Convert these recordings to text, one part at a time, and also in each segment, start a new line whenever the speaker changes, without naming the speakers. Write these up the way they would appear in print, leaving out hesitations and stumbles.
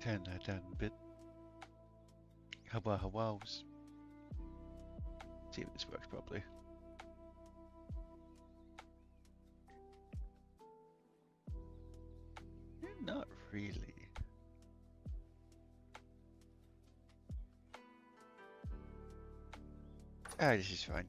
Turn that down a bit. Wows. See if this works properly. Not really. Ah, this is fine.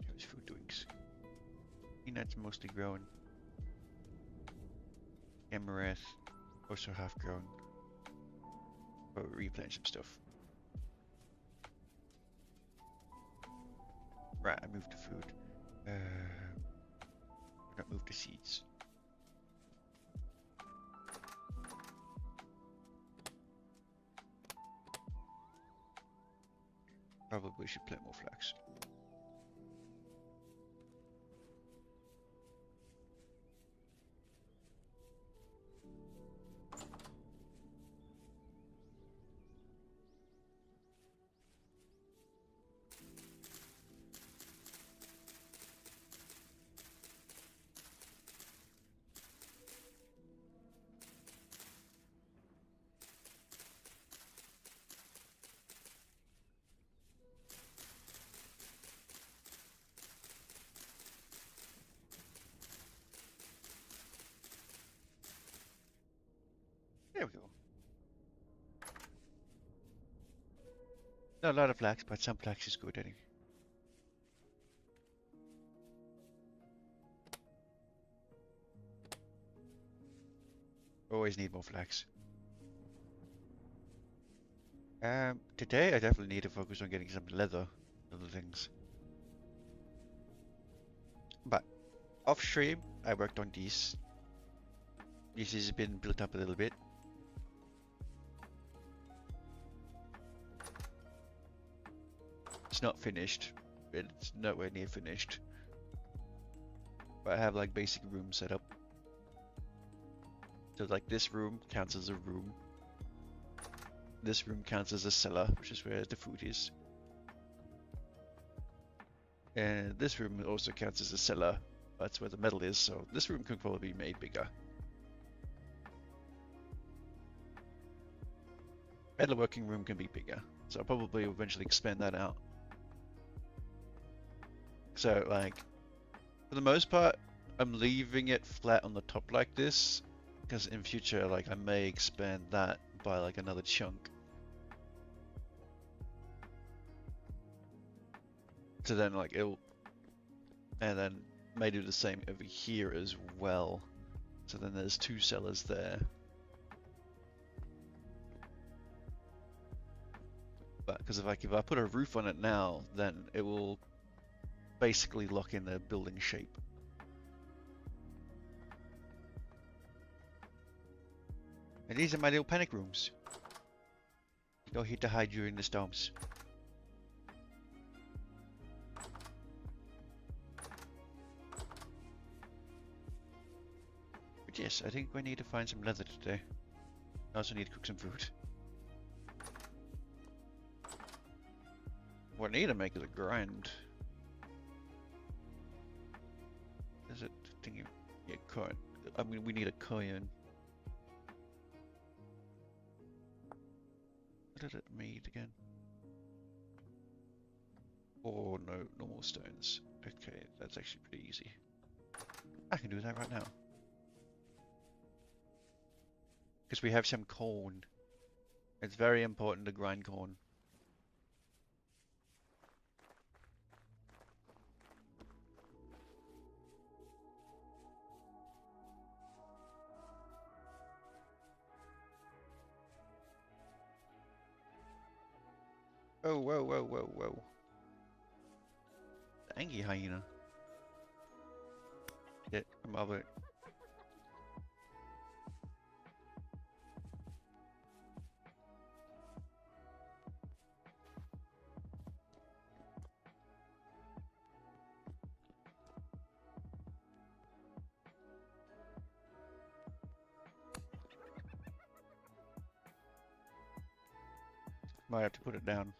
How's food doing? Peanuts mostly grown. Amaranth also half grown. But replant some stuff. Right, I moved the food. Not move the seeds. Probably should plant more flax. There we go. Not a lot of flax, but some flax is good anyway. Always need more flax. Today I definitely need to focus on getting some leather, other things. But off stream, I worked on these. This has been built up a little bit. It's not finished. It's nowhere near finished. But I have like basic rooms set up. So like this room counts as a room. This room counts as a cellar, which is where the food is. And this room also counts as a cellar. That's where the metal is, so this room can probably be made bigger. Metalworking room can be bigger, so I'll probably eventually expand that out. So like, for the most part, I'm leaving it flat on the top like this, because in future, like, I may expand that by like another chunk. So then like it'll, and then may do the same over here as well. So then there's two cellars there. But because if I put a roof on it now, then it will basically lock in the building shape. And these are my little panic rooms. Go here to hide during the storms. But yes, I think we need to find some leather today. I also need to cook some food. What I need to make is a grind. Is it thingy? Yeah, coin. I mean, we need a coin. What did it need again? Oh no, normal stones. Okay, that's actually pretty easy. I can do that right now. Because we have some corn. It's very important to grind corn. Oh, whoa, whoa, whoa, whoa. The Angie hyena. Get him over it. Might have to put it down.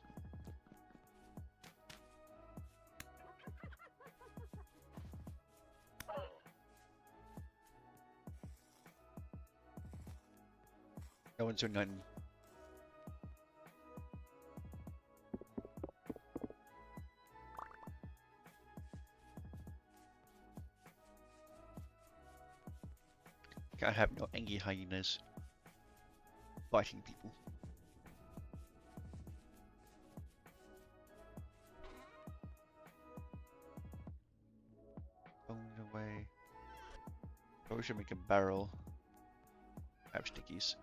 No one's doing nothing. Can't have no Angie hyenas biting people. Bones away. Probably should make a barrel. Have stickies.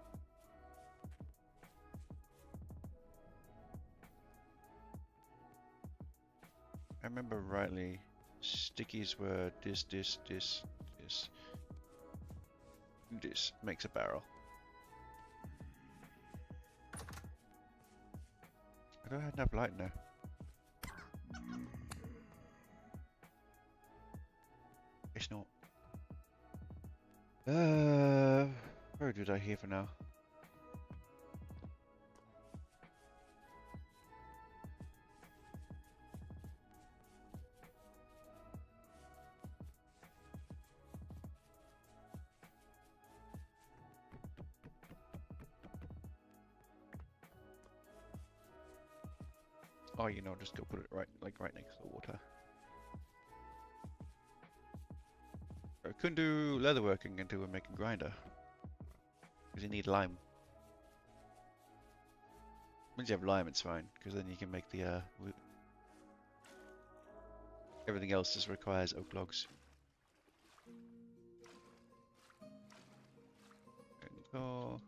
I remember rightly, stickies were this. This makes a barrel. I don't have enough light now. It's not. Where did I hear for now? Oh, you know, just go put it right next to the water. I couldn't do leatherworking until we make a grinder. Because you need lime. Once you have lime, it's fine, because then you can make the wood. Everything else just requires oak logs. There you go.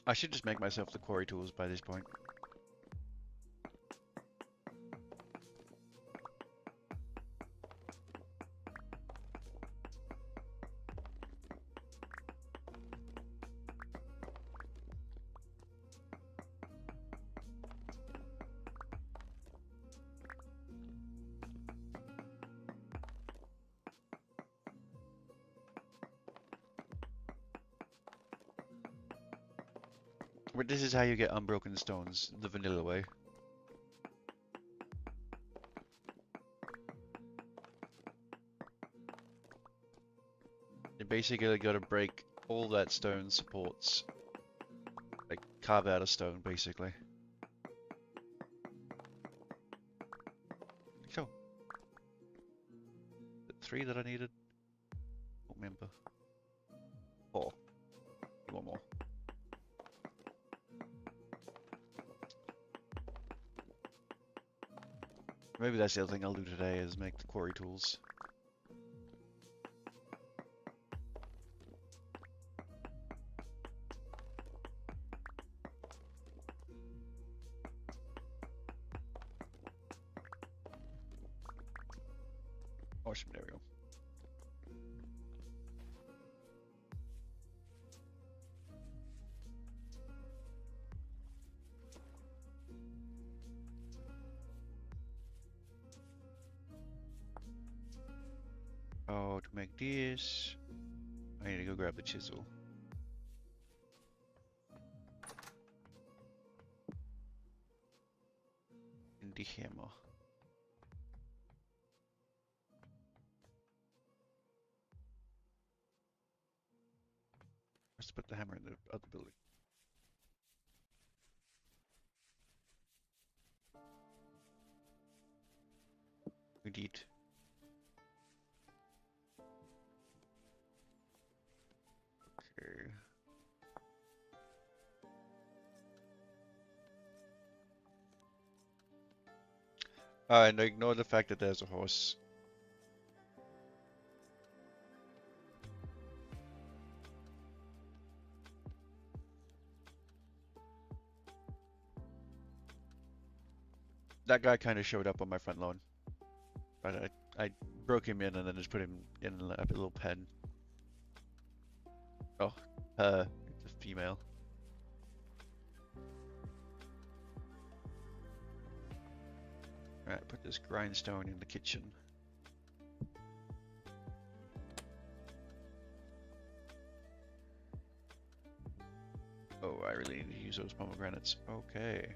I should just make myself the quarry tools by this point. But this is how you get unbroken stones, the vanilla way. You basically gotta break all that stone supports. Like, carve out a stone, basically. So. The 3 that I needed? Don't remember. 4. Maybe that's the other thing I'll do today is make the quarry tools. Awesome, there we go. Oh, to make this, I need to go grab the chisel. And the hammer. Let's put the hammer in the other building. We did. Okay. And ignore the fact that there's a horse. That guy kind of showed up on my front lawn. But I broke him in and then just put him in a little pen. Oh, it's a female. Alright, put this grindstone in the kitchen. Oh, I really need to use those pomegranates. Okay.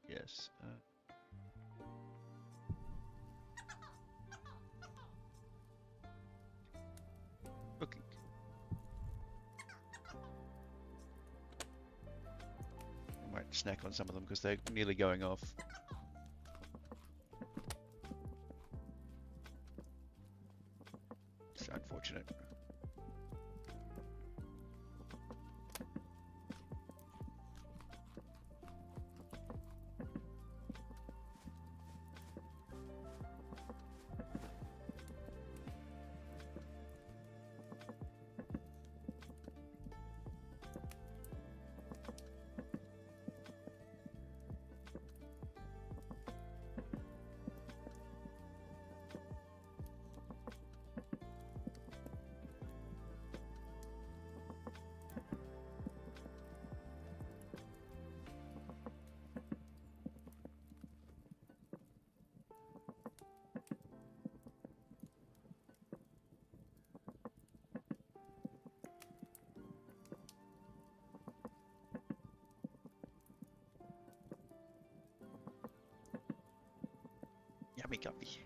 Yes. Cooking. I might snack on some of them because they're nearly going off. It's unfortunate. Yummy coffee.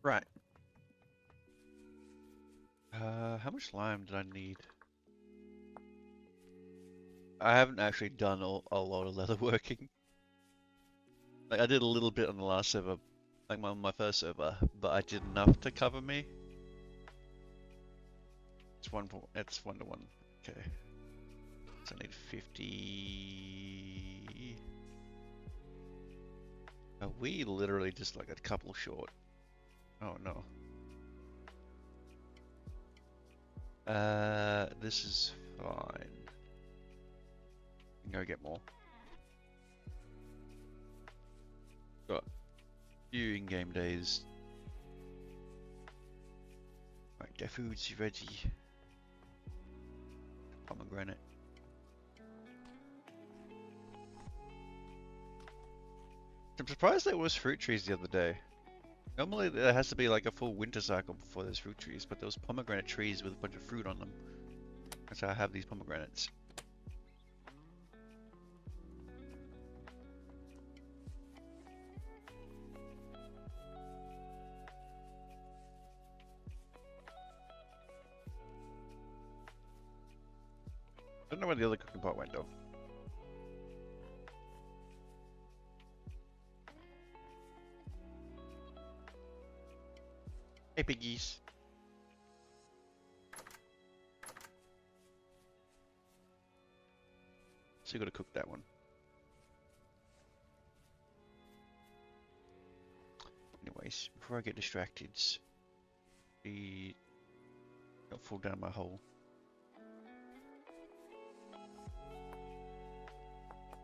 Right. How much lime did I need? I haven't actually done a lot of leather working. Like I did a little bit on the last server, like my first server, but I did enough to cover me. It's 1 to 1. Okay. So I need 50. Are we literally just like a couple short? Oh no. This is fine. Go get more. Got a few in-game days. Right, the food's ready. Pomegranate. I'm surprised there was fruit trees the other day. Normally there has to be like a full winter cycle before there's fruit trees, but there was pomegranate trees with a bunch of fruit on them. That's how I have these pomegranates. don't know where the other cooking pot went though. Hey piggies. So you gotta cook that one. Anyways, before I get distracted, don't fall down my hole.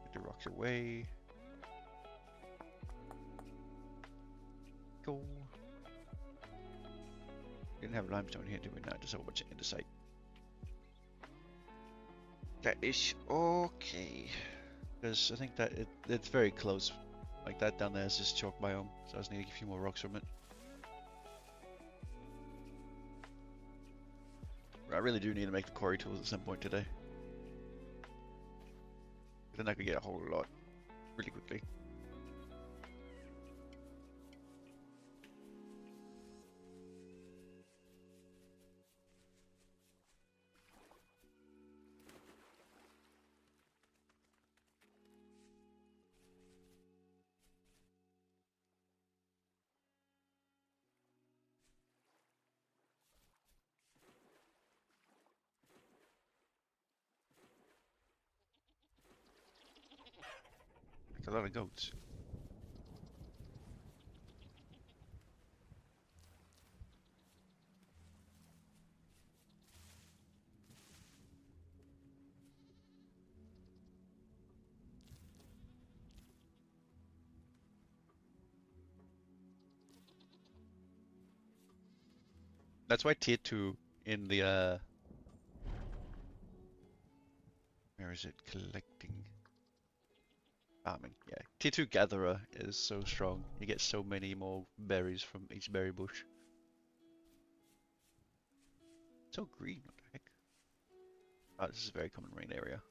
Get the rocks away. Go. Didn't have limestone here, do we? No, just a whole bunch of andesite. That is okay. Because I think that it's very close. Like that down there is just chalk biome, so I just need a few more rocks from it. I really do need to make the quarry tools at some point today. Then I could get a whole lot really quickly. Like a lot of goats. That's why tier 2 in the where is it? Collecting. Farming, yeah. Tier 2 gatherer is so strong. You get so many more berries from each berry bush. So green, what the heck? Oh, this is a very common rain area.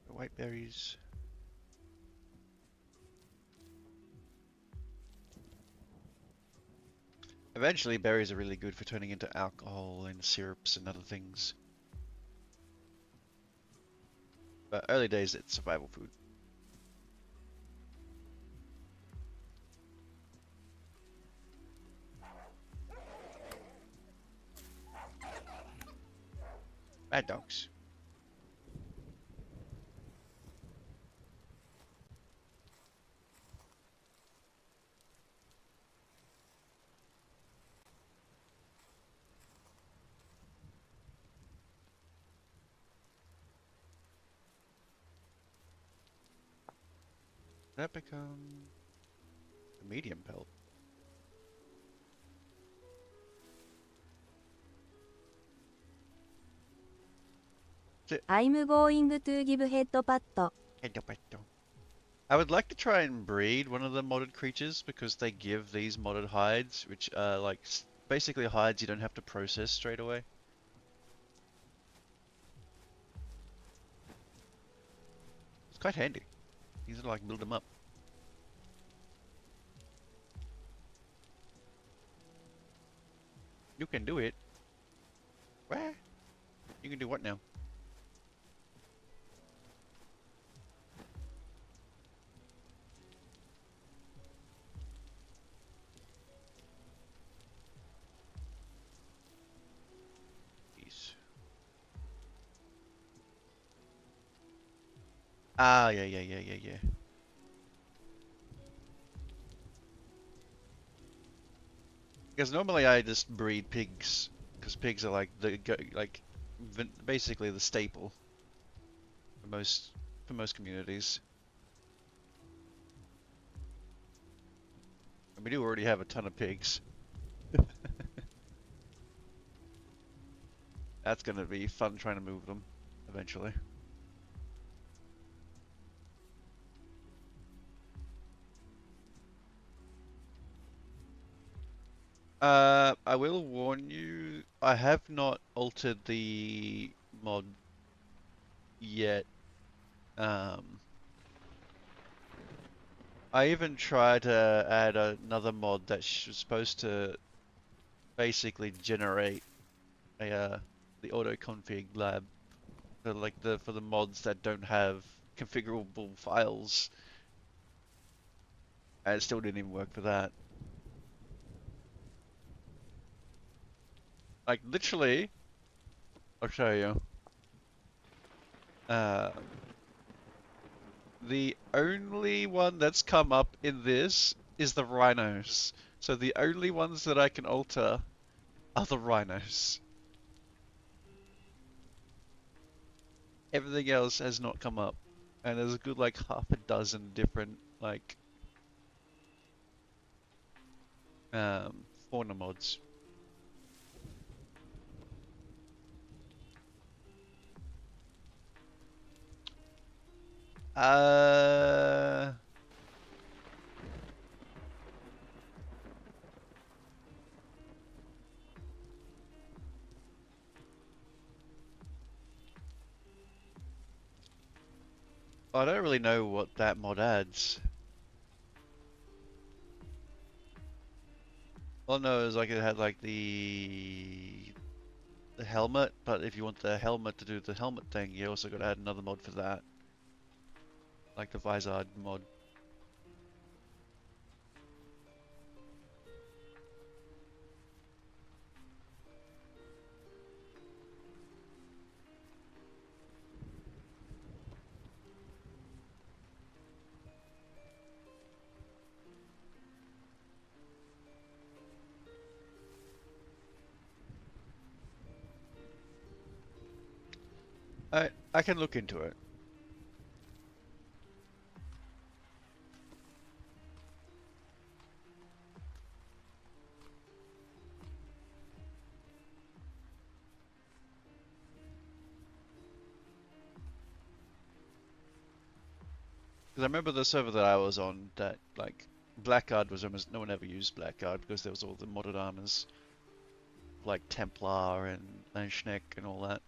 The white berries. Eventually, berries are really good for turning into alcohol and syrups and other things. But early days, it's survival food. Bad dogs. That become a medium pelt.
I'm going to give head pat.
I would like to try and breed one of the modded creatures because they give these modded hides, which are like basically hides you don't have to process straight away. It's quite handy. You can like build them up. You can do it. Where? You can do what now? Jeez. Ah, yeah. Because normally I just breed pigs, because pigs are like basically the staple for most communities. And we do already have a ton of pigs. That's gonna be fun trying to move them eventually. I will warn you, I have not altered the mod yet. Um, I even tried to add another mod that was supposed to basically generate a the auto config lab for for the mods that don't have configurable files, and it still didn't even work for that. Like literally, I'll show you. Um, the only one that's come up in this is the rhinos. So the only ones that I can alter are the rhinos. Everything else has not come up. And there's a good like half a dozen different like fauna mods. Uh I don't really know what that mod adds. All I know is like it had like the helmet, but if you want the helmet to do the helmet thing, you also got to add another mod for that, like the Vizard mod. I can look into it. Because I remember the server that I was on that like Blackguard was almost no one ever used Blackguard because there was all the modded armors like Templar and Landsknecht and all that.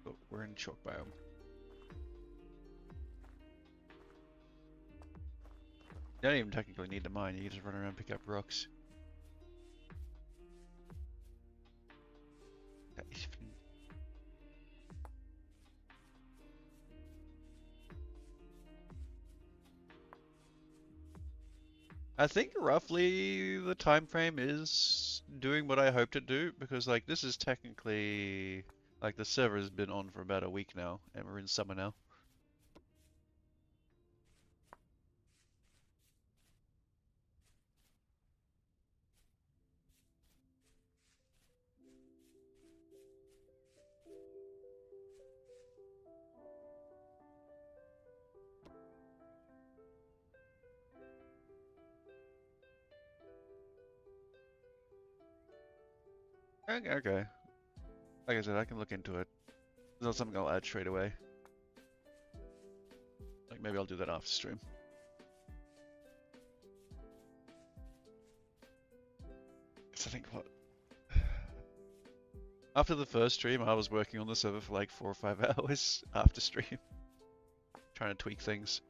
But we're in chalk biome. You don't even technically need to mine, you can just run around and pick up rocks. I think roughly the time frame is doing what I hoped it do because like this is technically like the server has been on for about a week now and we're in summer now. Okay, okay. Like I said, I can look into it. It's not something I'll add straight away. Like maybe I'll do that after stream. 'Cause I think what after the first stream I was working on the server for like 4 or 5 hours after stream. Trying to tweak things.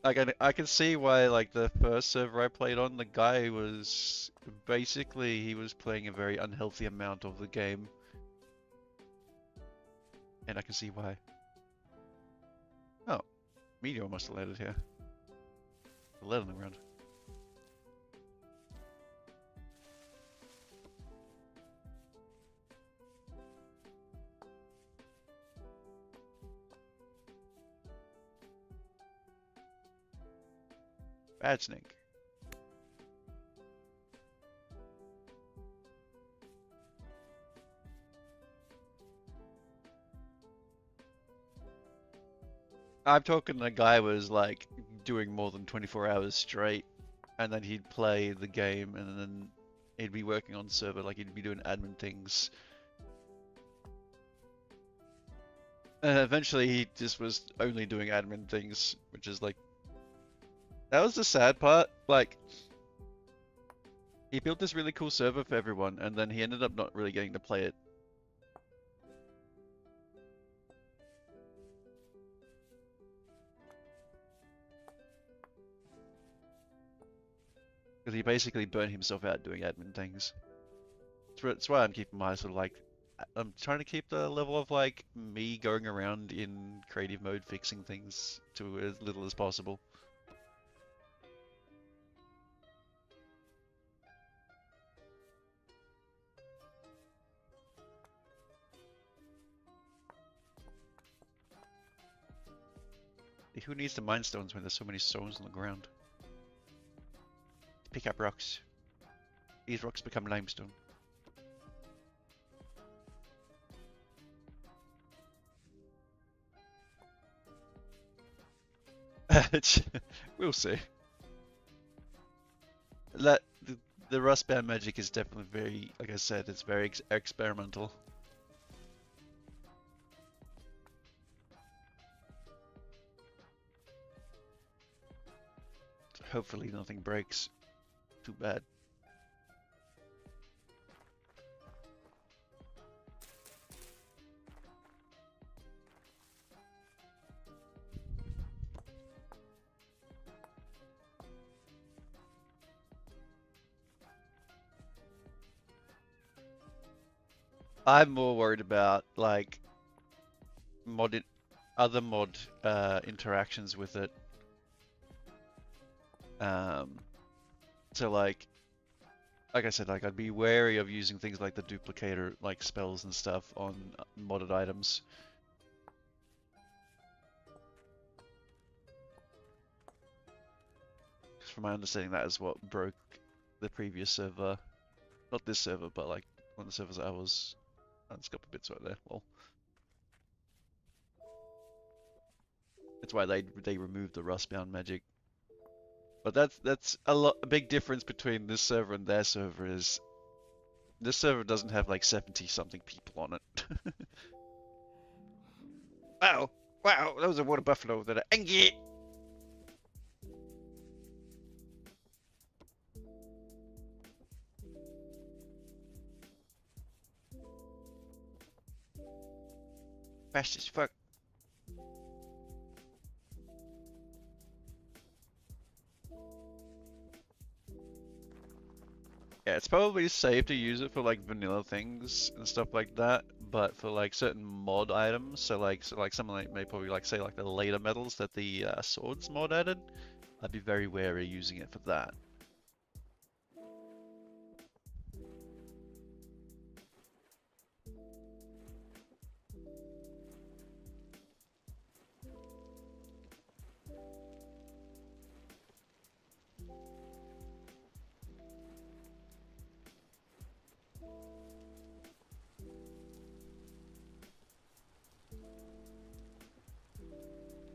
Like I can see why like the first server I played on, the guy was basically he was playing a very unhealthy amount of the game. And I can see why. Oh, meteor must have landed here. The lead on the ground. Bad snake. I'm talking the guy was like doing more than 24 hours straight, and then he'd play the game, and then he'd be working on server, like he'd be doing admin things. And eventually he just was only doing admin things, which is like, that was the sad part. Like, he built this really cool server for everyone, and then he ended up not really getting to play it. Because he basically burned himself out doing admin things. That's why I'm keeping my sort of like, I'm trying to keep the level of like me going around in creative mode fixing things to as little as possible. Who needs the mine stones when there's so many stones on the ground? Pick up rocks. These rocks become limestone. We'll see. That the rustbound magic is definitely very, like I said, it's very experimental. Hopefully nothing breaks. Too bad. I'm more worried about like other mod interactions with it. So like I said, like I'd be wary of using things like the duplicator, like spells and stuff on modded items. From my understanding, that is what broke the previous server. Not this server, but like one of the servers I was. It's got bits right there. Well, that's why they removed the rustbound magic. But that's a big difference between this server and their server is this server doesn't have like 70 something people on it. Wow, wow, that was a water buffalo that are angry. Fast as fuck. Yeah, it's probably safe to use it for like vanilla things and stuff like that, but for like certain mod items, so like something like may probably like say like the later metals that the swords mod added, I'd be very wary using it for that.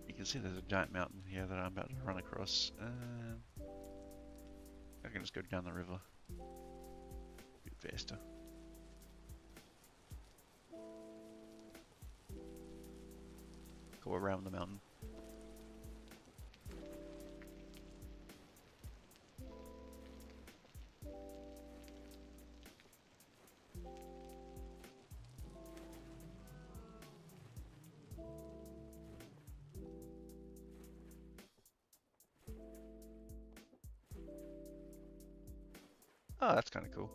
You can see there's a giant mountain here that I'm about to run across. I can just go down the river. A bit faster. Go around the mountain. Oh, that's kind of cool.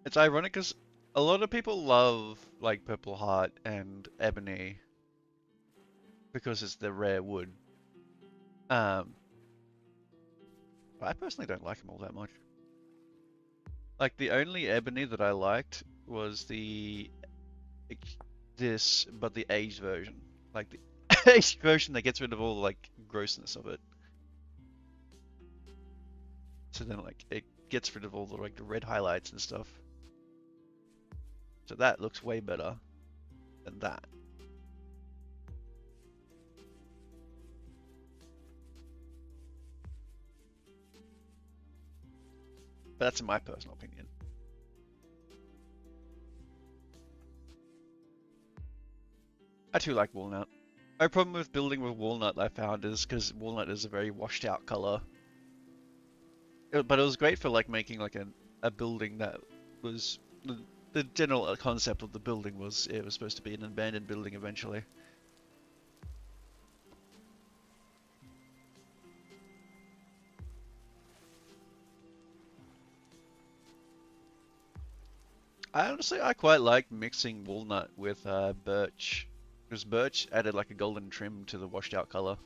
It's ironic because a lot of people love like Purple Heart and Ebony because it's the rare wood. But I personally don't like them all that much. Like the only Ebony that I liked was but the aged version. Like the aged version that gets rid of all like grossness of it. So then like it gets rid of all the like the red highlights and stuff. So that looks way better than that. But that's in my personal opinion. I too like walnut. My problem with building with walnut I found is because walnut is a very washed out color. But it was great for like making like a building that was the general concept of the building was it was supposed to be an abandoned building eventually. I quite like mixing walnut with birch, because birch added like a golden trim to the washed out color.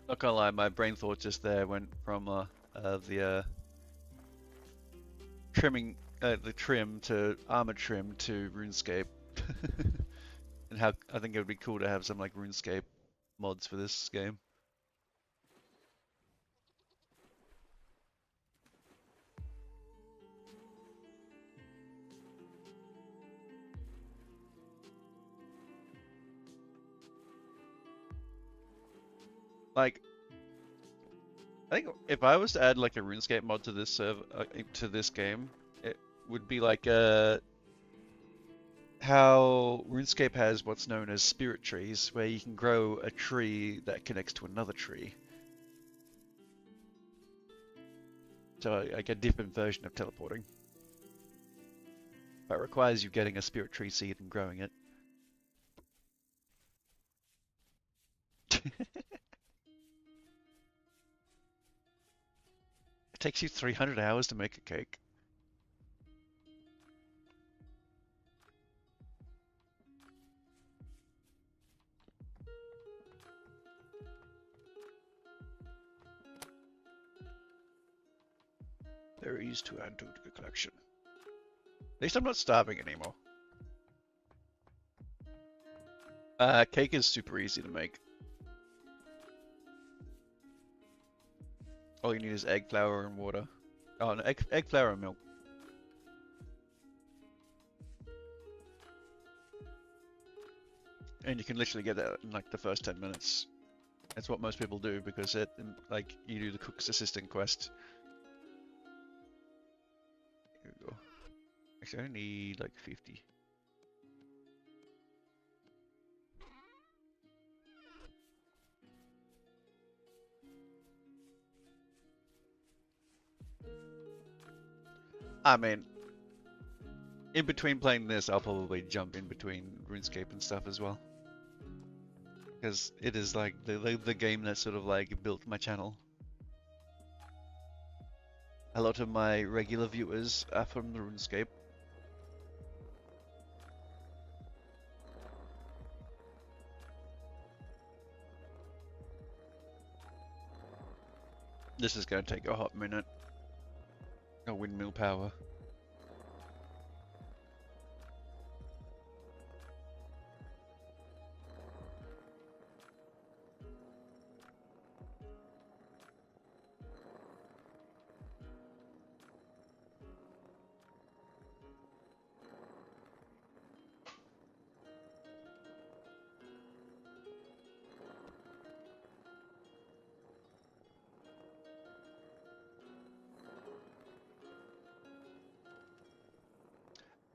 Not gonna lie, my brain thought just there went from the trimming, the trim to armor trim to RuneScape, and how I think it would be cool to have some like RuneScape mods for this game. Like, I think if I was to add like a RuneScape mod to this server, to this game, it would be like how RuneScape has what's known as spirit trees, where you can grow a tree that connects to another tree. So like a different version of teleporting. But it requires you getting a spirit tree seed and growing it. It takes you 300 hours to make a cake. There is to add to the collection. At least I'm not starving anymore. Cake is super easy to make. All you need is egg, flour, and water. Oh, no, egg, flour, and milk. And you can literally get that in like the first 10 minutes. That's what most people do because it, like, you do the cook's assistant quest. Here we go. Actually, I need like 50. I mean, in between playing this, I'll probably jump in between RuneScape and stuff as well. Because it is like the game that sort of like built my channel. A lot of my regular viewers are from the RuneScape. This is going to take a hot minute. No windmill power.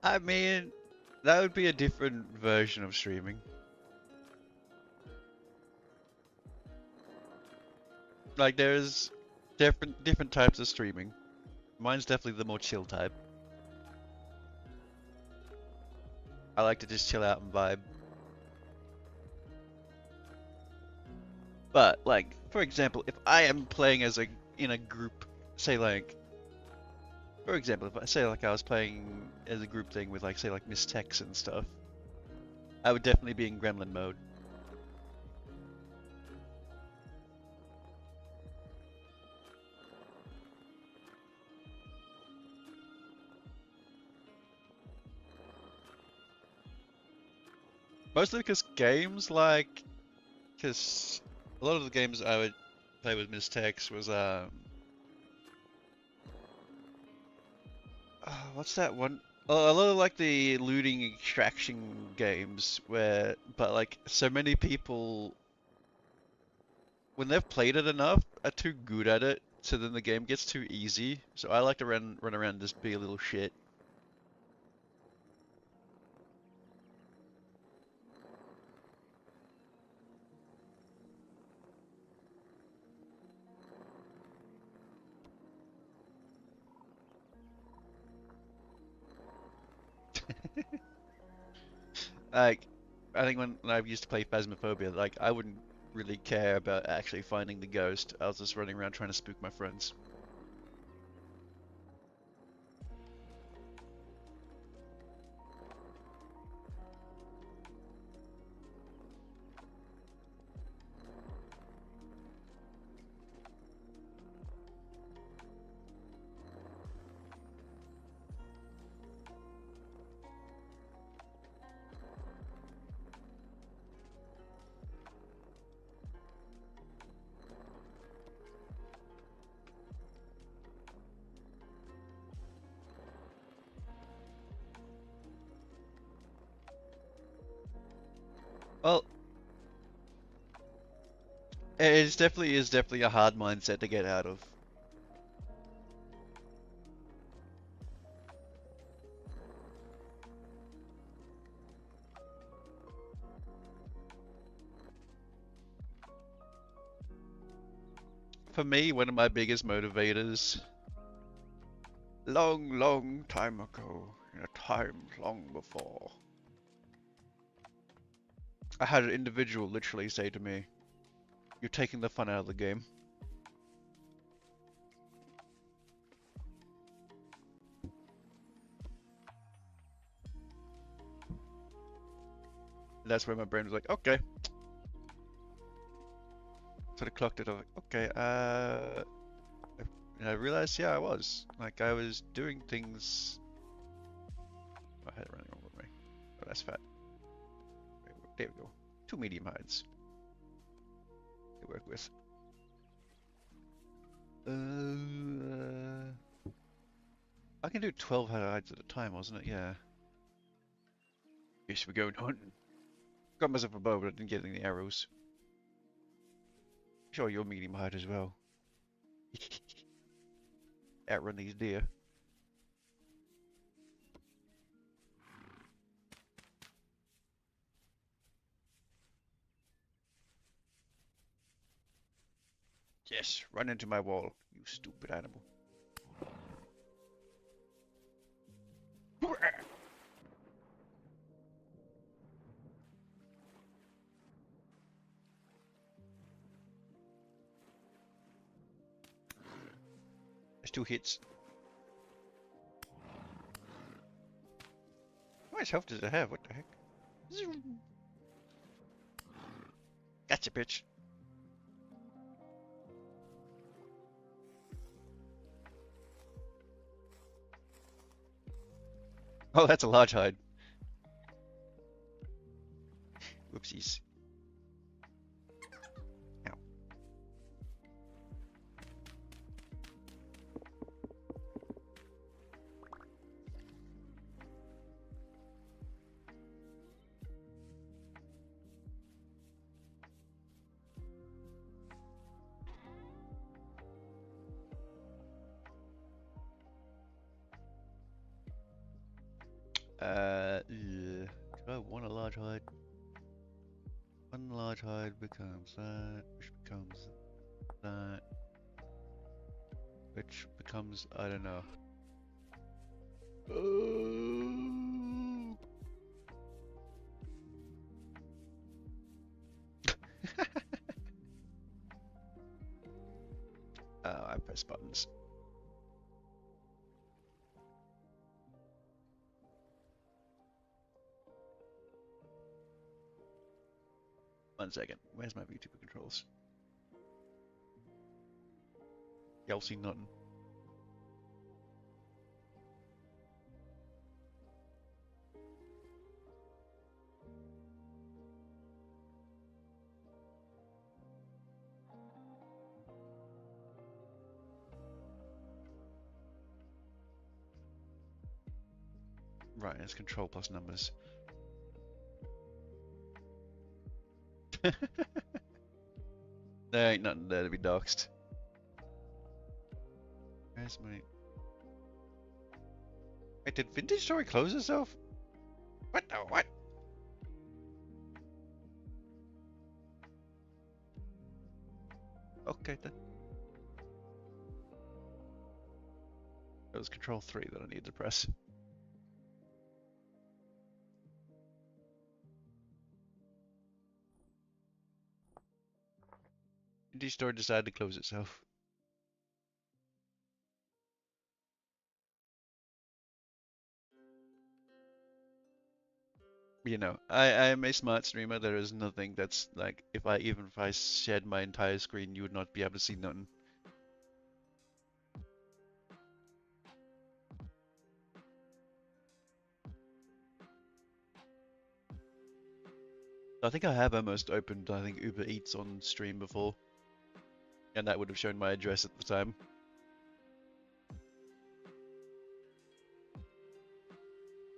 I mean, that would be a different version of streaming. Like there's different types of streaming. Mine's definitely the more chill type. I like to just chill out and vibe. But like, for example, if I am playing as in a group, say like For example, if I say like I was playing as a group thing with like say like Miss Tex and stuff, I would definitely be in Gremlin mode. Mostly because games like, because a lot of the games I would play with Miss Tex was what's that one? A lot of like the looting extraction games where, but like so many people, when they've played it enough, are too good at it, so then the game gets too easy. So I like to run around and just be a little shit. Like, I think when I used to play Phasmophobia, like I wouldn't really care about actually finding the ghost. I was just running around trying to spook my friends. Well, it definitely a hard mindset to get out of. For me, one of my biggest motivators, long, long time ago, in a time long before, I had an individual literally say to me, "You're taking the fun out of the game." And that's where my brain was like, "Okay." Sort of clocked it. I was like, "Okay." And I realized, yeah, I was doing things. I had it running over me. Oh, that's fat. There we go. 2 medium hides to work with. I can do 12 hides at a time, wasn't it? Yeah. Yes, we're going hunting. Got myself a bow, but I didn't get any arrows. Sure, you're medium hide as well. Outrun these deer. Yes, run into my wall, you stupid animal. That's 2 hits. How much health does it have? What the heck? Gotcha, bitch. Oh, that's a large hide. Whoopsies. Ow. Do I want a large hide? One large hide becomes that, which becomes that, which becomes, I don't know. Oh. I press buttons. 1 second. Where's my VTuber controls? Y'all see nothing. Right, it's control plus numbers. There ain't nothing there to be doxed. Where's my... Wait, did Vintage Story close itself? What the what? Okay then. It was control 3 that I needed to press. Vintage Story decided to close itself. You know, I am a smart streamer. There is nothing that's like, even if I shared my entire screen, you would not be able to see nothing. I think I have almost opened, Uber Eats on stream before. And that would have shown my address at the time.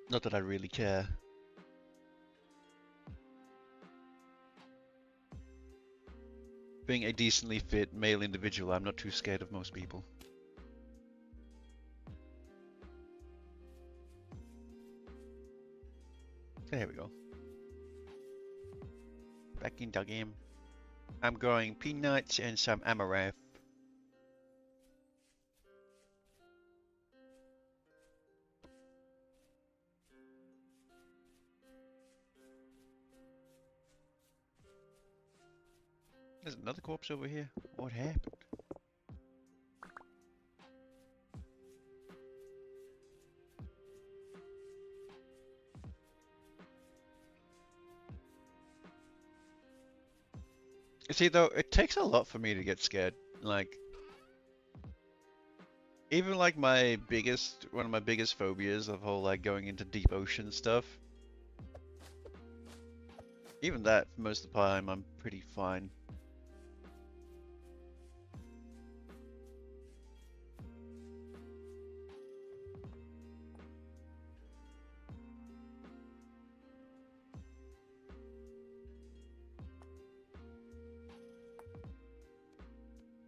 Not that I really care. Being a decently fit male individual, I'm not too scared of most people. There we go. Back in the game. I'm growing peanuts and some amaranth. There's another corpse over here. What happened? You see, though, it takes a lot for me to get scared. Like, even like one of my biggest phobias of whole like going into deep ocean stuff. Even that, for most of the time, I'm pretty fine.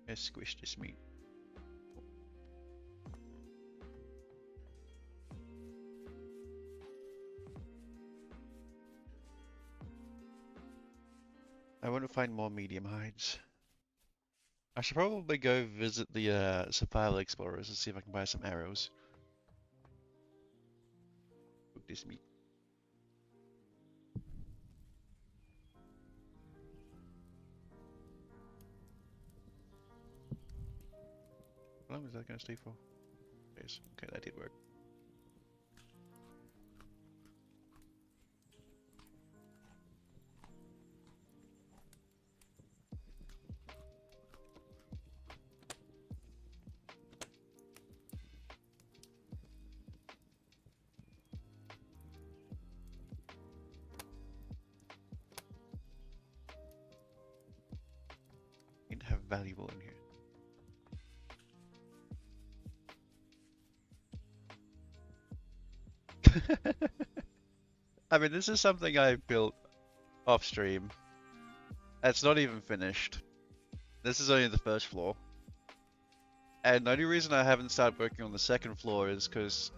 Let's squish this meat. I want to find more medium hides. I should probably go visit the Survival Explorers and see if I can buy some arrows. Cook this meat. How long is that going to stay for? Days. Okay, that did work. Need to have valuable in here. I mean, this is something I built off stream. It's not even finished. This is only the first floor. And the only reason I haven't started working on the second floor is because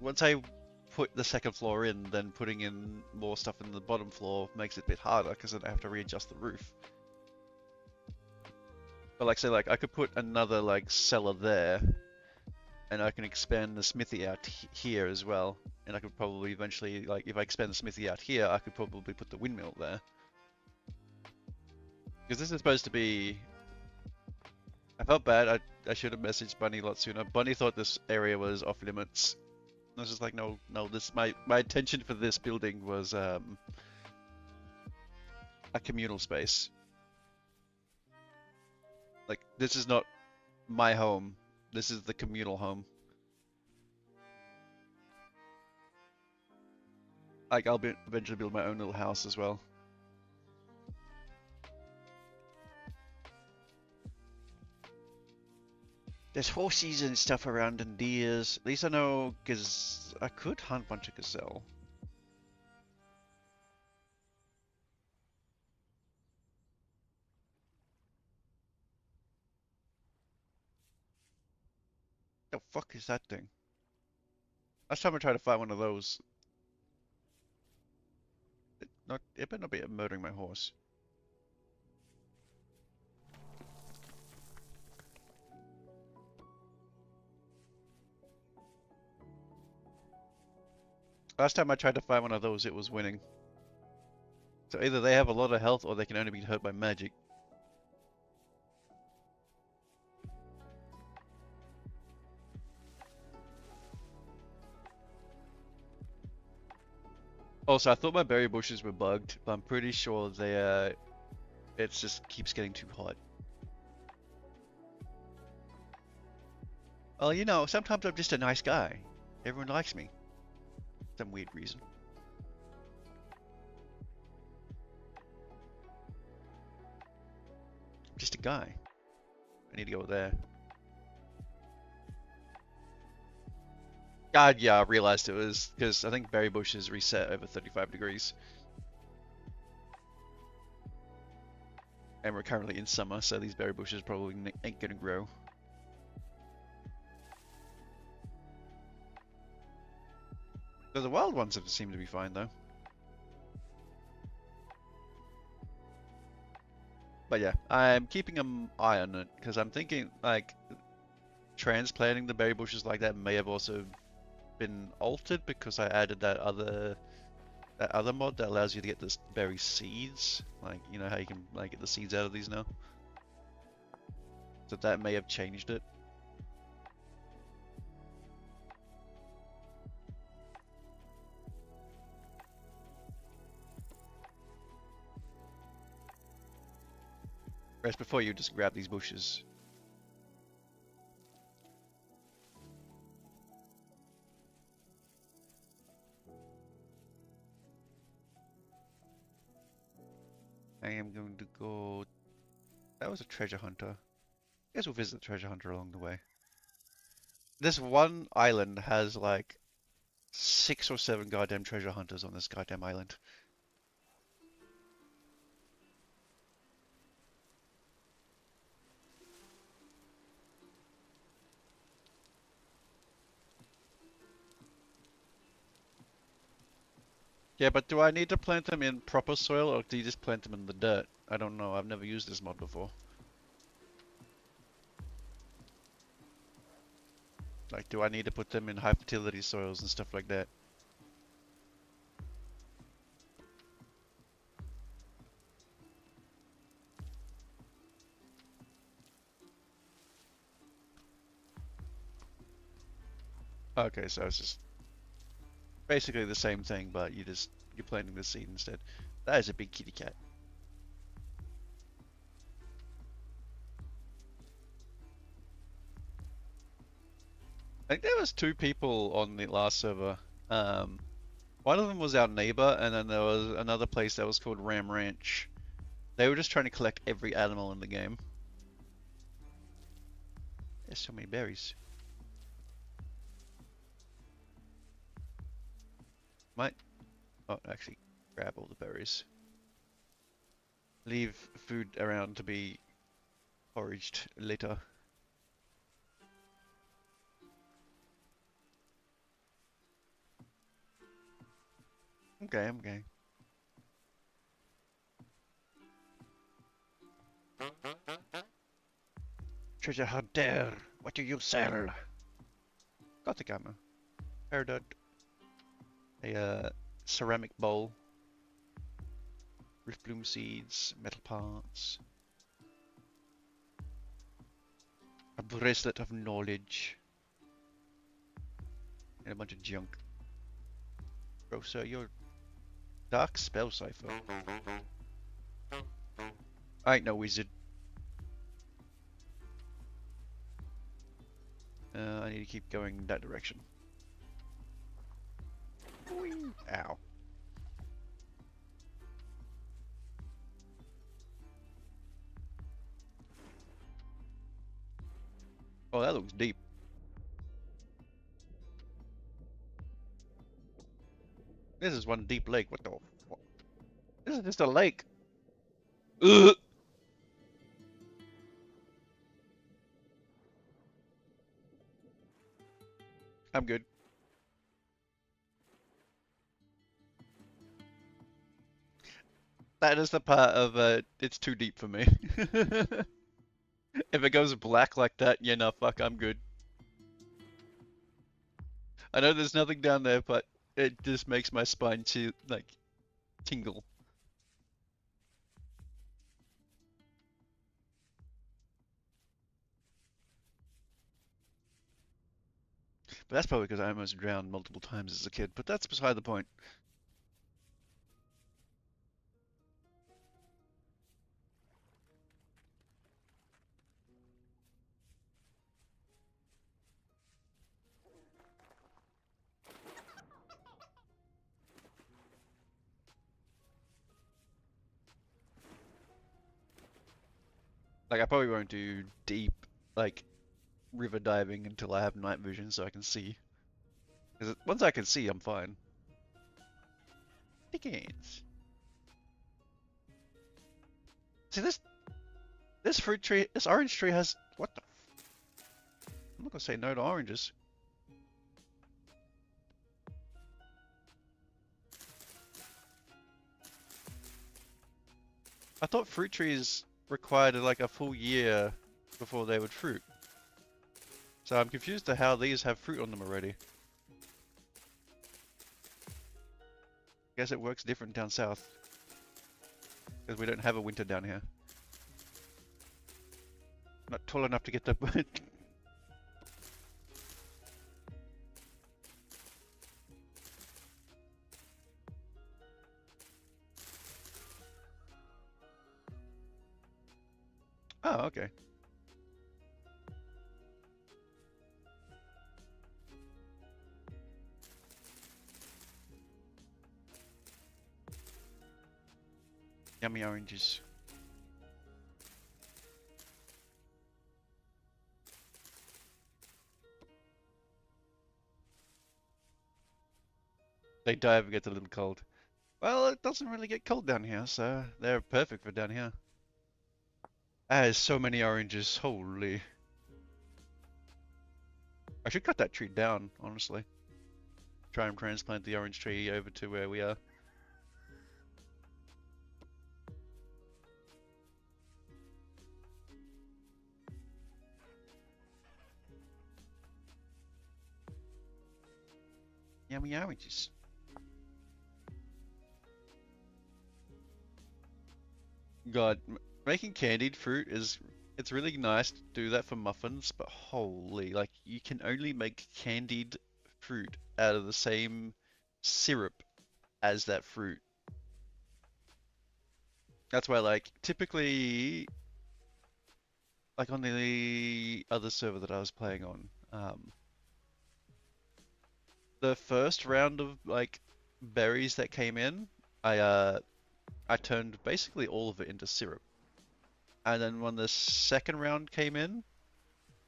once I put the second floor in, then putting in more stuff in the bottom floor makes it a bit harder because then I have to readjust the roof. But like say, like I could put another like cellar there, and I can expand the smithy out here as well. And I could probably eventually, like if I expand the smithy out here, I could probably put the windmill there. Because this is supposed to be... I felt bad, I should have messaged Bunny a lot sooner. Bunny thought this area was off limits. I was just like, no, this my intention for this building was a communal space. Like, this is not my home. This is the communal home. Like, I'll eventually build my own little house as well. There's horses and stuff around and deers. At least I know, because I could hunt a bunch of gazelle. The fuck is that thing? Last time I tried to fight one of those, it better not be murdering my horse. Last time I tried to fight one of those, it was winning. So either they have a lot of health or they can only be hurt by magic. Also, I thought my berry bushes were bugged, but I'm pretty sure they it just keeps getting too hot. Well, you know, sometimes I'm just a nice guy. Everyone likes me. Some weird reason. I'm just a guy. I need to go there. God, yeah, I realized it was because I think berry bushes reset over 35 degrees. And we're currently in summer, so these berry bushes probably ain't gonna grow. So the wild ones seem to be fine though. But yeah, I'm keeping an eye on it because I'm thinking like transplanting the berry bushes like that may have also been altered because I added that other mod that allows you to get this berry seeds. Like, you know how you can like get the seeds out of these now? So that may have changed it. Whereas before you just grab these bushes. I am going to go... That was a treasure hunter. I guess we'll visit the treasure hunter along the way. This one island has like 6 or 7 goddamn treasure hunters on this goddamn island. Yeah, but do I need to plant them in proper soil or do you just plant them in the dirt? I don't know, I've never used this mod before. Like, do I need to put them in high fertility soils and stuff like that? Okay, so it's just basically the same thing, but you're planting the seed instead. That is a big kitty cat. I think there was 2 people on the last server. One of them was our neighbor, and then there was another place that was called Ram Ranch. They were just trying to collect every animal in the game. There's so many berries. Might actually grab all the berries. Leave food around to be foraged later. Okay, I'm okay. Treasure hunter, what do you sell? Gothic ammo. Peridot. A ceramic bowl. Rift bloom seeds, metal parts. A bracelet of knowledge. And a bunch of junk. Bro, sir, you're Dark Spell Cipher. I ain't no wizard. I need to keep going that direction. Whee! Ow. Oh, that looks deep. This is one deep lake. What the? What? This is just a lake. Ugh. I'm good. That is the part of it's too deep for me. If it goes black like that, yeah, no, fuck, I'm good. I know there's nothing down there, but it just makes my spine like tingle. But that's probably because I almost drowned multiple times as a kid. But that's beside the point. Like I probably won't do deep, like river diving until I have night vision so I can see. Because once I can see, I'm fine. Dickens. See this fruit tree, this orange tree has what the? I'm not gonna say no to oranges. I thought fruit trees required like a full year before they would fruit. So I'm confused to how these have fruit on them already. Guess it works different down south. Because we don't have a winter down here. Not tall enough to get the... Oh, okay. Yummy oranges. They die if it gets a little cold. Well, it doesn't really get cold down here, so they're perfect for down here. There's so many oranges, holy. I should cut that tree down, honestly. Try and transplant the orange tree over to where we are. Yummy oranges. God, making candied fruit it's really nice to do that for muffins, but holy, like you can only make candied fruit out of the same syrup as that fruit. That's why like typically like on the other server that I was playing on, the first round of like berries that came in, I turned basically all of it into syrup. And then when the second round came in,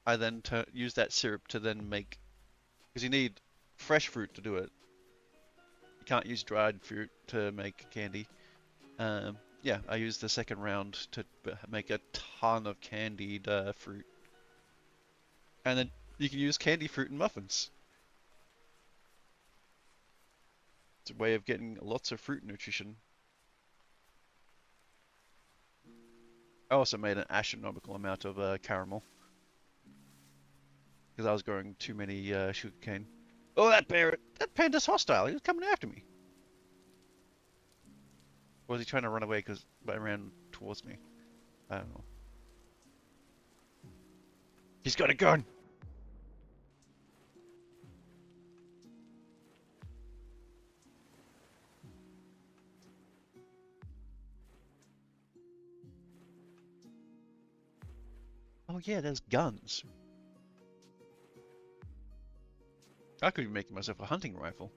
I then used that syrup to then make, because you need fresh fruit to do it. You can't use dried fruit to make candy. Yeah, I used the second round to make a ton of candied fruit. And then you can use candy fruit in muffins. It's a way of getting lots of fruit nutrition. I also made an astronomical amount of caramel. Because I was growing too many sugarcane. Oh, that panda's hostile. He was coming after me. Or was he trying to run away because I ran towards me? I don't know. He's got a gun! Oh yeah, there's guns. I could be making myself a hunting rifle.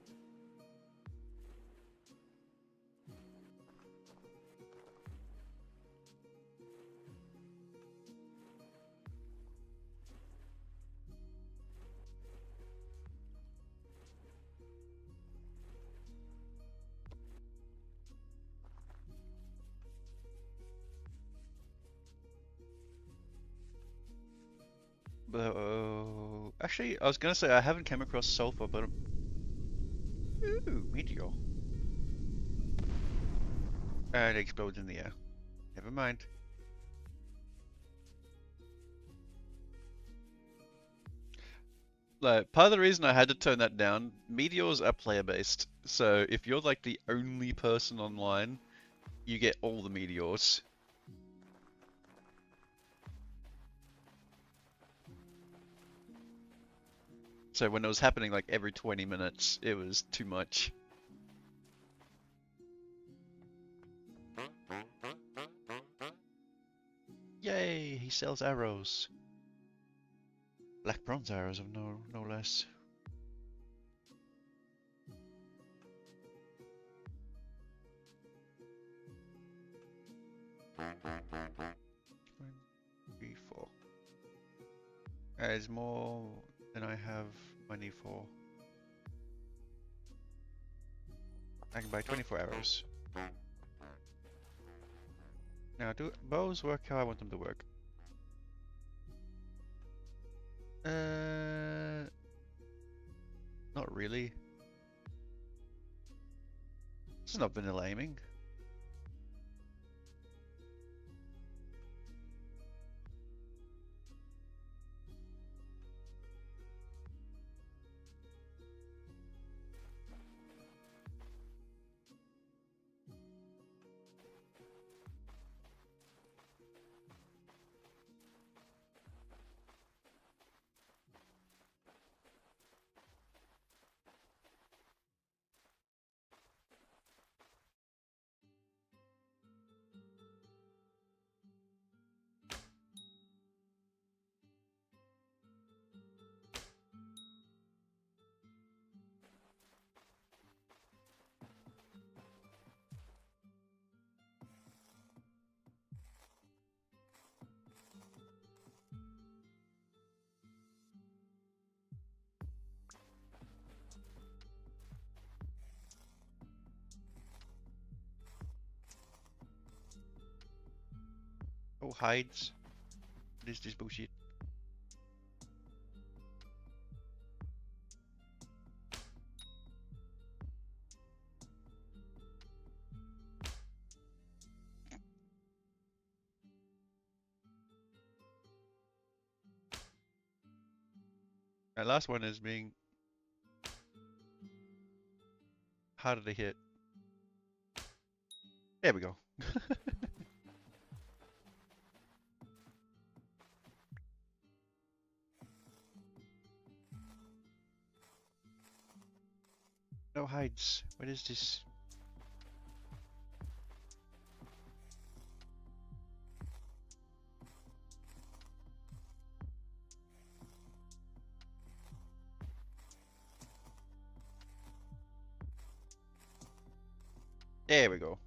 But actually, I was gonna say I haven't come across sulfur, but ooh, meteor. It explodes in the air. Never mind. Like, part of the reason I had to turn that down, meteors are player-based. So if you're like the only person online, you get all the meteors. So when it was happening like every 20 minutes, it was too much. Yay, he sells arrows. Black bronze arrows of no less. One, three, four. That is more than I have money for. I can buy 24 arrows. Now, do bows work how I want them to work? Not really. This is not vanilla aiming. Oh, hides. What is this bullshit? That last one is being harder to hit. There we go. No hides. What is this? There we go.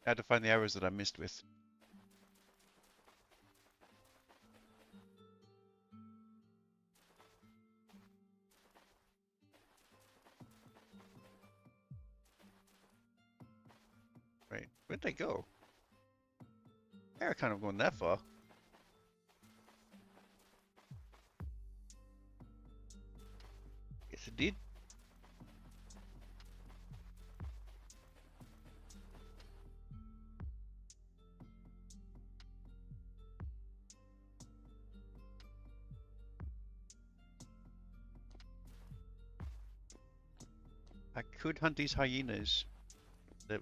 I had to find the arrows that I missed with. Wait, where'd they go? They're kind of going that far. Yes, it did. I could hunt these hyenas.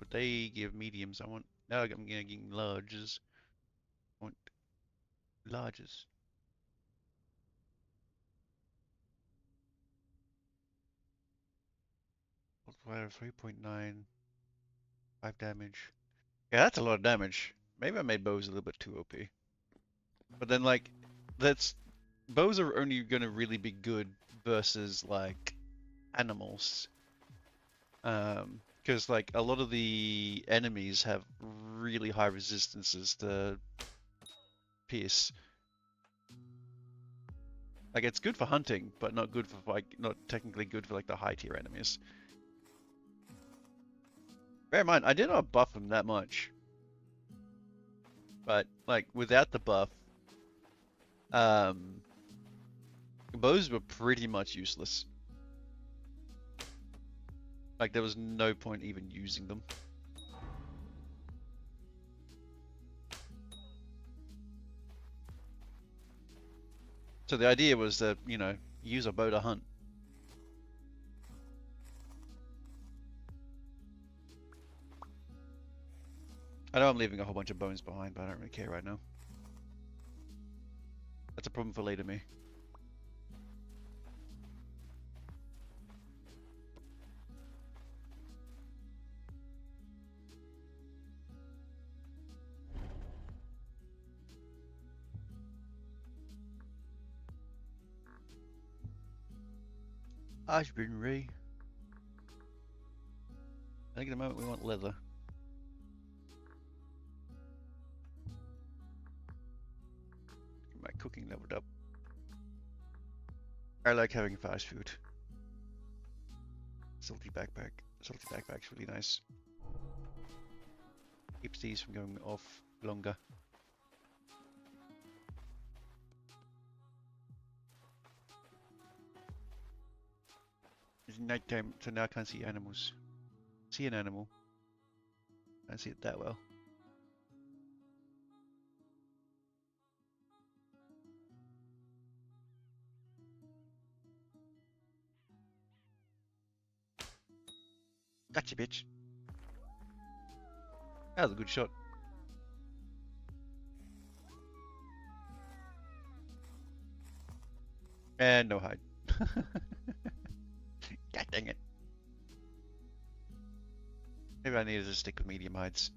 They give mediums. I want. No, I'm getting larges. I want larges. multiplier 3.9, 5 damage. Yeah, that's a lot of damage. Maybe I made bows a little bit too OP. But then like, that's bows are only gonna really be good versus like animals. Because like a lot of the enemies have really high resistances to pierce. Like it's good for hunting, but not good for like not technically good for like the high tier enemies. Bear in mind, I did not buff him that much, but like without the buff, um, bows were pretty much useless. Like there was no point even using them. So the idea was that, you know, use a bow to hunt. I know I'm leaving a whole bunch of bones behind, but I don't really care right now. That's a problem for later me. Ashbury. I think at the moment we want leather. Get my cooking leveled up. I like having fast food. Salty backpack. Salty backpack's really nice. Keeps these from going off longer. It's nighttime, so now I can't see animals. See an animal. Can't see it that well. Gotcha, bitch. That was a good shot. And no hide. God dang it. Maybe I needed to stick with medium hides.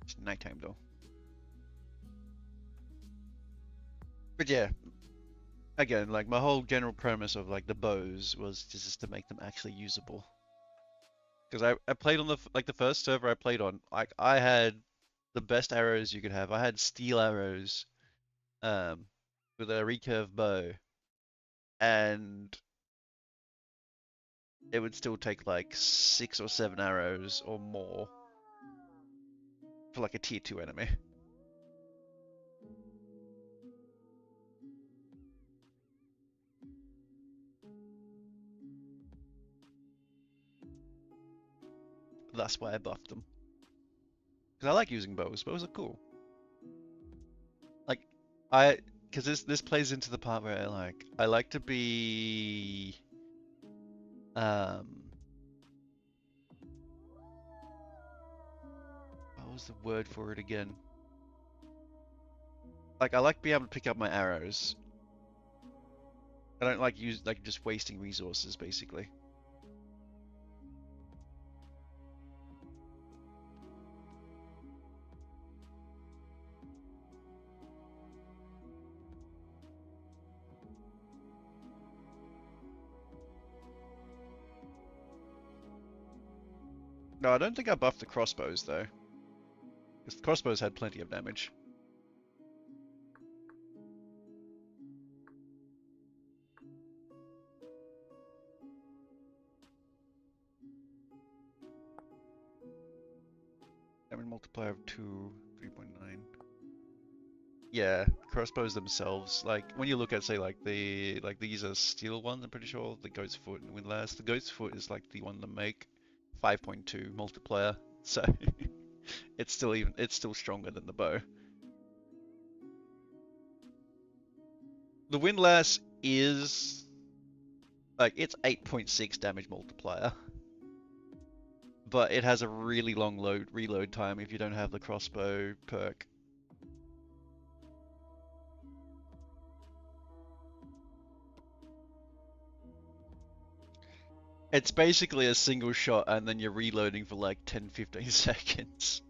It's nighttime though. But yeah, again, like my whole general premise of like the bows was just to make them actually usable. Because I played on the first server I played on, like I had the best arrows you could have. I had steel arrows, um, with a recurve bow, and it would still take like 6 or 7 arrows or more for like a tier 2 enemy. That's why I buffed them. Because I like using bows. Bows are cool. Like, because this plays into the part where I like to be, what was the word for it again? Like, I like being able to pick up my arrows. I don't like just wasting resources, basically. No, I don't think I buffed the crossbows, though. Because the crossbows had plenty of damage. Damage multiplier of 2, 3.9. Yeah, crossbows themselves, like when you look at say like these are steel ones, I'm pretty sure the Goat's Foot and Windlass. The Goat's Foot is like the one to make 5.2 multiplier, so it's still stronger than the bow. the Windlass is like it's 8.6 damage multiplier, but it has a really long reload time if you don't have the crossbow perk. It's basically a single shot and then you're reloading for like 10-15 seconds.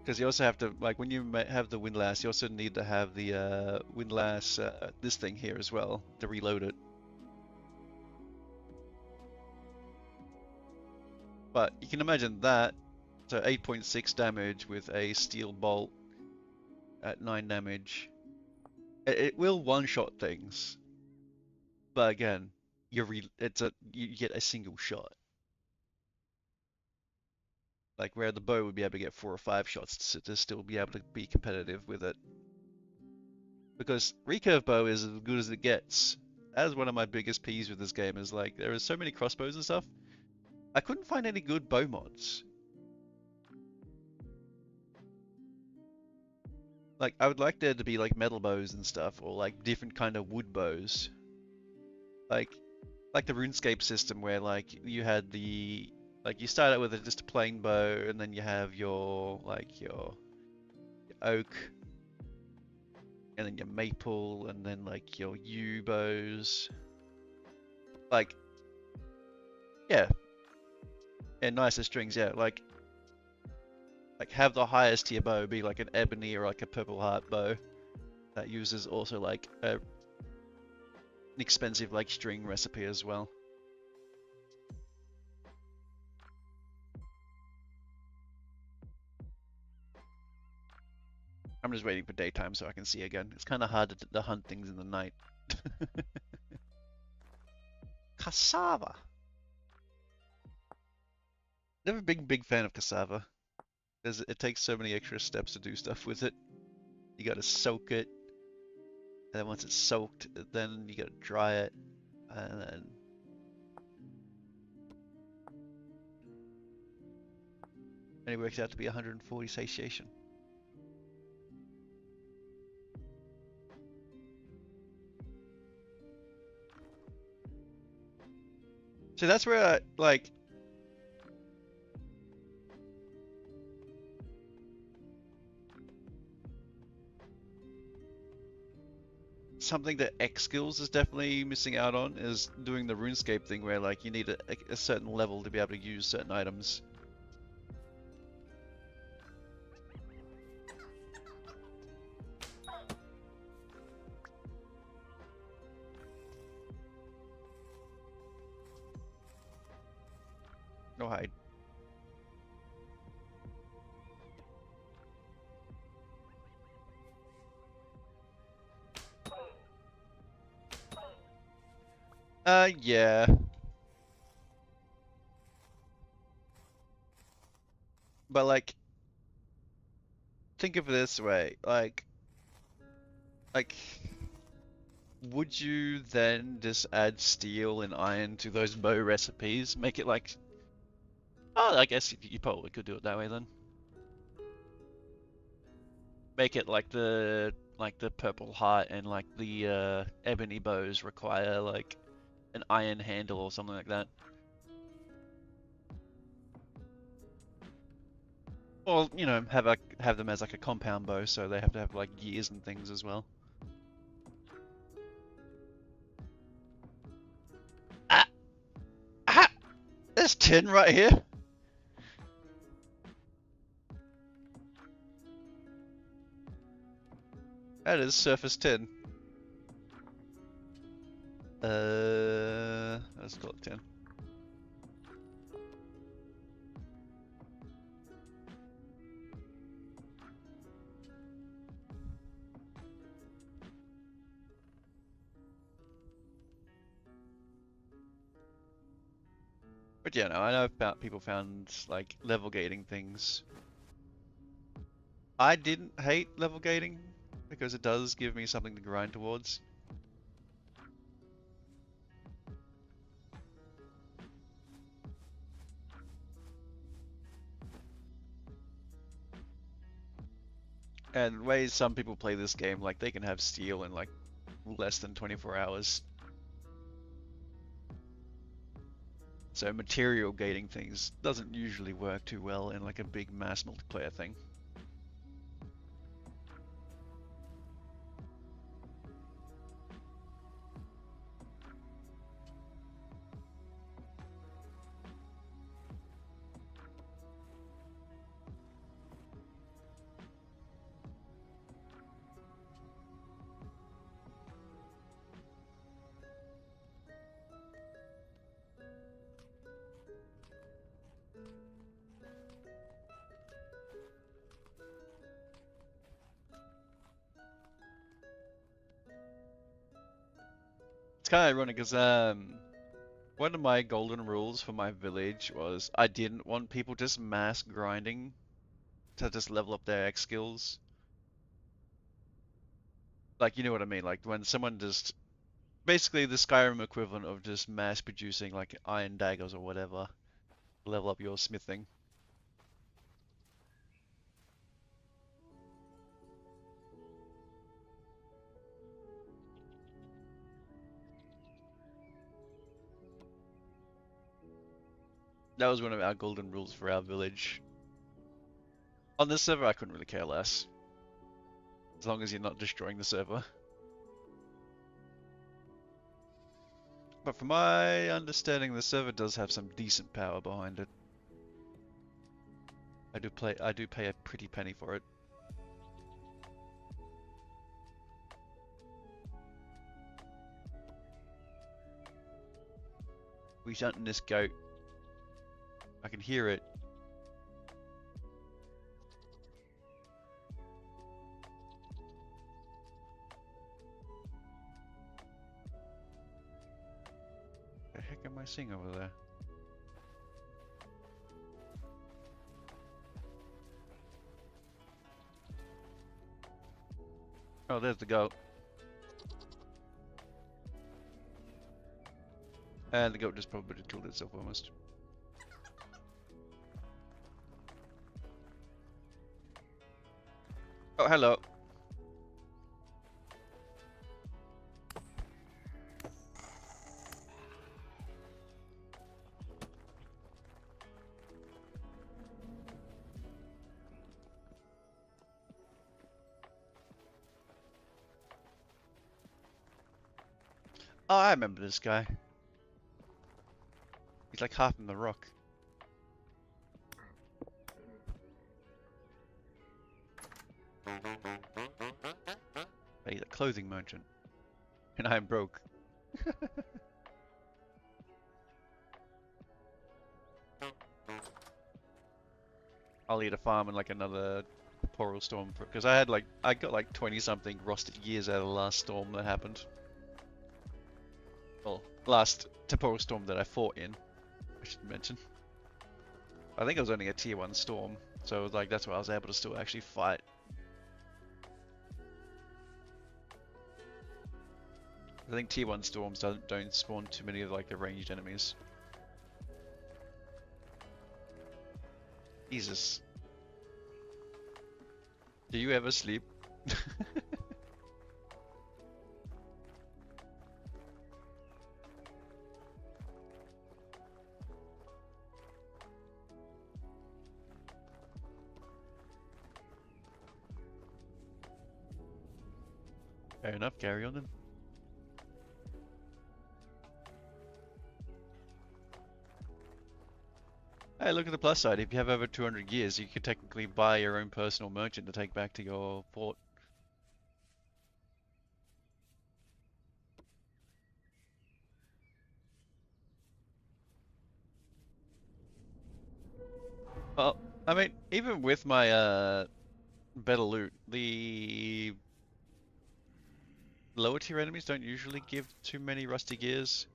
Because you also have to, like, when you have the Windlass, you also need to have the Windlass, this thing here as well, to reload it. But you can imagine that, so 8.6 damage with a steel bolt at 9 damage. It will one-shot things, but again, you get a single shot. Like where the bow would be able to get 4 or 5 shots to still be able to be competitive with it. Because recurve bow is as good as it gets. That is one of my biggest peeves with this game, is like there are so many crossbows and stuff. I couldn't find any good bow mods. Like I would like there to be like metal bows and stuff, or like different kind of wood bows. Like the RuneScape system where like you had you start out with just a plain bow, and then you have your oak, and then your maple, and then like your yew bows. Like, yeah, and nicer strings, yeah. Like have the highest tier bow be like an ebony or like a purple heart bow that uses also like an expensive like string recipe as well. I'm just waiting for daytime so I can see again. It's kind of hard to hunt things in the night. Cassava. Never been a big fan of cassava, because it takes so many extra steps to do stuff with it. You gotta soak it, and then once it's soaked, then you gotta dry it, and then it works out to be 140 satiation. So that's where like something that X Skills is definitely missing out on is doing the RuneScape thing where like you need a certain level to be able to use certain items. No hide. Yeah. But like, think of it this way, like, would you then just add steel and iron to those bow recipes? Make it like, oh, I guess you probably could do it that way then. Make it like the purple heart and like the ebony bows require like an iron handle or something like that. Or, you know, have them as like a compound bow, so they have to have like gears and things as well. Ah! Ah! There's tin right here! That is surface tin. Let's call it tin. But yeah, no, I know about people found like level gating things. I didn't hate level gating because it does give me something to grind towards. And ways some people play this game, like they can have steel in like less than 24 hours. So material gating things doesn't usually work too well in like a big mass multiplayer thing. It's kind of ironic because one of my golden rules for my village was I didn't want people just mass grinding to just level up their X skills. Like, you know what I mean? Like when someone just basically the Skyrim equivalent of just mass producing like iron daggers or whatever, level up your smithing. That was one of our golden rules for our village. On this server, I couldn't really care less. As long as you're not destroying the server. But from my understanding, the server does have some decent power behind it. I do pay a pretty penny for it. We hunting this goat. I can hear it. The heck am I seeing over there? Oh, there's the goat. And the goat just probably killed itself almost. Oh, hello. Oh, I remember this guy. He's like half in the rock. He's a clothing merchant. And I'm broke. I'll need a farm and like another temporal storm because I got like 20 something rusted gears out of the last storm that happened. Well, last temporal storm that I fought in, I should mention. I think it was only a tier 1 storm, so like that's why I was able to still actually fight. I think tier 1 storms don't spawn too many of like the ranged enemies. Jesus. Do you ever sleep? Fair enough, carry on then. Hey, look at the plus side. If you have over 200 gears, you could technically buy your own personal merchant to take back to your fort. Well, I mean, even with my better loot, the lower tier enemies don't usually give too many rusty gears.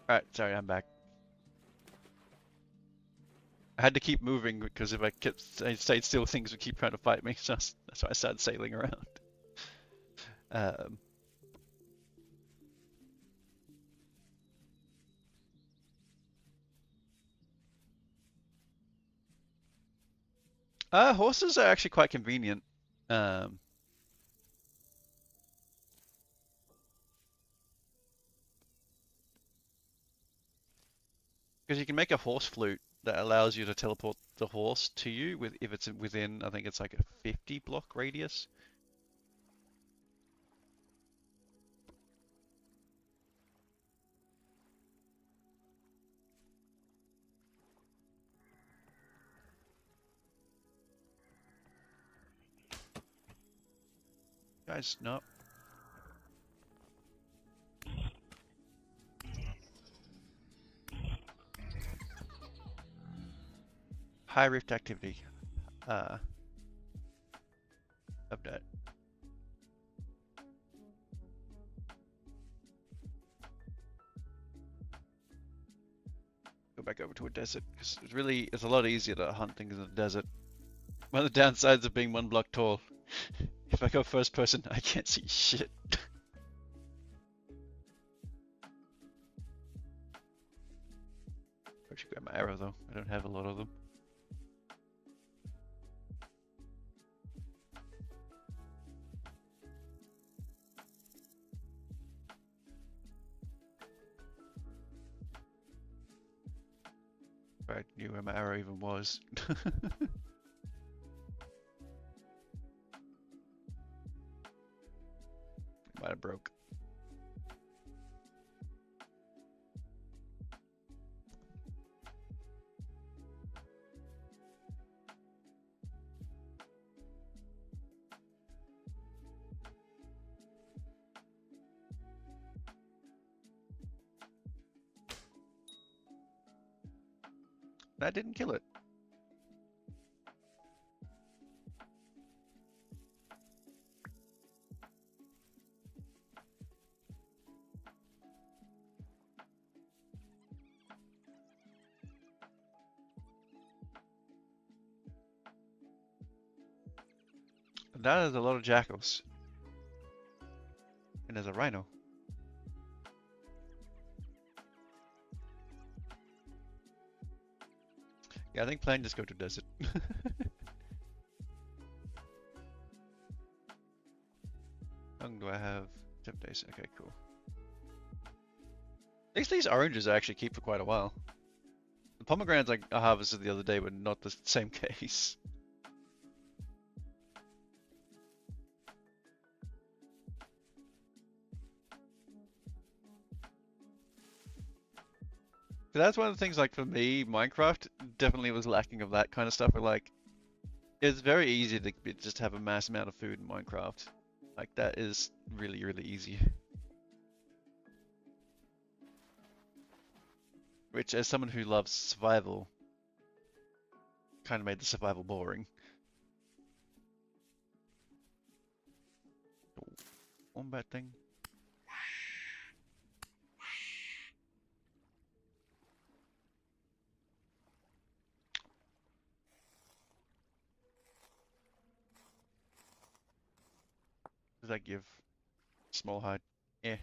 Alright, sorry, I'm back. I had to keep moving because if I stayed still, things would keep trying to fight me. So that's why I started sailing around. Um, Horses are actually quite convenient. Um, because you can make a horse flute that allows you to teleport the horse to you with if it's within, I think it's like a 50 block radius. Guys, no. High rift activity. Uh, Update. Go back over to a desert because it's a lot easier to hunt things in the desert. One of the downsides of being 1 block tall. If I go first person, I can't see shit. I should grab my arrow though. I don't have a lot of them. If I knew where my arrow even was. Might have broke. That didn't kill it. That is a lot of jackals. And there's a rhino. Yeah, I think plan just go to desert. How long do I have? 7 days. Okay, cool. At least these oranges actually keep for quite a while. The pomegranates I harvested the other day were not the same case. That's one of the things, like for me, Minecraft definitely was lacking of that kind of stuff. Where like, it's very easy to just have a mass amount of food in Minecraft. Like that is really, really easy. Which, as someone who loves survival, kind of made the survival boring. Wombat thing. Does that give? Small hide. Yeah.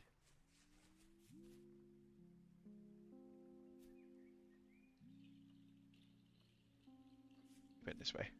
Went this way.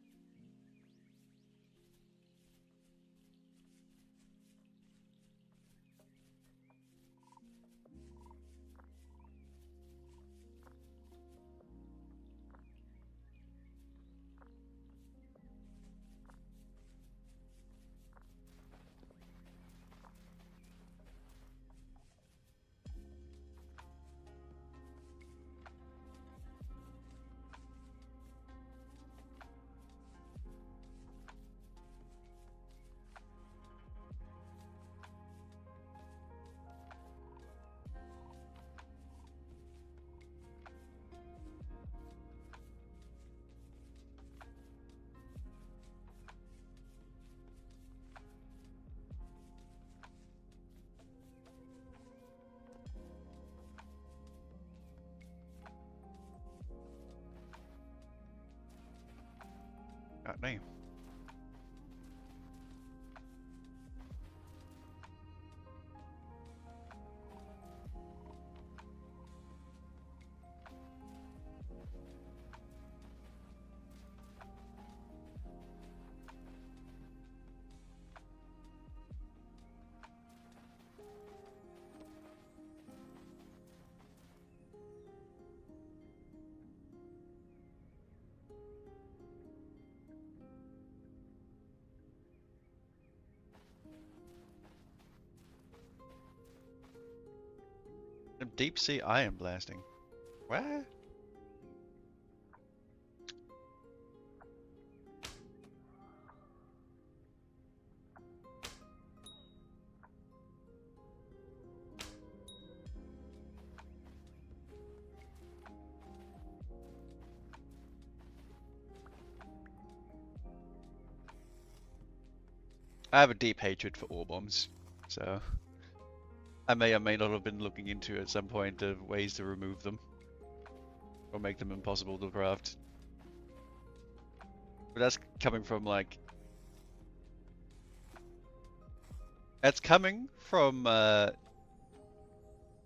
Damn. Deep sea iron blasting. Where? I have a deep hatred for ore bombs, so I may or may not have been looking into at some point of ways to remove them or make them impossible to craft. But that's coming from like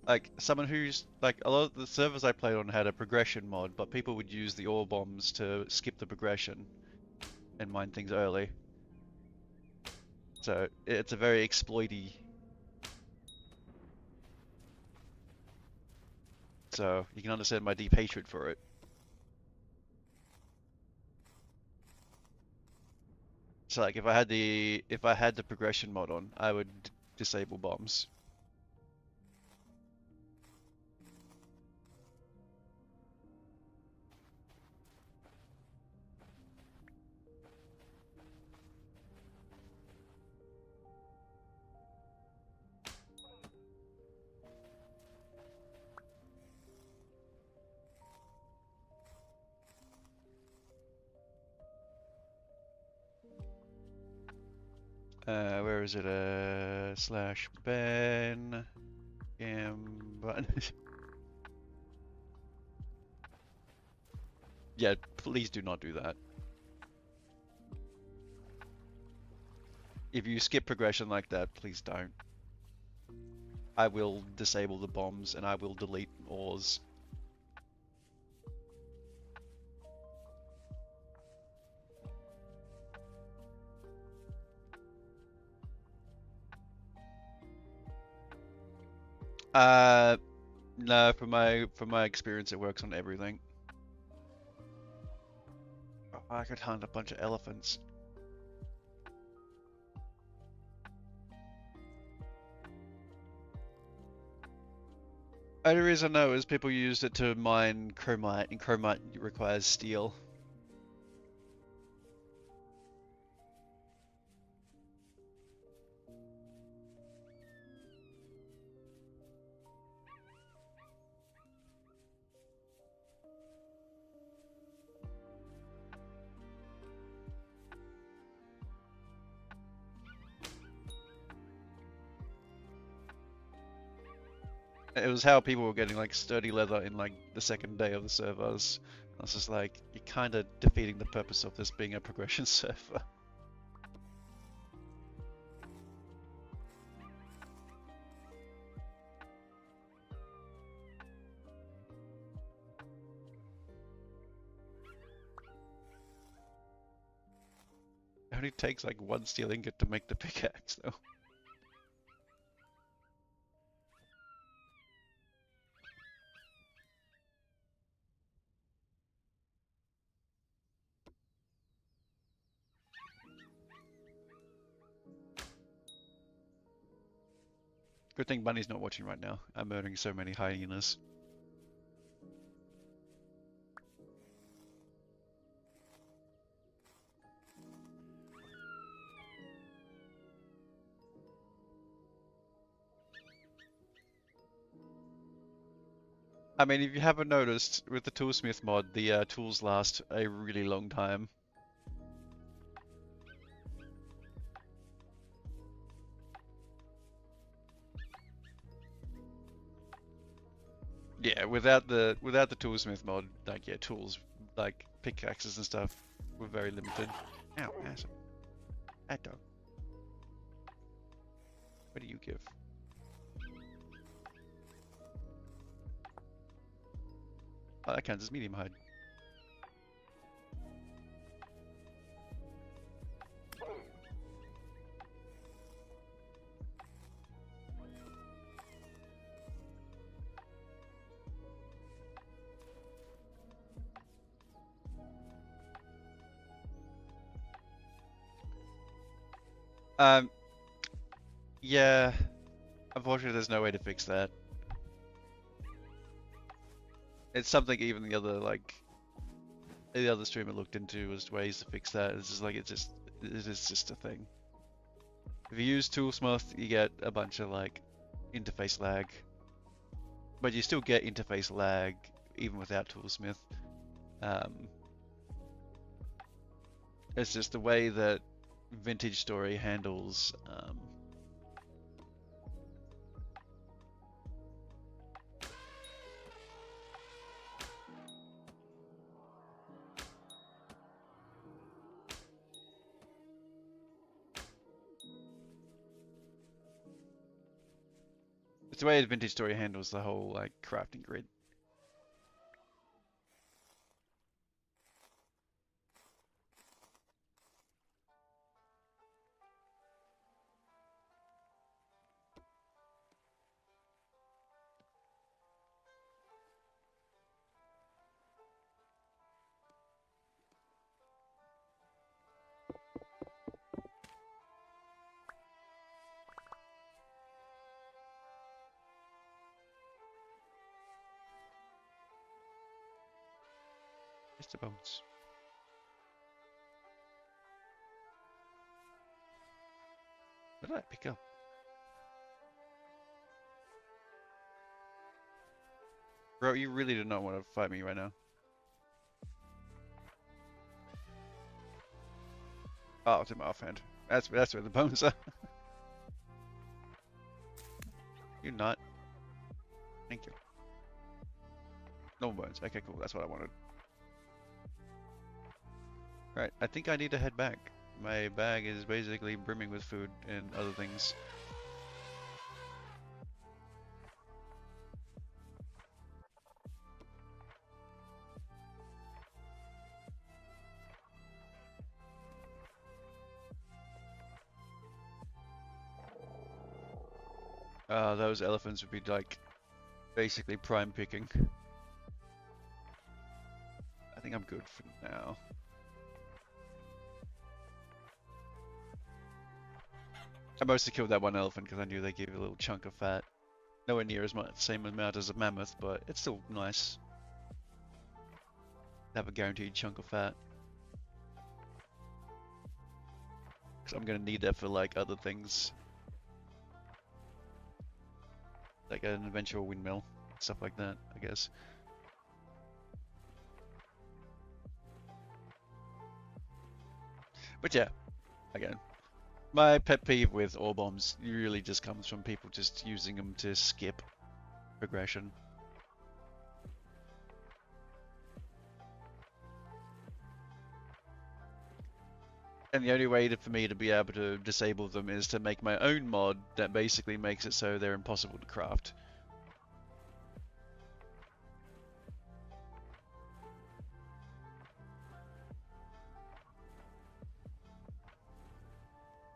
like someone who's like a lot of the servers I played on had a progression mod, but people would use the ore bombs to skip the progression and mine things early. So it's a very exploity. So you can understand my deep hatred for it. So like if I had the progression mod on, I would disable bombs. Where is it? Slash Ben button. Yeah, please do not do that. If you skip progression like that, please don't. I will disable the bombs and I will delete ores. No, from my experience, it works on everything. Oh, I could hunt a bunch of elephants. Only reason I know is people used it to mine chromite, and chromite requires steel. It was how people were getting like sturdy leather in like the second day of the servers. I was just like, you're kind of defeating the purpose of this being a progression server. It only takes like one steel ingot to make the pickaxe though. Good thing Bunny's not watching right now. I'm murdering so many hyenas. I mean, if you haven't noticed, with the Toolsmith mod, the tools last a really long time. Yeah, without the Toolsmith mod, like yeah, tools like pickaxes and stuff were very limited. Ow, awesome. That dog. What do you give? Oh, that counts as medium hide. Um, yeah. Unfortunately, there's no way to fix that. It's something even the other streamer looked into as ways to fix that. It's just like it is just a thing. If you use Toolsmith, you get a bunch of like interface lag, but you still get interface lag even without Toolsmith. It's just the way that Vintage Story handles it's the way that Vintage Story handles the whole like crafting grid. Mr. Bones. What did I pick up? Bro, you really do not want to fight me right now. Oh, it's in my offhand. That's where the bones are. You're not. Thank you. No bones. Okay, cool. That's what I wanted. Right, I think I need to head back. My bag is basically brimming with food and other things. Those elephants would be like basically prime picking. I think I'm good for now. I mostly killed that one elephant because I knew they gave a little chunk of fat. Nowhere near as much, same amount as a mammoth, but it's still nice to have a guaranteed chunk of fat. Because I'm gonna need that for like other things. Like an eventual windmill, stuff like that, I guess. But yeah, again, my pet peeve with ore bombs really just comes from people just using them to skip progression. And the only way for me to be able to disable them is to make my own mod that basically makes it so they're impossible to craft.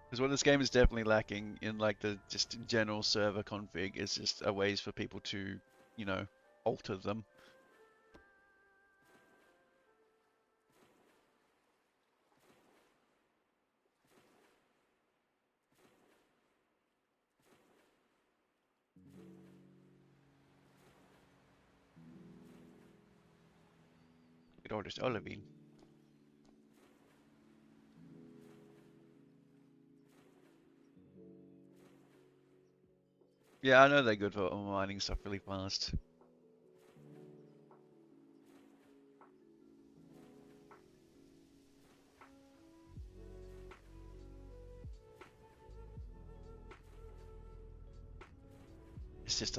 Because what this game is definitely lacking in like the just general server config is just a ways for people to, you know, alter them. Good old just olivine. Yeah, I know they're good for mining stuff really fast. It's just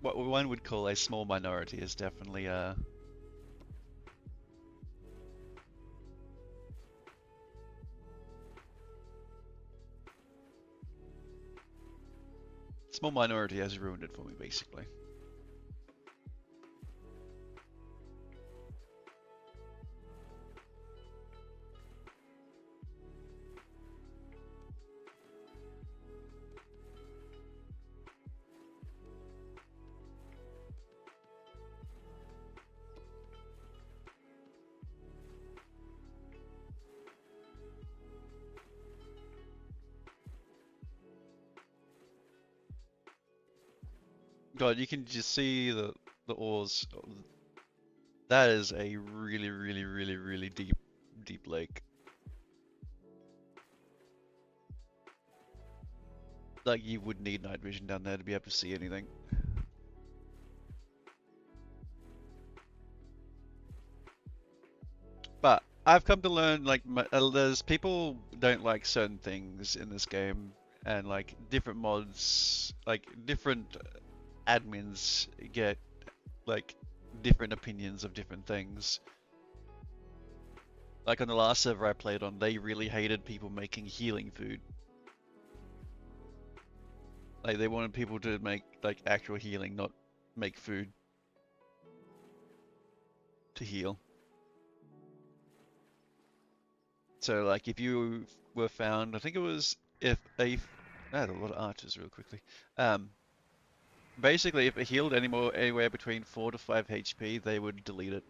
what one would call a small minority is definitely Small minority has ruined it for me, basically. God, you can just see the ores. That is a really, really, really, really deep lake. Like, you would need night vision down there to be able to see anything. But I've come to learn, like, there's people don't like certain things in this game, and like different mods, like different admins get like different opinions of different things. Like on the last server I played on, they really hated people making healing food. Like they wanted people to make like actual healing, not make food to heal. So like if you were found, I think it was if a I had a lot of archers real quickly. Basically if it healed anywhere between 4 to 5 HP, they would delete it.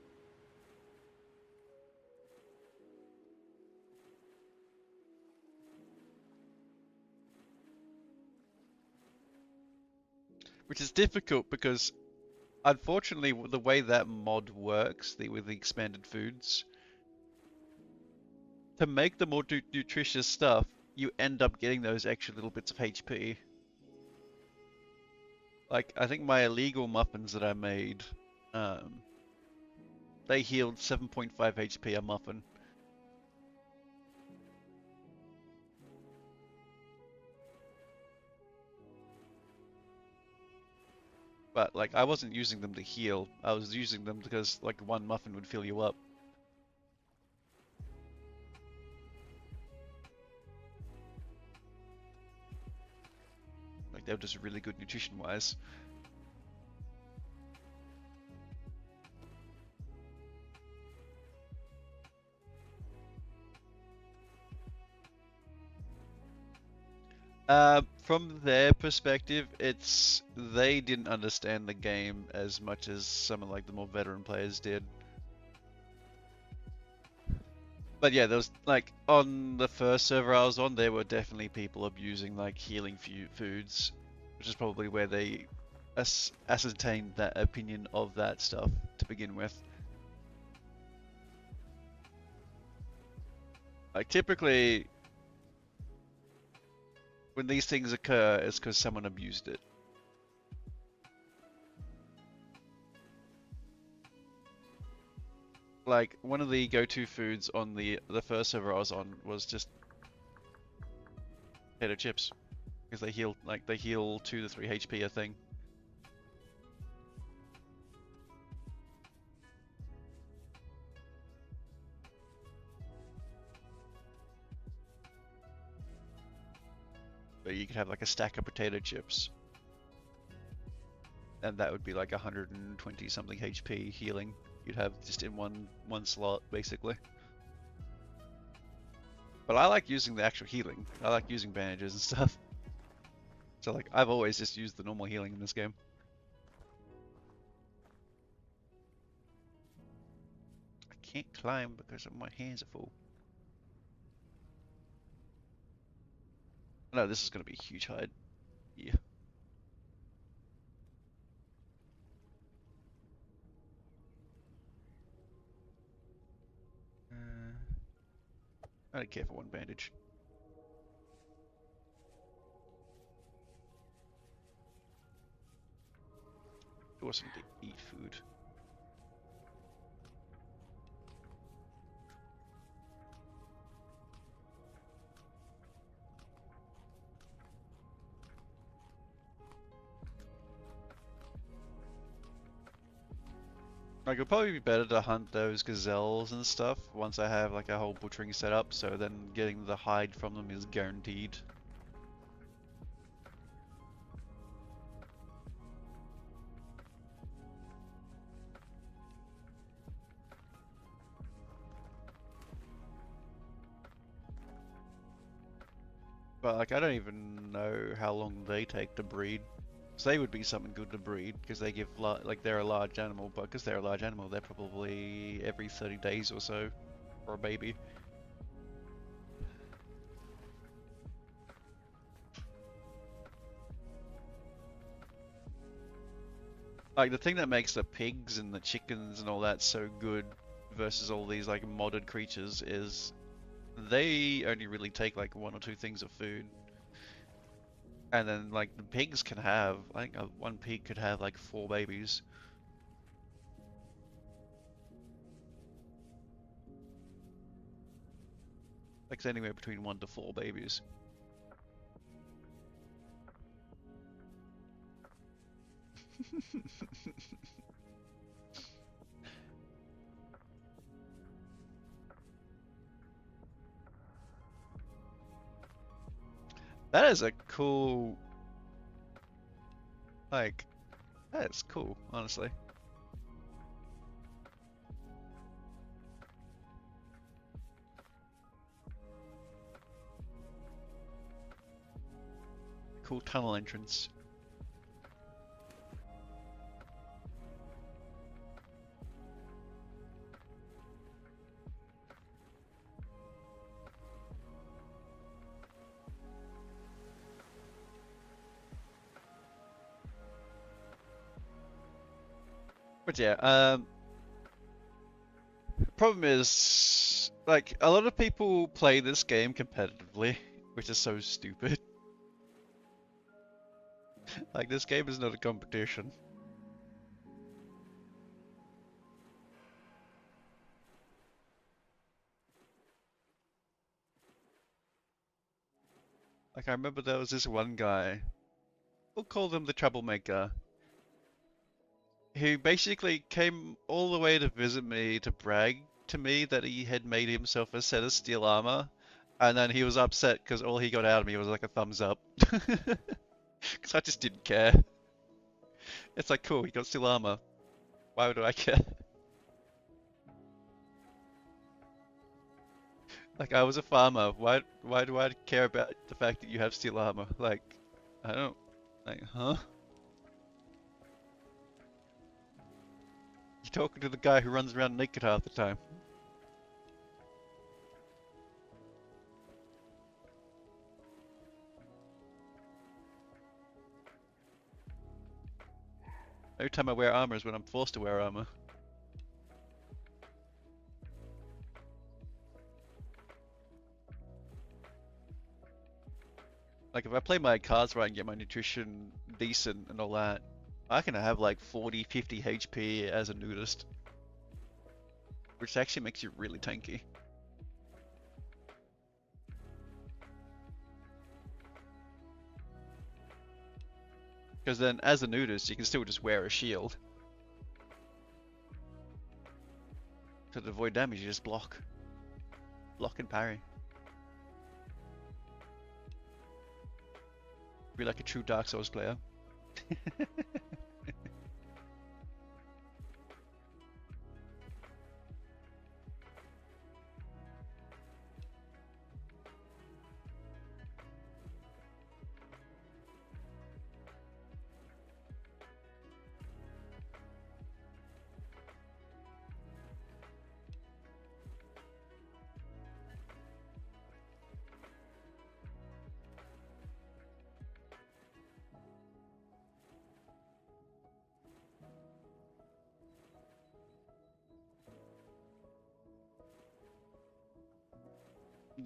Which is difficult because unfortunately the way that mod works, with the expanded foods, to make the more nutritious stuff, you end up getting those extra little bits of HP. Like, I think my illegal muffins that I made, they healed 7.5 HP a muffin. But, like, I wasn't using them to heal. I was using them because, like, one muffin would fill you up. Like, they were just really good nutrition-wise. From their perspective, they didn't understand the game as much as some of like the more veteran players did. But yeah, there was like on the first server I was on, there were definitely people abusing like healing foods, which is probably where they ascertained that opinion of that stuff to begin with. Like typically, when these things occur, it's because someone abused it. Like one of the go-to foods on the first server I was on was just potato chips, because they heal 2 to 3 HP a thing. But you could have like a stack of potato chips, and that would be like 120 something HP healing. You'd have just in one slot basically. But I like using the actual healing. I like using bandages and stuff. So like I've always just used the normal healing in this game. I can't climb because my hands are full. No, this is gonna be a huge hide. Yeah. I don't care for one bandage. Awesome to eat food. Like, it'll probably be better to hunt those gazelles and stuff once I have like a whole butchering set up, so then getting the hide from them is guaranteed. But like, I don't even know how long they take to breed. So they would be something good to breed because they give like they're a large animal, but because they're a large animal, they're probably every 30 days or so for a baby. Like the thing that makes the pigs and the chickens and all that so good versus all these like modded creatures is they only really take like one or two things of food. And then like the pigs can have, I think one pig could have like 4 babies. Like it's anywhere between 1 to 4 babies. That is a cool, like, that's cool, honestly. Cool tunnel entrance. But yeah, problem is, like, a lot of people play this game competitively, which is so stupid. Like, this game is not a competition. Like, I remember there was this one guy, we'll call them the troublemaker, who basically came all the way to visit me to brag to me that he had made himself a set of steel armor, and then he was upset because all he got out of me was like a thumbs up. Because I just didn't care. It's like, cool, he got steel armor. Why would I care? Like, I was a farmer. Why do I care about the fact that you have steel armor? Like, I don't, like, huh? You're talking to the guy who runs around naked half the time. Every time I wear armor is when I'm forced to wear armor. Like, if I play my cards right and get my nutrition decent and all that, I can have like 40, 50 HP as a nudist. Which actually makes you really tanky. Because then, as a nudist, you can still just wear a shield. To avoid damage, you just block. Block and parry. Be like a true Dark Souls player.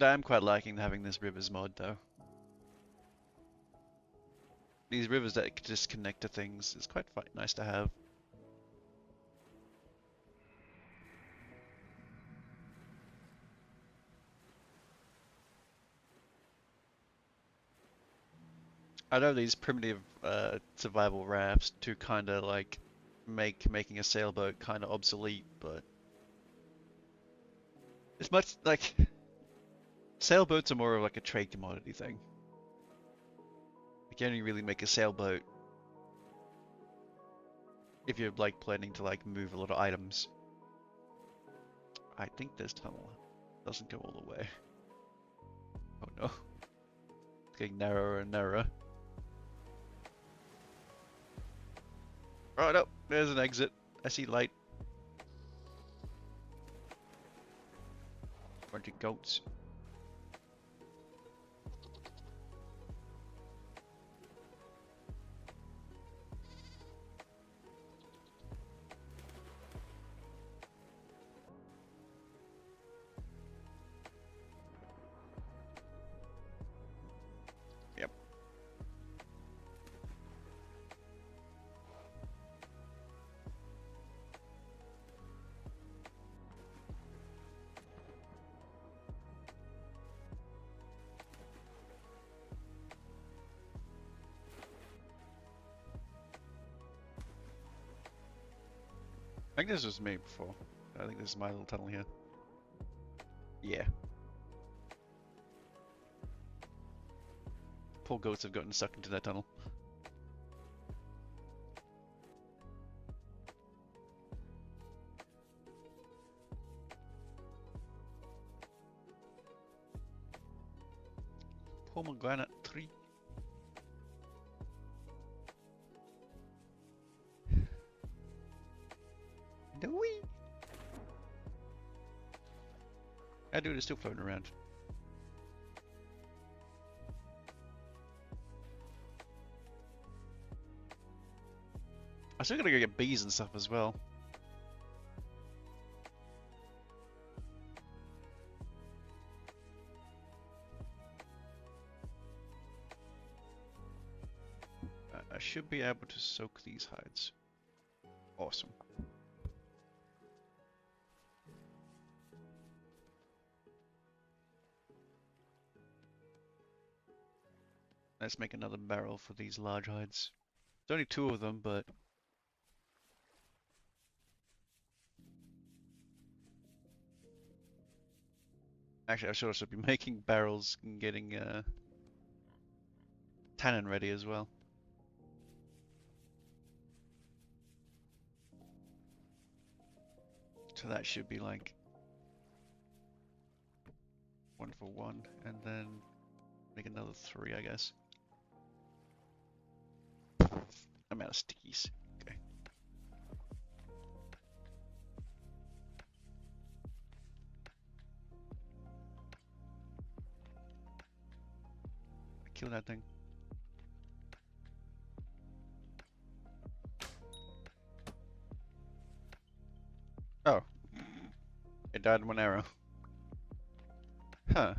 I'm quite liking having this rivers mod though. These rivers that just connect to things is quite nice to have. I know these primitive survival rafts to kind of like making a sailboat kind of obsolete, but it's much like sailboats are more of like a trade commodity thing. You can only really make a sailboat if you're like planning to like move a lot of items. I think this tunnel doesn't go all the way. Oh no. getting narrower and narrower. Right up, there's an exit. I see light. Bunch of goats. Yep. I think this was me before. I think this is my little tunnel here. Yeah. Poor goats have gotten sucked into that tunnel. Pomegranate tree. No way. That dude is still floating around. I still gotta go get bees and stuff as well. I should be able to soak these hides. Awesome. Let's make another barrel for these large hides. There's only 2 of them, but actually I should also be making barrels and getting tannin ready as well. So that should be like 1 for 1, and then make another 3, I guess. I'm out of stickies. Okay. Kill that thing. Oh. It died in 1 arrow. Huh.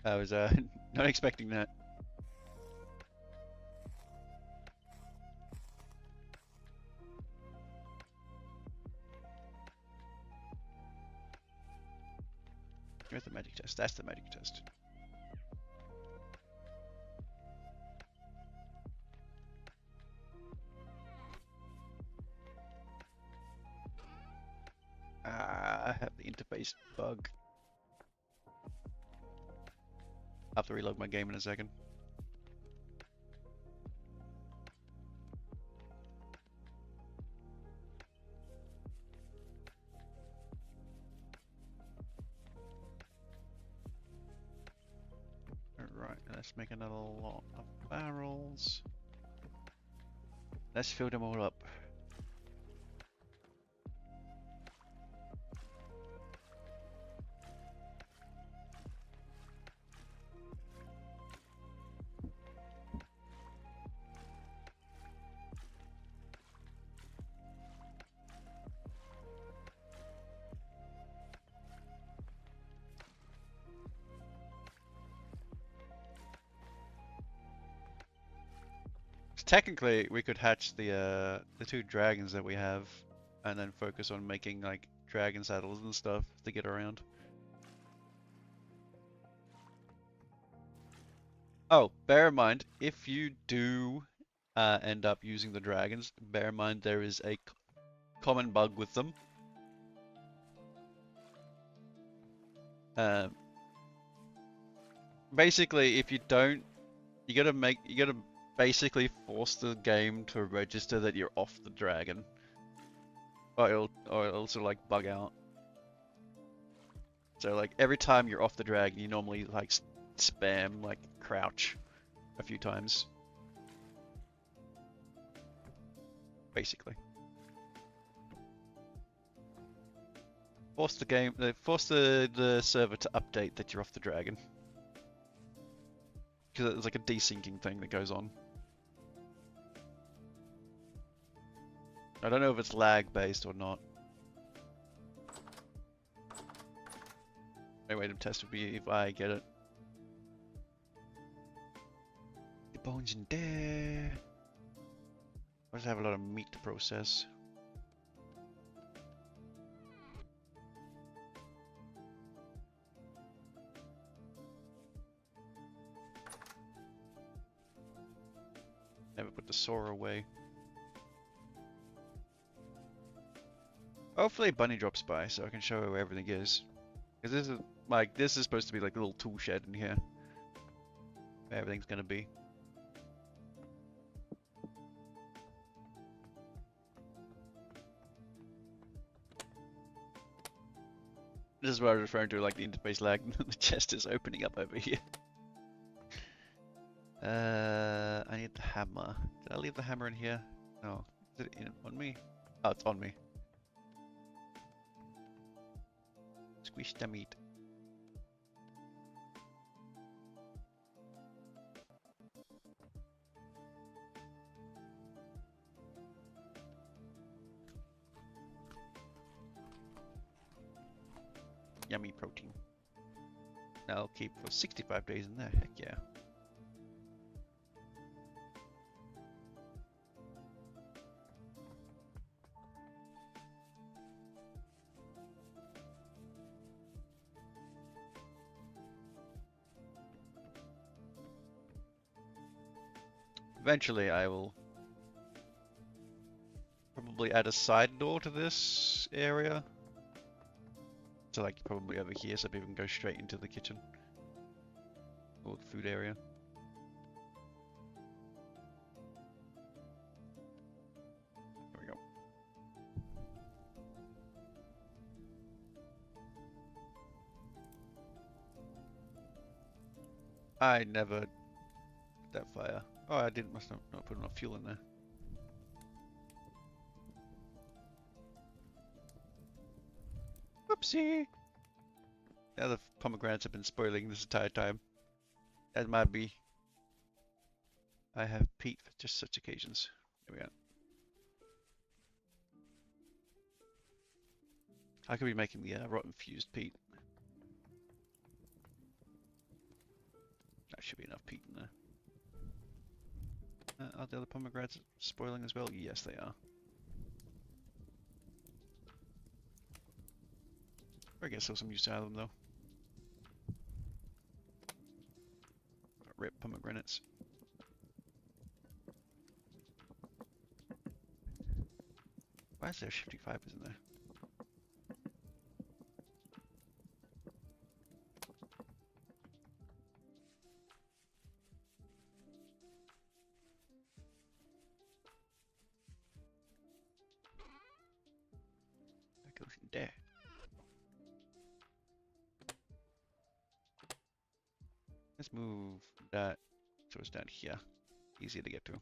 I was not expecting that. Where's the magic test? That's the magic test. I have the interface bug. I'll have to reload my game in a second. Alright, let's make another lot of barrels. Let's fill them all up. Technically, we could hatch the 2 dragons that we have, and then focus on making like dragon saddles and stuff to get around. Oh, bear in mind, if you do end up using the dragons, bear in mind there is a common bug with them. Basically, if you don't, you gotta basically force the game to register that you're off the dragon, or it'll also like bug out. So like every time you're off the dragon, you normally like spam like crouch a few times, basically. Force the game, force the server to update that you're off the dragon, because it's like a desyncing thing that goes on. I don't know if it's lag based or not. My way to test would be if I get it. The bones in there. I just have a lot of meat to process. Never put the saw away. Hopefully Bunny drops by so I can show her where everything is. Because this is supposed to be like a little tool shed in here. Where everything's gonna be. This is what I was referring to, like the interface lag. The chest is opening up over here. I need the hammer. Did I leave the hammer in here? No. Is it on me? Oh, it's on me. Squish the meat. Yummy protein. Now I'll keep for 65 days in there. Heck yeah. Eventually I will probably add a side door to this area. So like probably over here so people can go straight into the kitchen. Or the food area. There we go. I never lit that fire. Oh, I didn't, must not put enough fuel in there. Whoopsie! Yeah, the pomegranates have been spoiling this entire time. That might be. I have peat for just such occasions. There we go. I could be making the rotten fused peat. That should be enough peat in there. Are the other pomegranates spoiling as well? Yes, they are. I guess there's some use out of them though. Rip pomegranates. Why is there shifting fibers in there? That goes in there. Let's move that so it's down here. Easier to get to.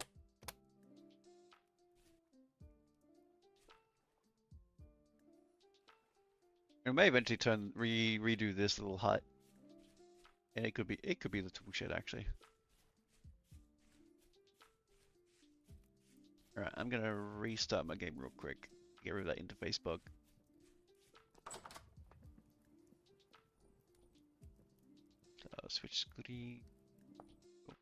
We may eventually redo this little hut. And it could be the tool shed actually. Alright, I'm gonna restart my game real quick. Get rid of that interface bug. Switch screen. Oh.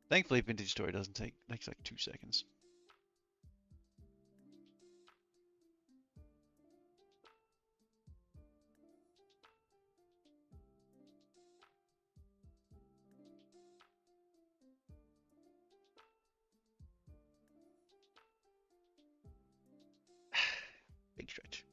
Thankfully, Vintage Story doesn't takes like 2 seconds. Big stretch.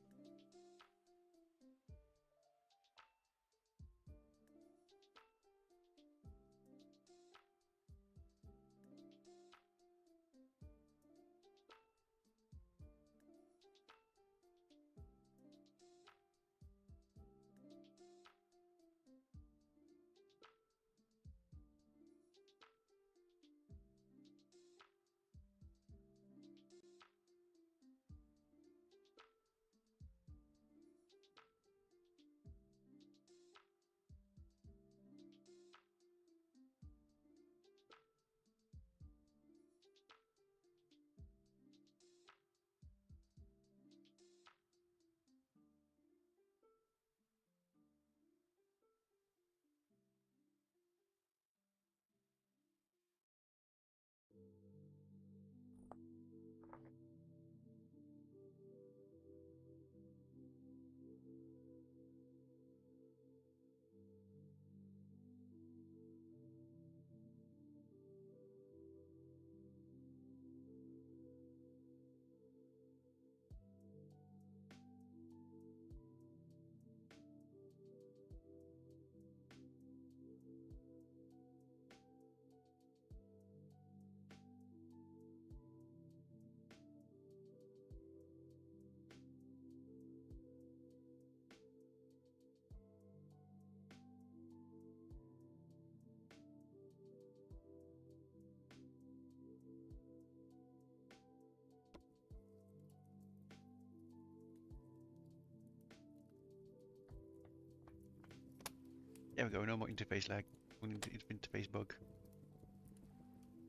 There we go, no more interface lag. Interface bug.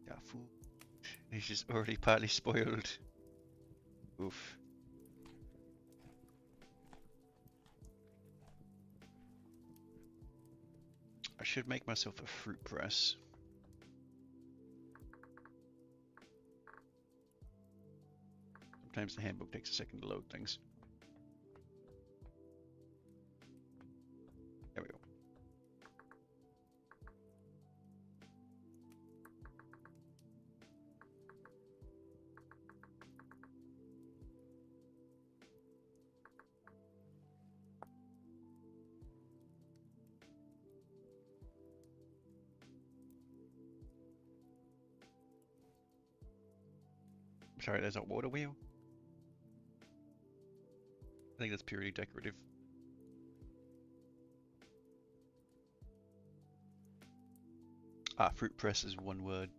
Yeah, food. He's just already partly spoiled. Oof. I should make myself a fruit press. Sometimes the handbook takes a second to load things. There we go. Sorry, there's a water wheel. I think that's purely decorative. Ah, fruit press is one word.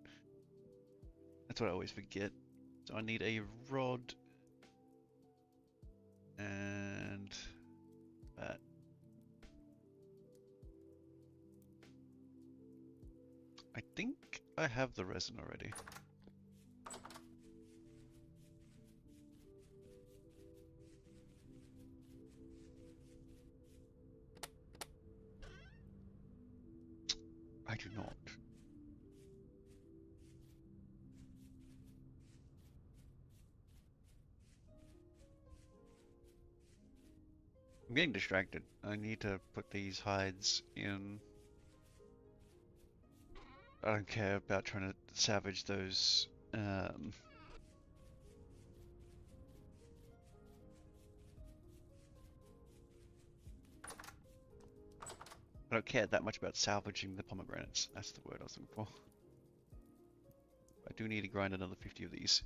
That's what I always forget. So I need a rod and that. I think I have the resin already. I do not. I'm getting distracted. I need to put these hides in. I don't care about trying to salvage those. I don't care that much about salvaging the pomegranates. That's the word I was looking for. I do need to grind another 50 of these.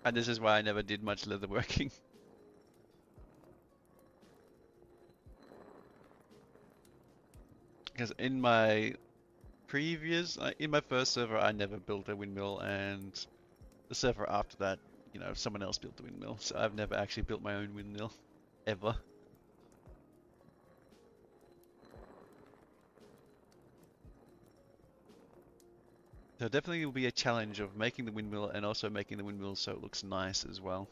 And this is why I never did much leatherworking. Because in my in my first server, I never built a windmill, and the server after that, you know, someone else built the windmill. So I've never actually built my own windmill, ever. So definitely will be a challenge of making the windmill and also making the windmill so it looks nice as well.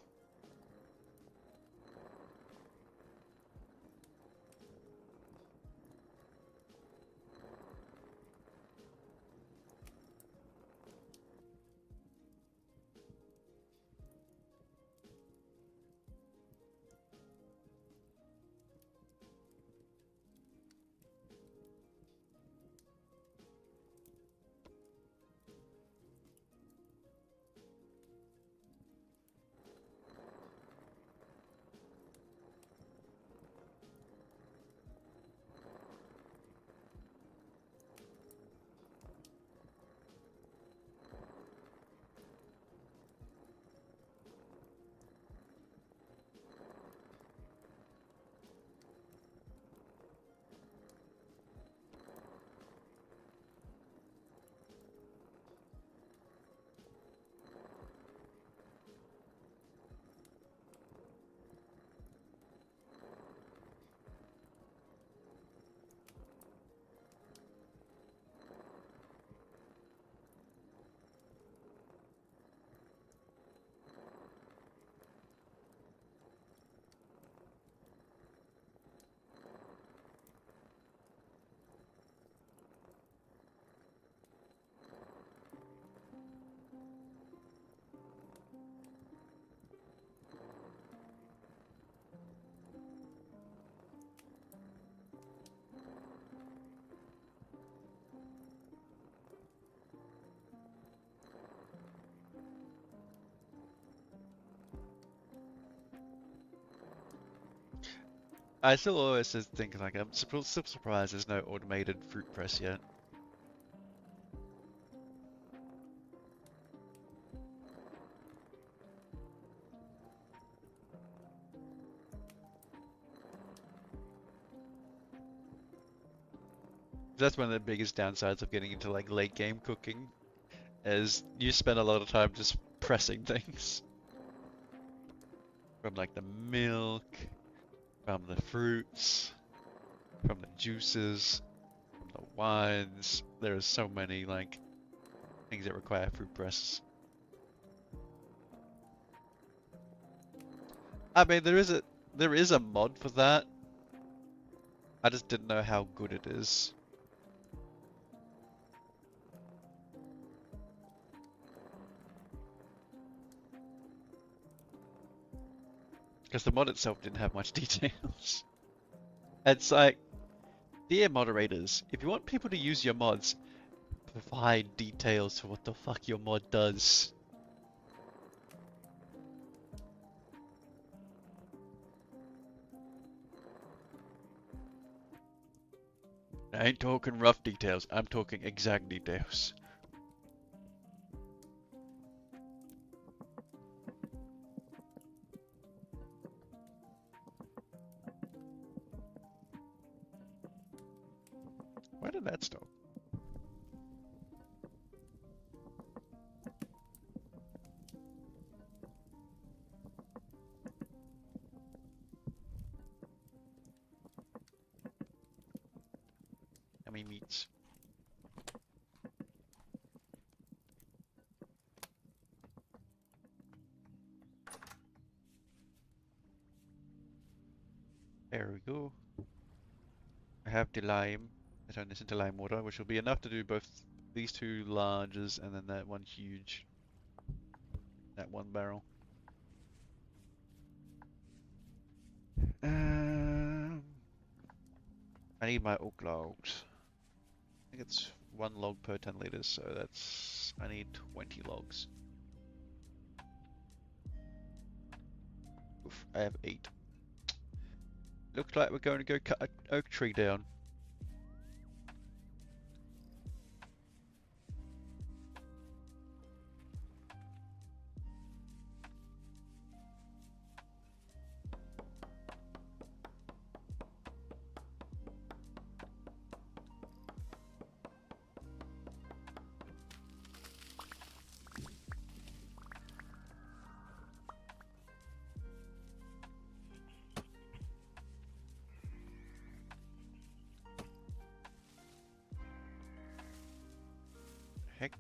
I still always just think like I'm still surprised there's no automated fruit press yet. That's one of the biggest downsides of getting into like late game cooking, is you spend a lot of time just pressing things. From like the milk, from the fruits, from the juices, from the wines. There are so many like things that require fruit presses. I mean, there is a mod for that. I just didn't know how good it is. Because the mod itself didn't have much details. It's like, dear moderators, if you want people to use your mods, provide details for what the fuck your mod does. I ain't talking rough details, I'm talking exact details. Where did that stop? How many meats? There we go. I have the lime. I turn this into lime water, which will be enough to do both these two larges and then that one huge. That one barrel. I need my oak logs. I think it's 1 log per 10 liters, so that's... I need 20 logs. Oof, I have 8. Looks like we're going to go cut an oak tree down. Heck.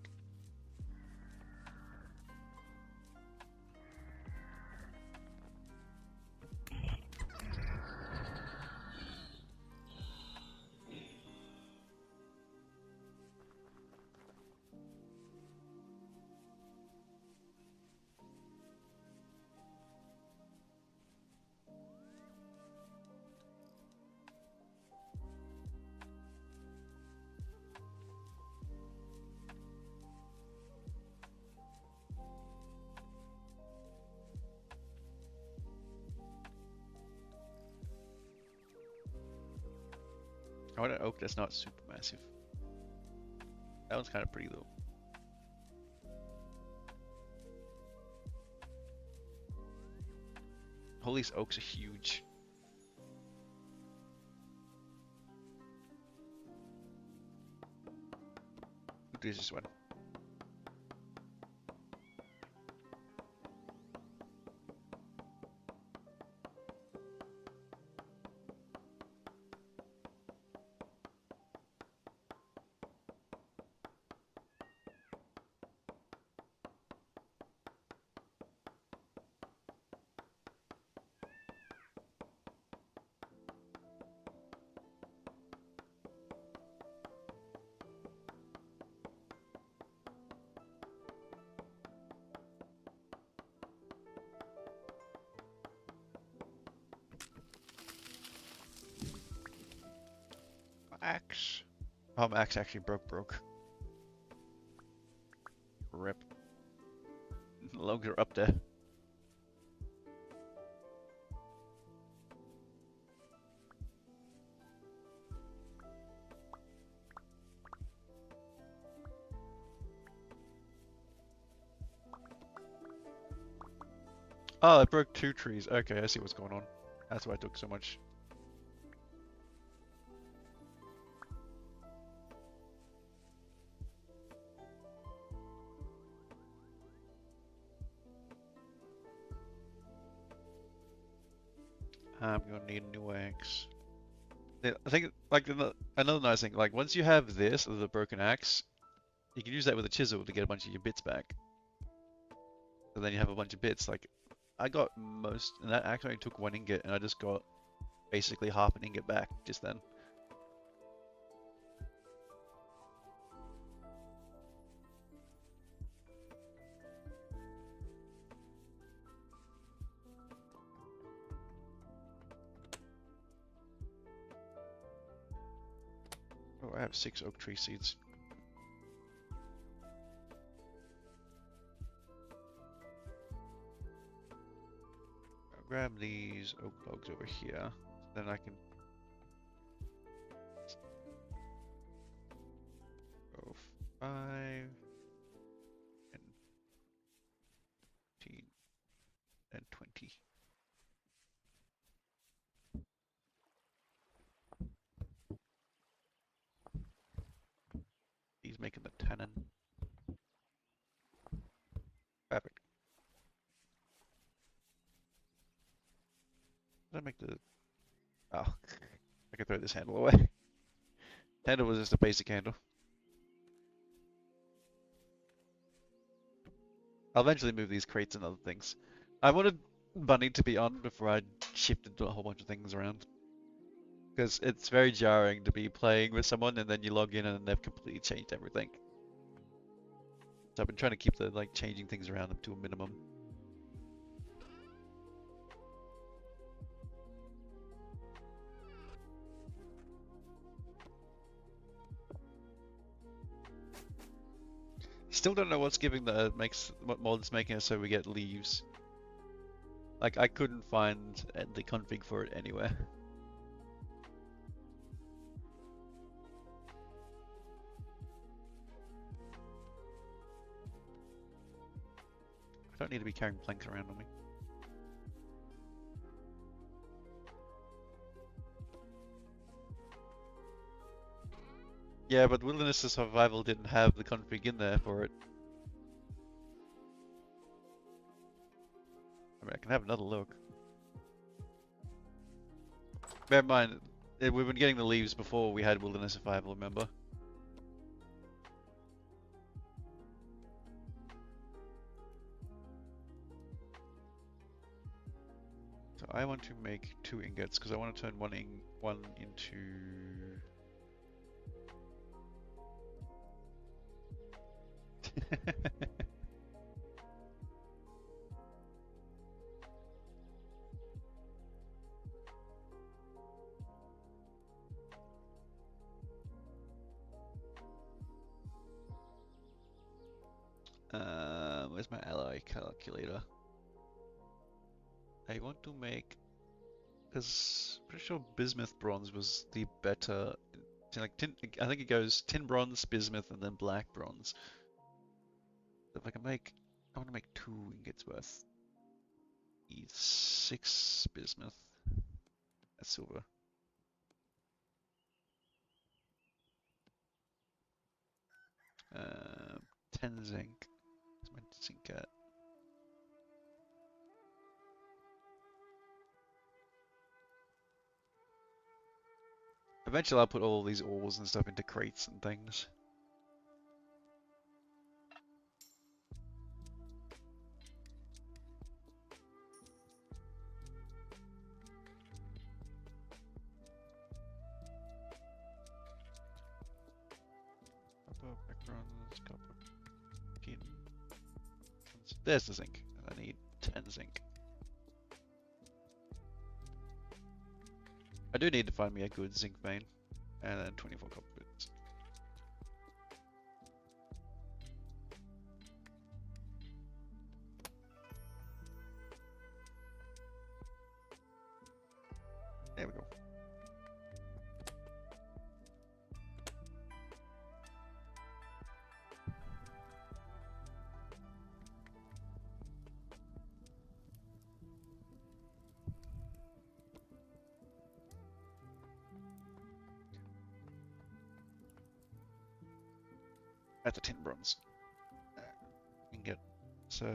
I want an oak that's not super massive. That one's kind of pretty though. All these oaks are huge. Who does this one? Axe. Oh, my axe actually broke. Rip. The logs are up there. Oh, I broke 2 trees. Okay, I see what's going on. That's why it took so much. I'm gonna need a new axe. Yeah, I think like another nice thing, like once you have this as a broken axe, you can use that with a chisel to get a bunch of your bits back. And then you have a bunch of bits. Like I got most, and that axe only took 1 ingot, and I just got basically half an ingot back just then. Oh, I have 6 oak tree seeds. I'll grab these oak logs over here, then I can go 5 and 15 and 20. He's making the tannin. Perfect. Did I make the... Oh, I could throw this handle away. Handle was just a basic handle. I'll eventually move these crates and other things. I wanted Bunny to be on before I shifted a whole bunch of things around. Because it's very jarring to be playing with someone and then you log in and they've completely changed everything. So I've been trying to keep the like changing things around up to a minimum. Still don't know what's giving what mod's making it so we get leaves. Like I couldn't find the config for it anywhere. I don't need to be carrying planks around on me. Yeah, but Wilderness of Survival didn't have the config in there for it. I mean, I can have another look. Bear in mind, we've been getting the leaves before we had Wilderness Survival, remember? So I want to make 2 ingots because I want to turn one into... Where's my alloy calculator? I want to make, because pretty sure bismuth bronze was the better. Like tin, I think it goes tin bronze, bismuth, and then black bronze. If I can make, I want to make 2 ingots worth. Need 6 bismuth. That's silver. Uh, 10 zinc. Where's my zinc at? Eventually I'll put all these ores and stuff into crates and things. Copper, black bronze, copper, tin. There's the zinc. I need 10 zinc. I do need to find me a good zinc vein. And then 24 copper bits. There we go. That's a tin bronze. Ingot. So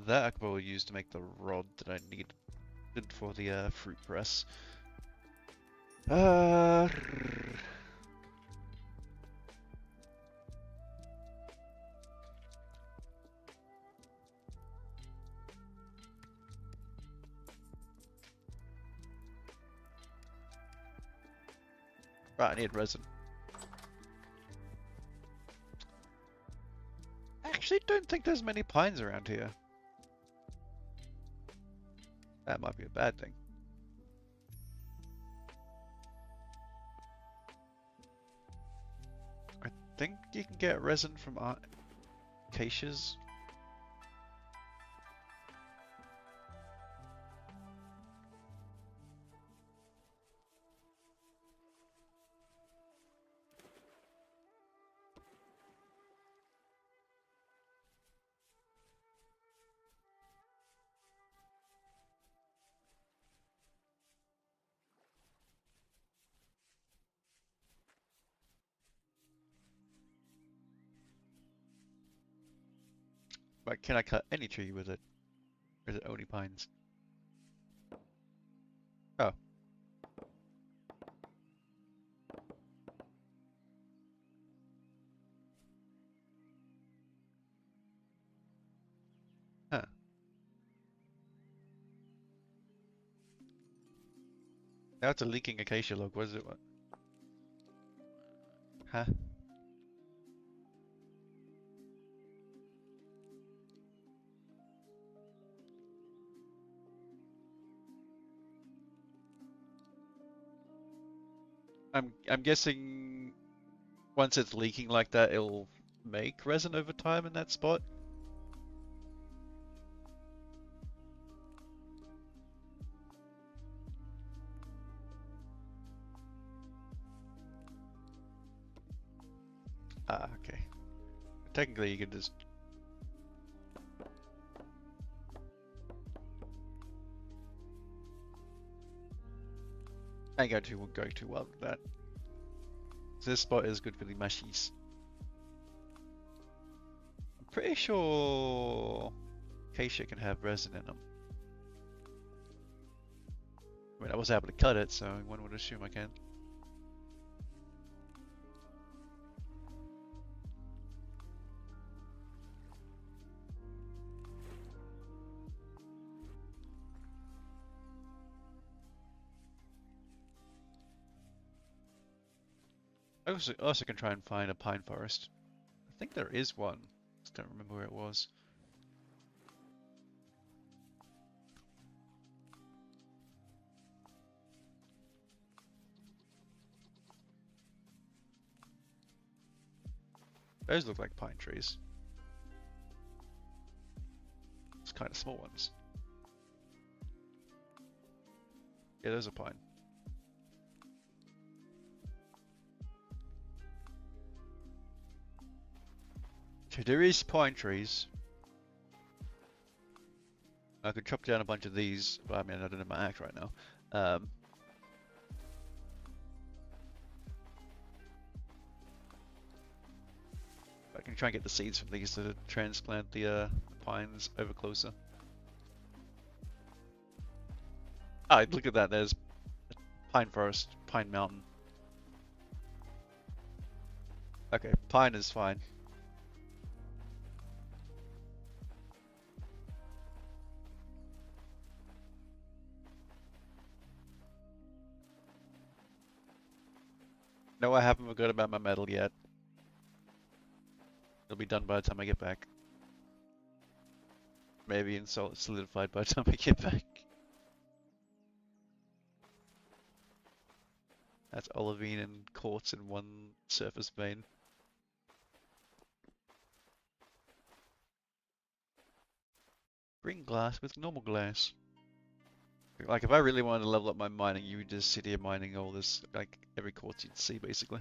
that I could probably use to make the rod that I need. Good for the fruit press. Right, I need resin. Actually, don't think there's many pines around here. That might be a bad thing. I think you can get resin from acacias. But can I cut any tree with it? Or is it only pines? Oh. Huh. Now it's a leaking acacia log. What is it? What? Huh? I'm guessing once it's leaking like that, it'll make resin over time in that spot. Ah, okay. Technically, you can just. I ain't going too well with that. This spot is good for the mushies. I'm pretty sure acacia can have resin in them. I mean, I was able to cut it, so one would assume I can. I also can try and find a pine forest. I think there is one. Just don't remember where it was. Those look like pine trees. It's kind of small ones. Yeah, those are pine. So there is pine trees. I could chop down a bunch of these, but I mean, I don't have my axe right now. I can try and get the seeds from these to transplant the pines over closer. Ah, look at that. There's pine forest, pine mountain. Okay, pine is fine. No, I haven't forgot about my metal yet. It'll be done by the time I get back. Maybe in solidified by the time I get back. That's olivine and quartz in one surface vein. Green glass with normal glass. Like, if I really wanted to level up my mining, you would just sit here mining all this, like, every quartz you'd see, basically.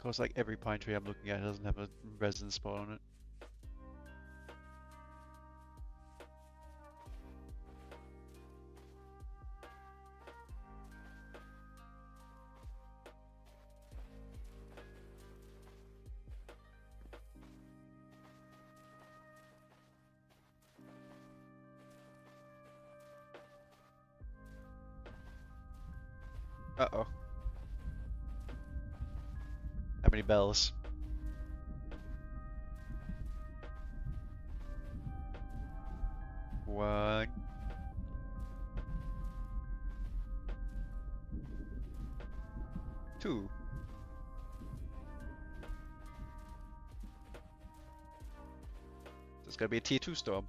course, like every pine tree I'm looking at doesn't have a resin spot on it. Uh-oh. How many bells? One. Two. So it's gonna be a tier 2 storm.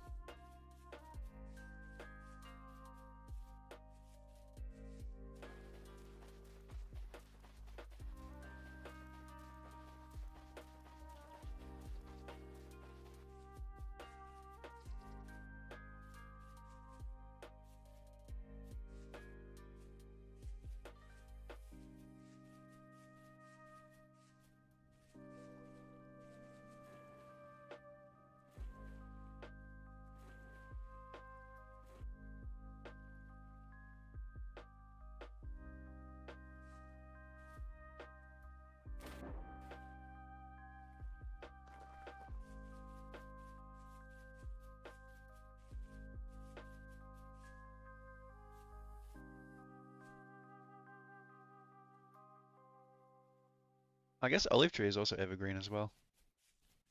I guess olive tree is also evergreen as well.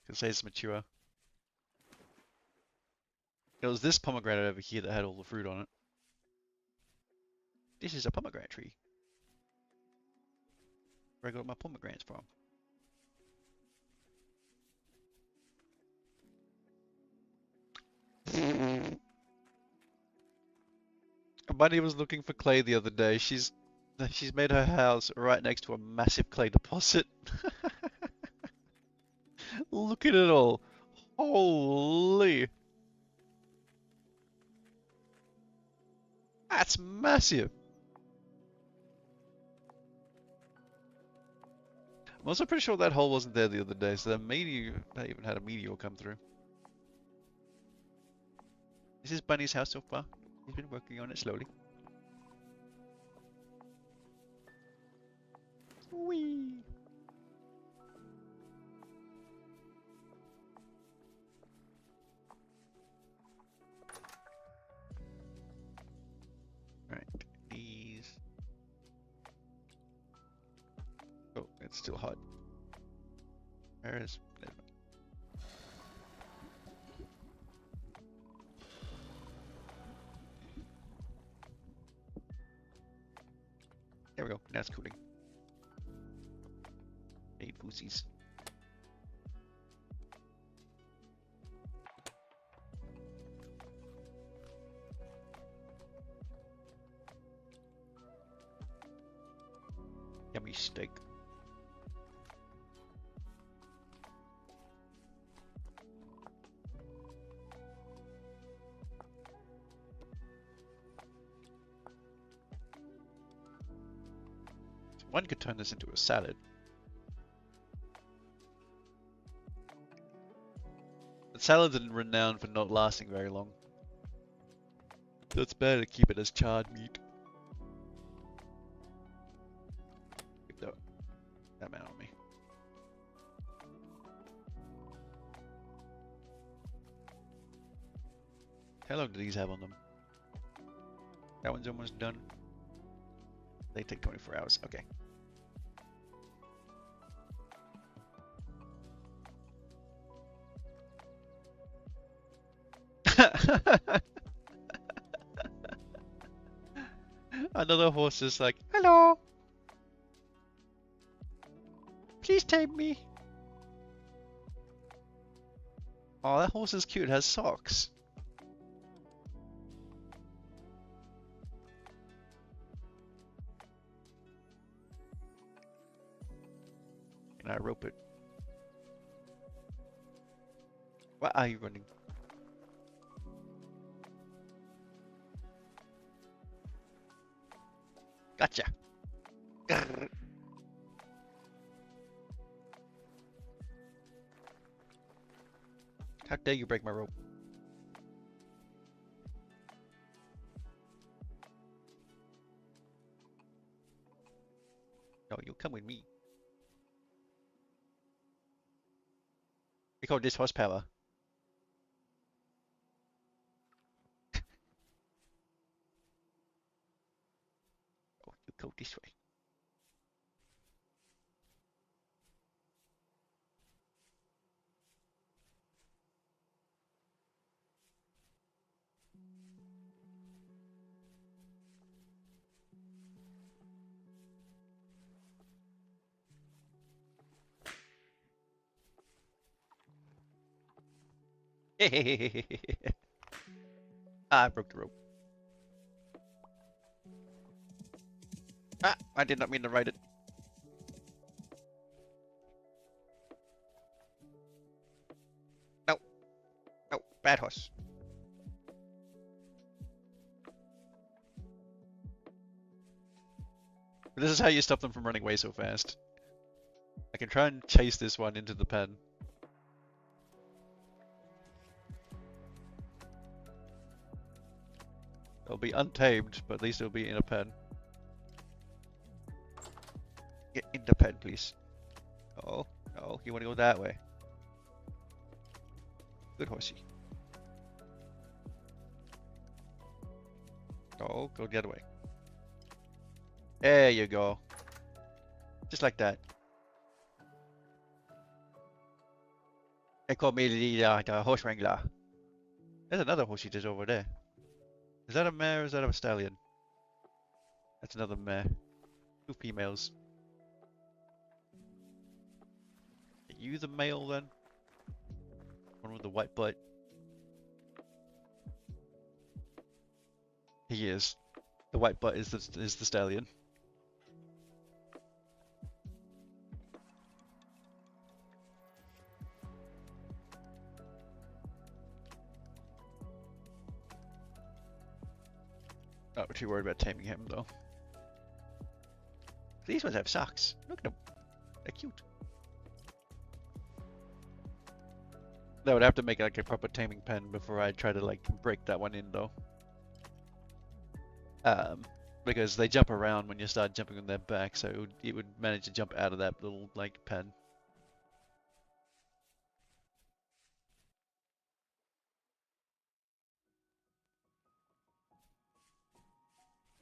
It says mature. It was this pomegranate over here that had all the fruit on it. This is a pomegranate tree. Where I got my pomegranates from. Bunny was looking for clay the other day. She's made her house right next to a massive clay deposit. Look at it all. Holy. That's massive. I'm also pretty sure that hole wasn't there the other day, so that meteor, that even had a meteor come through. This is Bunny's house so far. He's been working on it slowly. Whee! Right, these. Oh, it's still hot. Where is? There we go. Now it's cooling. 8 pussies. Yummy steak. One could turn this into a salad. But salads are renowned for not lasting very long. So it's better to keep it as charred meat. Keep that amount on me. How long do these have on them? That one's almost done. They take 24 hours. Okay. Another horse is like, hello. Please tame me. Oh, that horse is cute. It has socks. Can I rope it? Why are you running? Gotcha. How dare you break my rope? No, you come with me. We call this horsepower. Oh, you go this way. Ah, I broke the rope. Ah, I did not mean to write it. No, no, bad horse. This is how you stop them from running away so fast. I can try and chase this one into the pen. It'll be untamed, but at least it'll be in a pen. Get in the pen, please. Oh, no, you want to go that way. Good horsey. Oh, go the other way. There you go. Just like that. They call me the horse wrangler. There's another horsey just over there. Is that a mare or is that a stallion? That's another mare. Two females. Are you the male then? One with the white butt. He is. The white butt is the stallion. Not too worried about taming him though. These ones have socks. Look at them. They're cute. I would have to make like a proper taming pen before I try to like break that one in though. Because they jump around when you start jumping on their back, so it would manage to jump out of that little like pen.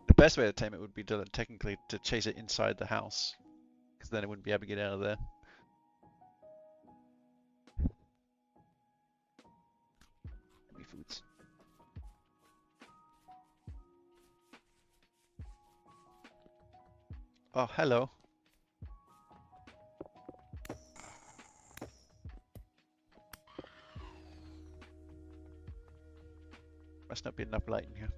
The best way to tame it would be to technically to chase it inside the house, because then it wouldn't be able to get out of there. Give me foods. Oh, hello. Must not be enough light in here.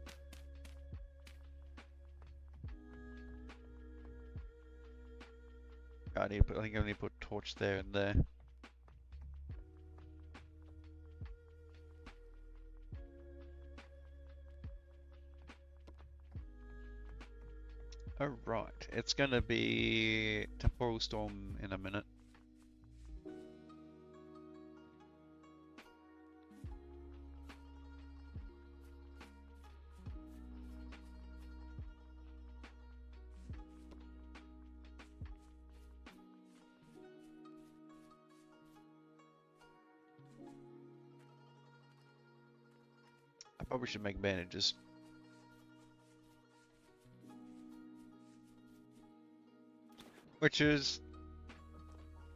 I think I need to put a torch there and there. Alright, it's gonna be temporal storm in a minute. I probably should make bandages. Which is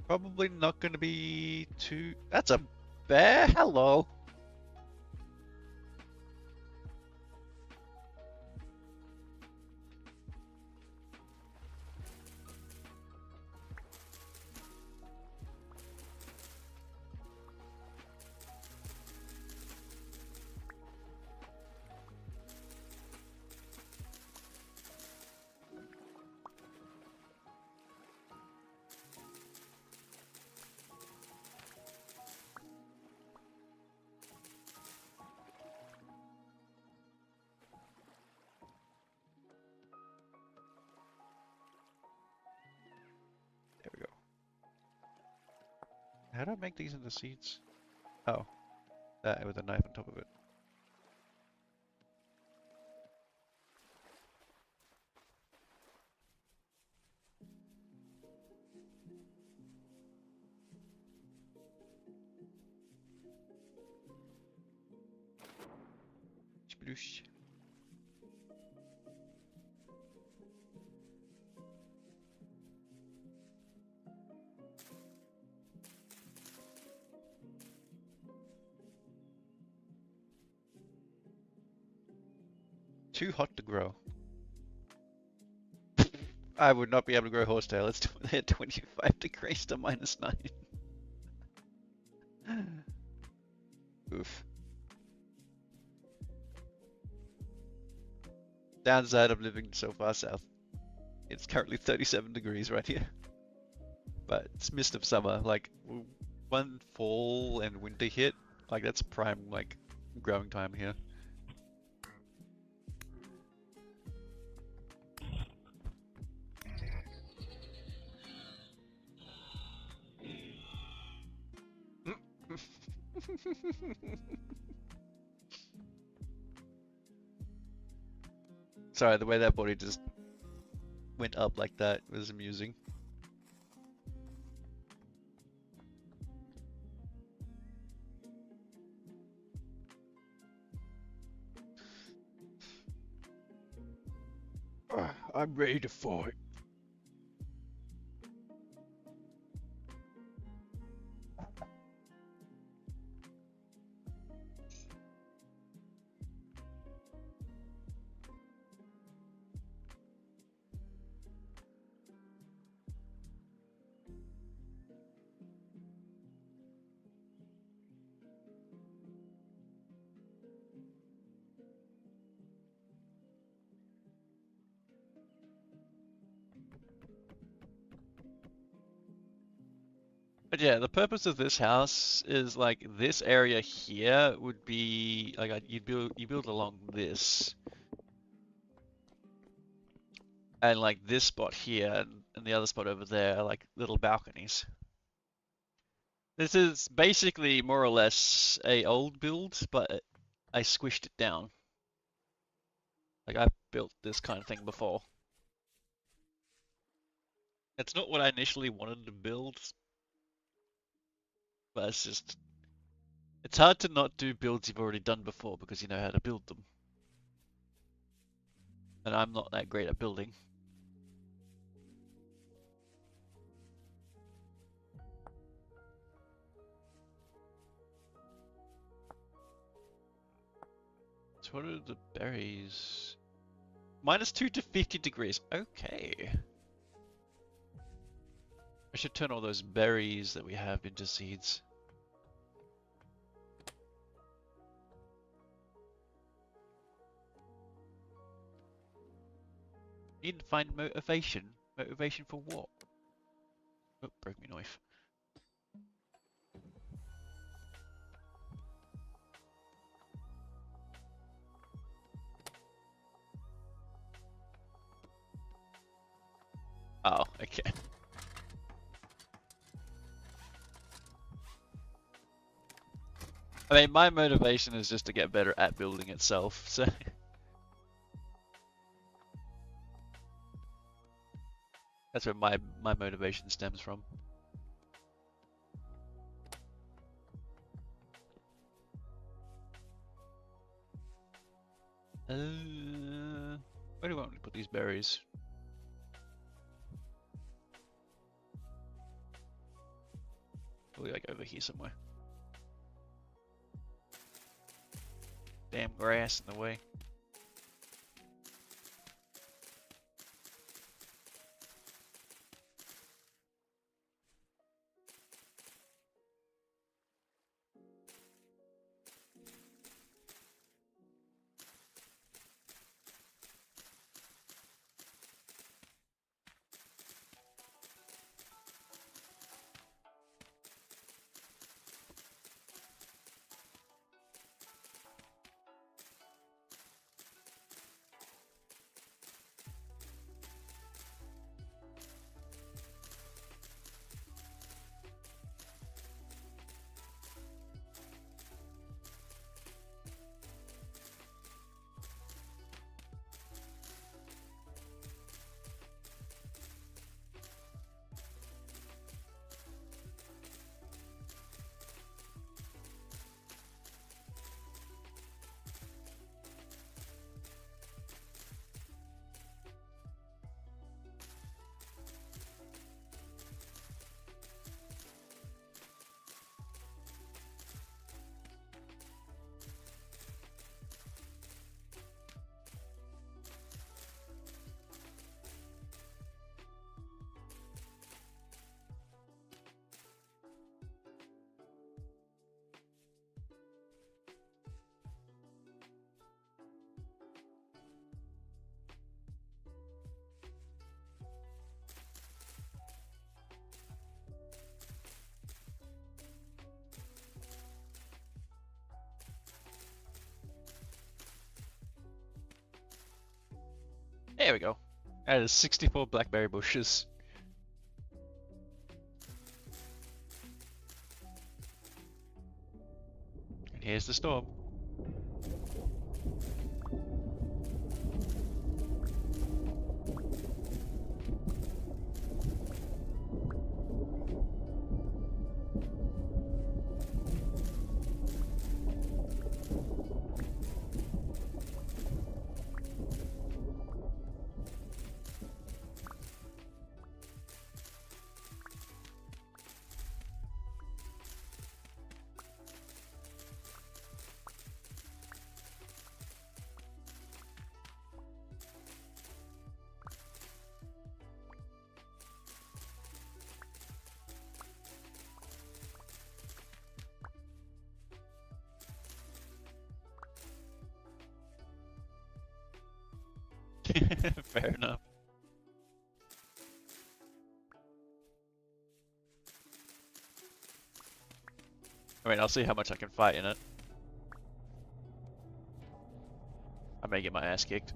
probably not going to be too... That's a bear? Hello! There we go. How do I make these into seeds? Oh. That with a knife on top of it. Sploosh. Too hot to grow. I would not be able to grow horsetail. It's at 25 degrees to -9. Oof. Downside of living so far south. It's currently 37 degrees right here. But it's mist of summer. Like, when fall and winter hit, like that's prime, like, growing time here. Sorry, the way that body just went up like that was amusing. I'm ready to fight. But yeah, the purpose of this house is like this area here would be like you build along this, and like this spot here and the other spot over there are like little balconies. This is basically more or less a old build, but I squished it down. Like I've built this kind of thing before. It's not what I initially wanted to build, but it's hard to not do builds you've already done before because you know how to build them. And I'm not that great at building. So what are the berries? -2 to 50 degrees. Okay. I should turn all those berries that we have into seeds. Need to find motivation. Motivation for what? Oh, broke my knife. Oh, okay. I mean, my motivation is just to get better at building itself, so... That's where my motivation stems from. Where do I want to put these berries? Probably like over here somewhere. Damn grass in the way. There we go. That is 64 blackberry bushes. And here's the storm. Fair enough. I mean, I'll see how much I can fight in it. I may get my ass kicked.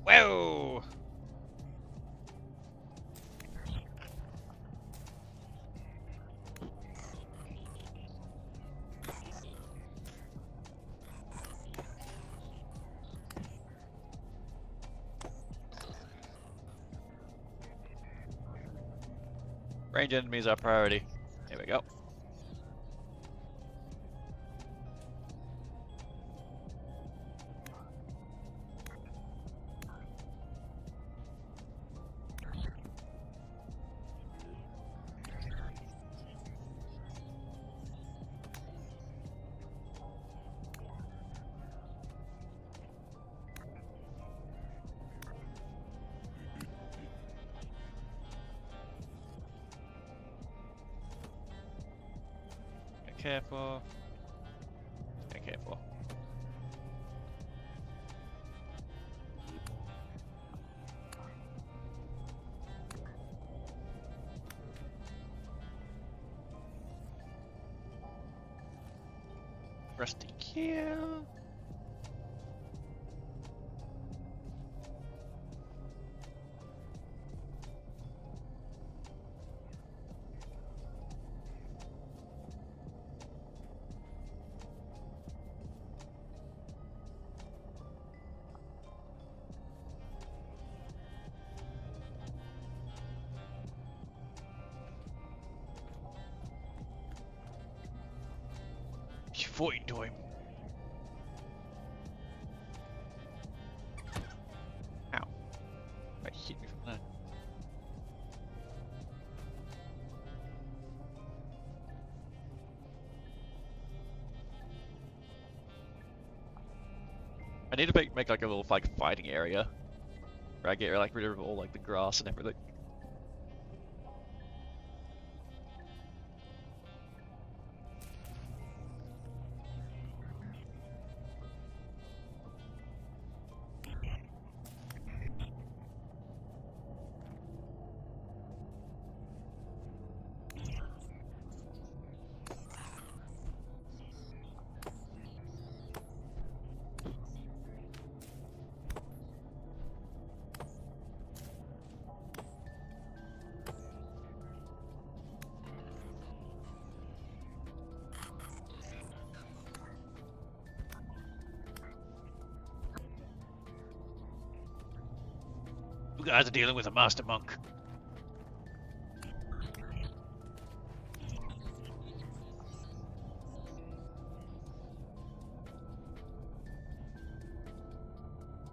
Whoa! Range enemies are priority. There we go. Careful. Be careful. Rusty kill. Fighting time. Ow. That hit me from there. I need to make like a little like fighting area where I get like rid of all like the grass and everything. You guys are dealing with a master monk.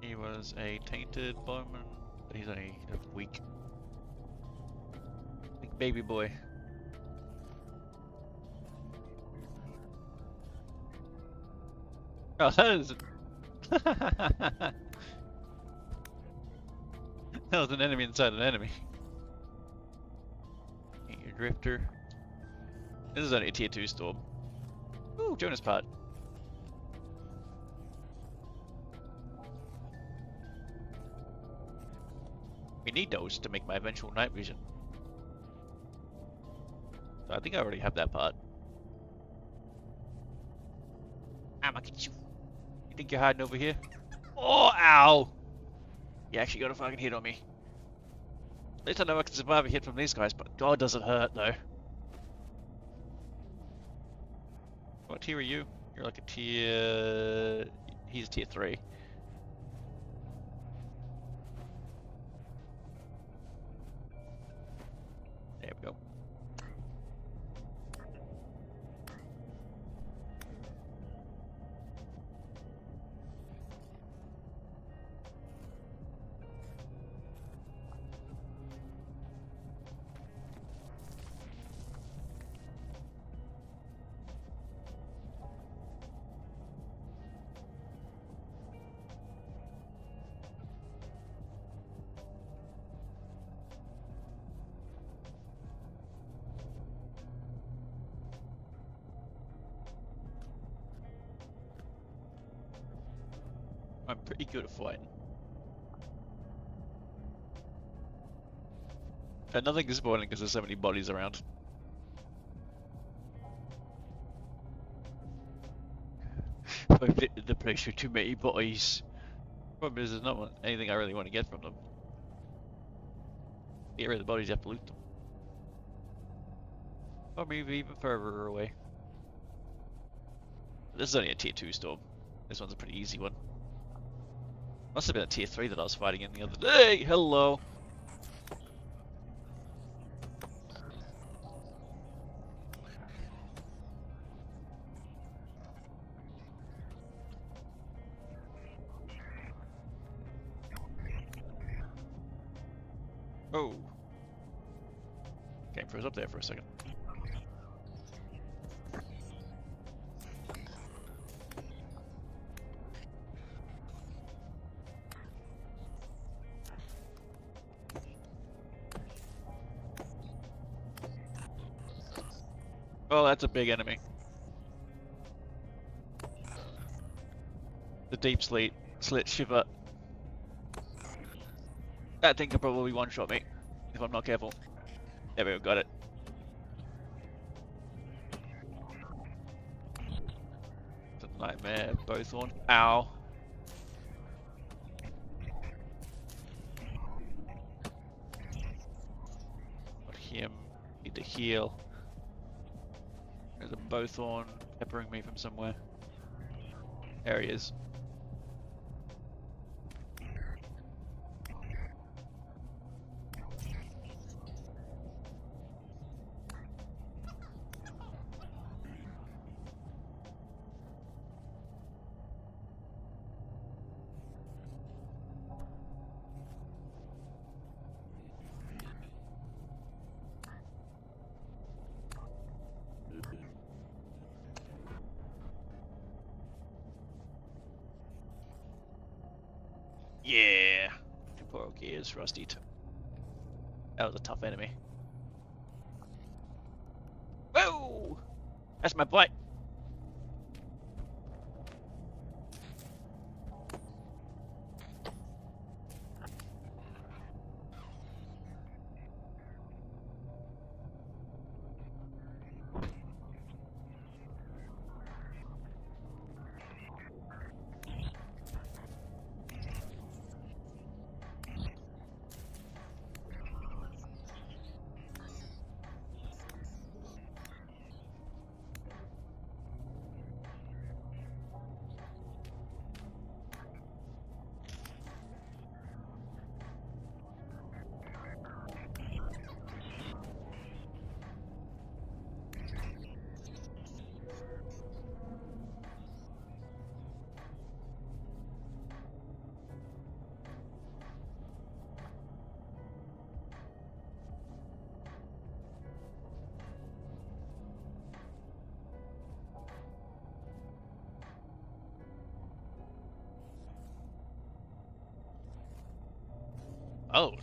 He was a tainted bowman. He's only weak. Like baby boy. Oh, that is. That was an enemy inside an enemy. Your drifter. This is only a tier 2 storm. Ooh, Jonas Part. We need those to make my eventual night vision. So I think I already have that part. I'ma get you. You think you're hiding over here? Oh, ow! You actually got a fucking hit on me. At least I know I can survive a hit from these guys, but God, does it hurt though. What tier are you? You're like a tier... He's tier 3. There we go. I'm pretty good at fighting. And nothing is spoiling because there's so many bodies around. I've hit the place with too many bodies. Problem is, there's not anything I really want to get from them. Get rid of the bodies, you have to loot them. Or maybe even further away. This is only a tier 2 storm. This one's a pretty easy one. Must have been a tier 3 that I was fighting in the other day. Hello. Oh. Game froze up there for a second. Oh, that's a big enemy. The deep slit shiver. That thing can probably one-shot me if I'm not careful. There we go, got it. It's a nightmare, Bowthorn. Ow. Got him. Need to heal. There's a Bowthorn peppering me from somewhere. There he is. Yeah! Poor old Gears, Rusty. That was a tough enemy. Whoa! That's my butt! Oh.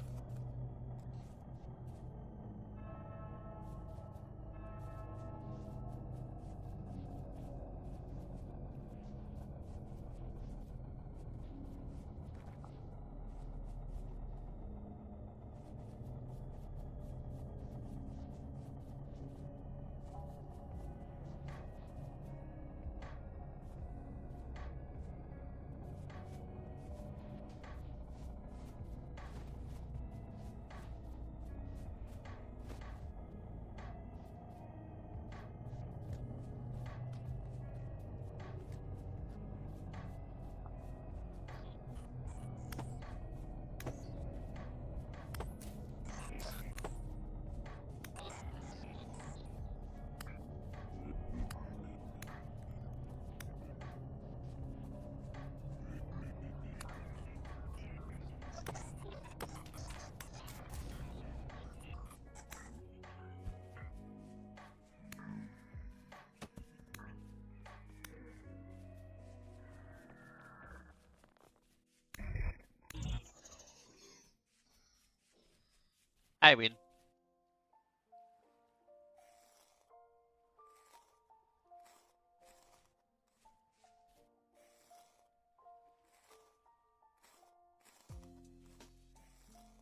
I win.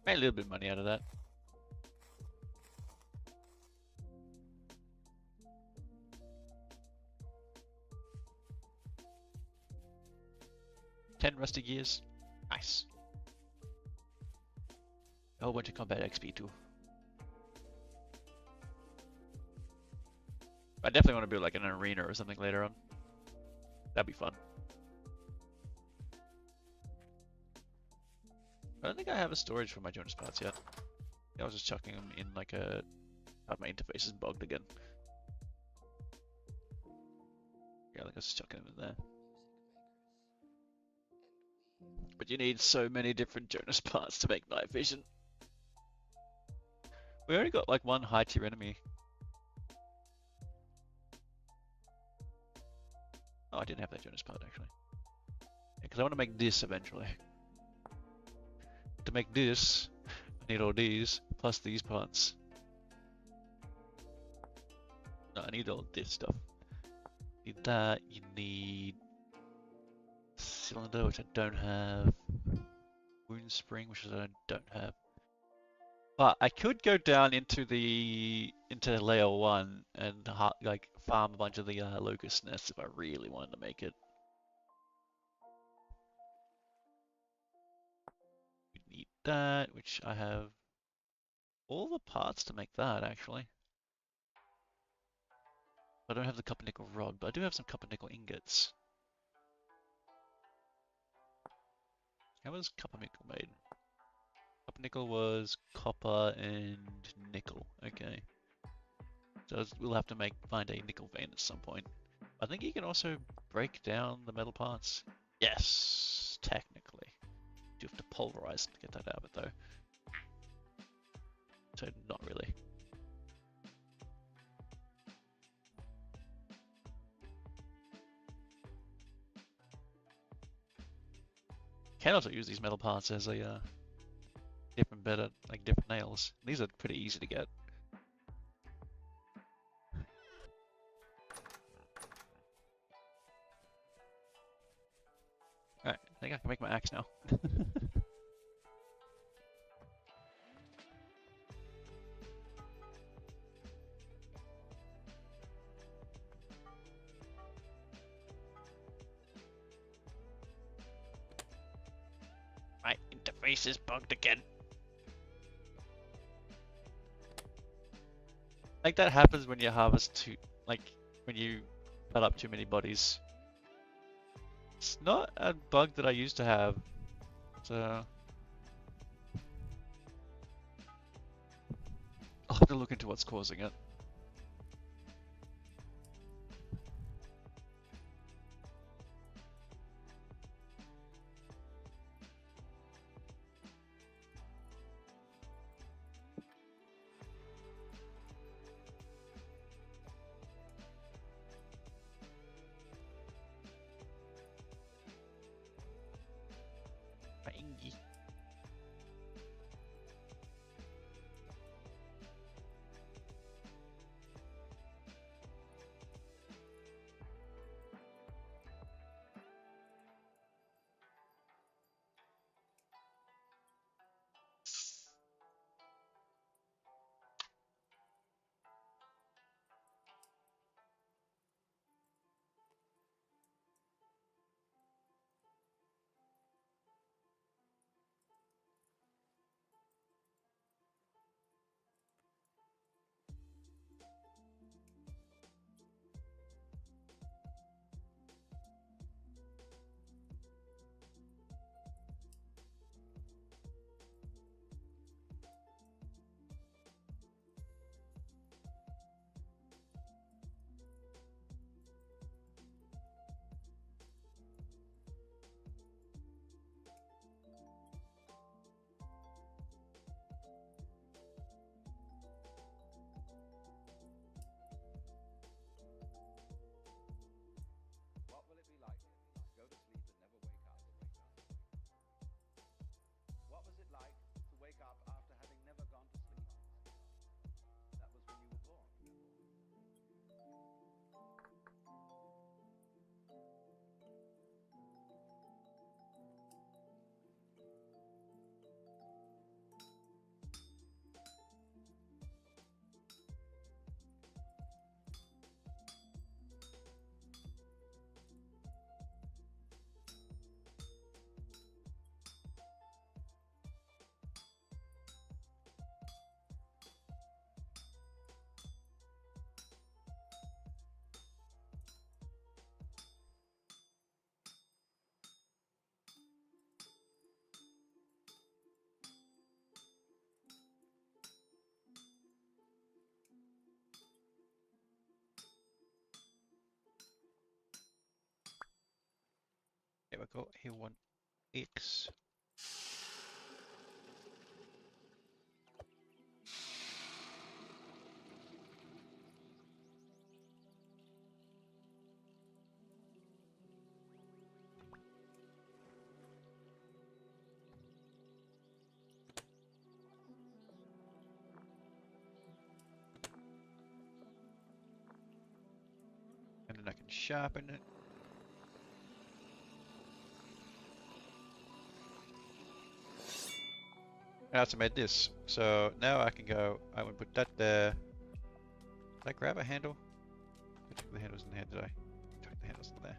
Made a little bit of money out of that. Ten rusty gears. Nice. A whole bunch of combat XP too. I definitely want to build like an arena or something later on. That'd be fun. I don't think I have a storage for my Jonas parts yet. I was just chucking them in like a... God, my interface is bugged again. Yeah, I think I was just chucking them in there. But you need so many different Jonas parts to make night vision. We already got like one high tier enemy. Oh, I didn't have that Jonas part actually. Because I want to make this eventually. To make this, I need all these, plus these parts. No, I need all this stuff. You need that, you need cylinder, which I don't have. Wound spring, which I don't have. But I could go down into layer 1 and like farm a bunch of the locust nests if I really wanted to make it. We need that, which I have all the parts to make that actually. I don't have the copper nickel rod, but I do have some copper nickel ingots. How was copper nickel made? Copper nickel was copper and nickel. Okay. So we'll have to find a nickel vein at some point. I think you can also break down the metal parts. Yes, technically. You have to pulverize to get that out of it though. So not really. Can also use these metal parts as a different nails. These are pretty easy to get. Alright, I think I can make my axe now. My interface is bugged again. Like that happens when you harvest when you cut up too many bodies. It's not a bug that I used to have, so I'll have to look into what's causing it. There we go. A1X. And then I can sharpen it. And I also made this. So now I can go, I would put that there. Did I grab a handle? I took the handles in there, did I? Took the handles in there.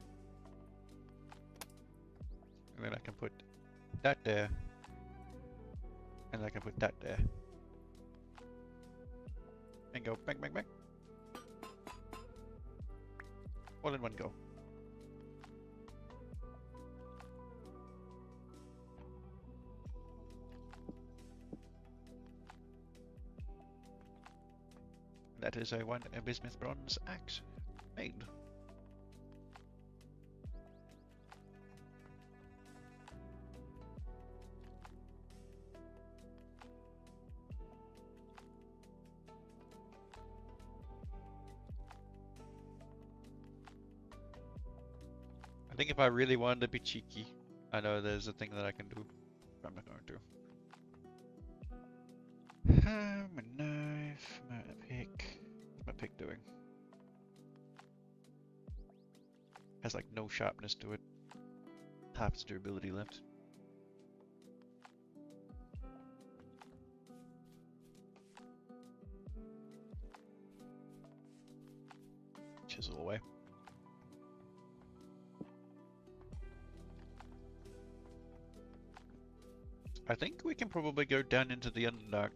And then I can put that there. And I can put that there. And go bang, bang, bang. All in one go. That is a one bismuth bronze axe made. I think if I really wanted to be cheeky, I know there's a thing that I can do, but I'm not going to. My knife, my pick. What's my pick doing? Has like no sharpness to it. Half its durability left. Chisel away. I think we can probably go down into the Underdark.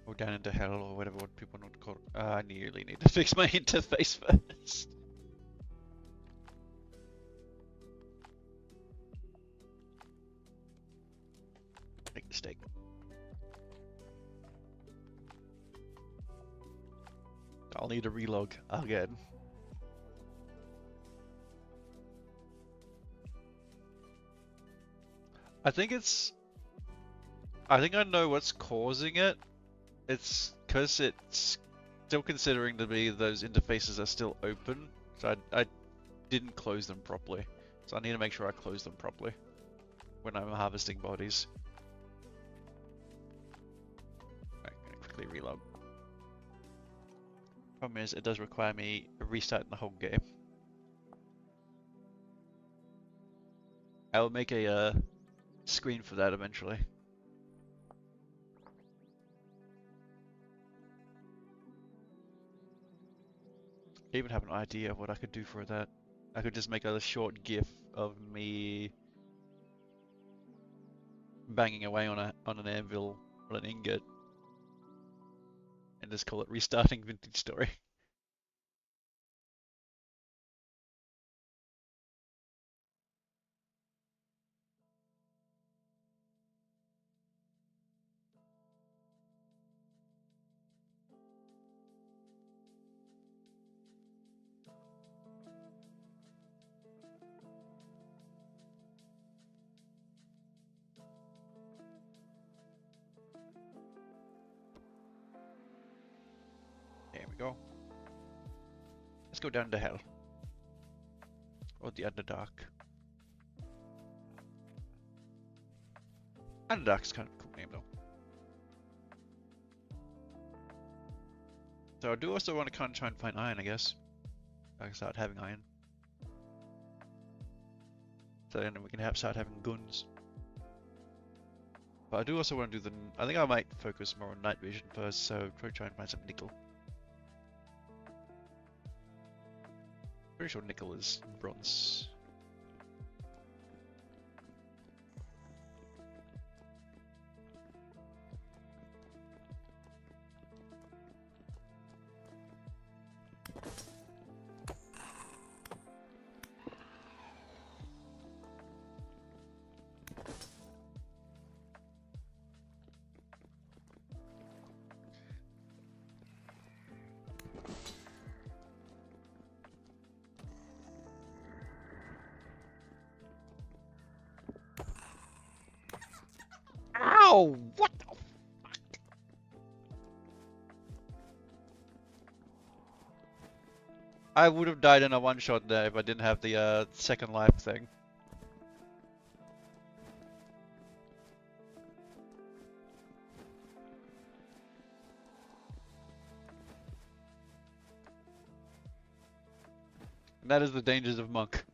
Or down into hell, or whatever what people want to call it. I nearly need to fix my interface first. Make mistake. I'll need a relog again. I think I know what's causing it. It's because it's still considering to be those interfaces are still open. So I didn't close them properly. So I need to make sure I close them properly when I'm harvesting bodies. I'm gonna quickly reload. Problem is, it does require me restarting the whole game. I will make a screen for that eventually. I even have an idea of what I could do for that. I could just make a short GIF of me banging away on an anvil on an ingot, and just call it restarting Vintage Story. There we go. Let's go down to hell. Or the Underdark. Underdark's kind of a cool name though. So I do also want to kind of try and find iron, I guess. I can start having iron. So then we can start having guns. But I do also want to do I think I might focus more on night vision first, so probably try and find some nickel. Pretty sure nickel is bronze. Oh, what the fuck? I would have died in a one-shot there if I didn't have the second life thing. And that is the dangers of Monk.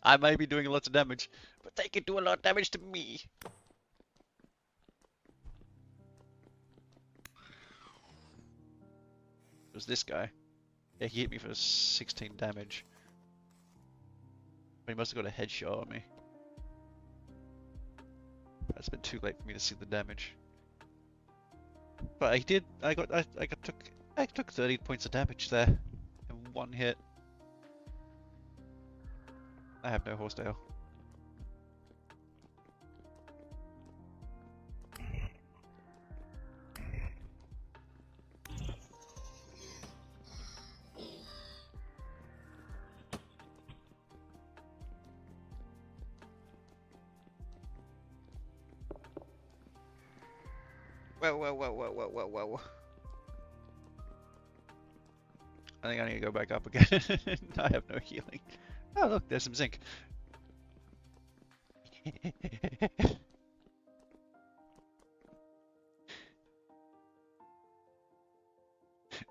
I may be doing lots of damage, but they can do a lot of damage to me. It was this guy. Yeah, he hit me for 16 damage. But he must have got a headshot on me. It's been too late for me to see the damage. But I did. I took 30 points of damage there in one hit. I have no horsetail. Whoa. I think I need to go back up again. I have no healing. Oh look, there's some zinc.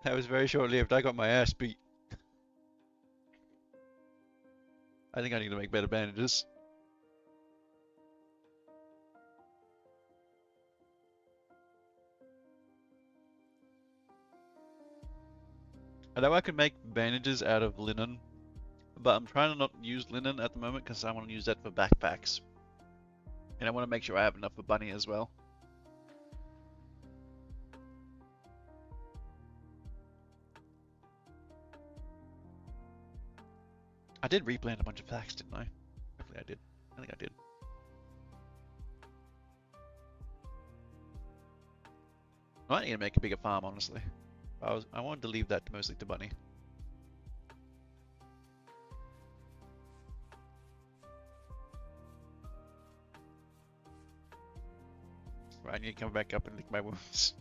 That was very short-lived. I got my ass beat. I think I need to make better bandages. I know I could make bandages out of linen, but I'm trying to not use linen at the moment because I want to use that for backpacks. And I want to make sure I have enough for Bunny as well. I did replant a bunch of flax, didn't I? Hopefully I did. I think I did. I might need to make a bigger farm, honestly. I wanted to leave that mostly to Bunny. Right, I need to come back up and lick my wounds.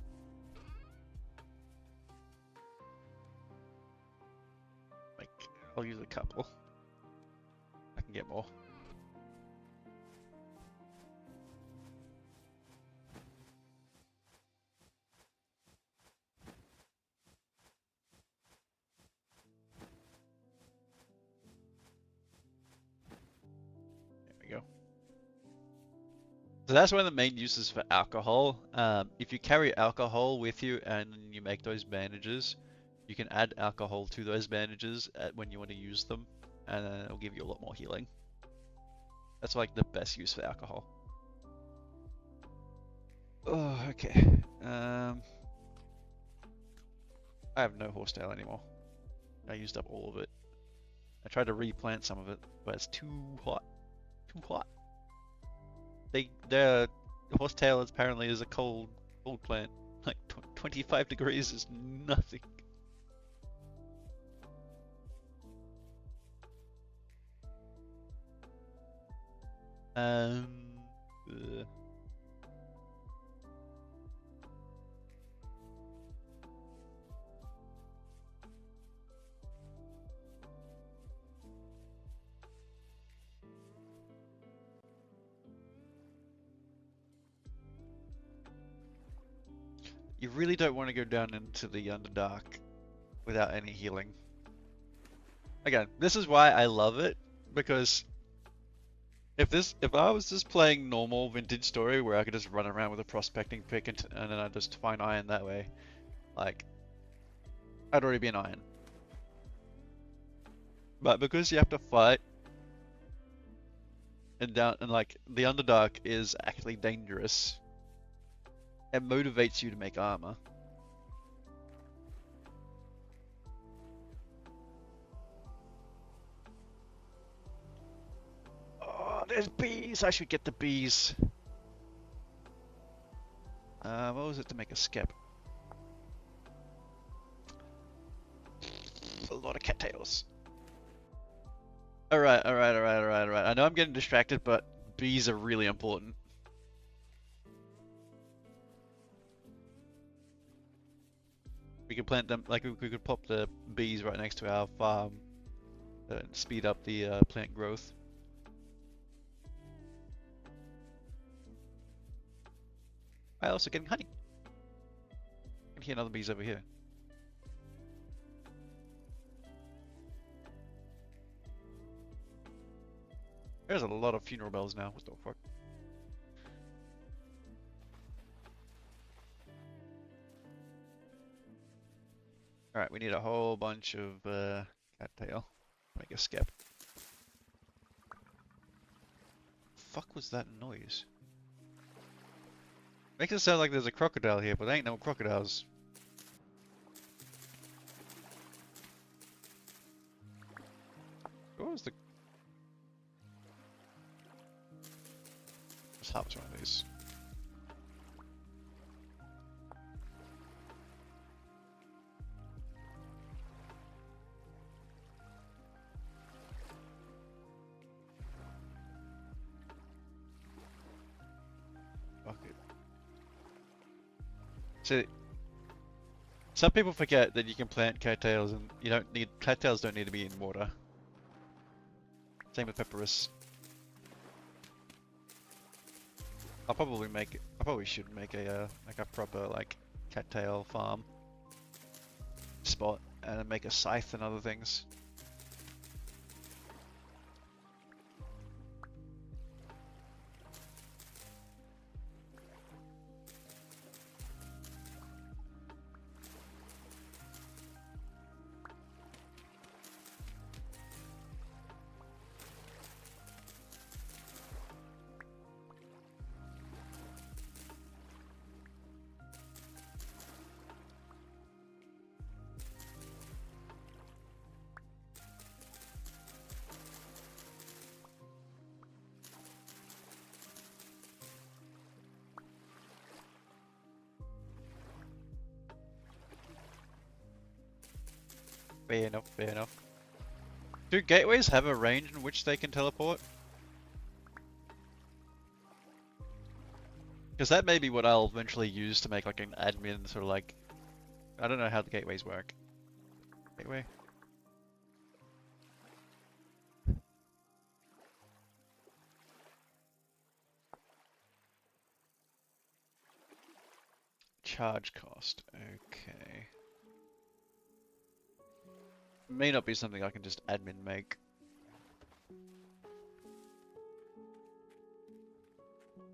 Like, I'll use a couple. I can get more. So that's one of the main uses for alcohol. If you carry alcohol with you and you make those bandages, you can add alcohol to those bandages when you want to use them, and then it'll give you a lot more healing. That's like the best use for alcohol. Oh, okay. I have no horsetail anymore. I used up all of it. I tried to replant some of it, but it's too hot. Too hot. The horsetail apparently is a cold plant. Like 25 degrees is nothing. Ugh. You really don't want to go down into the Underdark without any healing. Again, this is why I love it, because if I was just playing normal vintage story where I could just run around with a prospecting pick and then I just find iron that way, like, I'd already be an iron. But because you have to fight and like the Underdark is actually dangerous, it motivates you to make armor. Oh, there's bees! I should get the bees. What was it to make a skep? A lot of cattails. Alright. I know I'm getting distracted, but bees are really important. We could plant them, like we could pop the bees right next to our farm and speed up the plant growth. I also getting honey. I can hear another bees over here. There's a lot of funeral bells now. What the fuck? Alright, we need a whole bunch of cattail. Make a skep. Fuck was that noise? Makes it sound like there's a crocodile here, but there ain't no crocodiles. What was the... Let's harvest one of these. Fuck it. See, some people forget that you can plant cattails and you don't need... Cattails don't need to be in water. Same with Pepperus. I probably should make a like a proper like cattail farm spot and make a scythe and other things. Fair enough, fair enough. Do gateways have a range in which they can teleport? Because that may be what I'll eventually use to make like an admin sort of like... I don't know how the gateways work. Gateway? Charge cost, okay. May not be something I can just admin make.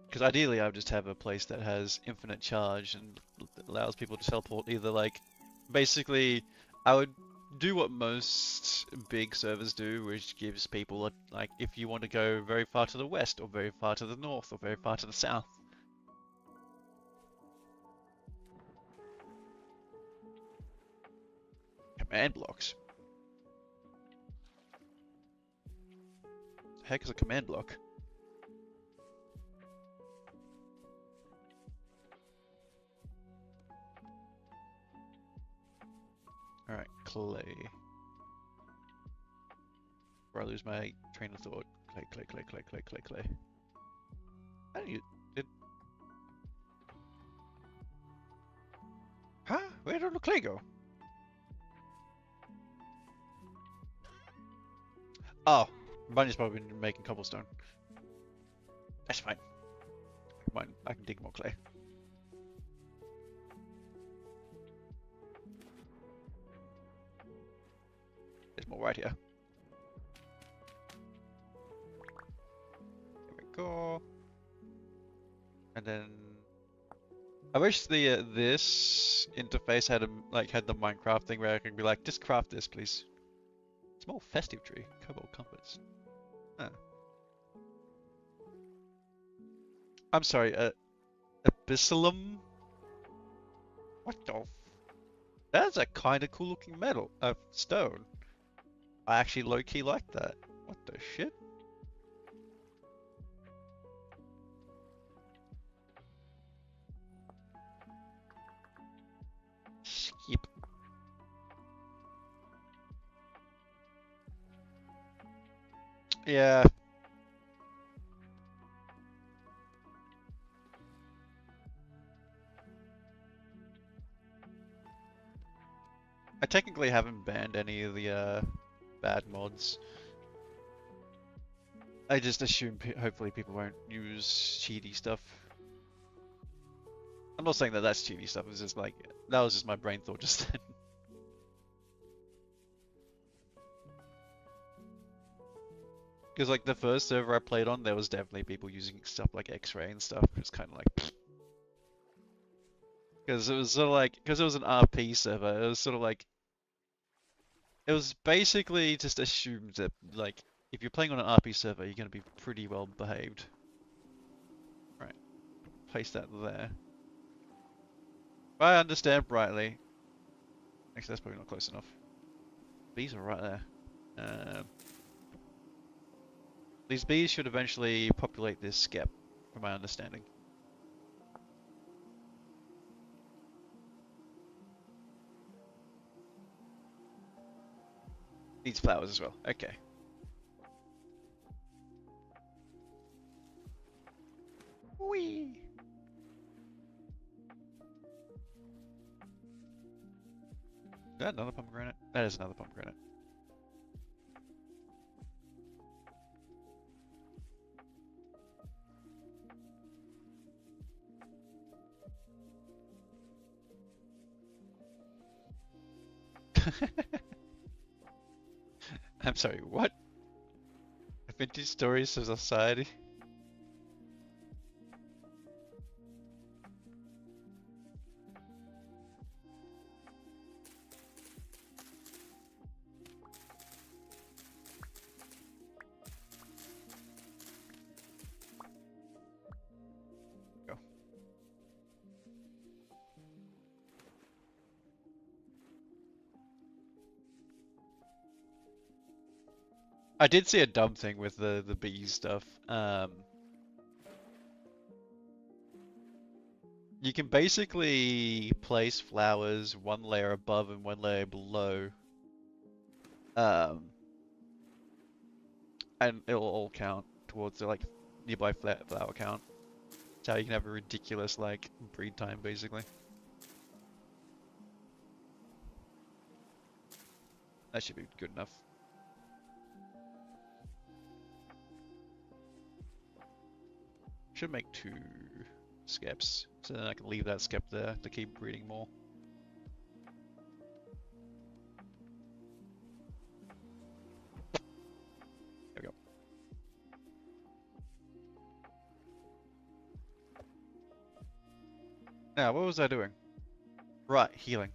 Because ideally I would just have a place that has infinite charge and allows people to teleport either like... Basically, I would do what most big servers do, which gives people a, like if you want to go very far to the west or very far to the north or very far to the south. Command blocks. The heck is a command block? Alright, clay. Before I lose my train of thought. Clay, clay, clay, clay, clay, clay, clay. How do you... did... Huh? Where did the clay go? Oh, Bunny's probably been making cobblestone. That's fine. Come on, I can dig more clay. There's more right here. There we go. And then I wish the this interface had a had the Minecraft thing where I can be like, just craft this, please. Small festive tree, cobalt compass. Huh. I'm sorry, Abyssalum? What the f... That's a kind of cool looking metal, stone. I actually low-key like that. What the shit? Skip. Yeah. technically haven't banned any of the bad mods. I just assume hopefully people won't use cheaty stuff. I'm not saying that that's cheaty stuff, it was just like, that was just my brain thought just then. Because like the first server I played on, there was definitely people using stuff like X-Ray and stuff. It's kind of like, because it was sort of like, because it was an RP server, it was sort of like, it was basically just assumed that like, if you're playing on an RP server, you're going to be pretty well behaved. Right, place that there. If I understand rightly, actually that's probably not close enough. Bees are right there. These bees should eventually populate this skep, from my understanding. Needs flowers as well. Okay. Whee! Is that another pomegranate? That is another pomegranate. I'm sorry, what? Vintage Stories of Society? Go. I did see a dumb thing with the bees stuff. You can basically place flowers one layer above and one layer below. And it'll all count towards the like nearby flower count. That's how you can have a ridiculous like breed time basically. That should be good enough. Should make 2 skeps, so then I can leave that skep there to keep breeding more. There we go. Now, what was I doing? Right, healing.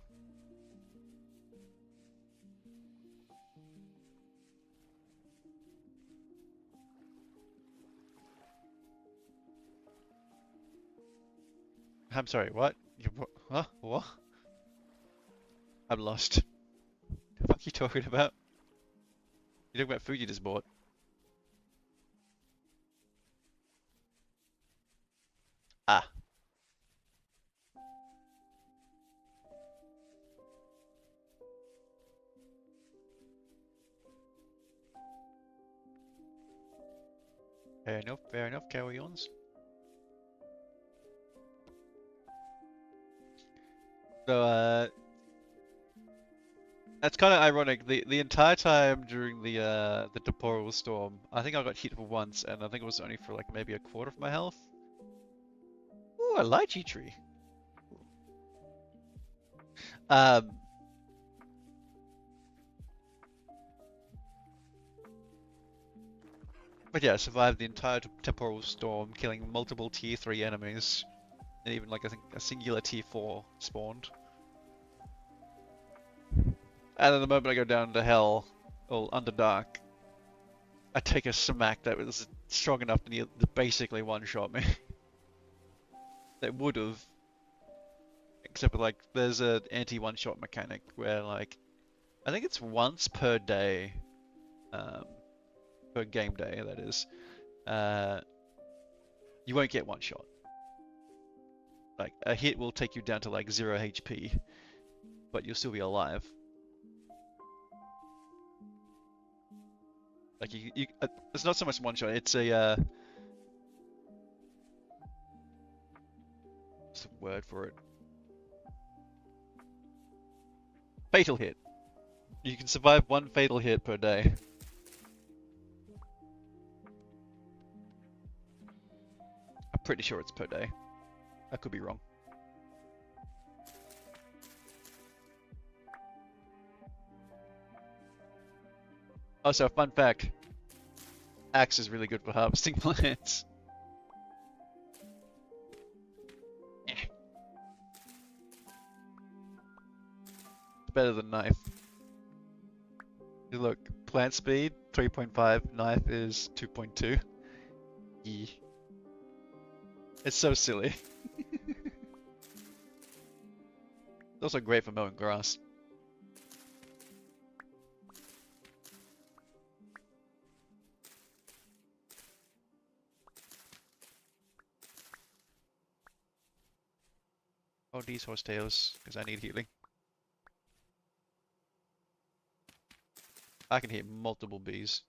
I'm sorry, what? Huh? What? I'm lost. The fuck are you talking about? You're talking about food you just bought. Ah. Fair enough, carry ons. So, that's kind of ironic. The entire time during the temporal storm, I think I got hit for once, and I think it was only for like maybe a quarter of my health. Ooh, a lychee tree. But yeah, survived the entire temporal storm, killing multiple tier 3 enemies, and even like I think a singular tier 4 spawned. And then the moment I go down to hell, or Underdark, I take a smack that was strong enough to basically one-shot me. That would have. Except like, there's an anti-one-shot mechanic where like, I think it's once per day, per game day that is, you won't get one shot. Like, a hit will take you down to like 0 HP, but you'll still be alive. Like it's not so much one shot. It's a what's the word for it? Fatal hit. You can survive one fatal hit per day. I'm pretty sure it's per day. I could be wrong. Also, fun fact. Axe is really good for harvesting plants. It's better than knife. Look, plant speed 3.5, knife is 2.2. Yeah. It's so silly. It's also great for mowing grass. Oh, these horsetails, because I need healing. I can hit multiple bees.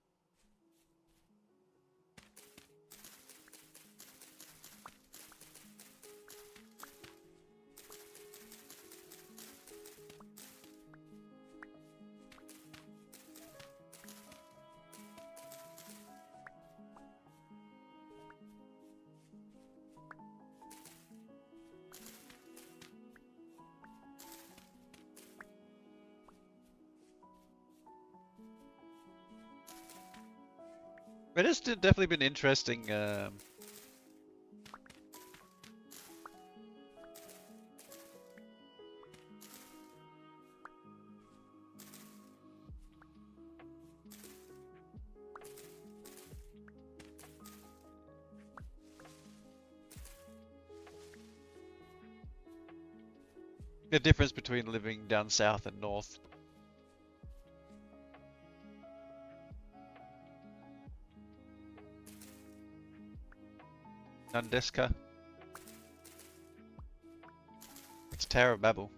It has definitely been interesting. The difference between living down south and north. Nandeska. It's Tower of Babel.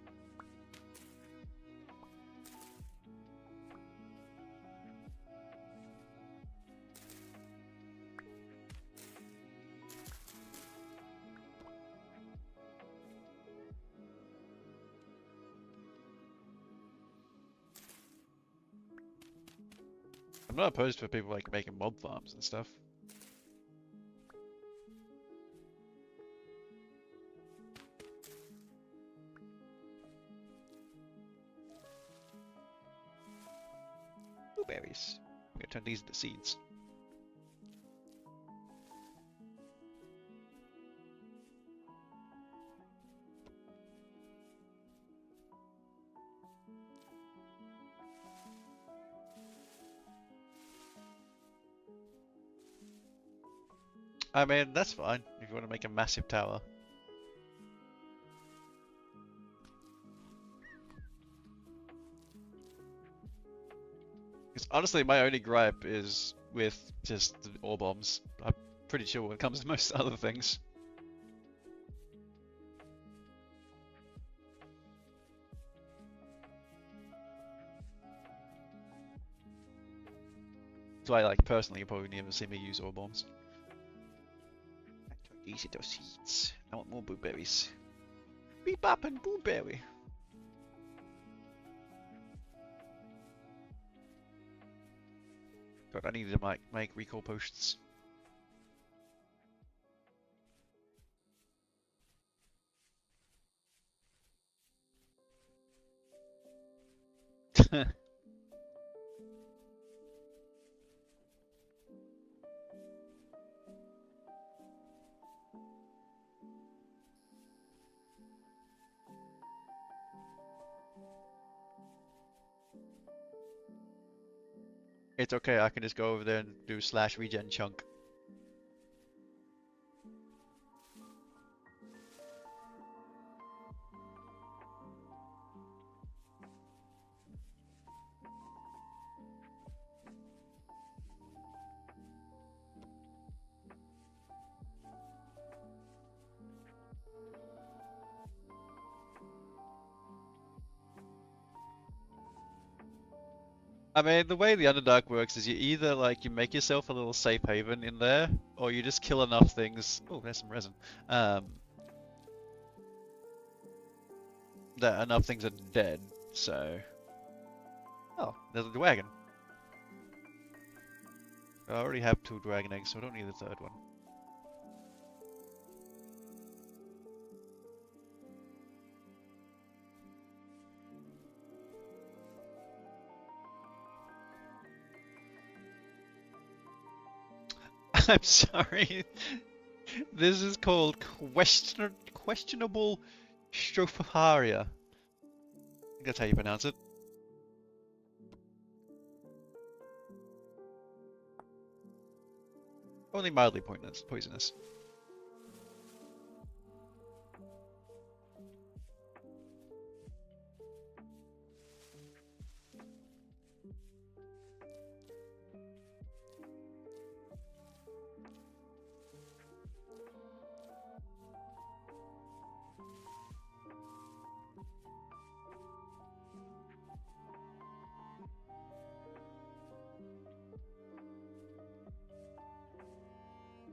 I'm not opposed for people like making mob farms and stuff. Blueberries. I'm gonna turn these into seeds. I mean, that's fine if you want to make a massive tower. Because honestly, my only gripe is with just the ore bombs. I'm pretty sure when it comes to most other things. So I like personally, you probably never see me use ore bombs. These are those seeds. I want more blueberries. Bebop and blueberry. God, I need to make recall potions. It's okay, I can just go over there and do / regen chunk. I mean, the way the Underdark works is you either you make yourself a little safe haven in there, or you just kill enough things. Oh, there's some resin. That enough things are dead. So Oh, there's a dragon. I already have 2 dragon eggs, so I don't need the 3rd one. I'm sorry. This is called questionable Stropharia. I think that's how you pronounce it. Only mildly poisonous.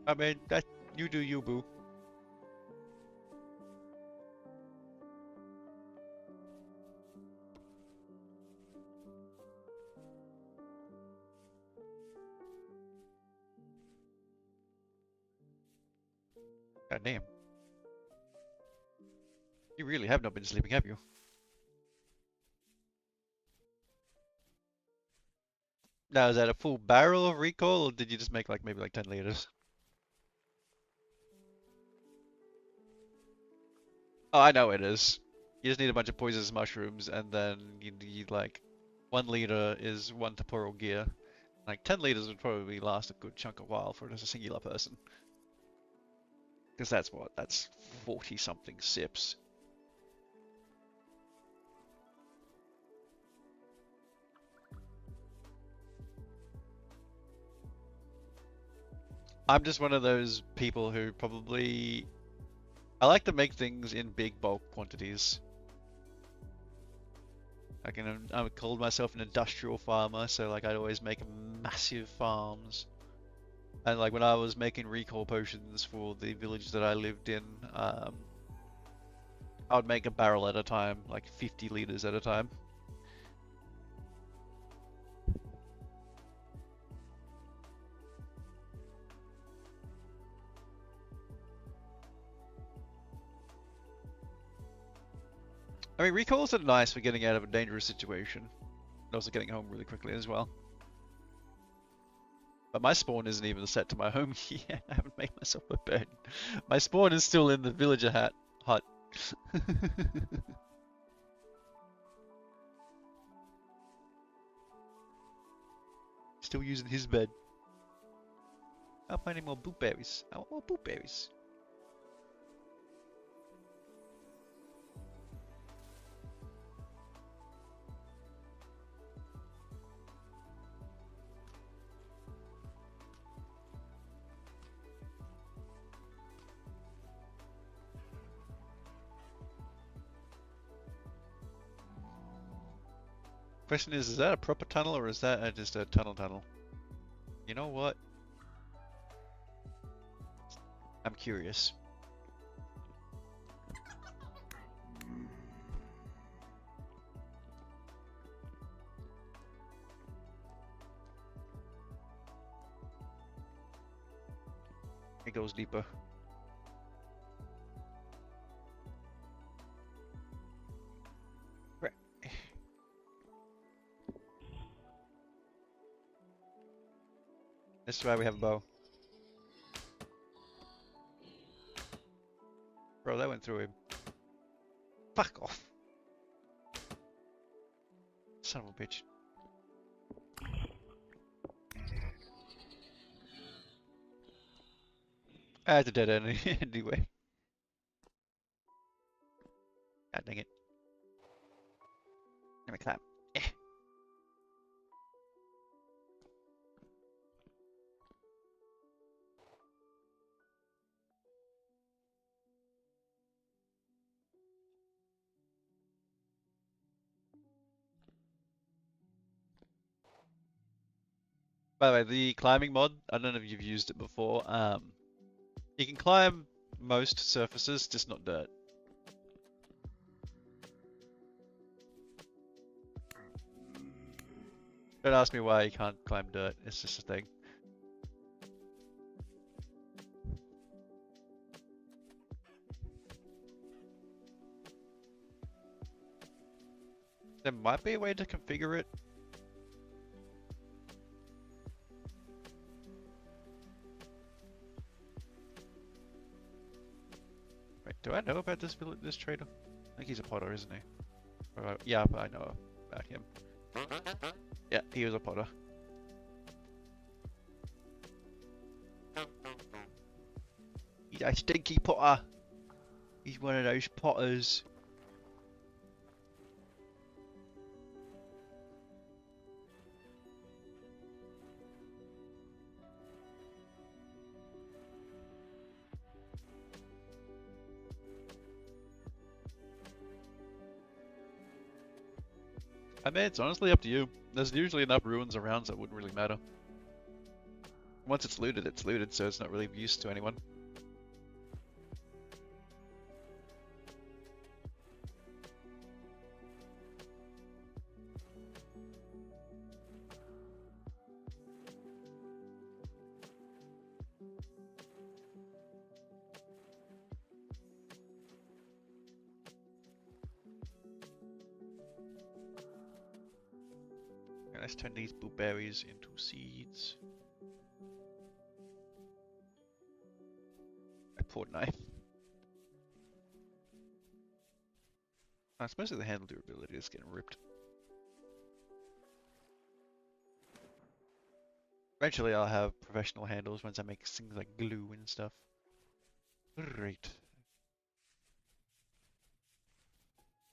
I mean, that you do you, boo. God damn. You really have not been sleeping, have you? Now, is that a full barrel of recall, or did you just make like maybe like 10 liters? Oh, I know it is. You just need a bunch of poisonous mushrooms, and then you need like 1 liter is 1 temporal gear. Like 10 liters would probably last a good chunk of while for just a singular person. Because that's what? That's 40 something sips. I'm just one of those people who probably... I like to make things in big bulk quantities. I called myself an industrial farmer, so like I'd always make massive farms. And like when I was making recall potions for the village that I lived in, I would make a barrel at a time, like 50 liters at a time. I mean, recalls are nice for getting out of a dangerous situation, and also getting home really quickly as well. But my spawn isn't even set to my home yet. I haven't made myself a bed. My spawn is still in the villager hut. Still using his bed. I'll find any more blueberries. I want more blueberries. Question is that a proper tunnel or is that just a tunnel? You know what? I'm curious. It goes deeper. This is why we have a bow. Bro, that went through him. Fuck off. Son of a bitch. I had to dead end anyway. God dang it. Let me clap. By the way, the climbing mod, I don't know if you've used it before. You can climb most surfaces, just not dirt. Don't ask me why you can't climb dirt. It's just a thing. There might be a way to configure it. Wait, do I know about this trader? I think he's a potter, isn't he? Yeah, I know about him. Yeah, he was a potter. He's a stinky potter. He's one of those potters. I mean, it's honestly up to you. There's usually enough ruins around so it wouldn't really matter. Once it's looted, so it's not really of use to anyone. Okay, let's turn these blueberries into seeds. Poor knife. It's mostly the handle durability is getting ripped. Eventually I'll have professional handles once I make things like glue and stuff. Great.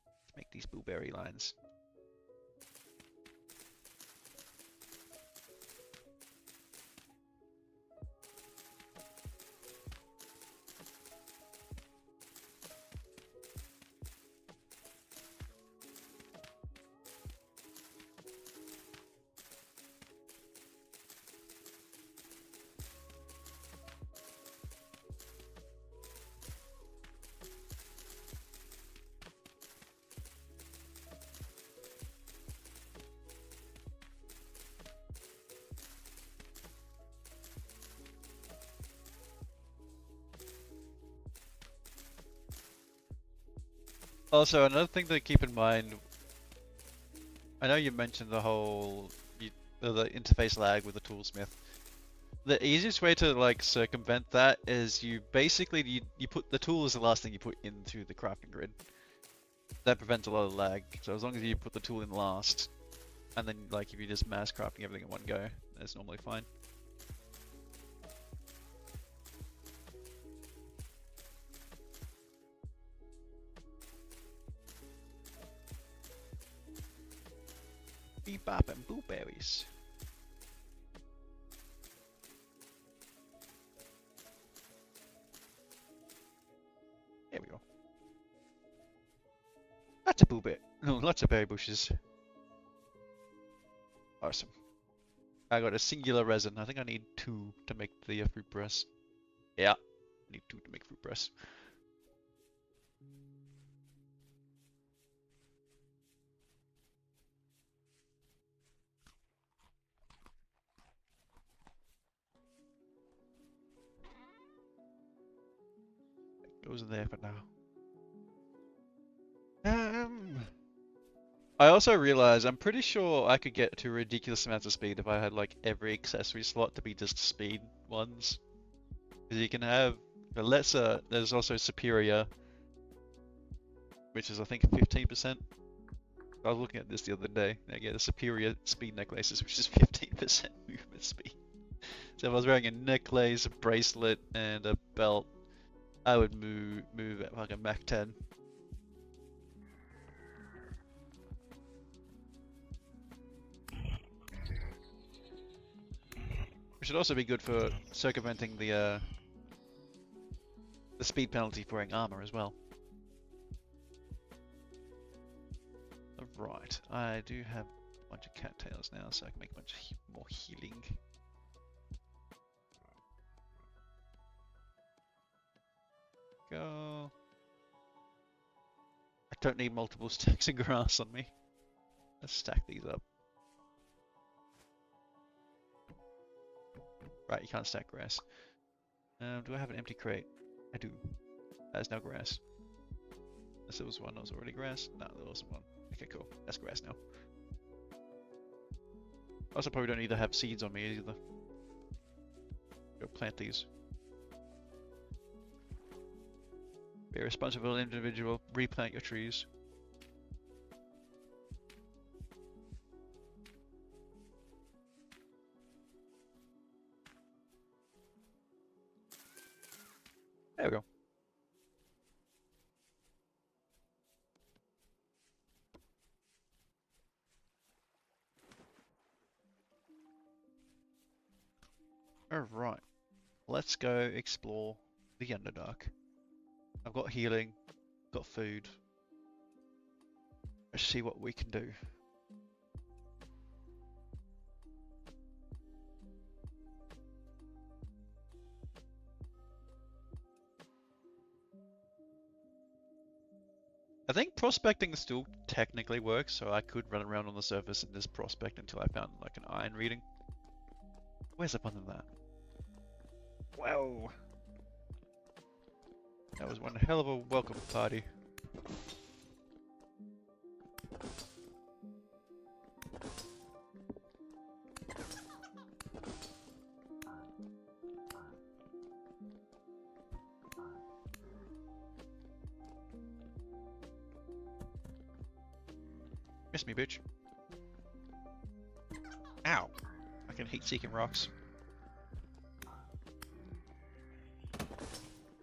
Let's make these blueberry lines. Also, another thing to keep in mind, I know you mentioned the whole the interface lag with the toolsmith. The easiest way to like circumvent that is you basically you put the tool as the last thing you put into the crafting grid. That prevents a lot of lag. So as long as you put the tool in last, and then like if you just mass crafting everything in one go, that's normally fine. Bebop and blueberries. There we go. Lots of blueberry. No, lots of berry bushes. Awesome. I got a singular resin. I think I need 2 to make the fruit press. Yeah, I need 2 to make fruit press. Goes in there for now. I also realized I'm pretty sure I could get to ridiculous amounts of speed if I had like every accessory slot to be just speed ones. Because you can have the lesser, there's also superior, which is I think 15%. I was looking at this the other day. I get a superior speed necklaces, which is 15% movement speed. So if I was wearing a necklace, a bracelet, and a belt, I would move at like a Mach 10. Which should also be good for circumventing the speed penalty for wearing armor as well. Right, I do have a bunch of cattails now, so I can make a bunch more healing. Go. I don't need multiple stacks of grass on me. Let's stack these up. Right, you can't stack grass. Do I have an empty crate? I do. That's now grass. Unless there was one that was already grass. No, there wasn't one. Okay, cool. That's grass now. Also, probably don't need to have seeds on me either. Go plant these. Be a responsible individual. Replant your trees. There we go. Alright. Let's go explore the Underdark. I've got healing, got food. Let's see what we can do. I think prospecting still technically works, so I could run around on the surface and just prospect until I found like an iron reading. Where's up under that? Wow! That was one hell of a welcome party. Miss me, bitch. Ow! I can heat-seeking rocks.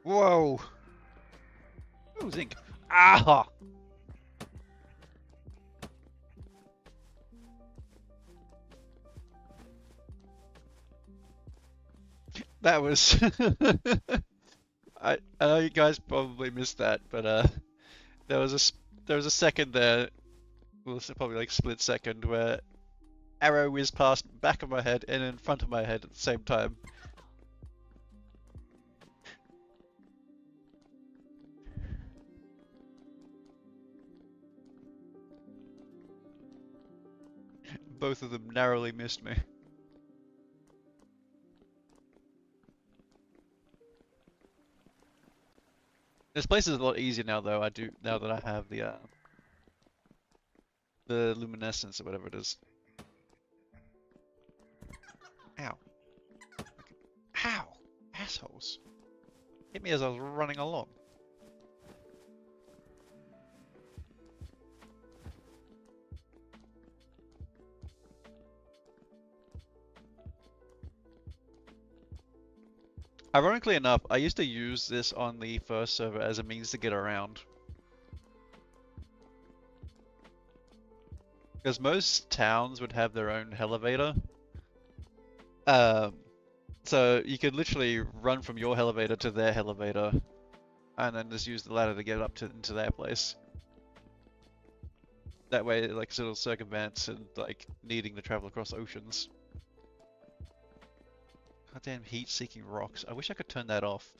Whoa! Oh, zinc. Ah! That was... I know you guys probably missed that, but there was a second there, well, probably like split second, where arrow whizzed past back of my head and in front of my head at the same time. Both of them narrowly missed me. This place is a lot easier now, though. Now that I have the luminescence or whatever it is. Ow! Ow! Assholes! Hit me as I was running along. Ironically enough, I used to use this on the first server as a means to get around. Because most towns would have their own elevator. So you could literally run from your elevator to their elevator, and then just use the ladder to get up into their place. That way, it like sort of circumvents and like needing to travel across oceans. Goddamn heat-seeking rocks. I wish I could turn that off.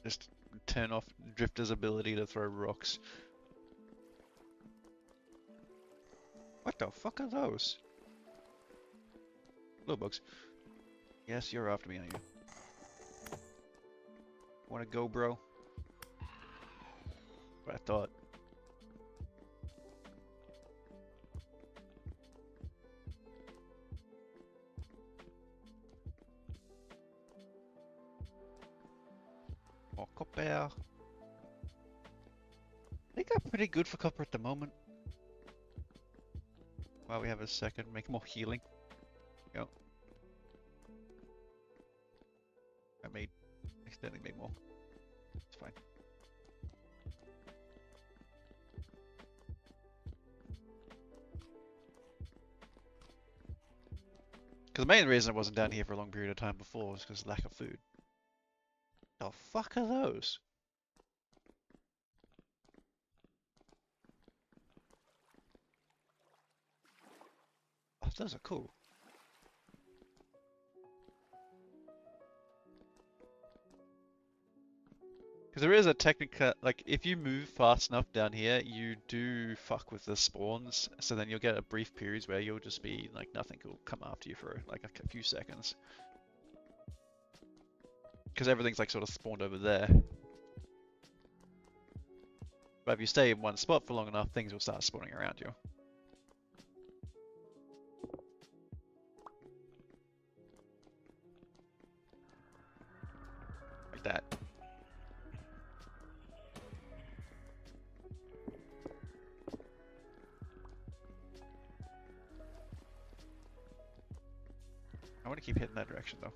Just turn off Drifter's ability to throw rocks. What the fuck are those? Little bugs. Yes, you're after me, aren't you? Wanna go, bro? What I thought. More copper. I think I'm pretty good for copper at the moment. While we have a second, make more healing. Go. Accidentally made more. It's fine. Because the main reason I wasn't down here for a long period of time before was because of lack of food. The fuck are those? Oh, those are cool. Because there is a technical, like, if you move fast enough down here, you do fuck with the spawns, so then you'll get a brief periods where you'll just be, like, nothing will come after you for, like, a few seconds. Because everything's, like, sort of spawned over there. But if you stay in one spot for long enough, things will start spawning around you. Like that. I want to keep hitting that direction, though.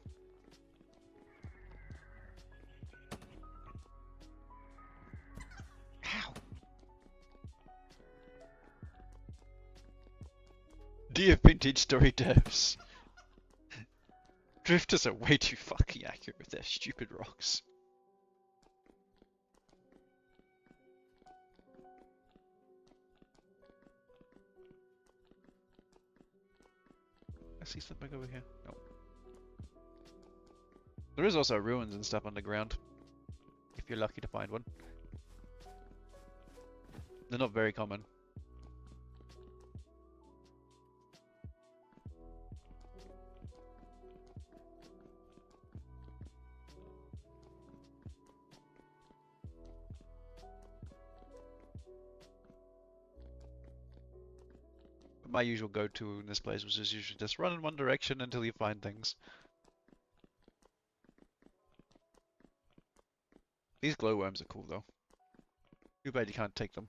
Ow! Dear Vintage Story devs. Drifters are way too fucking accurate with their stupid rocks. I see something over here. No. There is also ruins and stuff underground, if you're lucky to find one. They're not very common. My usual go-to in this place was just usually just run in one direction until you find things. These glowworms are cool though. Too bad you can't take them.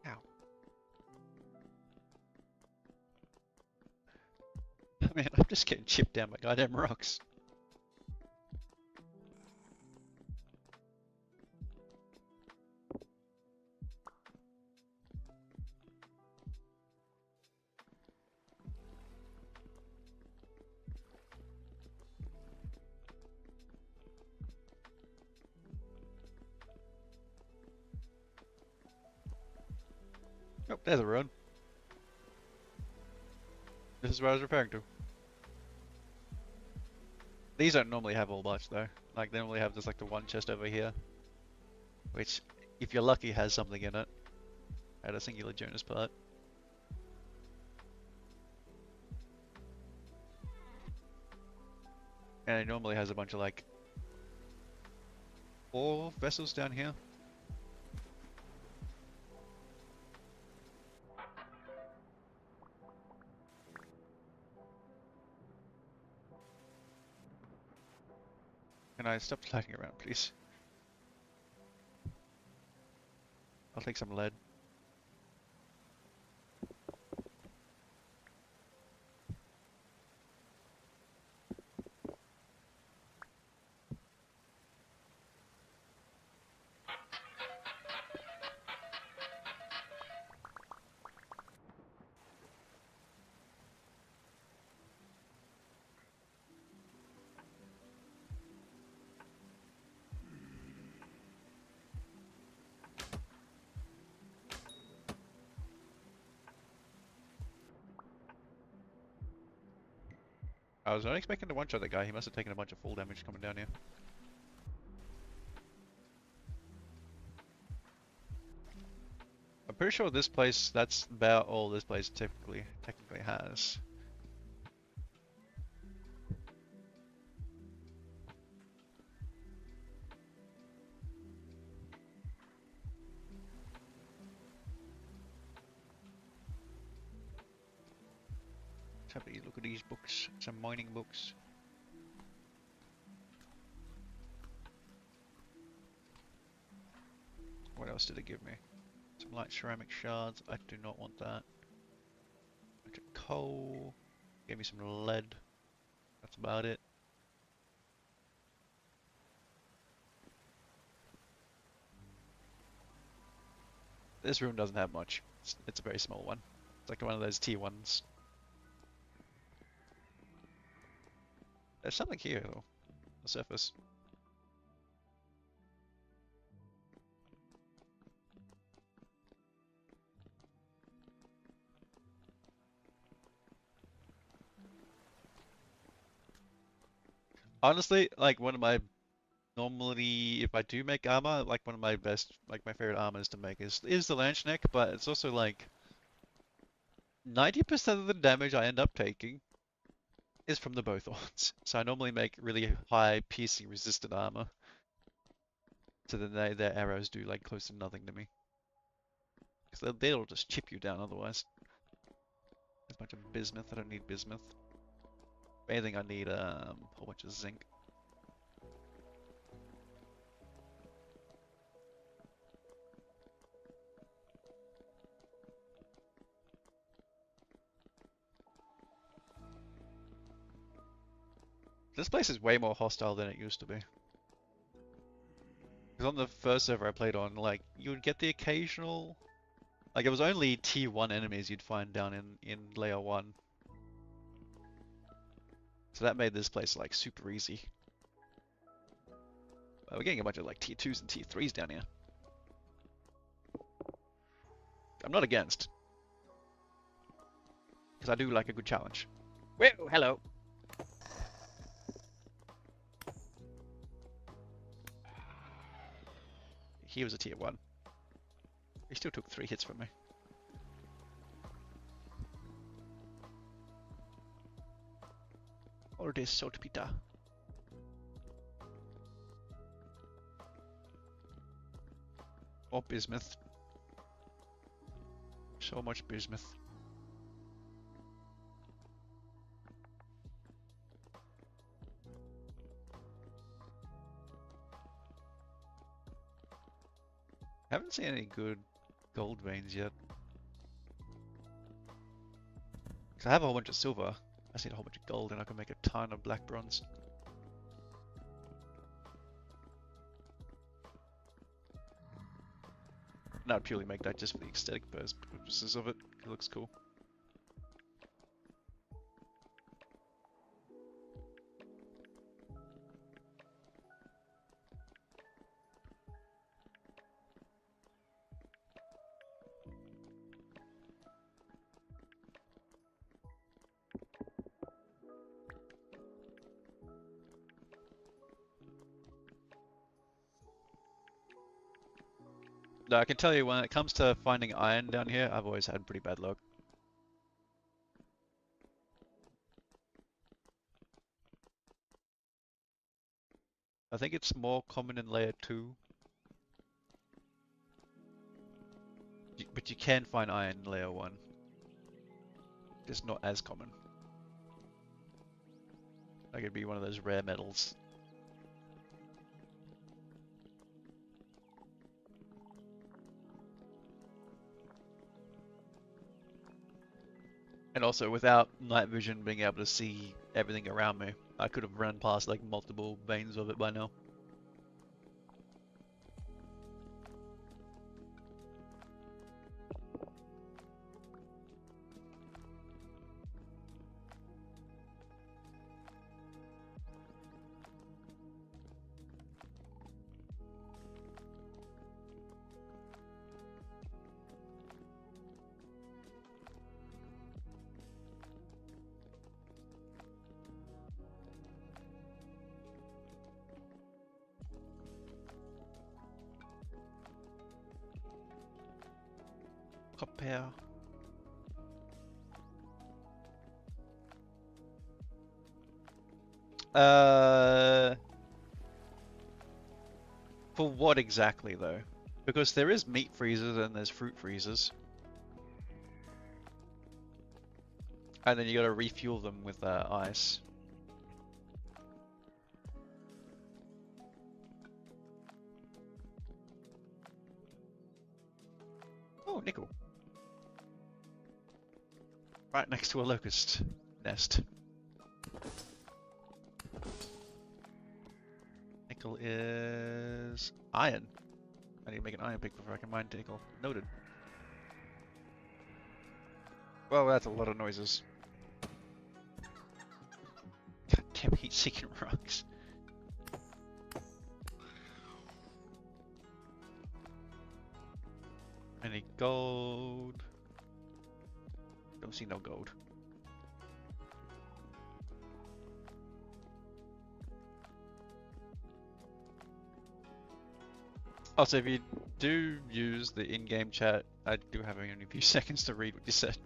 Ow. Man, I'm just getting chipped down by goddamn rocks. Oh, there's a ruin. This is what I was referring to. These don't normally have all much though. Like they normally have just like the one chest over here, which, if you're lucky, has something in it. At a singular Jonas part. And it normally has a bunch of like 4 vessels down here. Can I stop sliding around, please? I'll take some lead. I was not expecting to one-shot that guy. He must have taken a bunch of full damage coming down here. I'm pretty sure this place, that's about all this place technically has. Let's have a look at these books, some mining books. What else did it give me? Some light ceramic shards. I do not want that. Bunch of coal. Gave me some lead. That's about it. This room doesn't have much. It's a very small one. It's like one of those T1s. There's something here though. The surface. Honestly, like one of my normally, if I do make armor, like one of my best, like my favorite armors to make is the Lanchneck, but it's also like 90% of the damage I end up taking is from the Bowthorns. So I normally make really high piercing resistant armor. So then their arrows do like close to nothing to me. Because they'll just chip you down otherwise. There's a bunch of bismuth. I don't need bismuth. If anything, I need a whole bunch of zinc. This place is way more hostile than it used to be. Because on the first server I played on, like, you would get the occasional... Like, it was only tier 1 enemies you'd find down in layer 1. So that made this place, like, super easy. We're getting a bunch of, like, tier 2s and tier 3s down here. I'm not against. Because I do like a good challenge. Whoa, hello! He was a tier 1. He still took 3 hits from me. Or this saltpeter. Or bismuth. So much bismuth. Haven't seen any good gold veins yet. Cause I have a whole bunch of silver. I just need a whole bunch of gold and I can make a ton of black bronze. And I'd purely make that just for the aesthetic purposes of it. It looks cool. No, I can tell you when it comes to finding iron down here, I've always had pretty bad luck. I think it's more common in layer 2. But you can find iron in layer 1. It's not as common. Like it'd be one of those rare metals. And also, without night vision being able to see everything around me, I could have run past like multiple veins of it by now. Copper. For what exactly though? Because there is meat freezers and there's fruit freezers. And then you gotta refuel them with ice. Oh, nickel. Right next to a locust nest. Nickel is iron. I need to make an iron pick before I can mine nickel. Noted. Well, that's a lot of noises. God damn heat-seeking rocks. Any gold? Don't see no gold. Also, if you do use the in-game chat, I do have only a few seconds to read what you said.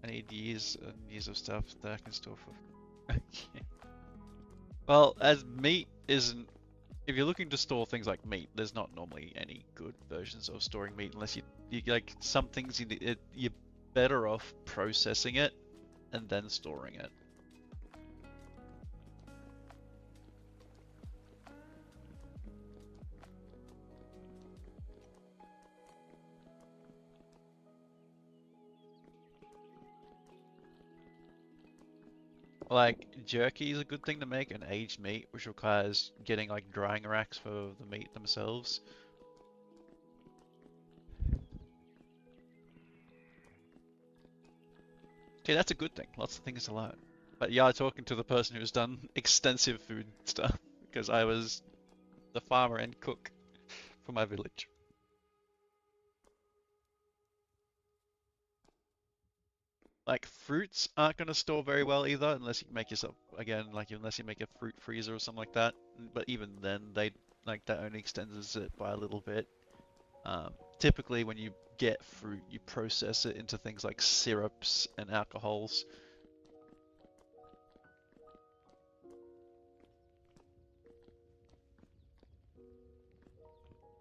I need years and years of stuff that I can store for. Okay. Well, as meat isn't. If you're looking to store things like meat, there's not normally any good versions of storing meat unless you like some things you're better off processing it and then storing it. Like jerky is a good thing to make, and aged meat, which requires getting like drying racks for the meat themselves. Okay, that's a good thing. Lots of things to learn. But yeah, talking to the person who's done extensive food stuff, because I was the farmer and cook for my village. Like fruits aren't going to store very well either, unless you make yourself again, like unless you make a fruit freezer or something like that. But even then, that only extends it by a little bit. Typically, when you get fruit, you process it into things like syrups and alcohols.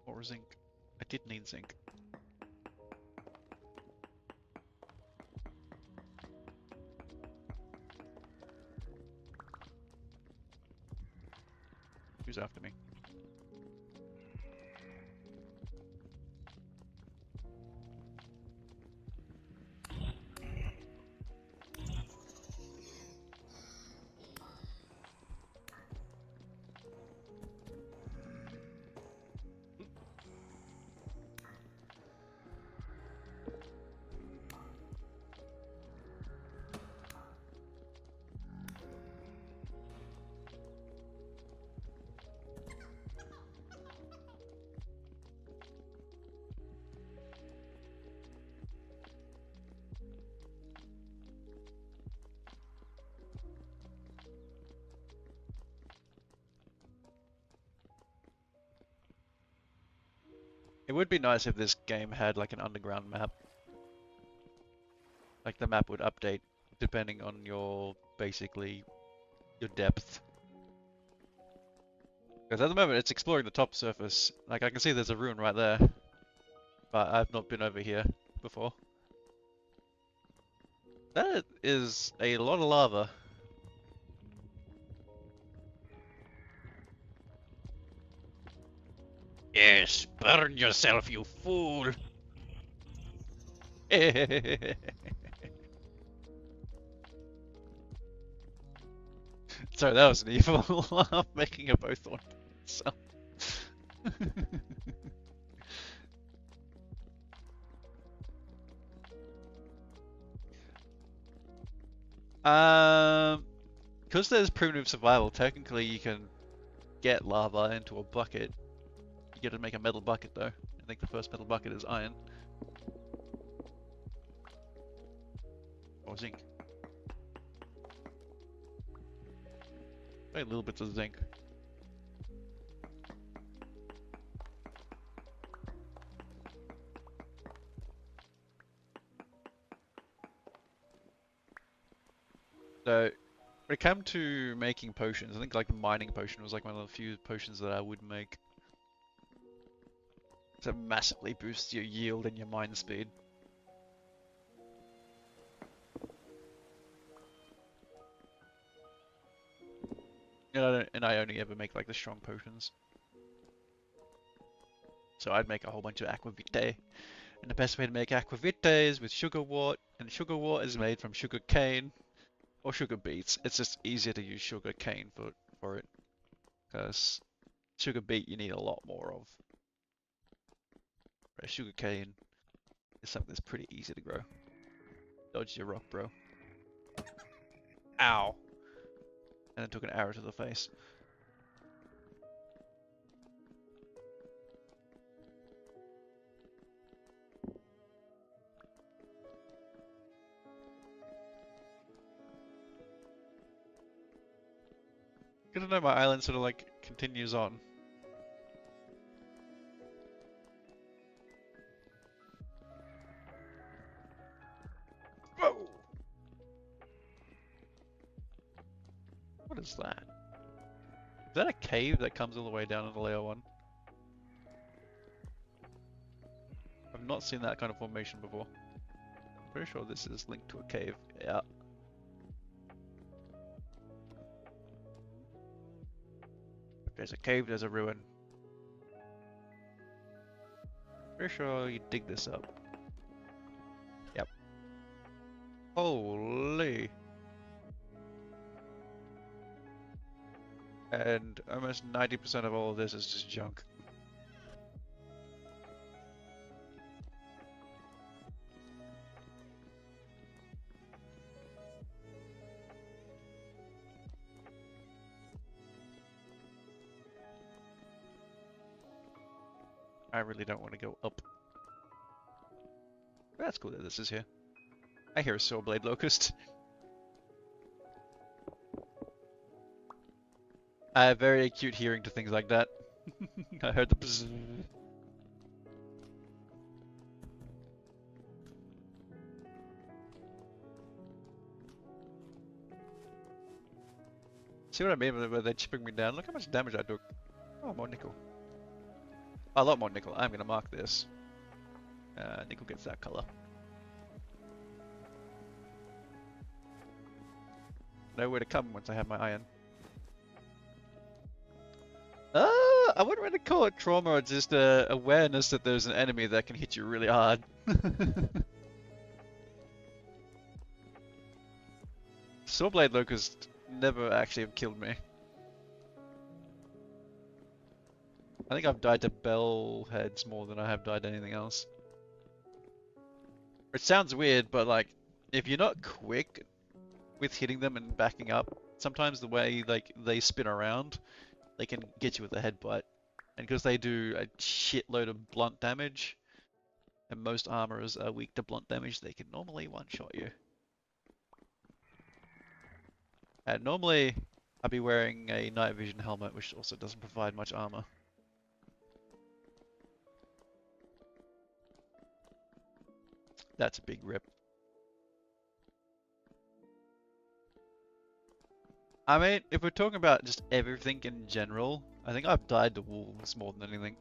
Or zinc. I did need zinc. Who's after me? It would be nice if this game had like an underground map. Like the map would update depending on your basically your depth. Because at the moment it's exploring the top surface. Like I can see there's a ruin right there, but I've not been over here before. That is a lot of lava. Yes, burn yourself, you fool! Sorry, that was an evil laugh, making a both on itself. Because there's primitive survival, technically you can get lava into a bucket. You get to make a metal bucket though. I think the first metal bucket is iron. Or zinc. Very little bits of zinc. So, when it came to making potions, I think like mining potion was like one of the few potions that I would make. So it massively boosts your yield and your mine speed. And I only ever make like the strong potions. So I'd make a whole bunch of aquavitae. And the best way to make aquavitae is with sugar wort, and sugar wort is made from sugar cane or sugar beets. It's just easier to use sugar cane for it, because sugar beet you need a lot more of. Whereas sugar cane is something that's pretty easy to grow. Dodge your rock, bro. Ow! And then took an arrow to the face. Good to know my island sort of like continues on. Whoa! What is that? Is that a cave that comes all the way down in the layer one? I've not seen that kind of formation before. Pretty sure this is linked to a cave. Yeah. If there's a cave, there's a ruin. Pretty sure you dig this up. Yep. Holy. And almost 90% of all of this is just junk. I really don't want to go up. That's cool that this is here. I hear a Sawblade Locust. I have very acute hearing to things like that. I heard the bzzz. See what I mean by they're chipping me down? Look how much damage I took. Oh, more nickel. A lot more nickel. I'm gonna mark this. Nickel gets that color. Nowhere to come once I have my iron. I wouldn't really call it trauma, it's just awareness that there's an enemy that can hit you really hard. Sawblade Locust never actually have killed me. I think I've died to bell heads more than I have died to anything else. It sounds weird, but like, if you're not quick with hitting them and backing up, sometimes the way like they spin around, they can get you with a headbutt. And because they do a shitload of blunt damage, and most armorers are weak to blunt damage, they can normally one-shot you. And normally, I'd be wearing a night vision helmet, which also doesn't provide much armor. That's a big rip. I mean, if we're talking about just everything in general, I think I've died to wolves more than anything.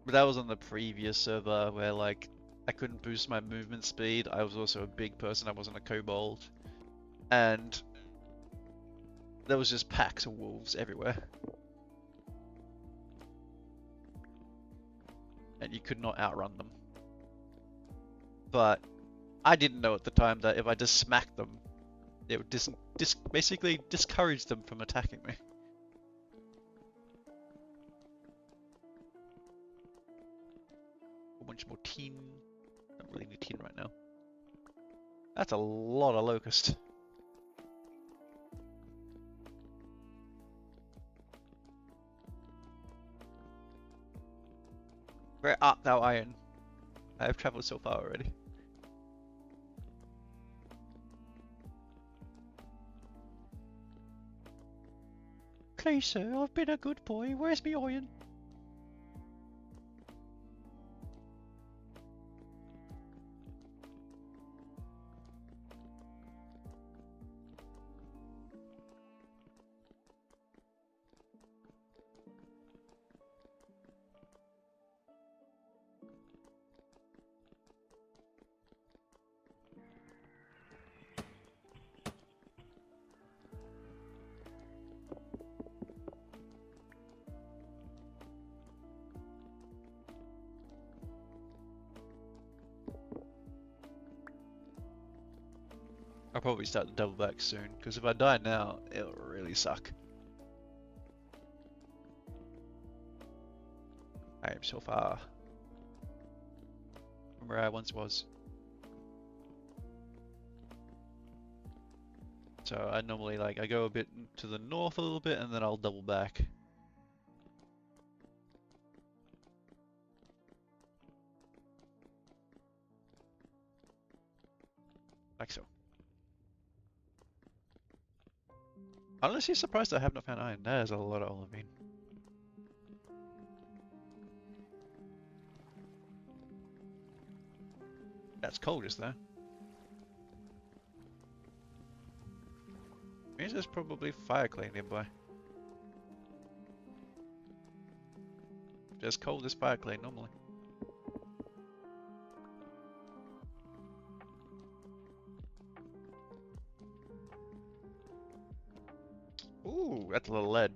But that was on the previous server where like I couldn't boost my movement speed. I was also a big person, I wasn't a kobold. And there was just packs of wolves everywhere. And you could not outrun them. But I didn't know at the time that if I just smacked them, it would basically discourage them from attacking me. A bunch more tin. Don't really need tin right now. That's a lot of locust. Where art thou, iron? I have travelled so far already. Okay, sir, I've been a good boy. Where's me iron? I'll probably start to double back soon, because if I die now, it'll really suck. I am so far from where I once was. So I normally I go a bit to the north a little bit and then I'll double back. Like so. Honestly surprised I have not found iron. That is a lot of olivine. That's cold, is there? Means there's probably fire clay nearby. There's cold as fire clay normally. Ooh, that's a little lead.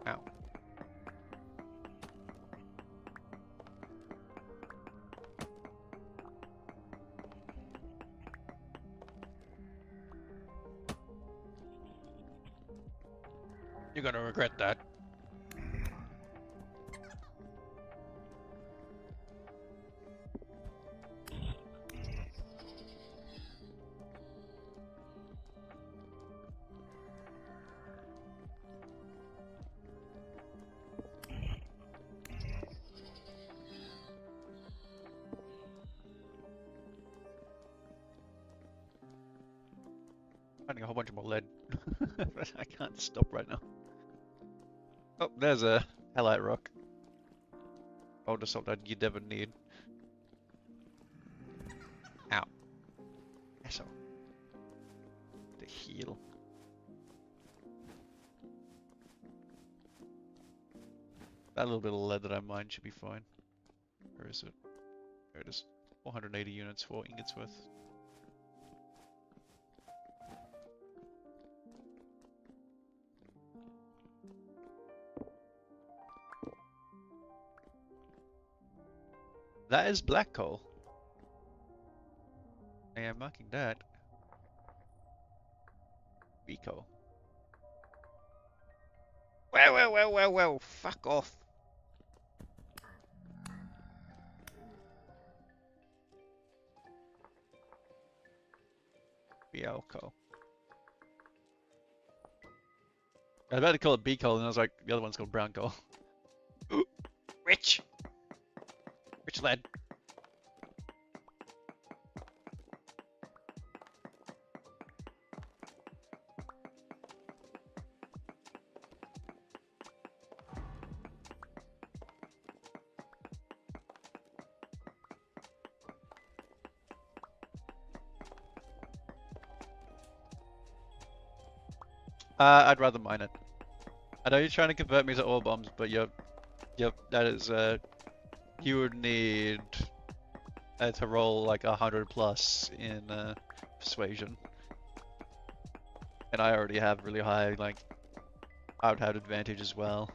Ow. You're gonna regret that. Finding a whole bunch more lead. But I can't stop right now. Oh, there's a halite rock. Oh, just something you never need. Ow. Asshole. The heal. That little bit of lead that I mined should be fine. Where is it? There it is. 480 units, 4 ingots worth. That is black coal. I am marking that. B coal. Well, fuck off. BL coal. I was about to call it B coal, and I was like, the other one's called brown coal. Ooh, rich! Rich lead. I'd rather mine it. I know you're trying to convert me to ore bombs, but yep, that is, you would need to roll like 100 plus in persuasion. And I already have really high, like, I would have advantage as well.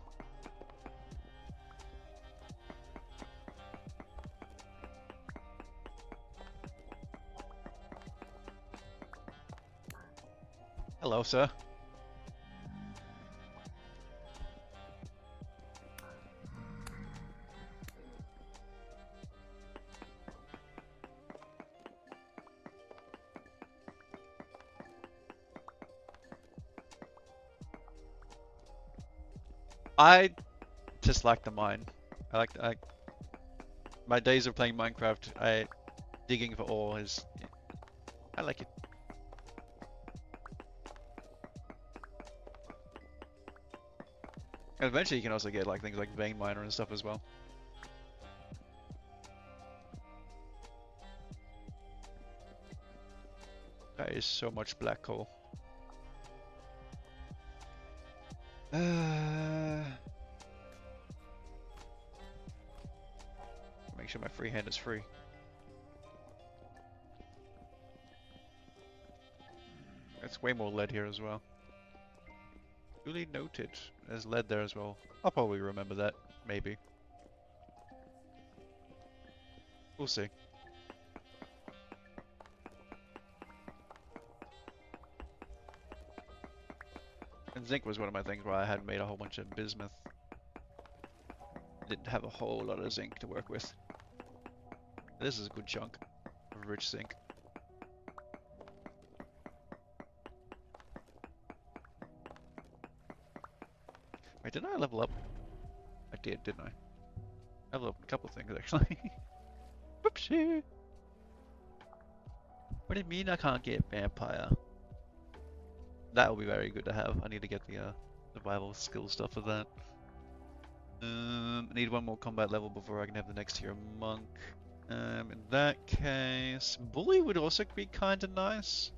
Hello, sir. I just like the mine. My days of playing Minecraft, digging for ore is, I like it. And eventually you can also get like things like vein miner and stuff as well. That is so much black coal. Make sure my free hand is free. That's way more lead here as well. Duly noted. There's lead there as well. I'll probably remember that, maybe. We'll see. And zinc was one of my things where I had made a whole bunch of bismuth. Didn't have a whole lot of zinc to work with. This is a good chunk of rich zinc. Wait, didn't I level up? I did, didn't I? I leveled up a couple of things actually. Whoopsie! What do you mean I can't get vampire? That will be very good to have. I need to get the survival skill stuff for that. I need one more combat level before I can have the next tier monk. In that case, bully would also be kind of nice.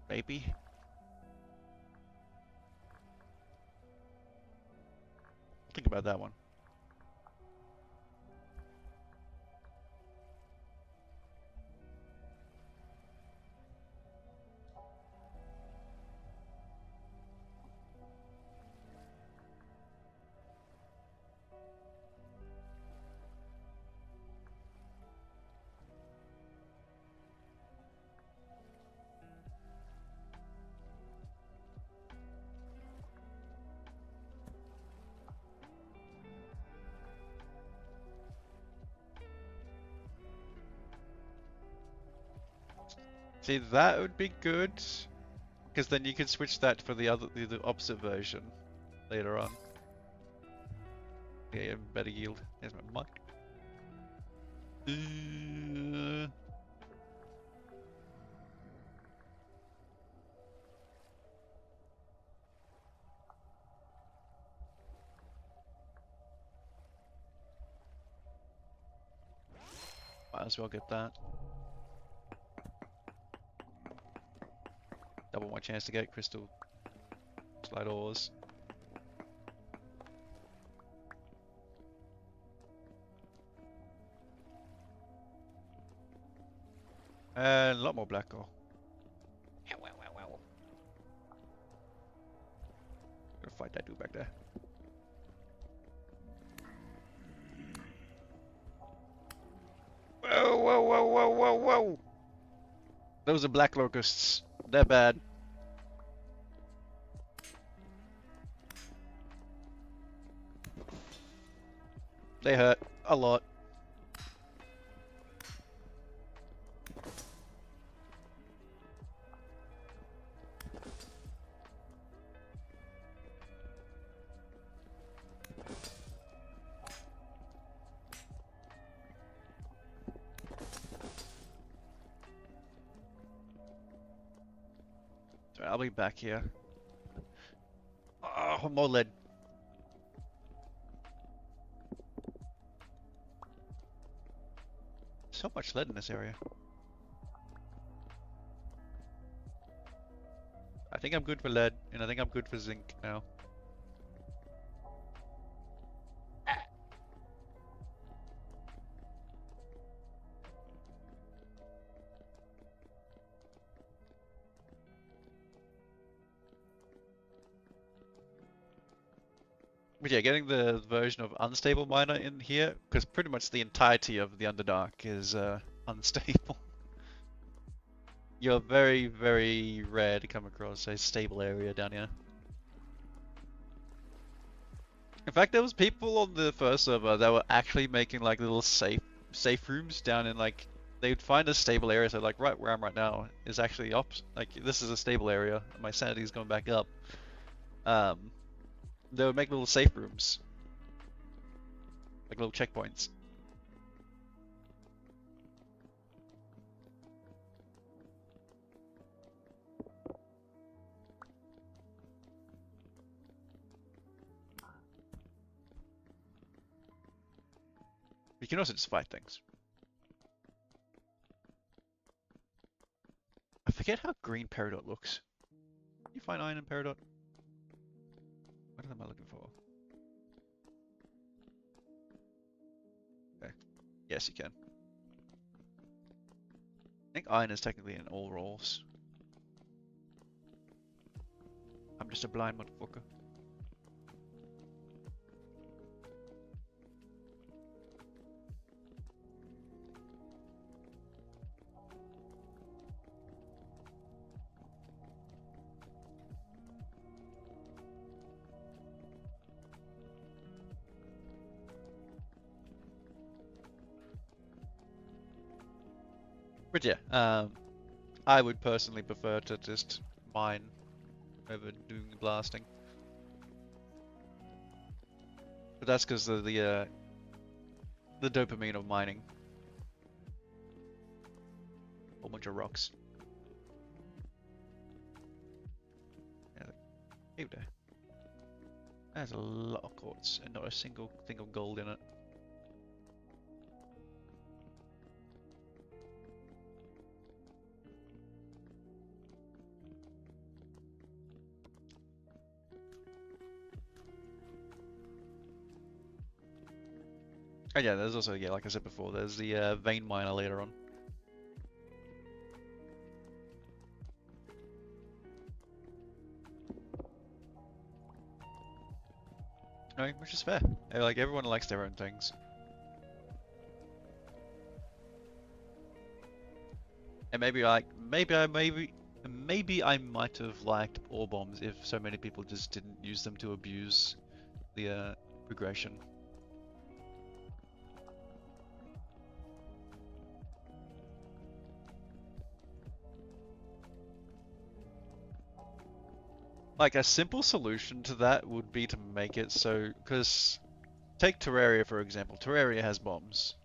Maybe. Think about that one. See, that would be good, because then you could switch that for the opposite version later on. Yeah, better yield. Here's my mic. Might as well get that. Double my chance to get crystal slide ores. And a lot more black ore. Gonna fight that dude back there. Whoa, whoa, whoa, whoa, whoa, whoa! Those are black locusts. They're bad. They hurt a lot. Sorry, I'll be back here. Oh, more lead. So much lead in this area. I think I'm good for lead, and I think I'm good for zinc now. But yeah, getting the version of Unstable Miner in here, because pretty much the entirety of the Underdark is unstable. You're very, very rare to come across a stable area down here. In fact, there was people on the first server that were actually making like little safe rooms down in like, they'd find a stable area, so like right where I'm right now is actually like this is a stable area, my sanity is going back up. They would make little safe rooms. Like little checkpoints. You can also just fight things. I forget how green Peridot looks. Can you find iron in Peridot? What am I looking for? Okay. Yes, you can. I think iron is technically in all roles. I'm just a blind motherfucker. But yeah, I would personally prefer to just mine over doing blasting. But that's because of the dopamine of mining. Whole bunch of rocks. Yeah, cave there. There's a lot of quartz and not a single thing of gold in it. Oh yeah, there's also, yeah, like I said before, there's the vein miner later on. No, which is fair. Like, everyone likes their own things. And maybe I might have liked ore bombs if so many people just didn't use them to abuse the progression. Like, a simple solution to that would be to make it so, because take Terraria for example. Terraria has bombs.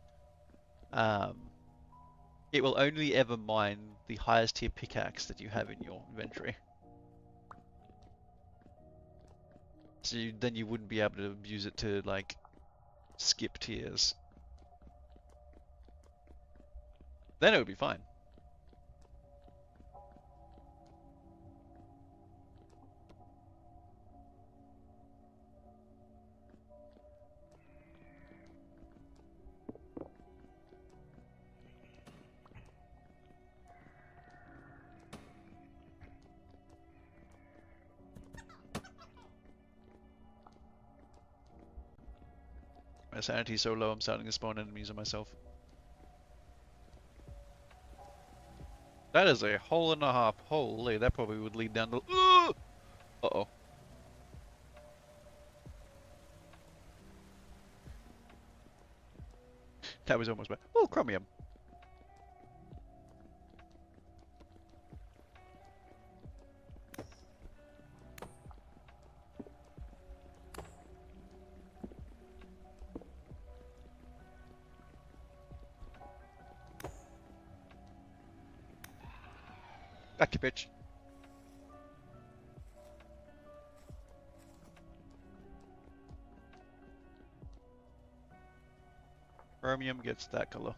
It will only ever mine the highest tier pickaxe that you have in your inventory. So then you wouldn't be able to use it to, like, skip tiers. Then it would be fine. My sanity's so low I'm starting to spawn enemies on myself. That is a hole and a half. Holy, that probably would lead down to... Uh-oh. That was almost bad. Oh, chromium. Back you, bitch. Chromium gets that color.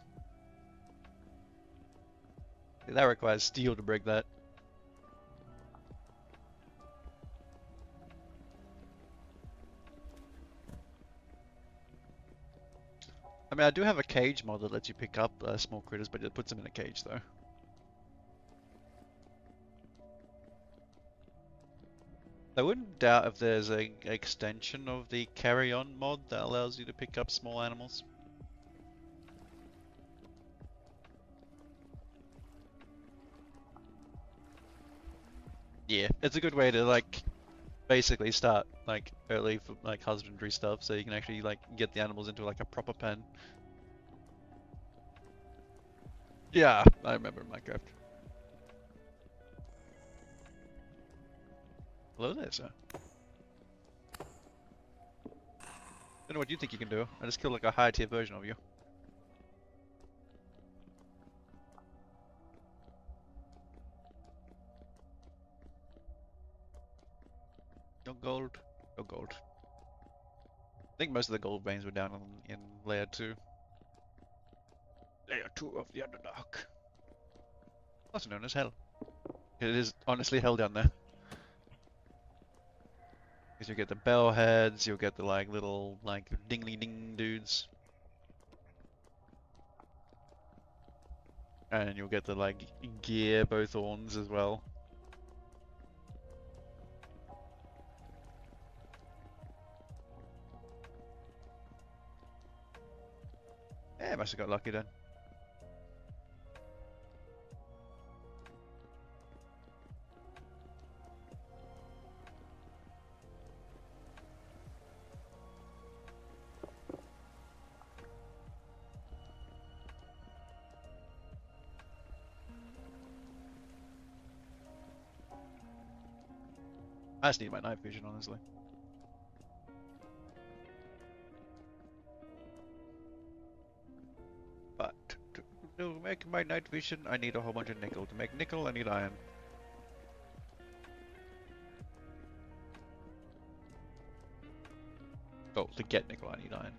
That requires steel to break that. I mean, I do have a cage mod that lets you pick up small critters, but it puts them in a cage, though. I wouldn't doubt if there's an extension of the carry-on mod that allows you to pick up small animals. Yeah, it's a good way to, like, basically start, like, early for, like, husbandry stuff, so you can actually, like, get the animals into, like, a proper pen. Yeah, I remember Minecraft. Hello there, sir. Don't know what you think you can do. I just killed, like, a higher tier version of you. No gold. No gold. I think most of the gold veins were down in layer 2. Layer 2 of the Underdark. Also known as hell. It is honestly hell down there. Because you get the bell heads, you'll get the like little like dingly ding dudes. And you'll get the like gear both horns as well. Yeah, must have got lucky then. I just need my night vision, honestly. But to make my night vision, I need a whole bunch of nickel. To make nickel, I need iron. Oh, to get nickel, I need iron.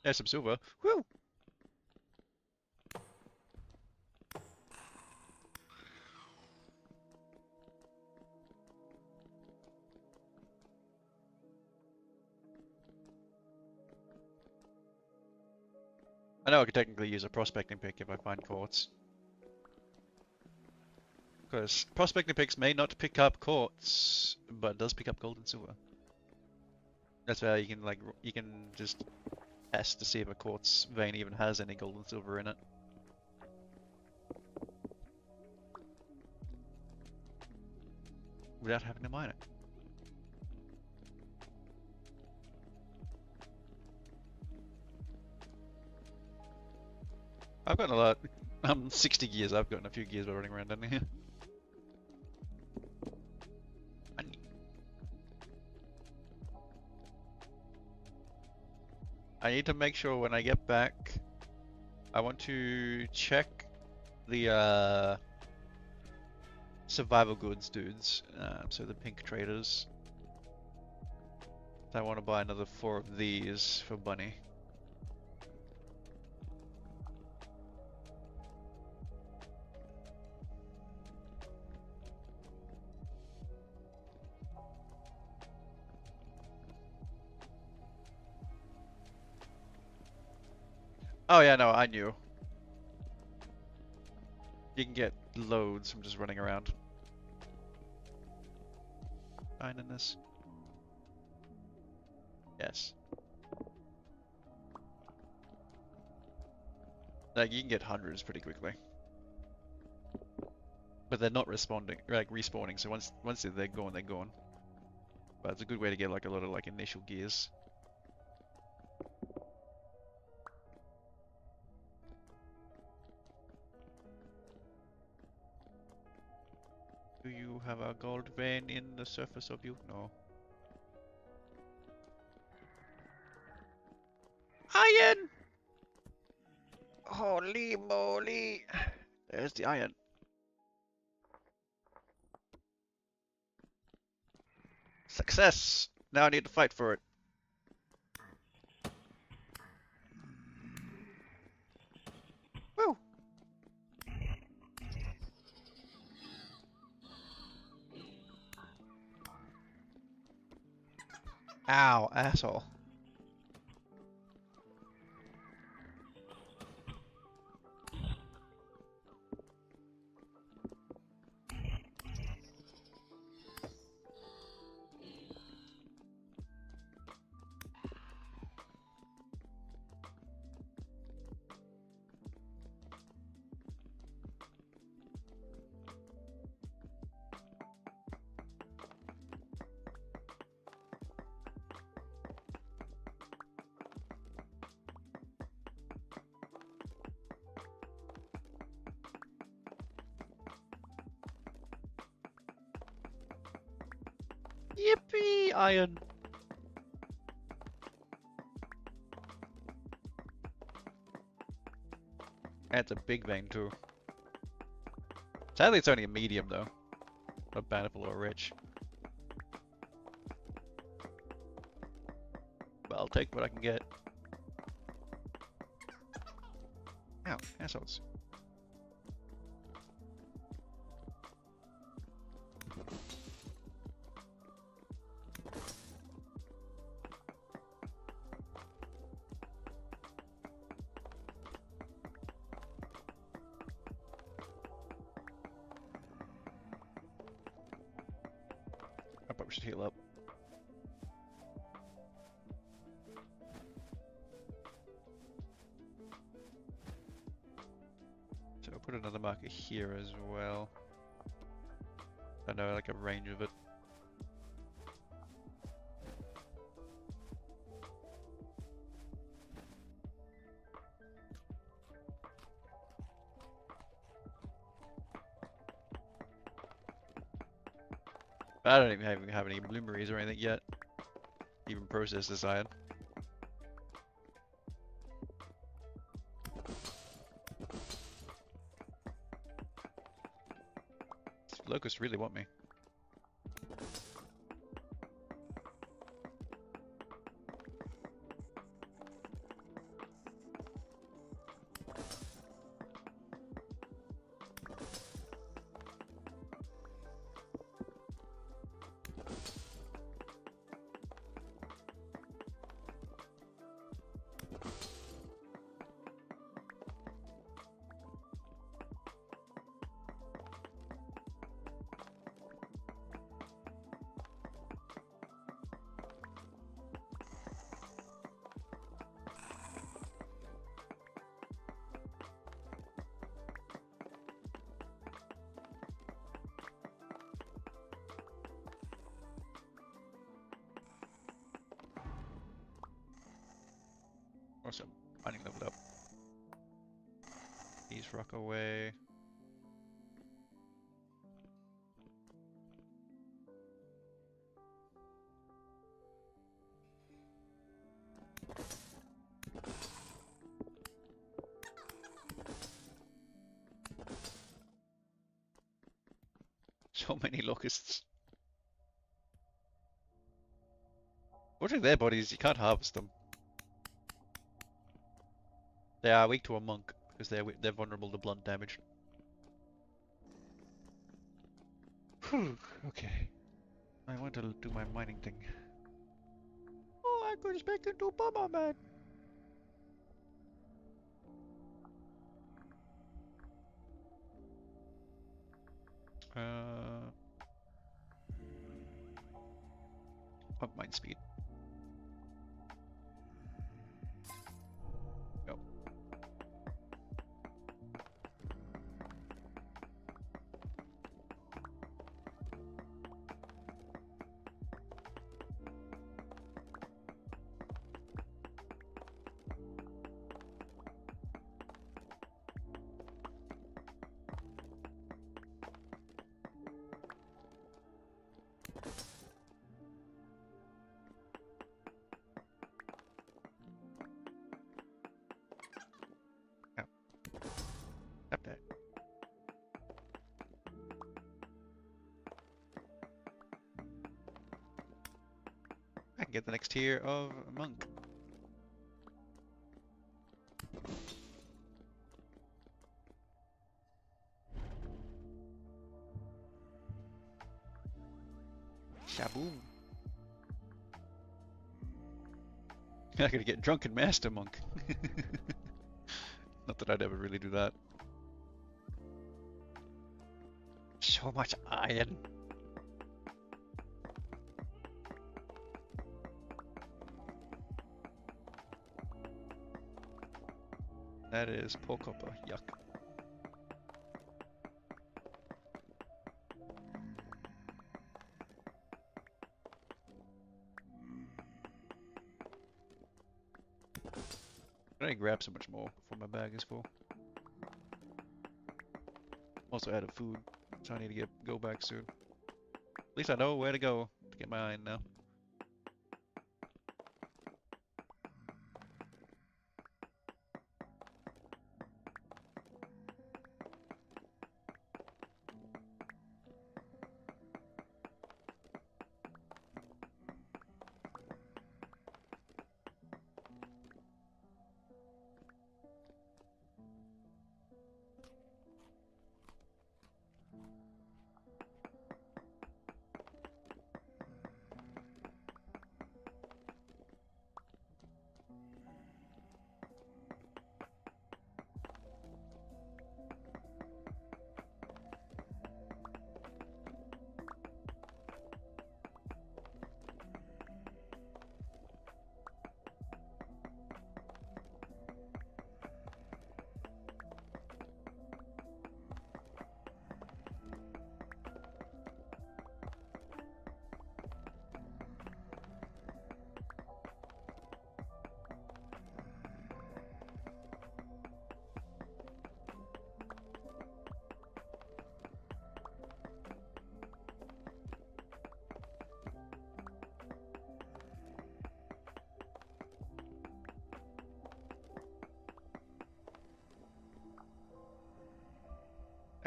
There's some silver. Woo! I know I could technically use a prospecting pick if I find quartz. Because prospecting picks may not pick up quartz, but does pick up gold and silver. That's why you can you can just test to see if a quartz vein even has any gold and silver in it. Without having to mine it. I've gotten a lot. 60 gears. I've gotten a few gears by running around down here. I need to make sure when I get back, I want to check the survival goods dudes. So the pink traders. I want to buy another 4 of these for Bunny. Oh yeah, no, I knew. You can get loads from just running around. Finding this. Yes. Like you can get hundreds pretty quickly. But they're not responding, respawning, so once they're gone, they're gone. But it's a good way to get like a lot of like initial gears. Do you have a gold vein in the surface of you? No. Iron! Holy moly! There's the iron. Success! Now I need to fight for it. Woo! Ow, asshole. Yippee! Iron! That's a big vein too. Sadly, it's only a medium though. Not bountiful or rich. But I'll take what I can get. Ow, assholes. we should heal up. So I'll put another marker here as well. I know like a range of it. I don't even have any bloomeries or anything yet. Even process this iron. Locusts really want me. Awesome. Mining leveled up. These rock away. So many locusts. Watching their bodies, you can't harvest them. They are weak to a monk because they're vulnerable to blunt damage. Okay. I want to do my mining thing. Oh, I could speak into Bomberman. Pump mine speed. Go. Up there. I can get the next tier of monk. Shaboom. I gotta get drunken master monk. Not that I'd ever really do that. So much iron. That is poor copper. Yuck. I need to grab so much more before my bag is full. Also out of food, so I need to go back soon. At least I know where to go to get my iron now.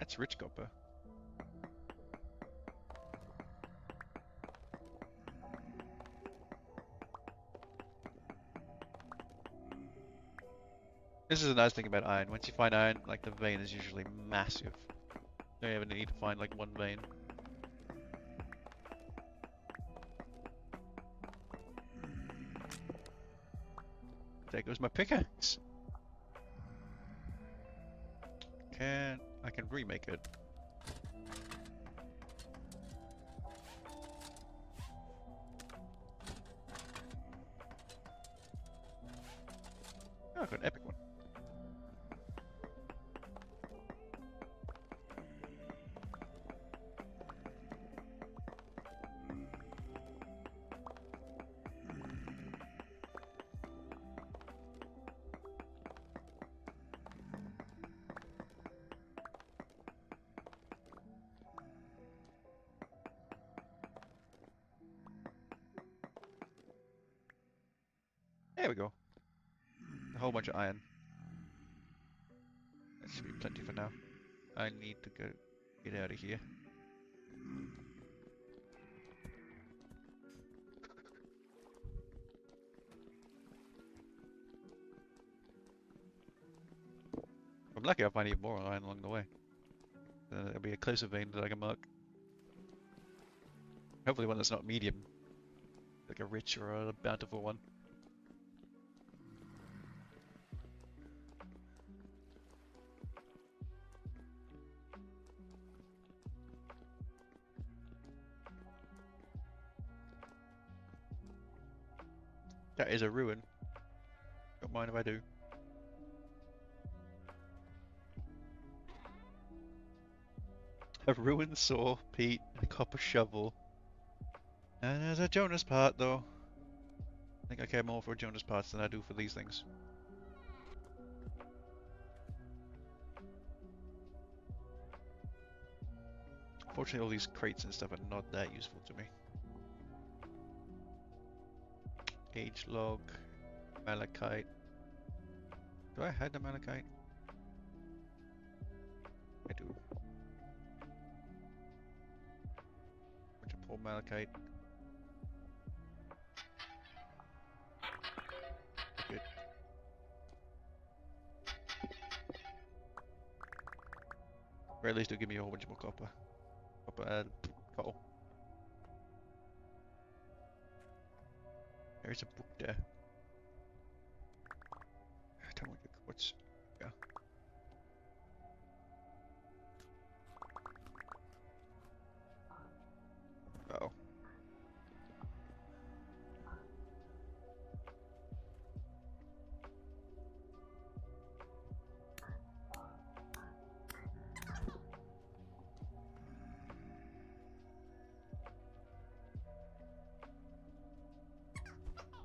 That's rich copper. This is a nice thing about iron. Once you find iron, like the vein is usually massive. You don't even need to find like one vein. There goes my pickaxe. I can remake it. Oh, I got an epic one. There we go. A whole bunch of iron. That should be plenty for now. I need to get out of here. If I'm lucky, I'll find even more iron along the way. Then there'll be a closer vein that I can mark. Hopefully one that's not medium. Like a rich or a bountiful one. That is a ruin. Don't mind if I do. A ruined saw, peat, and a copper shovel. And there's a Jonas part though. I think I care more for Jonas parts than I do for these things. Fortunately, all these crates and stuff are not that useful to me. Age log, malachite. Do I have the malachite? I do. Bunch of poor malachite. Good. Or at least it'll give me a whole bunch more copper. Copper, coal. There's a book there. I don't want your quartz. Yeah. Uh oh.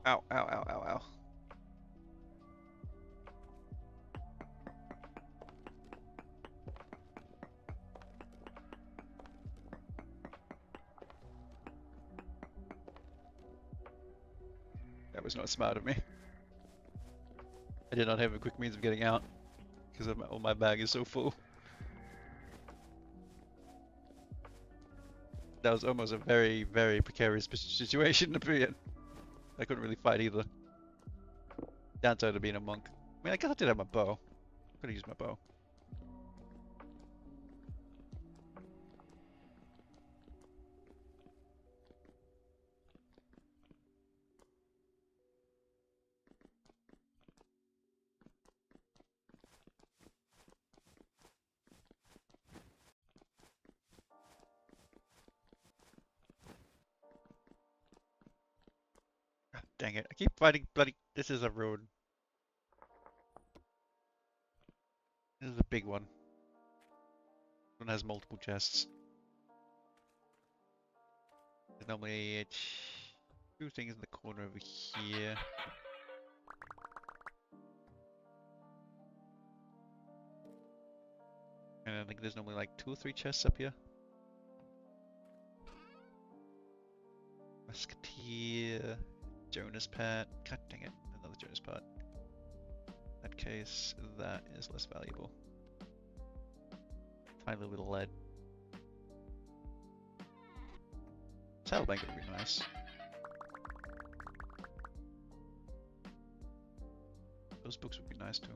Ow, ow, ow, ow, ow. That was not smart of me. I did not have a quick means of getting out because all my bag is so full. That was almost a very, very precarious situation to be in. I couldn't really fight either. Downside of being a monk. I mean, I guess I did have my bow. Could have used my bow. Ah, dang it. I keep fighting bloody... This is a road. This is a big one. One has multiple chests. There's normally two things in the corner over here. And I think there's normally like 2 or 3 chests up here. Musketeer, Jonas part. God dang it, another Jonas part. In that case, that is less valuable. tiny little bit of lead. Saddle blanket would be nice. Those books would be nice too.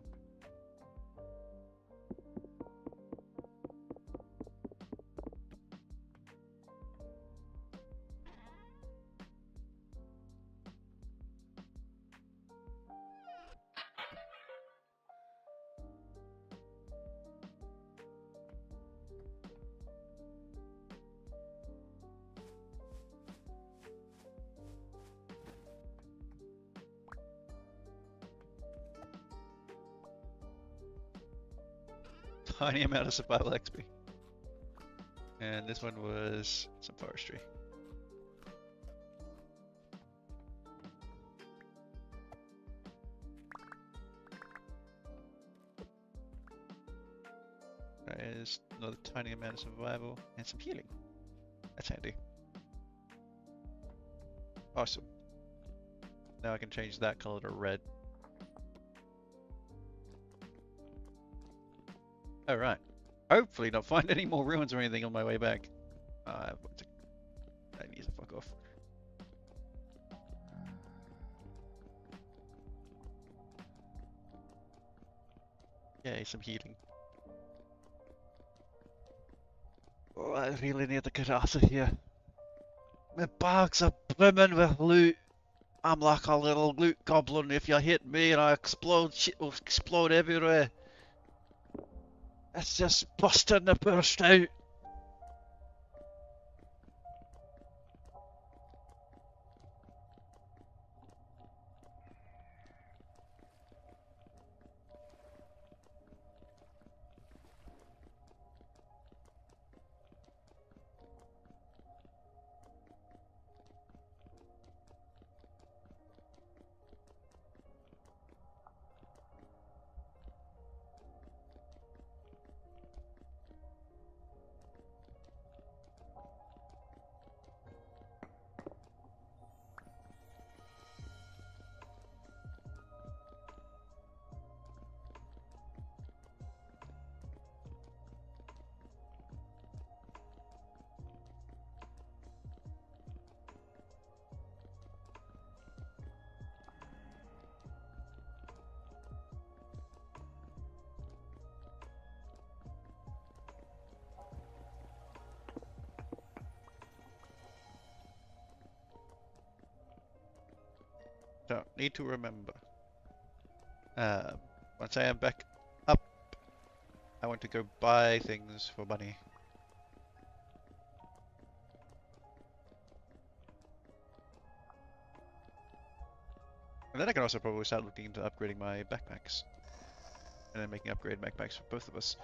Tiny amount of survival XP. And this one was some forestry. That is another tiny amount of survival and some healing. That's handy. Awesome. Now I can change that color to red. Alright. Hopefully not find any more ruins or anything on my way back. I need to fuck off. Yay, some healing. Oh, I really need to get out of here. My bags are brimming with loot. I'm like a little loot goblin. If you hit me and I explode, shit will explode everywhere. It's just busting the burst out. So, need to remember. Once I am back up, I want to go buy things for money. And then I can also probably start looking into upgrading my backpacks. And then making upgrade backpacks for both of us.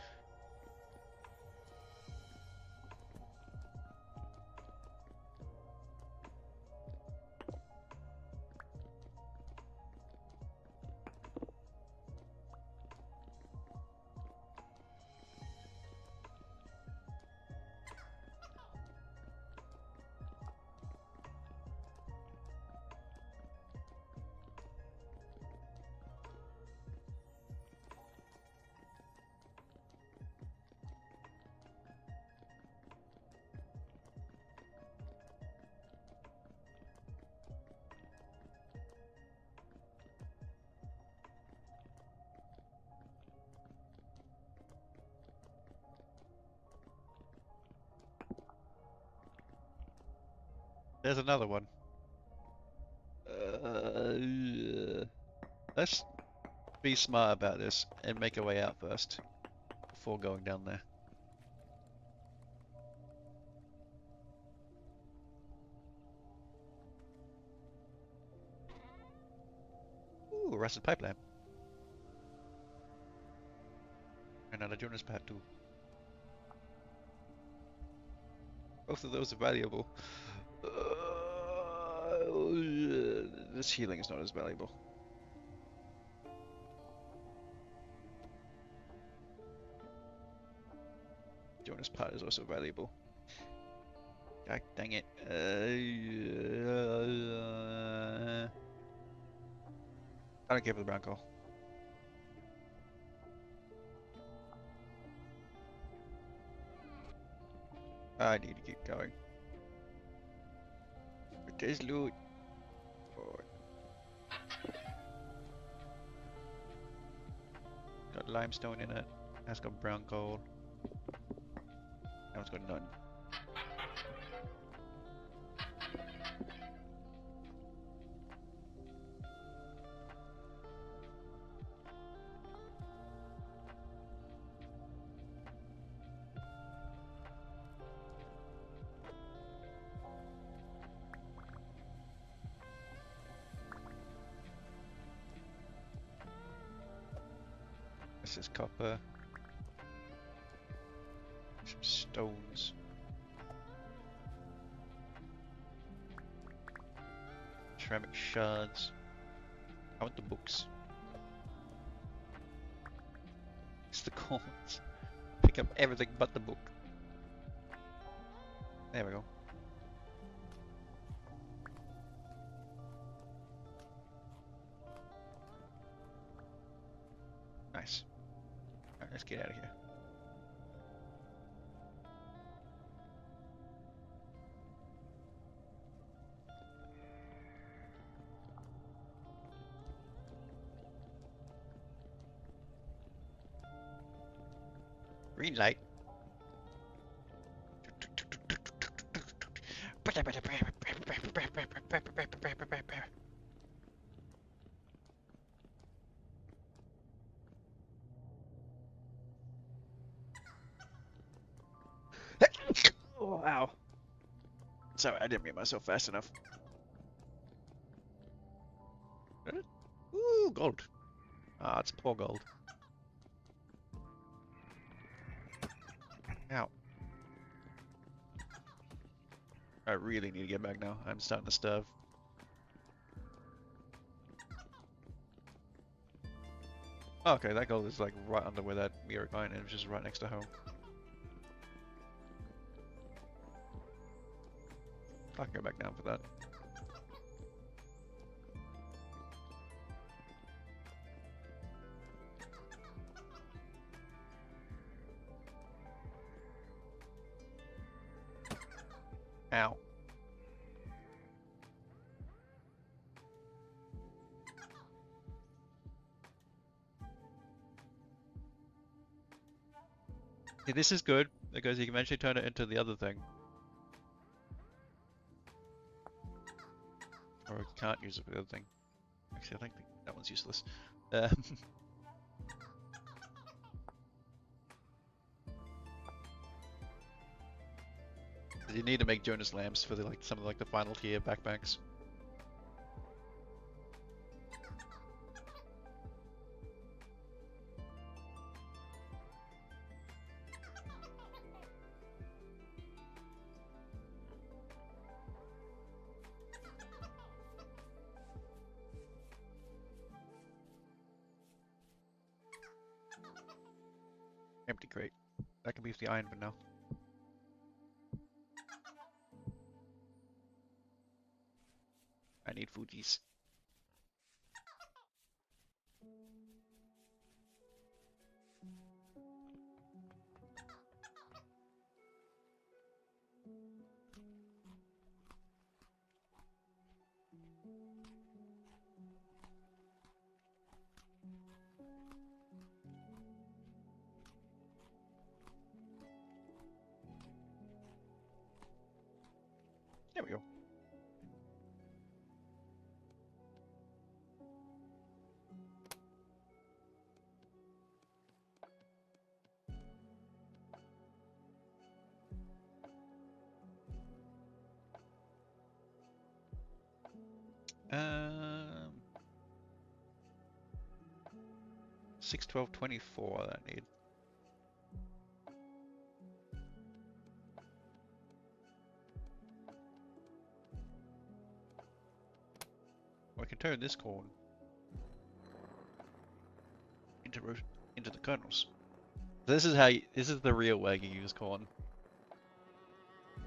There's another one. Let's be smart about this and make our way out first before going down there. Ooh, rusted pipe lamp. Another Jonas pad too. Both of those are valuable. This healing is not as valuable. Jonas pad is also valuable. God dang it. I don't care for the brown coal. I need to keep going. But there's loot. Oh, got limestone in it. That's got brown coal. That one's got none. This is copper. Some stones. Ceramic shards. I want the books. It's the coins. Pick up everything but the book. There we go. Nice. Alright, let's get out of here. Green light. Oh, ow. Sorry, I didn't mute myself fast enough. Ooh, gold. Ah, it's poor gold. Ow. I really need to get back now. I'm starting to starve. Oh, okay, that gold is like right under where that mirror going and it's just right next to home. I can go back down for that. Ow. Yeah, this is good because you can eventually turn it into the other thing. Or you can't use it for the other thing. Actually, I think that one's useless. You need to make Jonas lamps for the some of the final tier backpacks. Empty crate. That can be for the iron for now. I need foodies. There we go. Um, 61224 that I need. I can turn this corn into the kernels. This is this is the real way you use corn.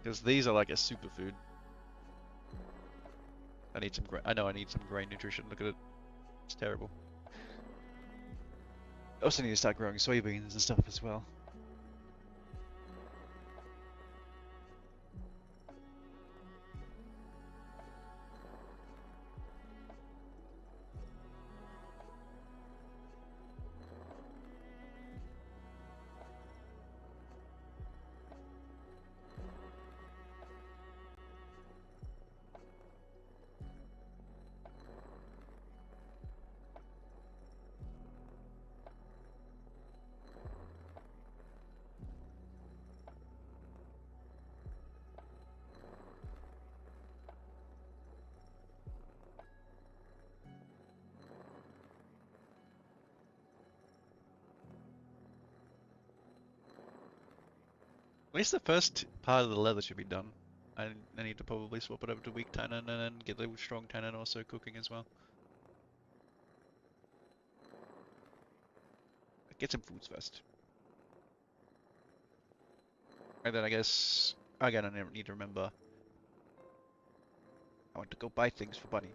Because these are like a superfood. I need some I know I need some grain nutrition. Look at it. It's terrible. I also need to start growing soybeans and stuff as well. At least the first part of the leather should be done. I need to probably swap it over to weak tannin and then get the strong tannin also cooking as well. Get some foods first. And then I guess, again, I need to remember I want to go buy things for Bunny.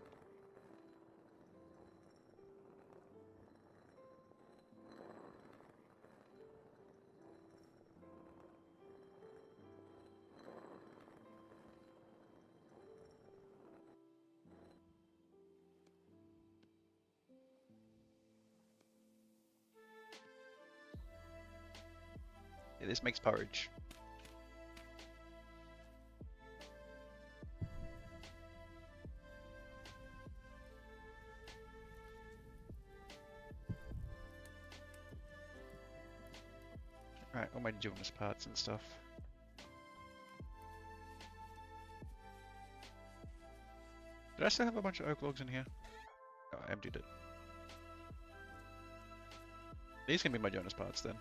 Yeah, this makes porridge. Right, all my Jonas parts and stuff. Did I still have a bunch of oak logs in here? No, I emptied it. These can be my Jonas parts then.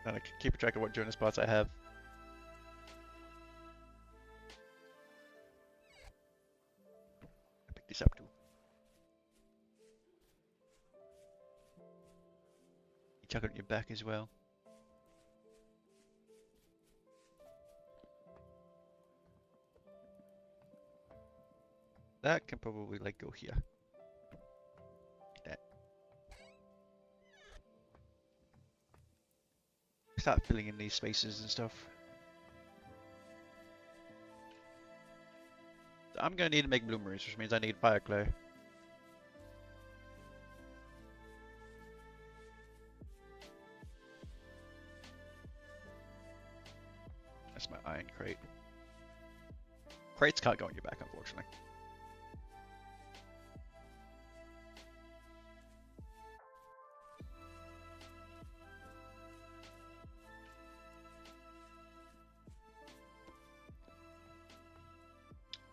And I can keep track of what Jonas parts I have. I picked this up too. You chuck it on your back as well. That can probably like go here. Like that. Start filling in these spaces and stuff. I'm gonna need to make bloomeries, which means I need fire clay. That's my iron crate. Crates can't go on your back, unfortunately.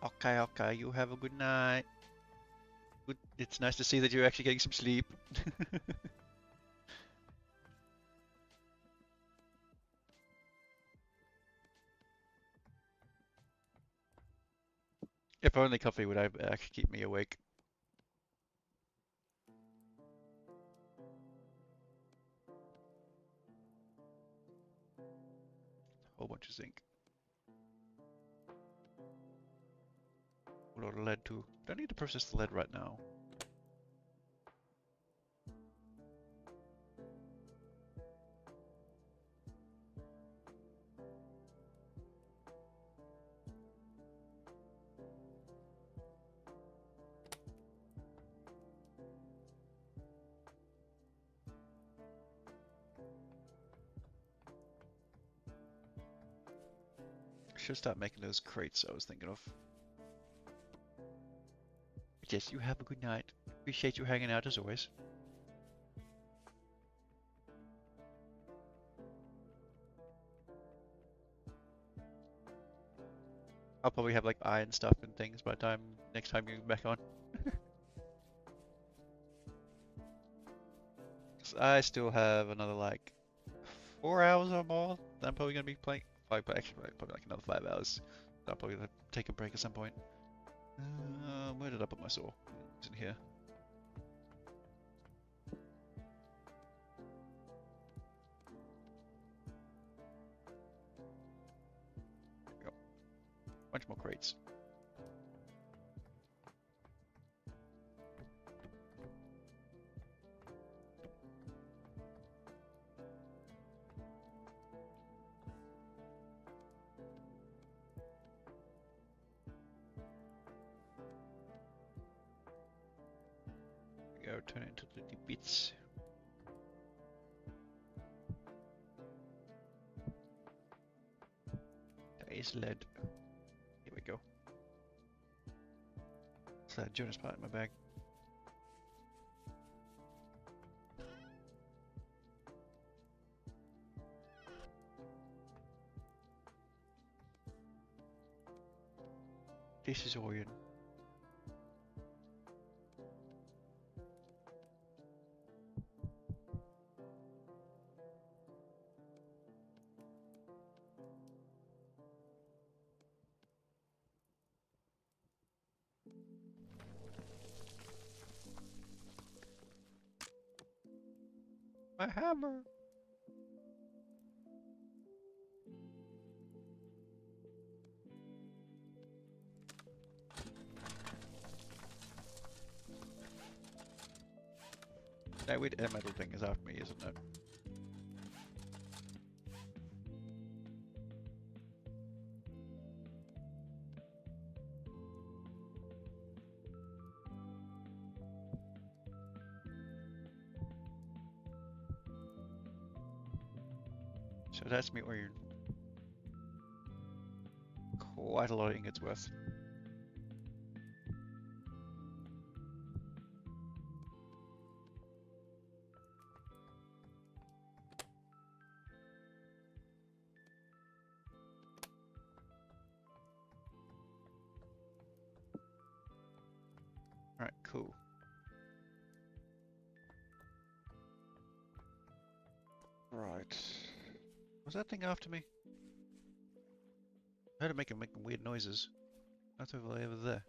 Okay, okay, you have a good night. Good. It's nice to see that you're actually getting some sleep. If only coffee would actually keep me awake. Whole bunch of zinc. A lot of lead too. Don't need to process the lead right now. Should start making those crates I was thinking of. Yes, you have a good night. Appreciate you hanging out as always. I'll probably have like iron stuff and things by the time next time you get back on. 'Cause I still have another like 4 hours or more that I'm probably gonna be playing. Actually, probably like another 5 hours. I'll probably take a break at some point. Where did I put my saw? It's in here. There we go. Bunch more crates. There we go, turn it into little bits. That is lead. Here we go. It's that Jonas part in my bag. This is Orion. My hammer! That weird air metal thing is after me, isn't it? So that's me Orion. Quite a lot of ingots worth. Alright, cool. Right. Was that thing after me? I heard it making weird noises. Not over there.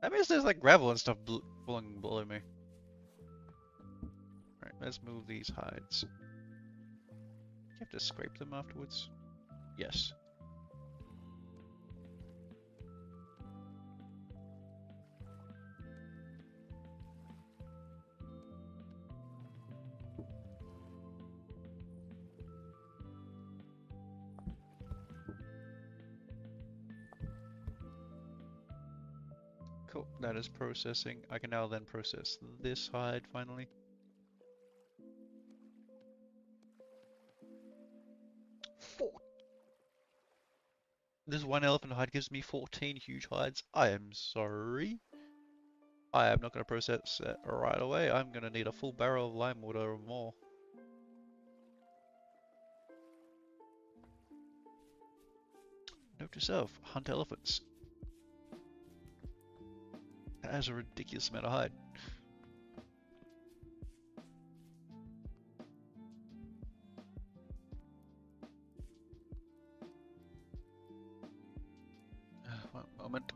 That means there's like gravel and stuff falling below me. Right, let's move these hides. You have to scrape them afterwards? Yes. Cool, that is processing. I can now then process this hide finally. This one elephant hide gives me 14 huge hides. I am sorry. I am not going to process that right away. I'm going to need a full barrel of lime water or more. Note to self, hunt elephants. That has a ridiculous amount of hide. One moment.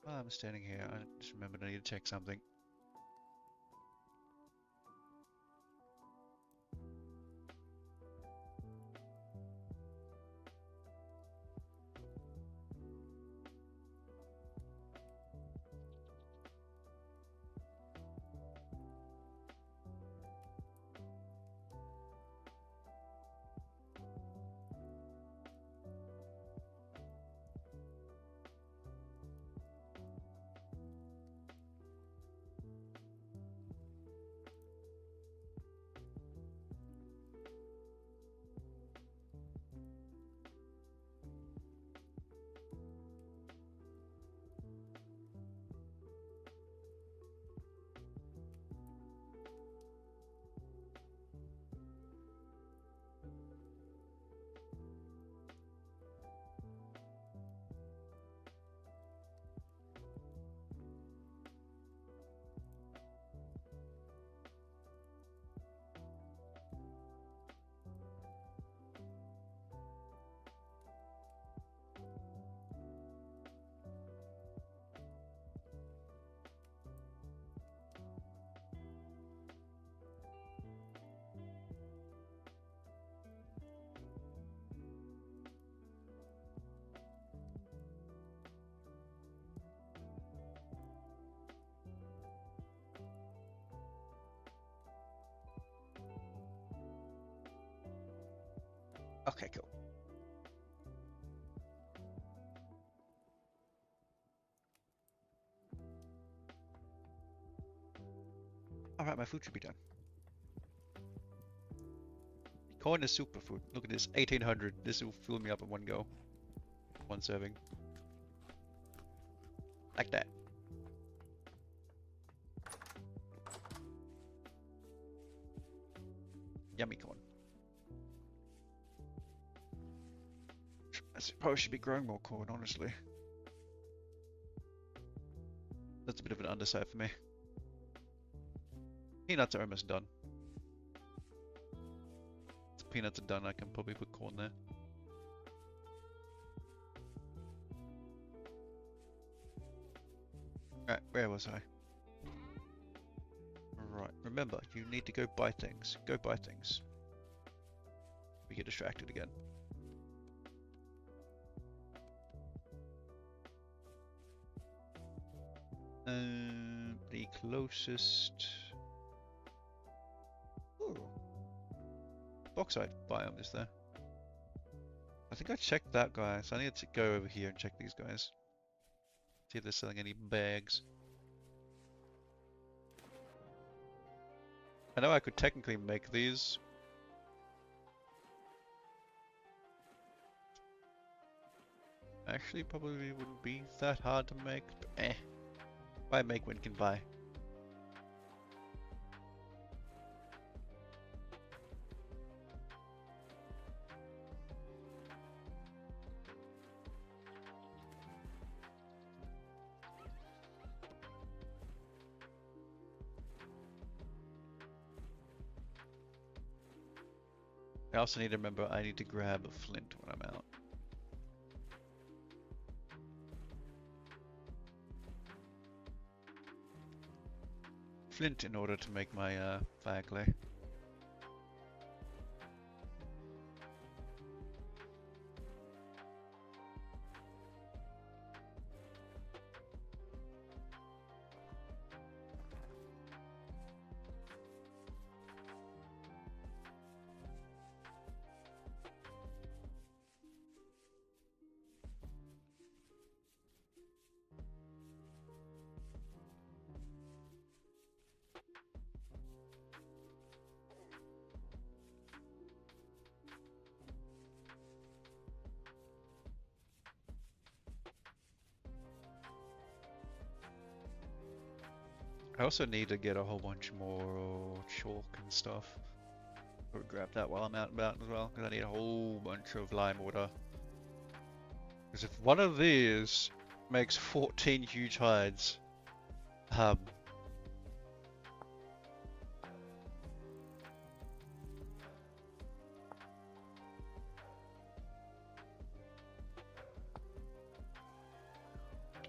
While I'm standing here, I just remembered I need to check something. Okay, cool. Alright, my food should be done. Corn is superfood. Look at this, 1800. This will fill me up in one go. One serving. Like that. Yummy corn. I probably should be growing more corn, honestly. That's a bit of an underside for me. Peanuts are almost done. Once peanuts are done, I can probably put corn there. Alright, where was I? Right, remember, you need to go buy things. Go buy things. We get distracted again. The closest... Ooh. Bauxite biome is there. I think I checked that guy, so I need to go over here and check these guys. See if they're selling any bags. I know I could technically make these. Actually, probably wouldn't be that hard to make, but eh. Why make when you can buy? I also need to remember I need to grab a flint when I'm out. Flint in order to make my fire clay. I also need to get a whole bunch more chalk and stuff. Or grab that while I'm out and about as well, because I need a whole bunch of lime water. Because if one of these makes 14 huge hides,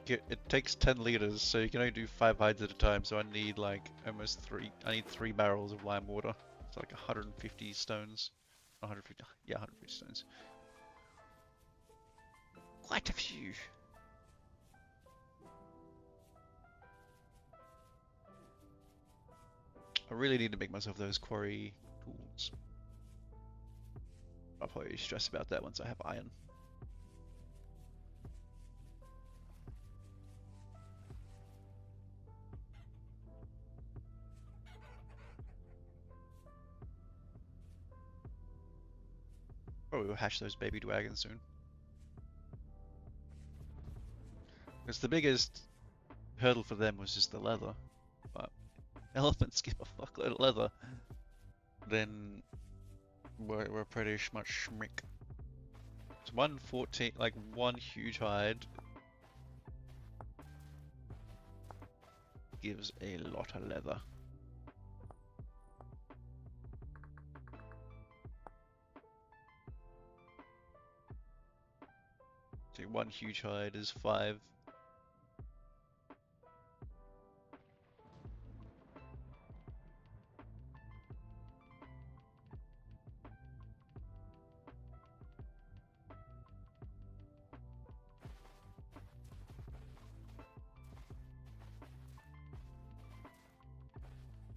it takes 10 liters, so you can only do 5 hides at a time. So I need like almost 3. I need 3 barrels of lime water. It's like 150 stones. 150. Yeah, 150 stones. Quite a few. I really need to make myself those quarry tools. I'll probably stress about that once I have iron. Probably will hash those baby dragons soon. Because the biggest hurdle for them was just the leather. But elephants give a fuckload of leather. Then we're pretty much schmick. It's 114, like one huge hide gives a lot of leather. So one huge hide is 5.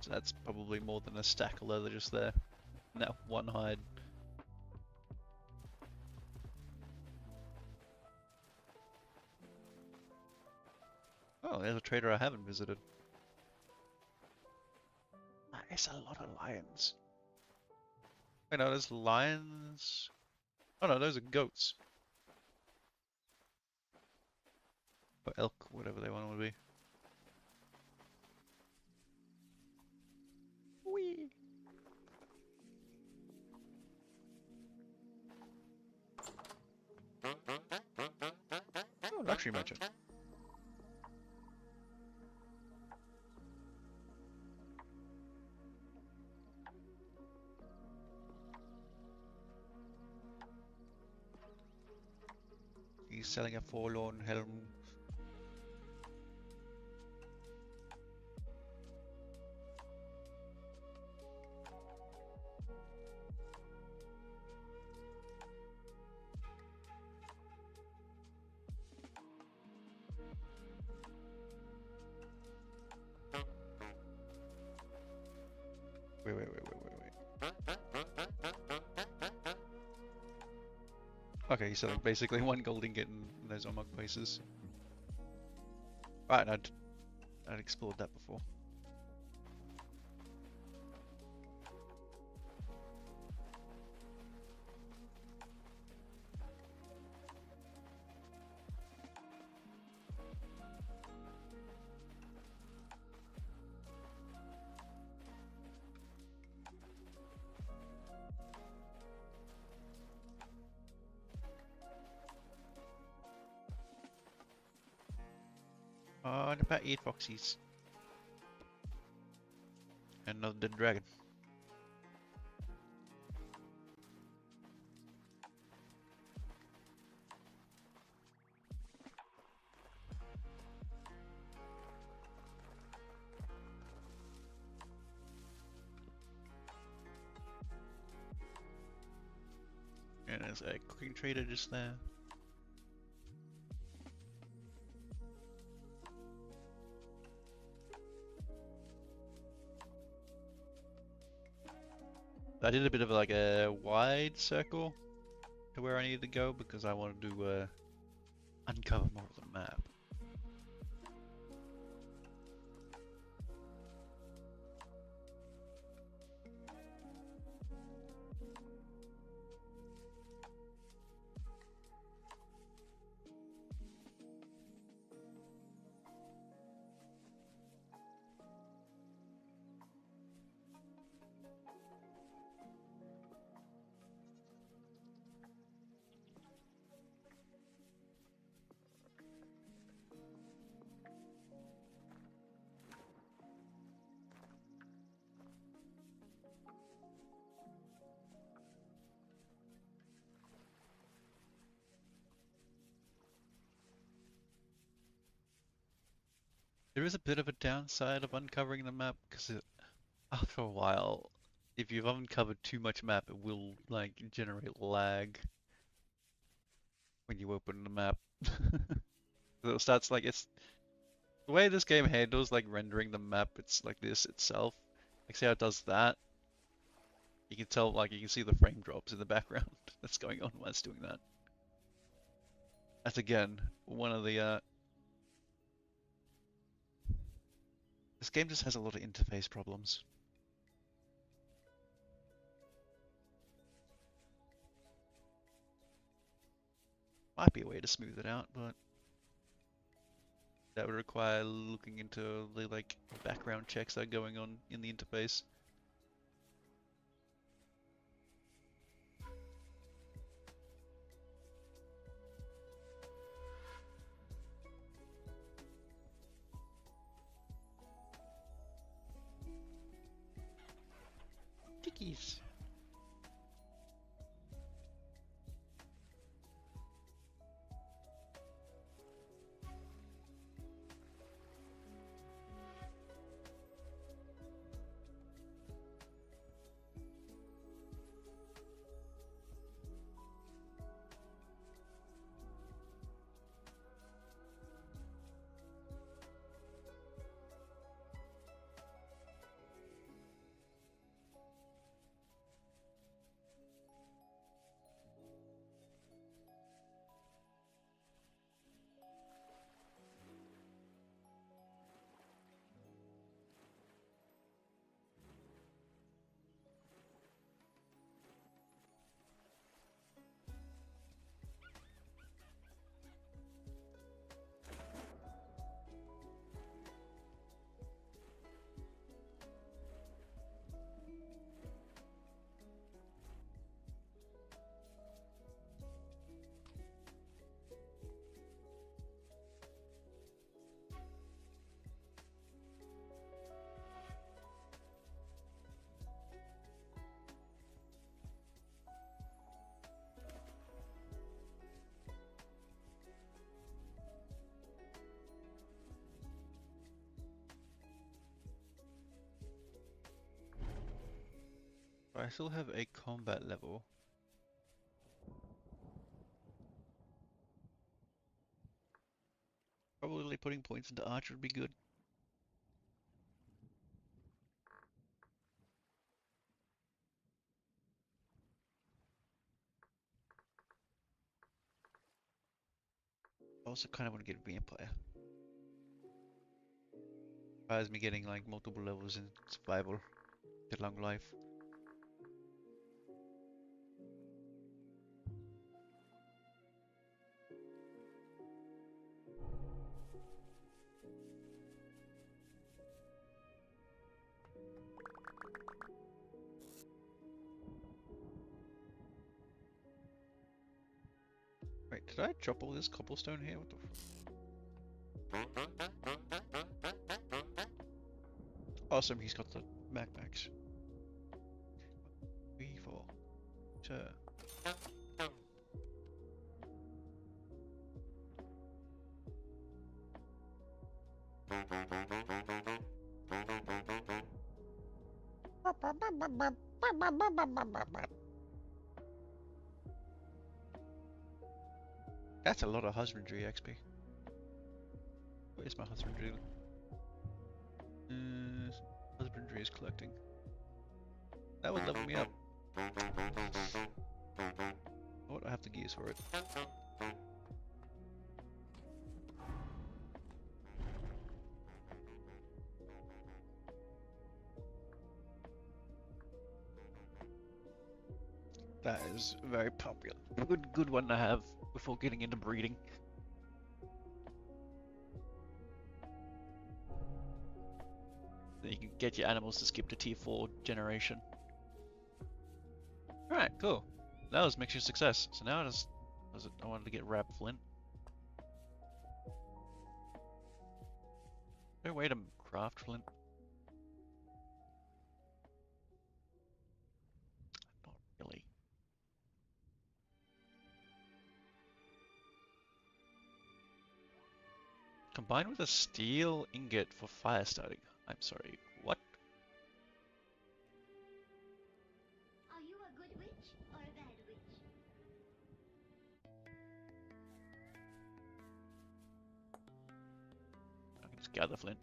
So that's probably more than a stack of leather just there. Now one hide. Oh, there's a trader I haven't visited. That is a lot of lions. Wait, no, there's lions. Oh no, those are goats. Or elk, whatever they want to be. Whee! Oh, luxury merchant. He's selling a forlorn helm. Wait. Okay, he's selling basically 1 gold ingot in those unmarked places. Right, I'd explored that before. Oh, and about 8 foxies. And another dead dragon. And there's a cooking trader just there. I did a bit of like a wide circle to where I needed to go because I wanted to uncover more of the map. There is a bit of a downside of uncovering the map because after a while, if you've uncovered too much map, it will like generate lag when you open the map. So it starts like it's the way this game handles like rendering the map. It's like this itself. Like see how it does that. You can tell like you can see the frame drops in the background that's going on while it's doing that. That's again one of the this game just has a lot of interface problems. Might be a way to smooth it out, but that would require looking into the like background checks that are going on in the interface. Dickies. I still have a combat level. Probably putting points into archer would be good. I also kind of want to get vampire. Requires me getting like multiple levels in survival, get long life. Wait, did I drop all this cobblestone here? What the Awesome, he's got the backpacks. 3, 4, 2. That's a lot of husbandry XP. Where's my husbandry? Husbandry is collecting. That would level me up. What? I have the gears for it. That is very popular. Good one to have before getting into breeding. Then you can get your animals to skip to tier 4 generation. Alright, cool. That was mission success. So now I wanted to get Rab Flint. Is there a way to craft Flint? Not really. Combined with a steel ingot for fire starting. I'm sorry, what?
Are you a good witch or a bad witch?
I can just gather flint.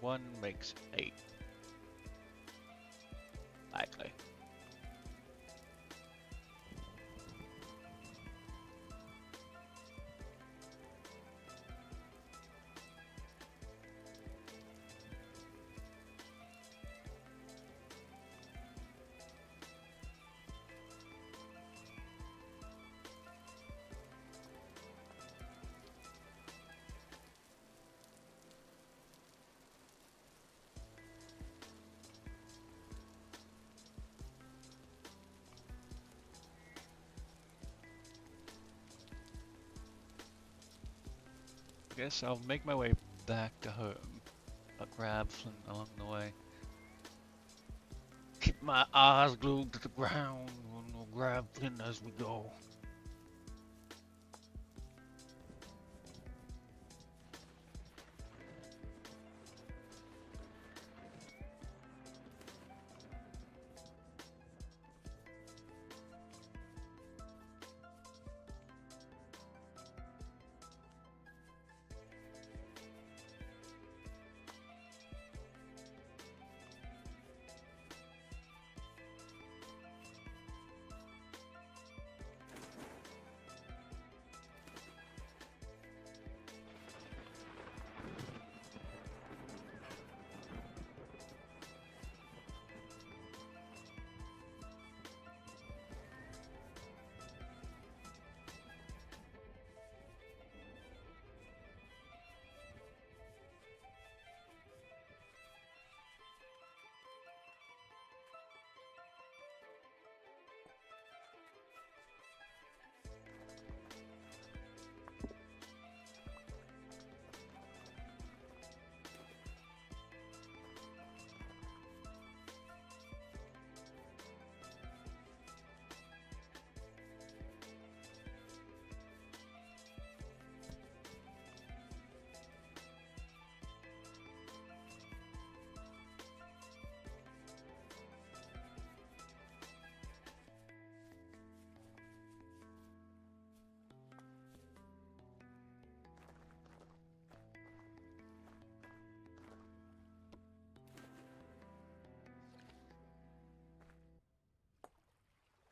One makes 8. Likely. I guess I'll make my way back to home. I'll grab flint along the way. Keep my eyes glued to the ground and we'll grab flint as we go.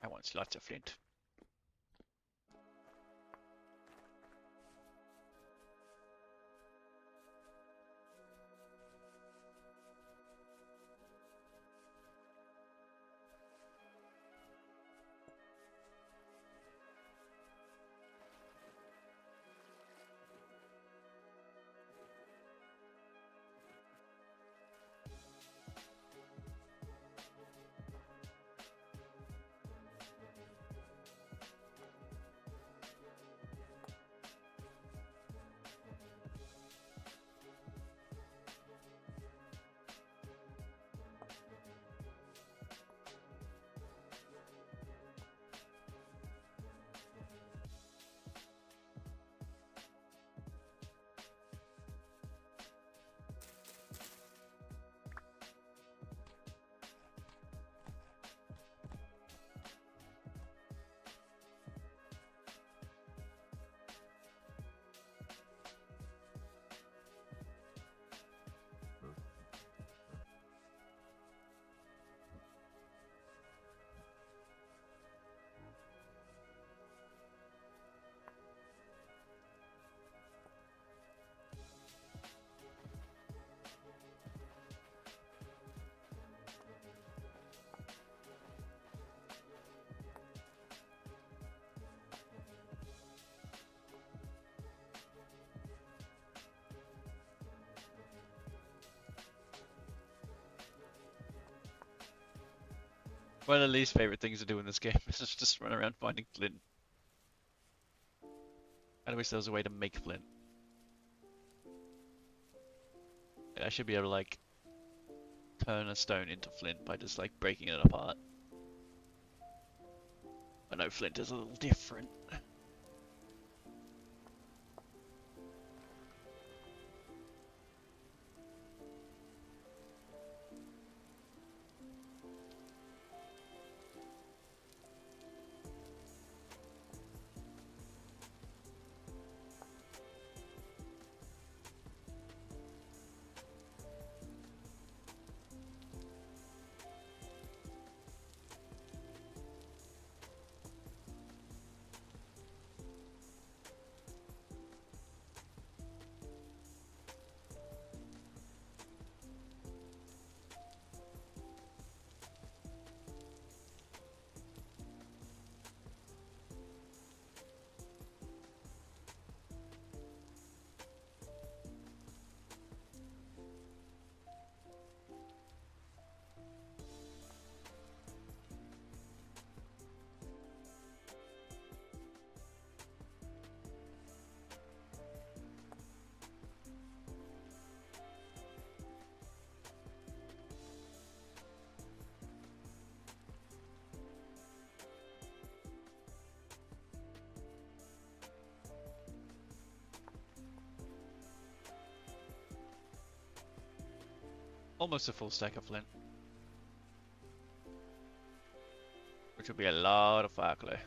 I want lots of flint. One of the least favorite things to do in this game is just run around finding flint. I wish there was a way to make flint. I should be able to like turn a stone into flint by just like breaking it apart. I know flint is a little different. Almost a full stack of flint. Which would be a lot of fire clay.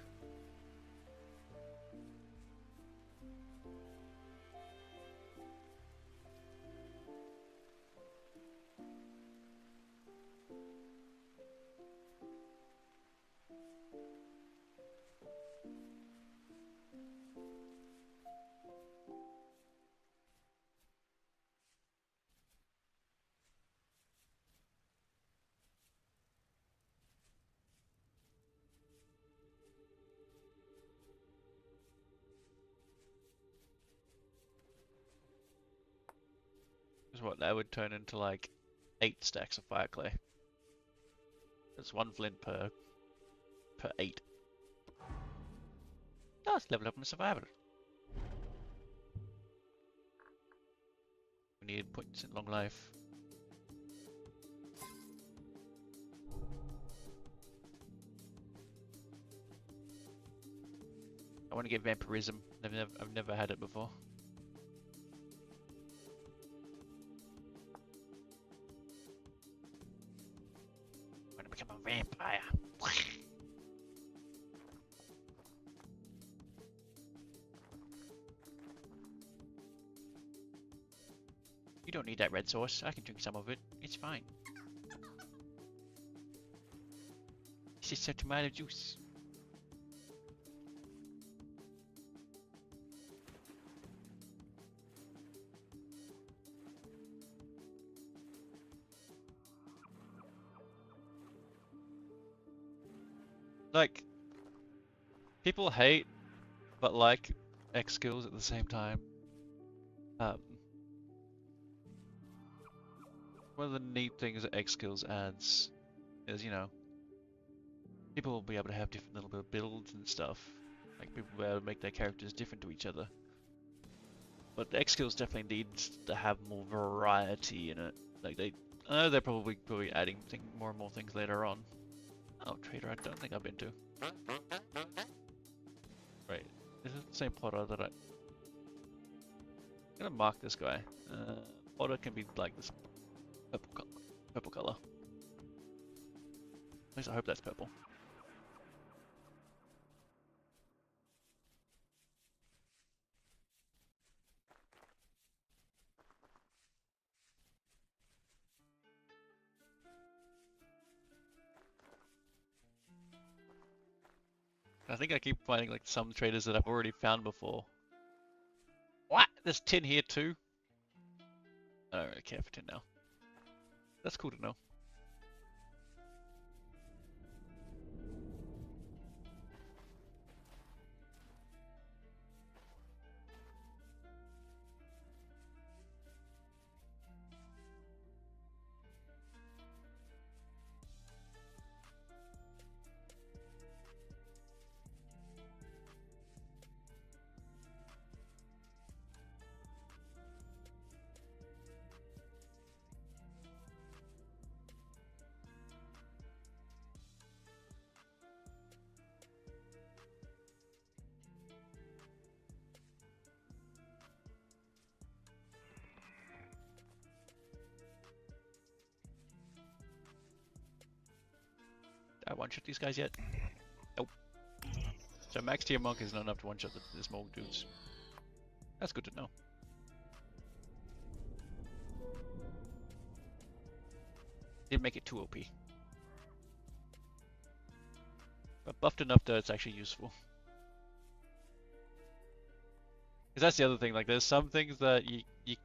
Is what that would turn into like 8 stacks of fire clay. That's 1 flint per 8. Oh, let's level up in survival. We need points in long life. I want to get vampirism. I've never had it before. I want to become a vampire. You don't need that red sauce. I can drink some of it. It's fine. It's just a tomato juice. Like, people hate, but like X skills at the same time. One of the neat things that X skills adds is, you know, people will be able to have different little bit of builds and stuff. Like people will be able to make their characters different to each other. But the X skills definitely needs to have more variety in it. Like I know they're probably adding more and more things later on. Oh, trader, I don't think I've been to. Right, this is the same Potter that I'm gonna mark this guy. Potter can be like this purple color. At least I hope that's purple. I think I keep finding like some traders that I've already found before. What? There's tin here too? I don't really care for tin now. That's cool to know. I one-shot these guys yet? Nope. So max tier monk is not enough to one-shot the small dudes. That's good to know. Didn't make it too OP. But buffed enough that it's actually useful. Because that's the other thing, like there's some things that you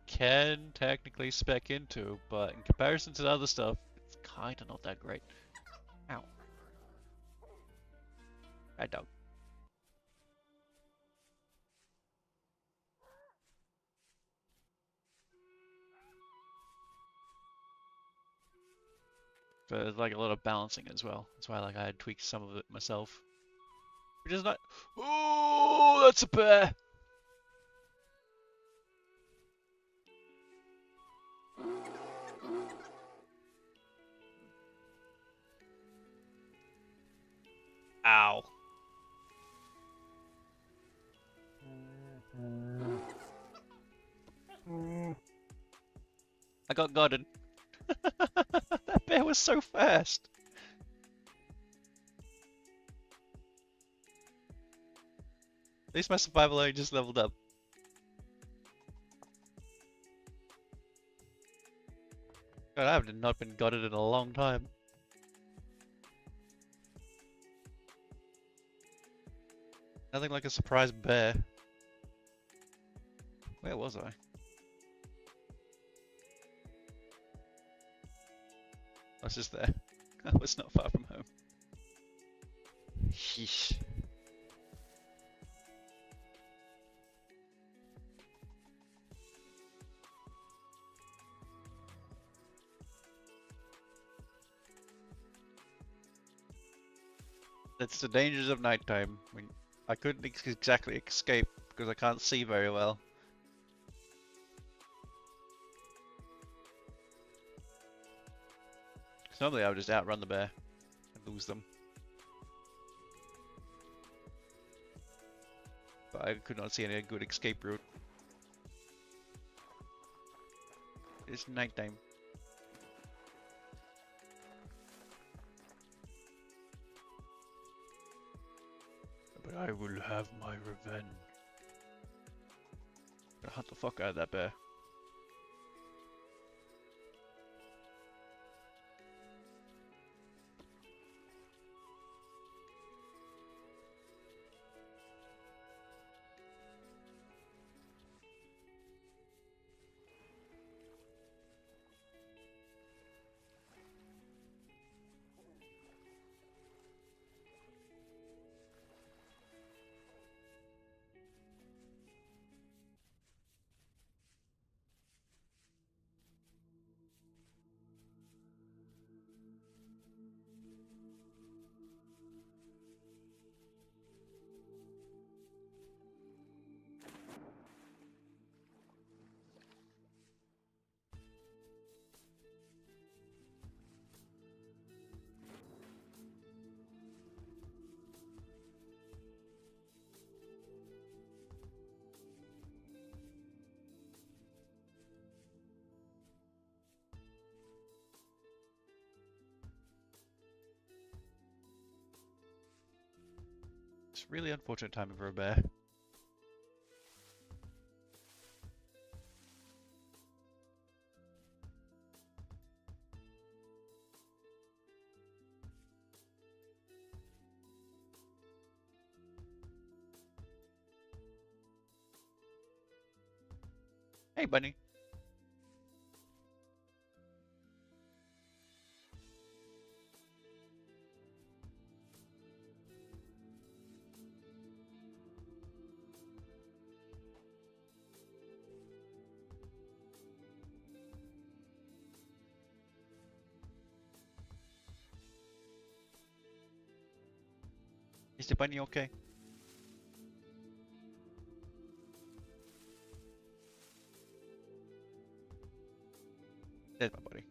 can technically spec into, but in comparison to the other stuff, it's kinda not that great. Ow. Bad dog. But there's like a lot of balancing as well. That's why like I had tweaked some of it myself. Which is not. Oh, that's a bear! Ow. I got godded. That bear was so fast. At least my survival only just leveled up. God, I have not been godded in a long time. Nothing like a surprise bear. Where was I? I was just there. I was not far from home. Sheesh. That's the dangers of nighttime. When I couldn't exactly escape because I can't see very well. Because normally I would just outrun the bear and lose them. But I could not see any good escape route. It's nighttime. But I will have my revenge. Gonna hunt the fuck out of that bear. It's a really unfortunate timing for a bear. Hey, bunny. Is the bunny okay? There's my buddy.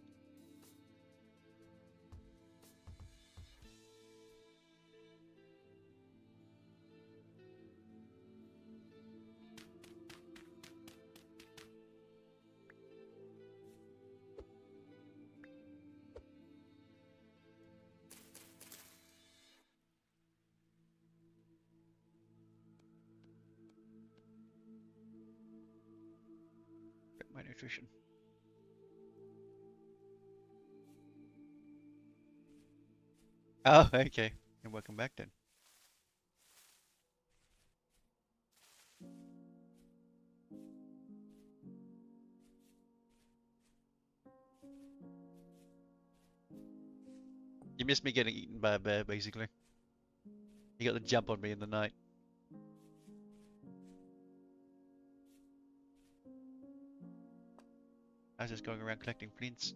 nutrition. Oh, okay. And welcome back then. You missed me getting eaten by a bear, basically. You got the jump on me in the night. I was just going around collecting flints.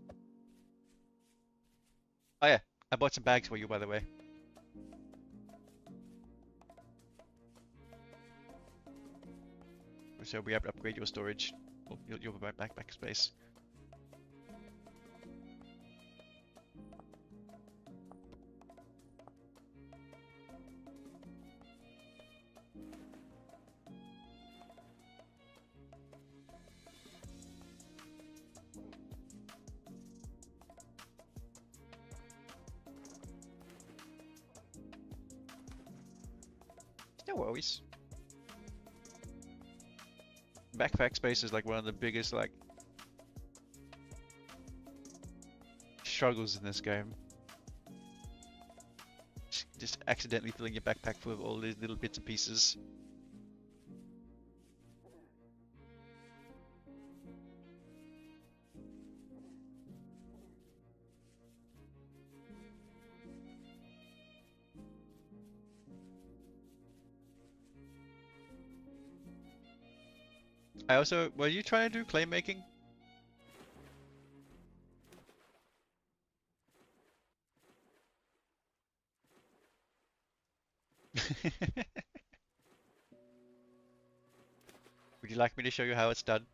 Oh yeah, I bought some bags for you, by the way. So we have to upgrade your storage, or your backpack space. No worries. Backpack space is like one of the biggest like struggles in this game. Just accidentally filling your backpack full of all these little bits and pieces. I also, were you trying to do clay making? Would you like me to show you how it's done?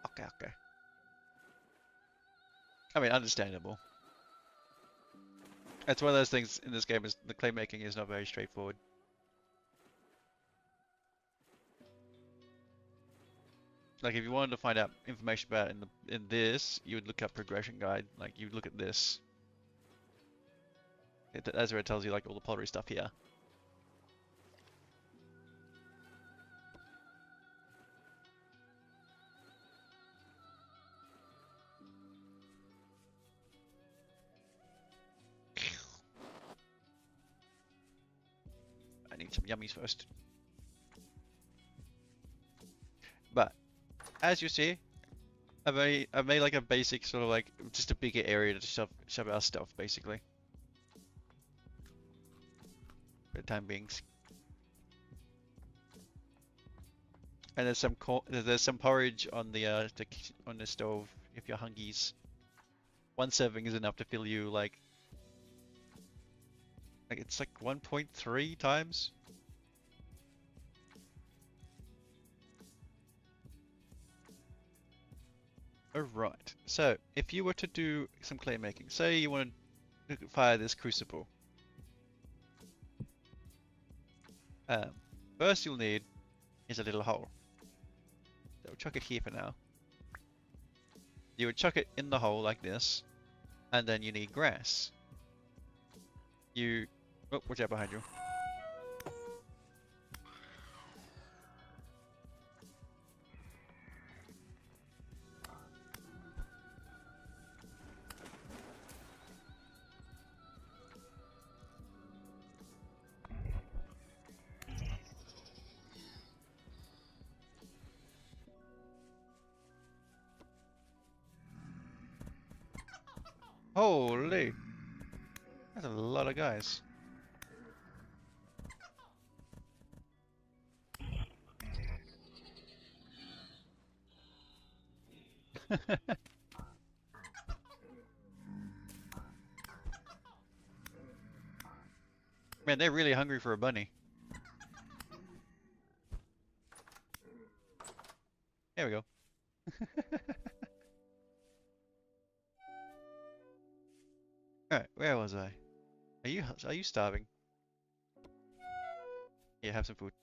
Okay, okay. I mean, understandable. It's one of those things in this game is the clay making is not very straightforward. Like if you wanted to find out information about it in this, you would look up progression guide. Like you would look at this. That's where it tells you like all the pottery stuff here. I need some yummies first. But as you see, I've made like a basic sort of like just a bigger area to shove our stuff basically. For the time being. And there's some porridge on the stove if you're hungies. One serving is enough to fill you like it's like 1.3 times. Alright, so if you were to do some clay making, say you want to fire this crucible. First you'll need is a little hole. So we'll chuck it here for now. You would chuck it in the hole like this, and then you need grass. Oh, watch out behind you. Holy! That's a lot of guys. Man, they're really hungry for a bunny. There we go. Alright, where was I? Are you starving? Yeah, have some food.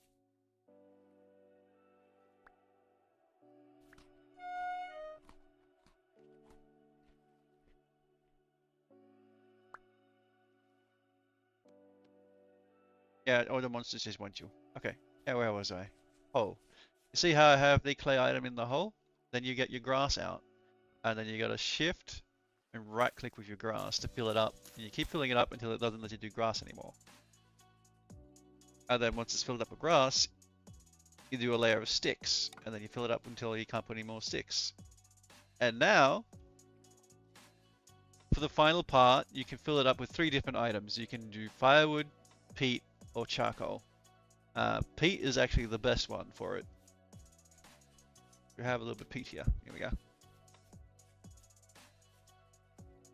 Yeah, all the monsters just want you. Okay. Yeah, where was I? Oh. You see how I have the clay item in the hole? Then you get your grass out. And then you gotta shift and right click with your grass to fill it up. And you keep filling it up until it doesn't let you do grass anymore. And then once it's filled up with grass, you do a layer of sticks. And then you fill it up until you can't put any more sticks. And now, for the final part, you can fill it up with 3 different items. You can do firewood, peat, or charcoal. Peat is actually the best one for it. We have a little bit of peat here. Here we go.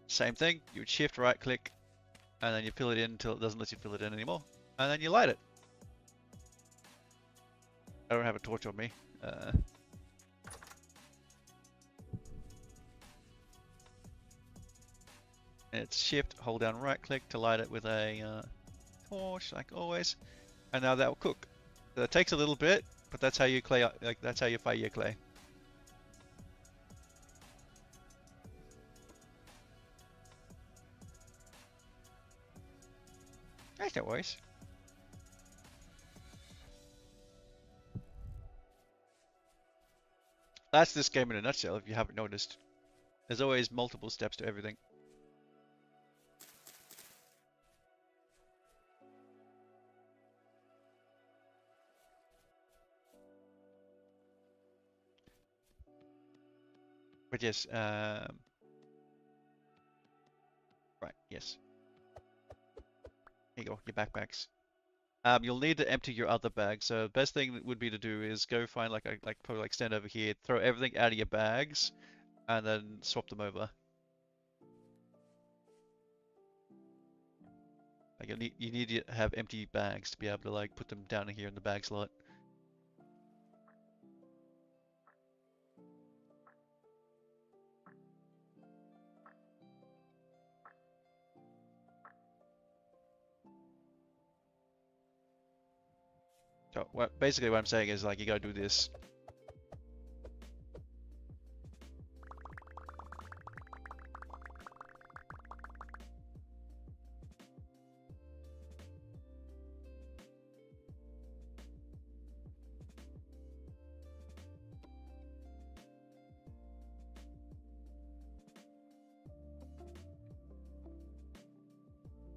Same thing. You would shift right click, and then you fill it in until it doesn't let you fill it in anymore. And then you light it. I don't have a torch on me. It's shift, hold down right click to light it with a torch, like always. And now that will cook. So it takes a little bit, but that's how you clay. Like that's how you fire your clay. That's no worries. That's this game in a nutshell. If you haven't noticed, there's always multiple steps to everything. But yes, right, yes. Here you go, your backpacks. You'll need to empty your other bags. So the best thing would be to do is go find probably like stand over here, throw everything out of your bags, and then swap them over. Like you need to have empty bags to be able to like put them down here in the bag slot. So basically what I'm saying is like you gotta do this.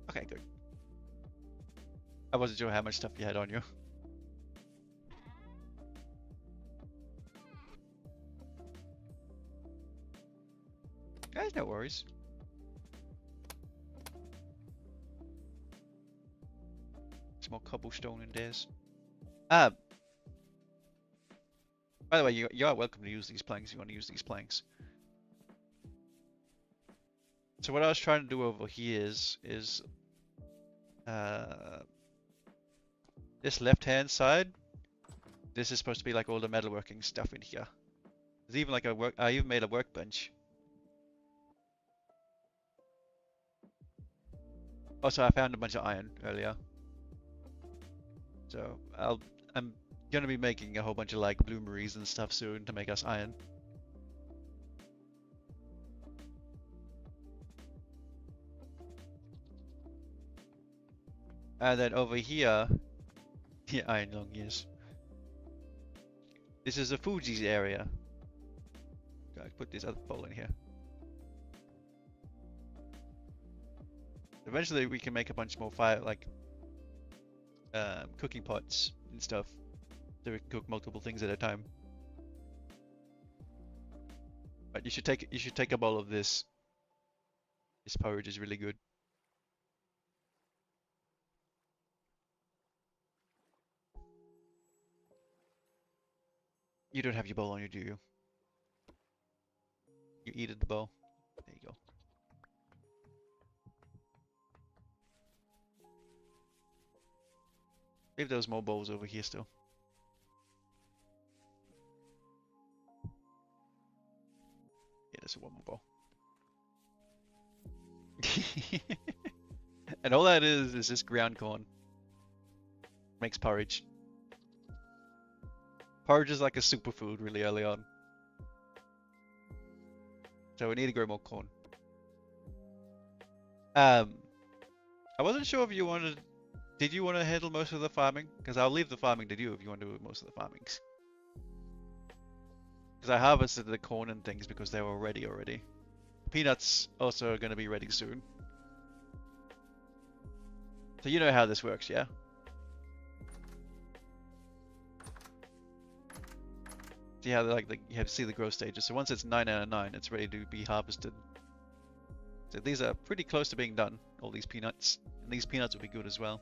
Okay, good. I wasn't sure how much stuff you had on you. Guys, no worries. Some more cobblestone in there. By the way, you are welcome to use these planks if you want to use these planks. So what I was trying to do over here is this left-hand side. This is supposed to be like all the metalworking stuff in here. There's even like I even made a workbench. Also, I found a bunch of iron earlier. So I'm gonna be making a whole bunch of like bloomeries and stuff soon to make us iron. And then over here, yeah, iron lung, yes. This is the Fuji's area. Gotta put this other pole in here. Eventually we can make a bunch more cooking pots and stuff, so we can cook multiple things at a time. But you should take a bowl of this. This porridge is really good. You don't have your bowl on you, do you? You eat at the bowl. There you go. Leave those more bowls over here still. Yeah, there's one more bowl. And all that is just ground corn. Makes porridge. Porridge is like a superfood really early on. So we need to grow more corn. I wasn't sure if you wanted Did you want to handle most of the farming? Because I'll leave the farming to you if you want to do most of the farming. Because I harvested the corn and things because they were ready already. Peanuts also are going to be ready soon. So you know how this works, yeah? See how you have to see the growth stages. So once it's 9 out of 9, it's ready to be harvested. So these are pretty close to being done, all these peanuts. And these peanuts will be good as well.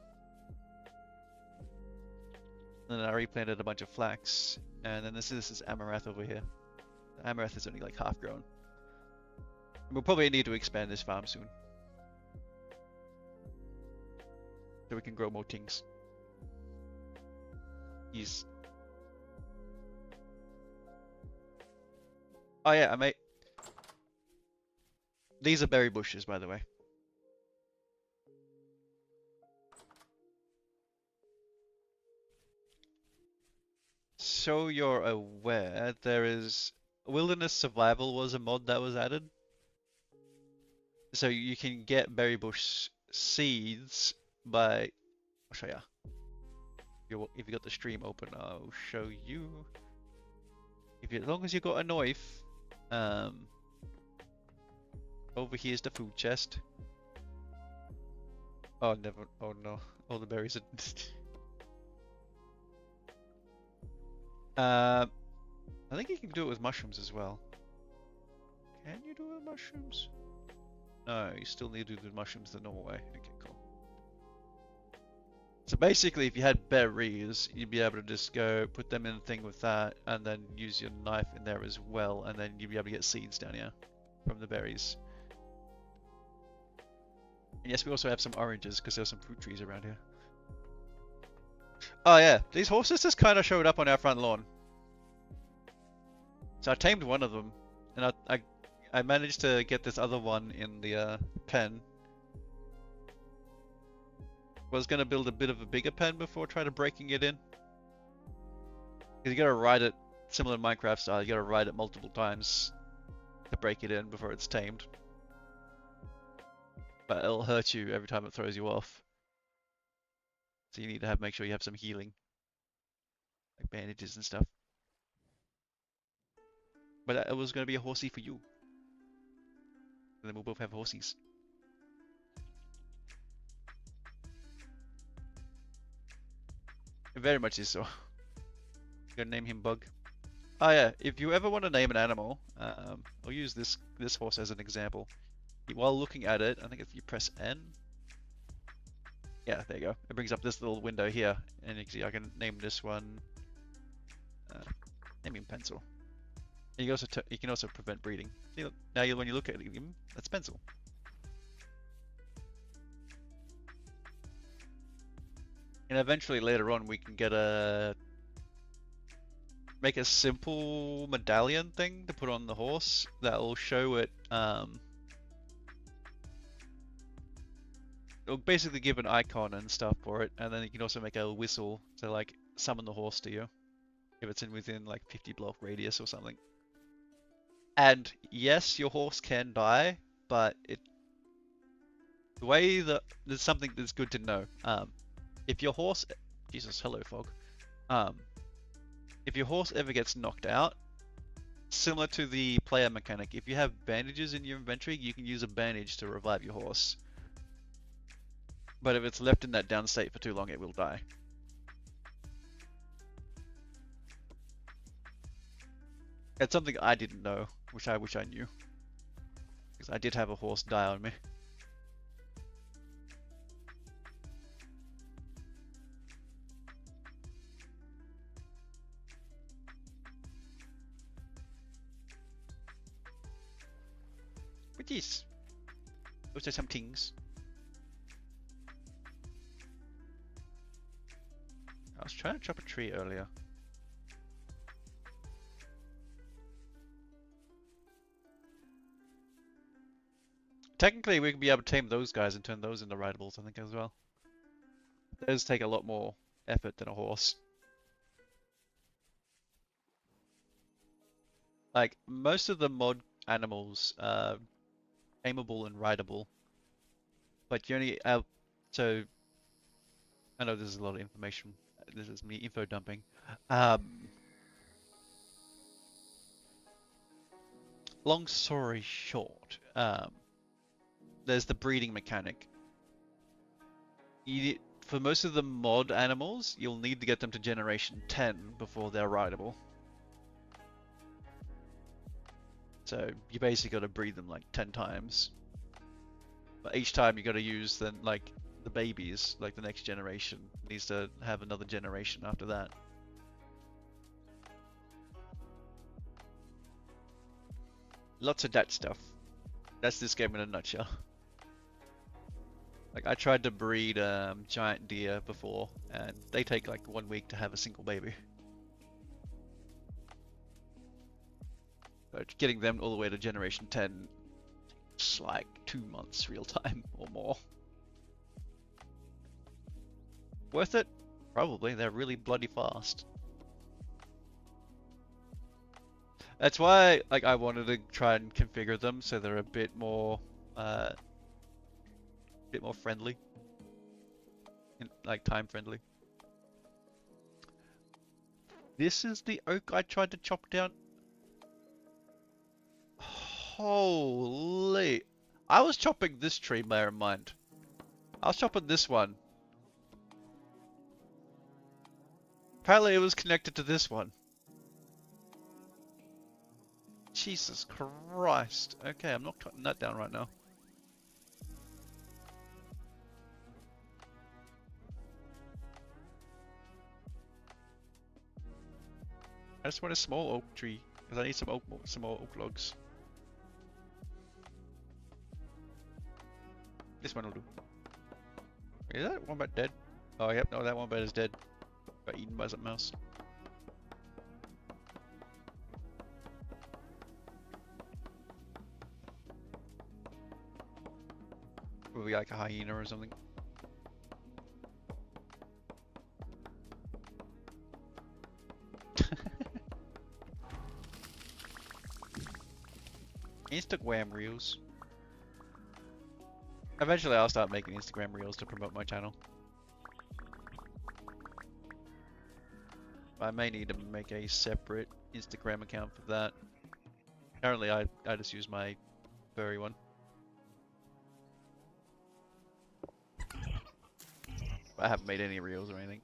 And then I replanted a bunch of flax. And then this is amaranth over here. The amaranth is only like half grown. We'll probably need to expand this farm soon. So we can grow more things. Yes. Oh yeah, these are berry bushes, by the way. So you're aware, there is Wilderness Survival was a mod that was added. So you can get berry bush seeds by, I'll show you. If you got the stream open, I'll show you. As long as you got a knife, over here is the food chest. Oh no, all the berries are. I think you can do it with mushrooms as well. Can you do it with mushrooms? No, you still need to do the mushrooms the normal way. Okay, cool. So basically, if you had berries, you'd be able to just go put them in a thing with that, and then use your knife in there as well, and then you'd be able to get seeds down here from the berries. And yes, we also have some oranges because there's some fruit trees around here. Oh yeah, these horses just kind of showed up on our front lawn. So I tamed one of them, and I managed to get this other one in the pen. Was gonna build a bit of a bigger pen before trying to breaking it in. Cause you gotta ride it, similar to Minecraft style, you gotta ride it multiple times to break it in before it's tamed. But it'll hurt you every time it throws you off. So you need to make sure you have some healing. Like bandages and stuff. But it was gonna be a horsey for you. And then we'll both have horsies. It very much is so. Gonna name him Bug. Oh yeah, if you ever want to name an animal, I'll use this horse as an example. While looking at it, I think if you press N, yeah, there you go. It brings up this little window here, and you can see I can name this one. Name him Pencil. And you can also prevent breeding. See, look, now when you look at him, that's Pencil. And eventually later on we can make a simple medallion thing to put on the horse that will show it. It'll basically give an icon and stuff for it, and then you can also make a whistle to like summon the horse to you if it's within like 50 block radius or something. And yes, your horse can die, but the way that there's something that's good to know. If your horse, Jesus, hello fog. If your horse ever gets knocked out, similar to the player mechanic, if you have bandages in your inventory, you can use a bandage to revive your horse. But if it's left in that down state for too long, it will die. It's something I didn't know, which I wish I knew. Because I did have a horse die on me. But yes, those are some things. I was trying to chop a tree earlier. Technically, we could be able to tame those guys and turn those into rideables, I think, as well. Those take a lot more effort than a horse. Like, most of the mod animals are tameable and rideable. But you only so I know this is a lot of information. This is me info dumping. Um, Long story short, there's the breeding mechanic. For most of the mod animals, you'll need to get them to generation 10 before they're rideable. So you basically got to breed them like 10 times. But each time you got to use then like the babies, like the next generation needs to have another generation after that. Lots of that stuff. That's this game in a nutshell. Like I tried to breed giant deer before, and they take like 1 week to have a single baby. But getting them all the way to generation 10, it's like 2 months real time or more. Worth it? Probably. They're really bloody fast. That's why like I wanted to try and configure them so they're a bit more friendly. Like time friendly. This is the oak I tried to chop down. Holy. I was chopping this tree, bear in mind. I was chopping this one. Apparently it was connected to this one. Jesus Christ. Okay, I'm not cutting that down right now. I just want a small oak tree because I need some more oak logs. This one will do. Is that wombat dead? Oh, yep, no, that wombat is dead. Got eaten by something else. Probably like a hyena or something. Instagram reels. Eventually I'll start making Instagram reels to promote my channel. I may need to make a separate Instagram account for that. Currently I just use my furry one. I haven't made any reels or anything.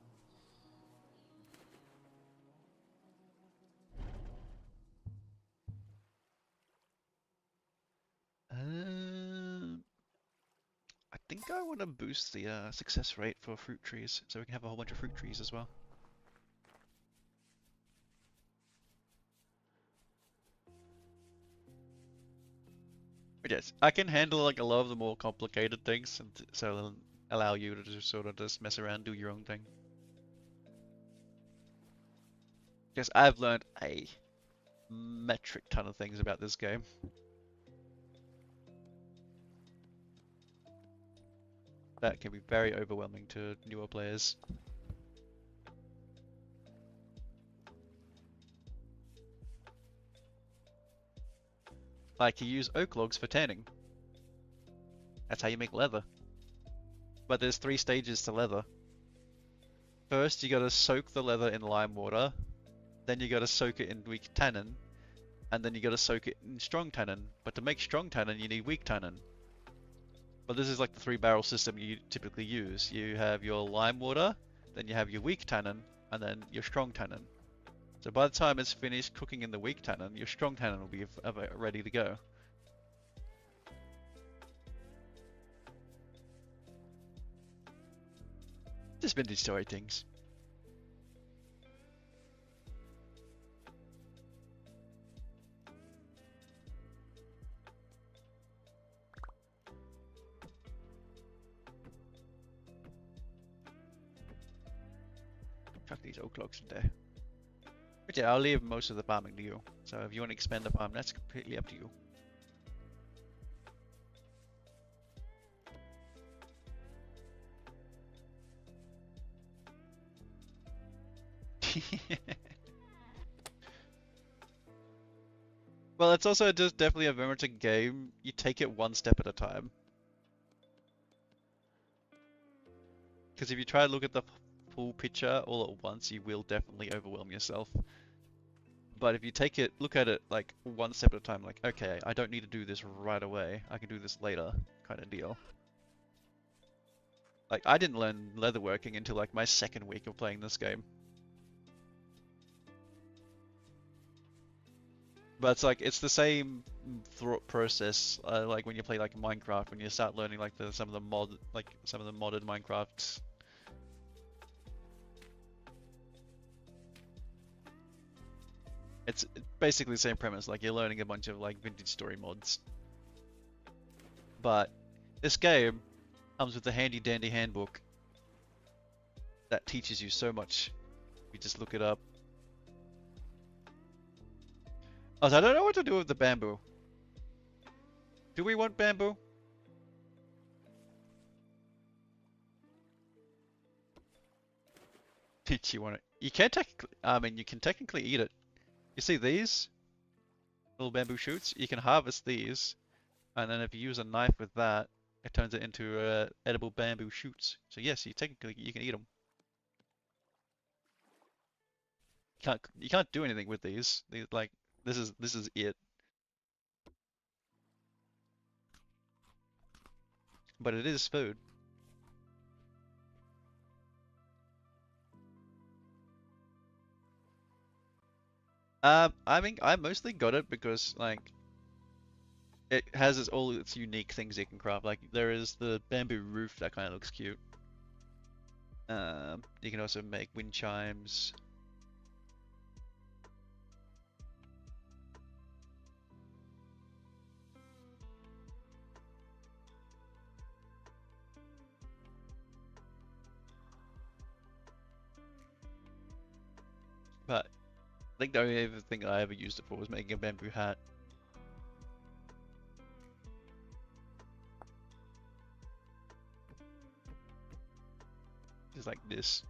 I think I want to boost the success rate for fruit trees, so we can have a whole bunch of fruit trees as well. But yes, I can handle like a lot of the more complicated things, and so it'll allow you to just sort of just mess around, do your own thing. Because I've learned a metric ton of things about this game. That can be very overwhelming to newer players. Like you use oak logs for tanning. That's how you make leather. But there's 3 stages to leather. First you gotta soak the leather in lime water, then you gotta soak it in weak tannin, and then you gotta soak it in strong tannin. But to make strong tannin you need weak tannin. But this is like the 3-barrel system you typically use. You have your lime water, then you have your weak tannin, and then your strong tannin. So by the time it's finished cooking in the weak tannin, your strong tannin will be ready to go. Just vintage story things. Chuck these oak logs in there. But yeah, I'll leave most of the farming to you. So if you want to expand the farm, that's completely up to you. Well, it's also just definitely a very much a game. You take it one step at a time. Because if you try to look at the full picture all at once, you will definitely overwhelm yourself. But if you look at it like one step at a time, like, okay, I don't need to do this right away. I can do this later, kind of deal. Like, I didn't learn leatherworking until like my second week of playing this game. But it's like, it's the same thought process, like when you play like Minecraft, when you start learning like some of the modded Minecrafts. It's basically the same premise, like you're learning a bunch of like vintage story mods. But this game comes with a handy dandy handbook that teaches you so much. You just look it up. Oh, so I don't know what to do with the bamboo. Do we want bamboo? Did you want it? You can technically, I mean, you can technically eat it. You see these little bamboo shoots? You can harvest these, and then if you use a knife with that, it turns it into edible bamboo shoots. So yes, you can eat them. You can't do anything with these. Like this is it. But it is food. I mean, I mostly got it because like it has all its unique things you can craft. Like there is the bamboo roof that kind of looks cute. You can also make wind chimes. But I think the only other thing I ever used it for was making a bamboo hat. Just like this.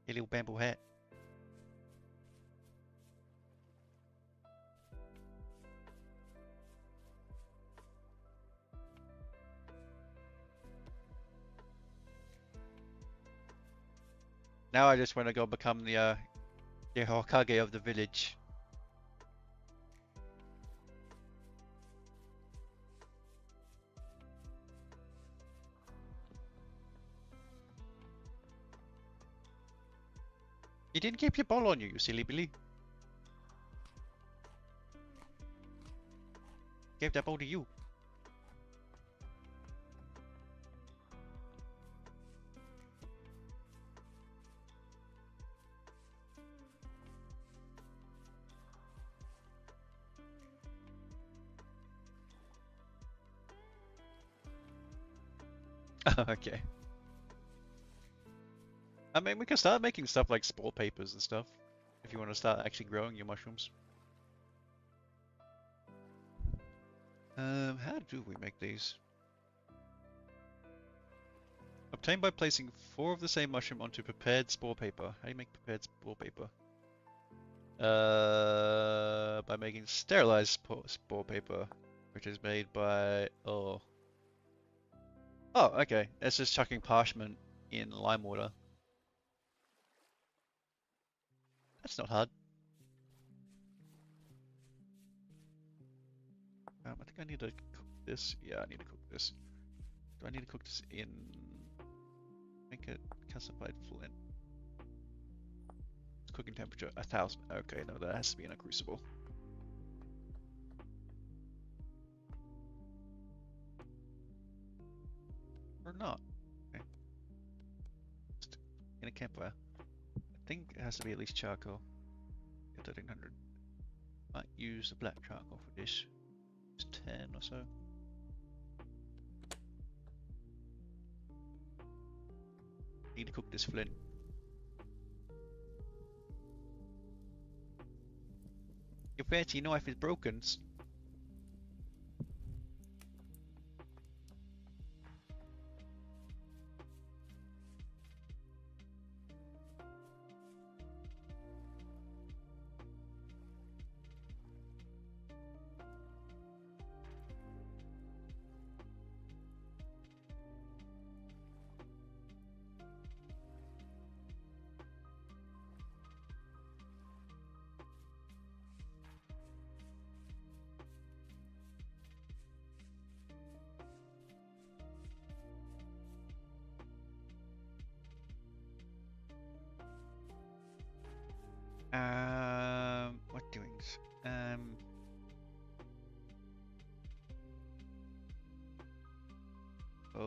A little bamboo hat. Now I just want to go become the Hokage of the village. You didn't keep your ball on you, you silly Billy. Gave that ball to you. Okay. I mean, we can start making stuff like spore papers and stuff, if you want to start actually growing your mushrooms. How do we make these? Obtained by placing 4 of the same mushroom onto prepared spore paper. How do you make prepared spore paper? By making sterilized spore paper, which is made by, oh, okay. It's just chucking parchment in lime water. That's not hard. I think I need to cook this. Yeah, I need to cook this. Do I need to cook this in? Make it calcified flint. Cooking temperature 1000. Okay, no, that has to be in a crucible. Or not. Okay. Just in a campfire. I think it has to be at least charcoal. 1300. Might use the black charcoal for this. It's 10 or so. Need to cook this flint. Your fancy knife is broken.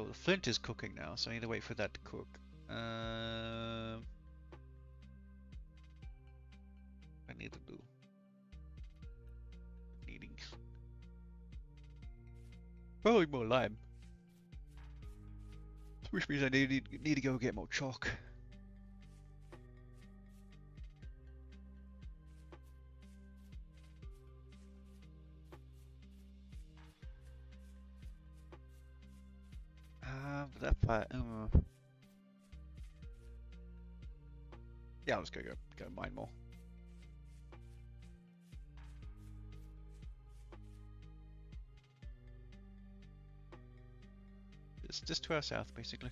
the flint is cooking now, so I need to wait for that to cook. I need to do needing probably more lime, which means I need to go get more chalk. But that part, yeah, let's go mine more. It's just to our south, basically.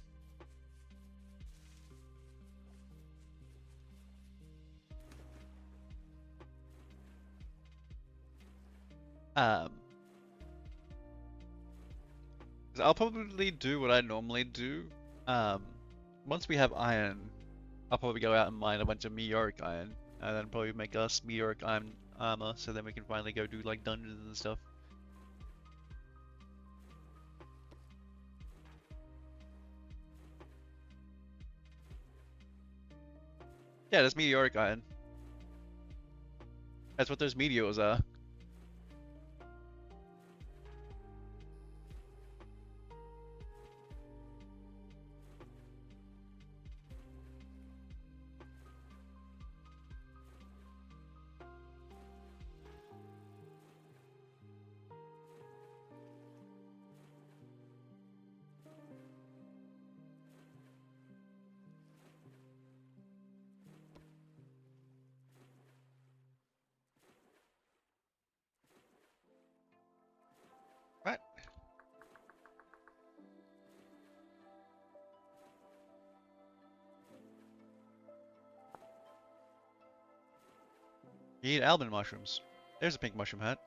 I'll probably do what I normally do. Once we have iron, I'll probably go out and mine a bunch of meteoric iron, and then probably make us meteoric iron armor, so then we can finally go do like dungeons and stuff. Yeah, that's meteoric iron. That's what those meteors are. Right. You eat almond mushrooms. There's a pink mushroom hat.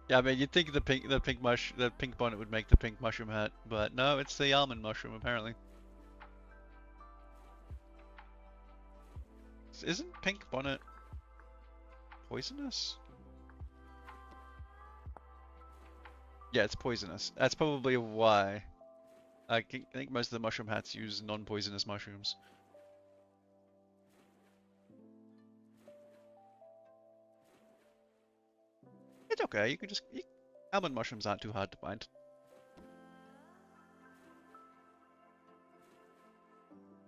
Yeah, I mean, you'd think the pink bonnet would make the pink mushroom hat, but no, it's the almond mushroom apparently. Isn't pink bonnet poisonous? Yeah, it's poisonous. That's probably why. I think most of the mushroom hats use non-poisonous mushrooms. It's okay. You can just almond mushrooms aren't too hard to find.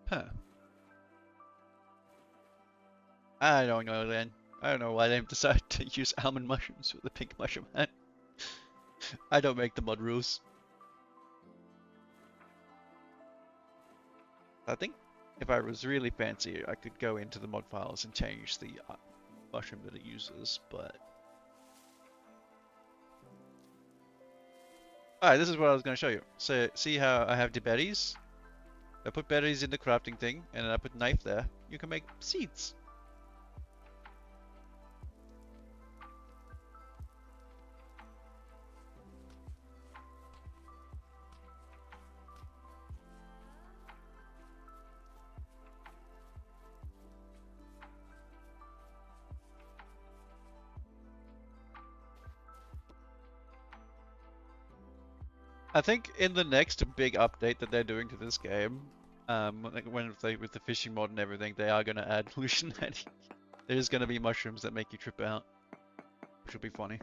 Huh. I don't know then. I don't know why they decided to use almond mushrooms for the pink mushroom hat. I don't make the mod rules. I think if I was really fancy, I could go into the mod files and change the mushroom that it uses, but... Alright, this is what I was going to show you. So, see how I have the berries? I put berries in the crafting thing, and then I put knife there. You can make seeds. I think in the next big update that they're doing to this game, with the fishing mod and everything, they are going to add hallucinating. There's going to be mushrooms that make you trip out, which will be funny.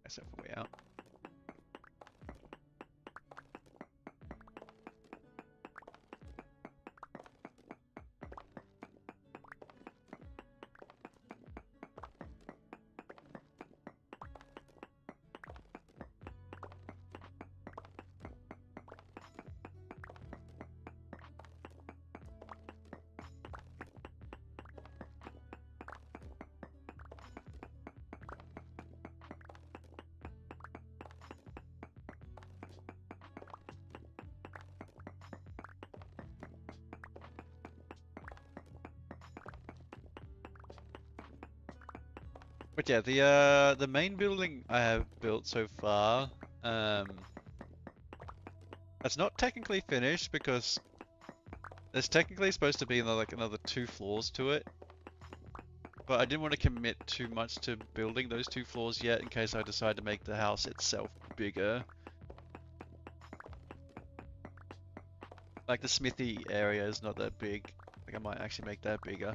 Myself a way out. But yeah, the main building I have built so far, it's not technically finished because there's technically supposed to be like another 2 floors to it. But I didn't want to commit too much to building those 2 floors yet in case I decide to make the house itself bigger. Like the smithy area is not that big. Like I might actually make that bigger.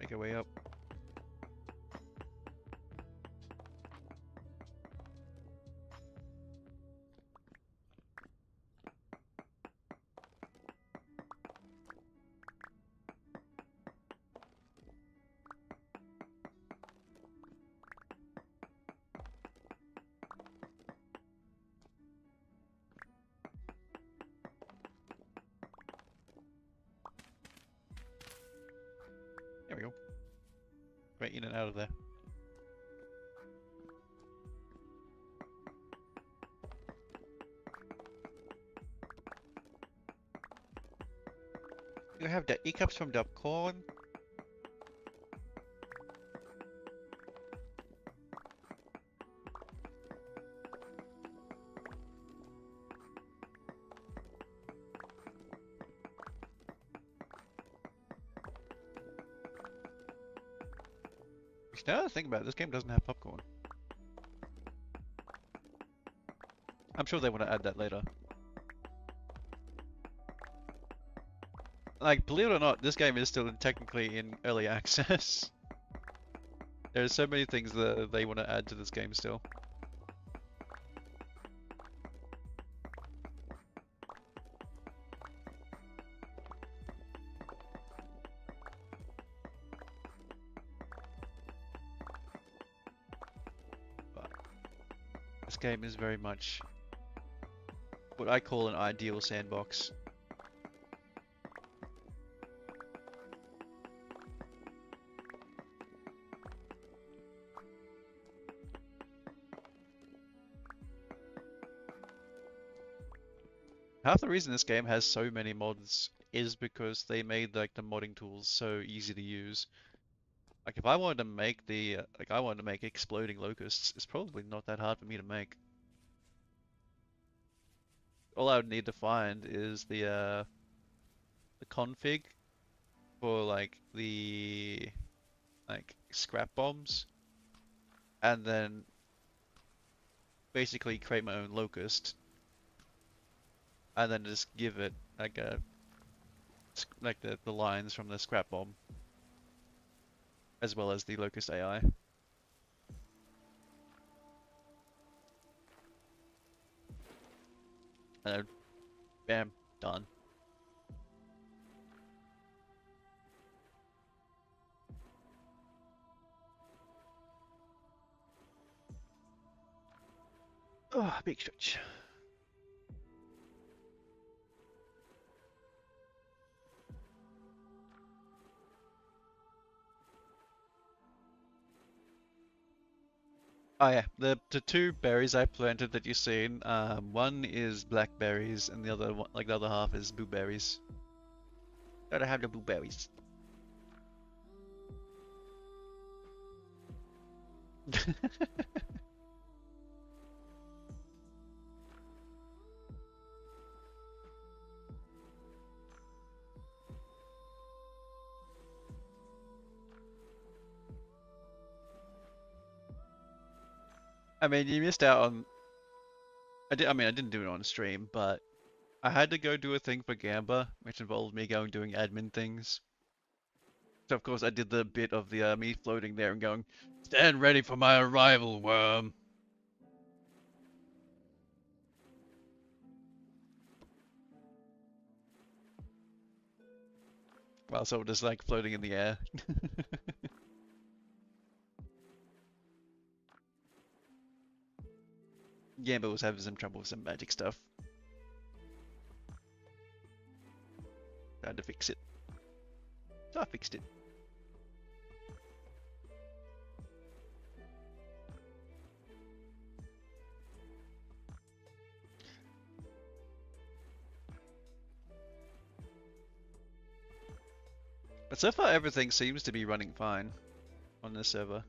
Make our way up. There we go. Right in and out of there. You have the E-cups from the corn. Now that I think about it, this game doesn't have popcorn. I'm sure they want to add that later. Like, believe it or not, this game is still technically in early access. There's so many things that they want to add to this game still. But this game is very much what I call an ideal sandbox. Half the reason this game has so many mods is because they made like the modding tools so easy to use. Like if I wanted to make I wanted to make exploding locusts, it's probably not that hard for me to make. All I would need to find is the config for like the scrap bombs, and then basically create my own locust, and then just give it like the lines from the scrap bomb, as well as the locust AI. And then, bam, done. Oh, big stretch. Oh yeah, the 2 berries I planted that you've seen, one is blackberries and the other one, like the other half is blueberries. Gotta have the blueberries. I mean, you missed out on. I mean, I didn't do it on stream, but I had to go do a thing for Gamba, which involved me going doing admin things. So of course I did the bit of the me floating there and going, "Stand ready for my arrival, worm." While someone is like floating in the air. Gamba was having some trouble with some magic stuff. Tried to fix it. So I fixed it. But so far everything seems to be running fine on this server.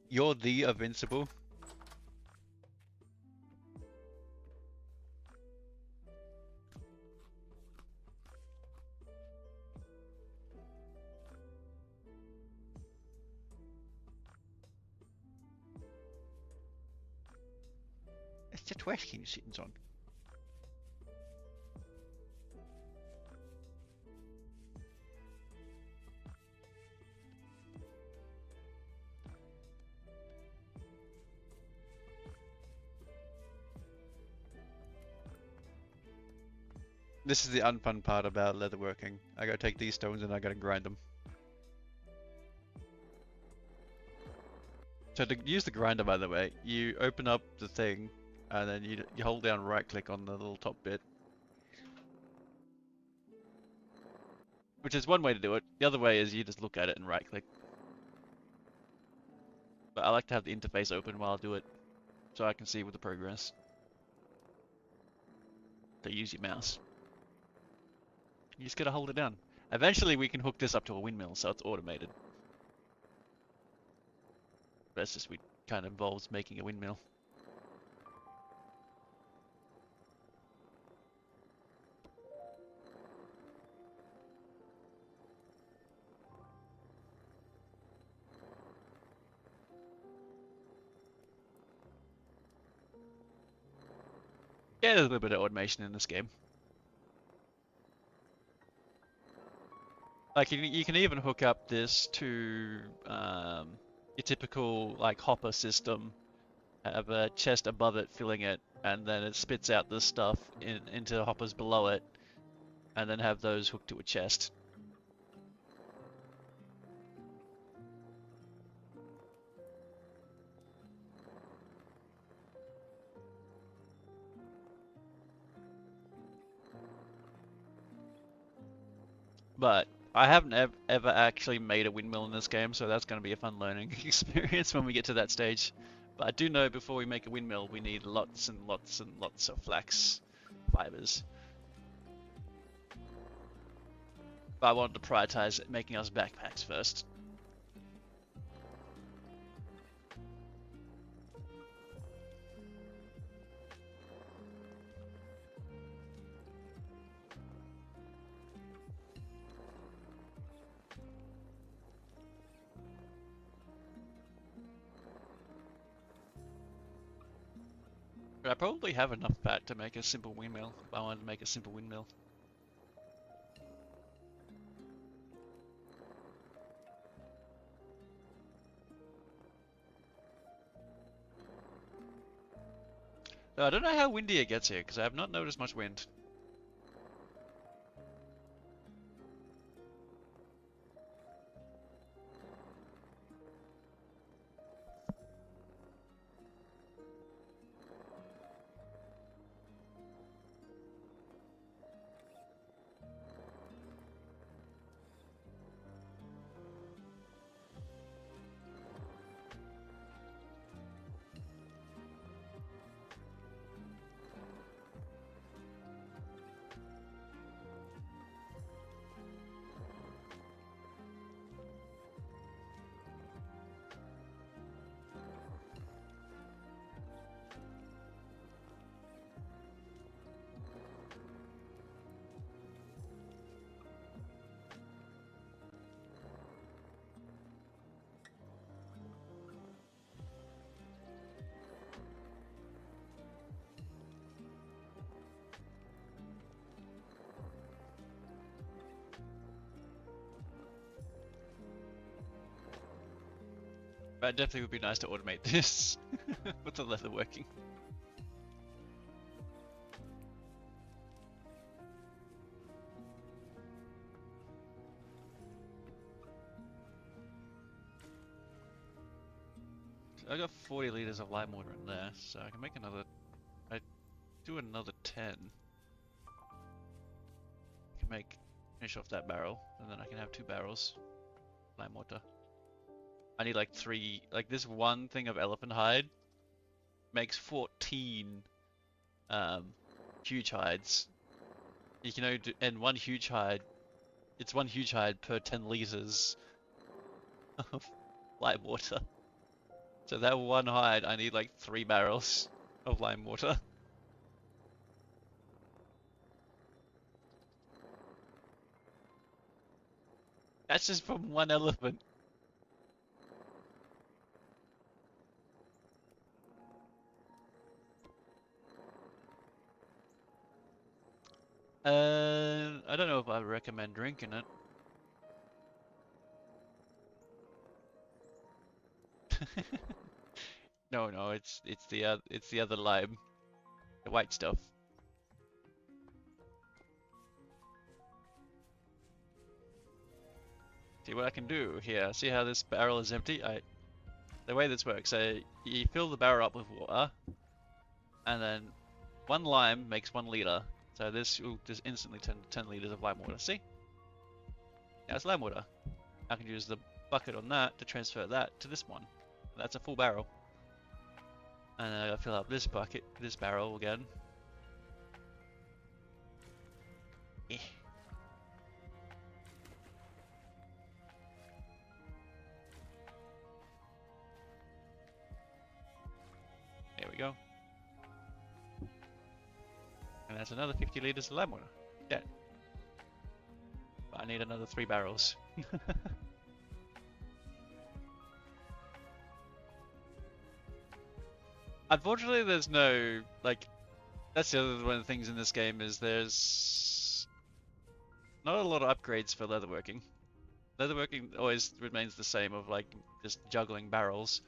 You're the Invincible. It's the Tweskin sitting on. This is the unfun part about leatherworking. I gotta take these stones and I gotta grind them. So to use the grinder, by the way, you open up the thing, and then you hold down right click on the little top bit. Which is one way to do it. The other way is you just look at it and right click. But I like to have the interface open while I do it, so I can see with the progress. So use your mouse. You just gotta hold it down. Eventually we can hook this up to a windmill, so it's automated. But it's just, kind of involves making a windmill. Yeah, there's a little bit of automation in this game. Like you can even hook up this to your typical like hopper system, have a chest above it filling it, and then it spits out this stuff into hoppers below it, and then have those hooked to a chest. But I haven't ever actually made a windmill in this game, so that's going to be a fun learning experience when we get to that stage. But I do know before we make a windmill, we need lots and lots and lots of flax fibers. But I wanted to prioritize making us backpacks first. But I probably have enough fat to make a simple windmill, if I wanted to make a simple windmill. I don't know how windy it gets here, because I have not noticed much wind. But it definitely would be nice to automate this with the leather working. I got 40 liters of lime water in there, so I can make another. I do another 10. I can finish off that barrel, and then I can have 2 barrels lime water. I need like 3. Like this one thing of elephant hide makes 14 huge hides. You can only do, and one huge hide. It's one huge hide per 10 liters of lime water. So that one hide, I need like 3 barrels of lime water. That's just from one elephant. I don't know if I recommend drinking it. No, it's the other lime, the white stuff. See what I can do here. See how this barrel is empty? The way this works, so you fill the barrel up with water, and then 1 lime makes 1 liter. So this will just instantly turn 10 liters of lime water. See? Now it's lime water. I can use the bucket on that to transfer that to this one. That's a full barrel. And then I gotta fill up this bucket, this barrel again. Eh. There we go. And that's another 50 liters of lime water. Yeah. But I need another 3 barrels. Unfortunately, there's no, like, that's the other one of the things in this game is there's not a lot of upgrades for leatherworking. Leatherworking always remains the same of, like, just juggling barrels.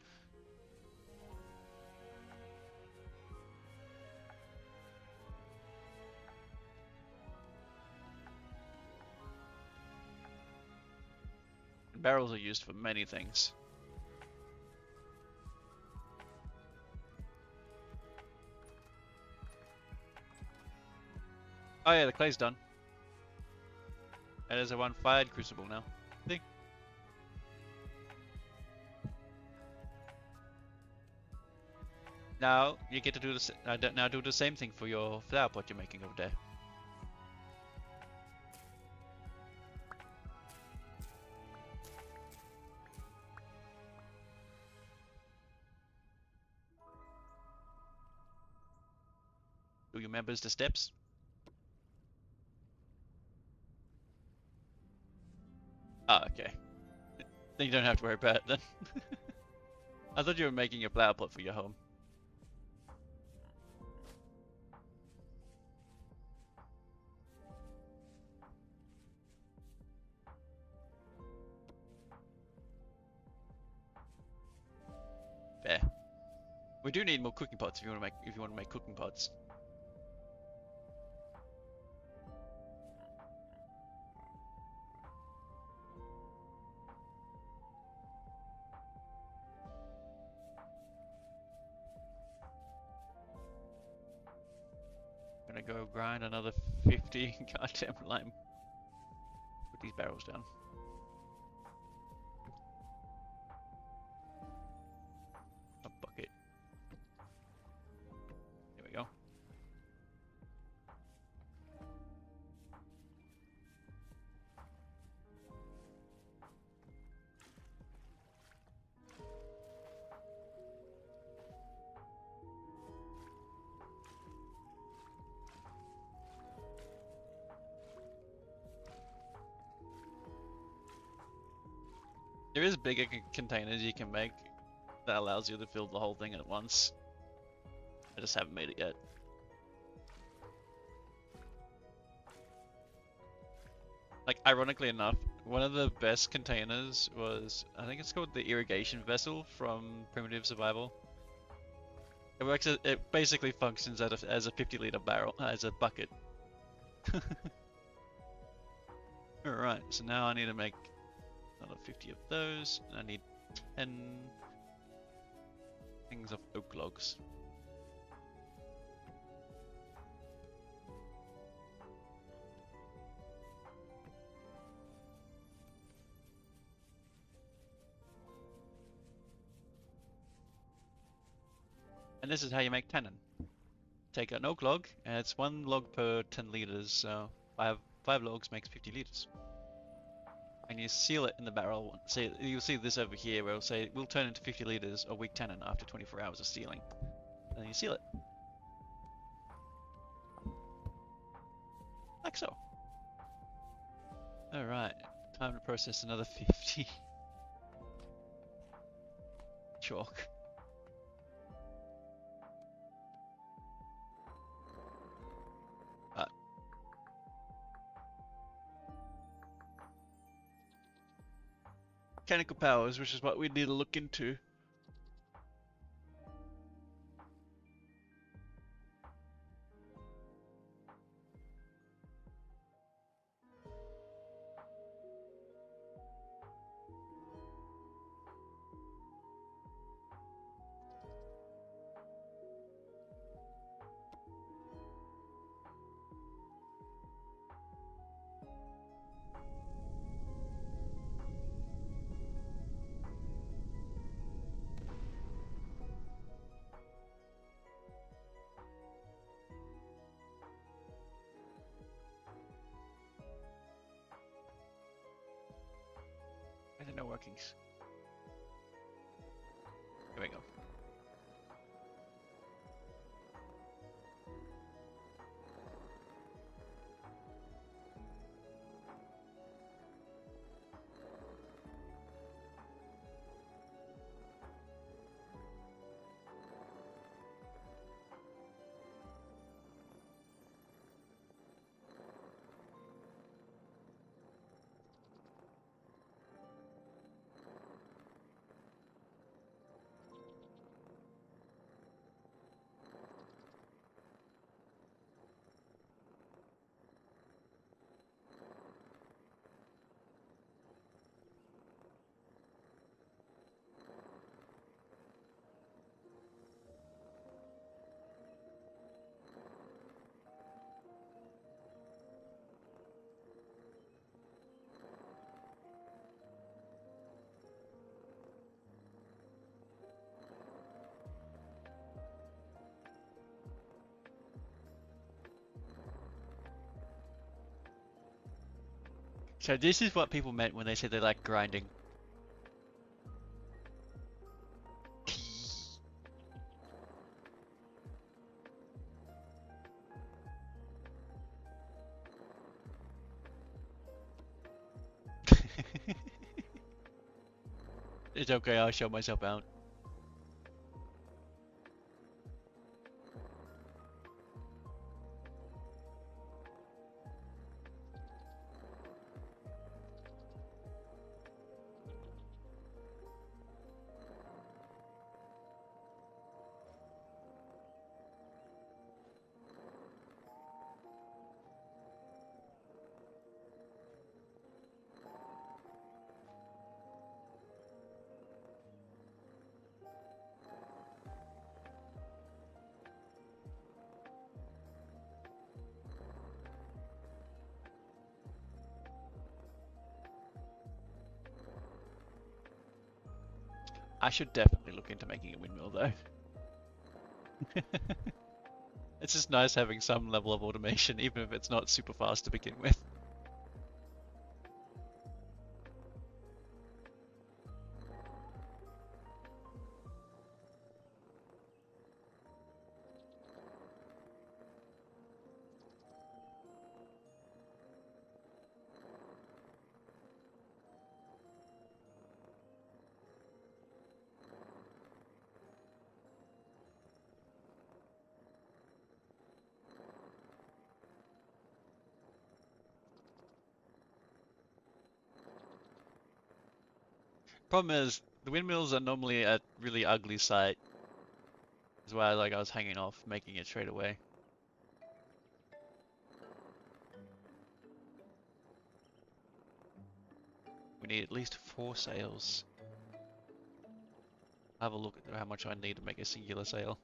Barrels are used for many things. Oh yeah, the clay's done. And there's a 1-fired crucible now. See? Now you get to do now do the same thing for your flower pot you're making over there. Do you remember the steps? Ah, okay. Then you don't have to worry about it then. I thought you were making a flower pot for your home. Fair. We do need more cooking pots if you want to make cooking pots. Gonna go grind another 50 goddamn lime. Put these barrels down. A bucket. There we go. There is bigger containers you can make that allows you to fill the whole thing at once. I just haven't made it yet. like ironically enough, one of the best containers was, I think it's called the irrigation vessel from Primitive Survival. It works. It basically functions as a 50-liter barrel, as a bucket. All right. So now I need to make another 50 of those, and I need 10 things of oak logs. And this is how you make tannin. Take an oak log, and it's 1 log per 10 liters, so 5 logs makes 50 liters. And you seal it in the barrel. See, you'll see this over here where it'll say it will turn into 50 liters of weak tannin after 24 hours of sealing. And then you seal it. Like so. Alright, time to process another 50. Chalk. Mechanical powers, which is what we need to look into. I don't know workings. Here we go. So this is what people meant when they said they like grinding. It's okay, I'll show myself out. I should definitely look into making a windmill though. It's just nice having some level of automation, even if it's not super fast to begin with. Problem is, the windmills are normally a really ugly sight. That's why I was hanging off making it straight away. We need at least 4 sails. Have a look at how much I need to make a singular sail.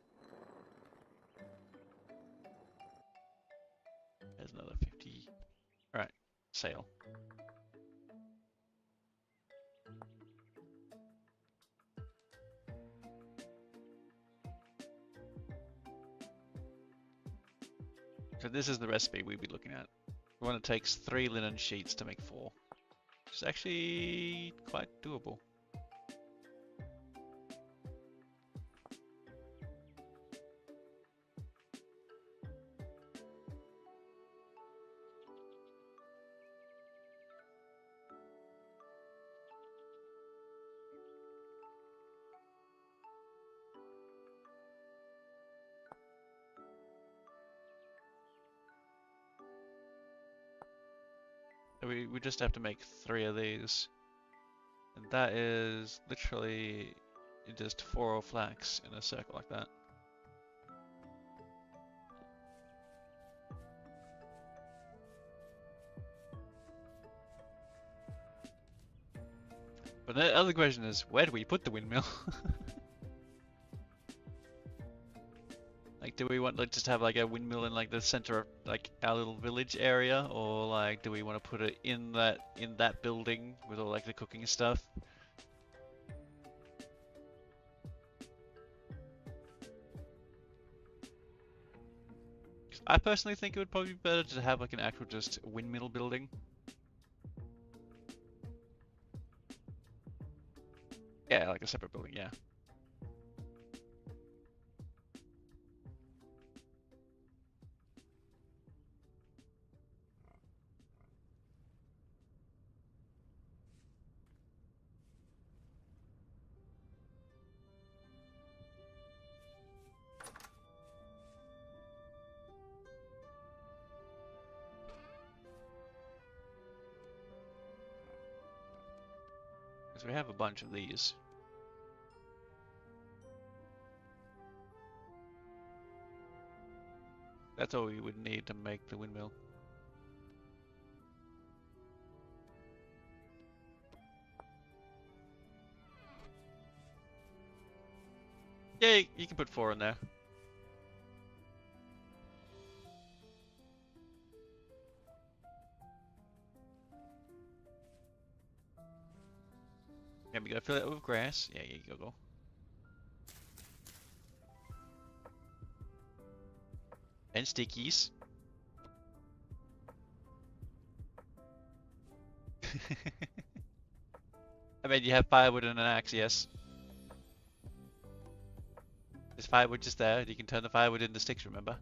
There's another 50. Alright, sail. So this is the recipe we'd be looking at. One, it takes 3 linen sheets to make 4. Which is actually quite doable. So we just have to make 3 of these. And that is literally just 4 flax in a circle like that. But the other question is, where do we put the windmill? Like, do we want to just have like a windmill in like the center of like our little village area, or like do we want to put it in that building with all like the cooking stuff? I personally think it would probably be better to have like an actual just windmill building. Yeah, like a separate building, yeah. Because we have a bunch of these. That's all we would need to make the windmill. Yeah, you can put 4 in there. Yeah, we gotta fill it with grass. Yeah, you go. And stickies. I mean, you have firewood and an axe, yes. There's firewood just there. You can turn the firewood into sticks, remember?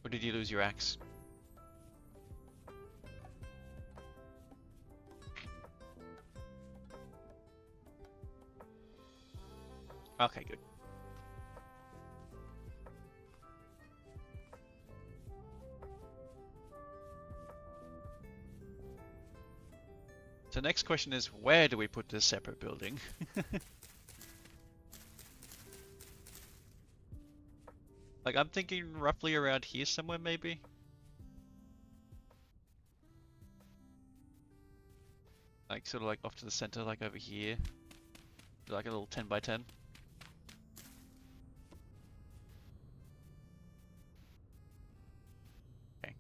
Or did you lose your axe? Okay, good. So next question is, where do we put this separate building? Like, I'm thinking roughly around here somewhere, maybe? Like, sort of like off to the center, like over here. Like a little 10 by 10. Okay.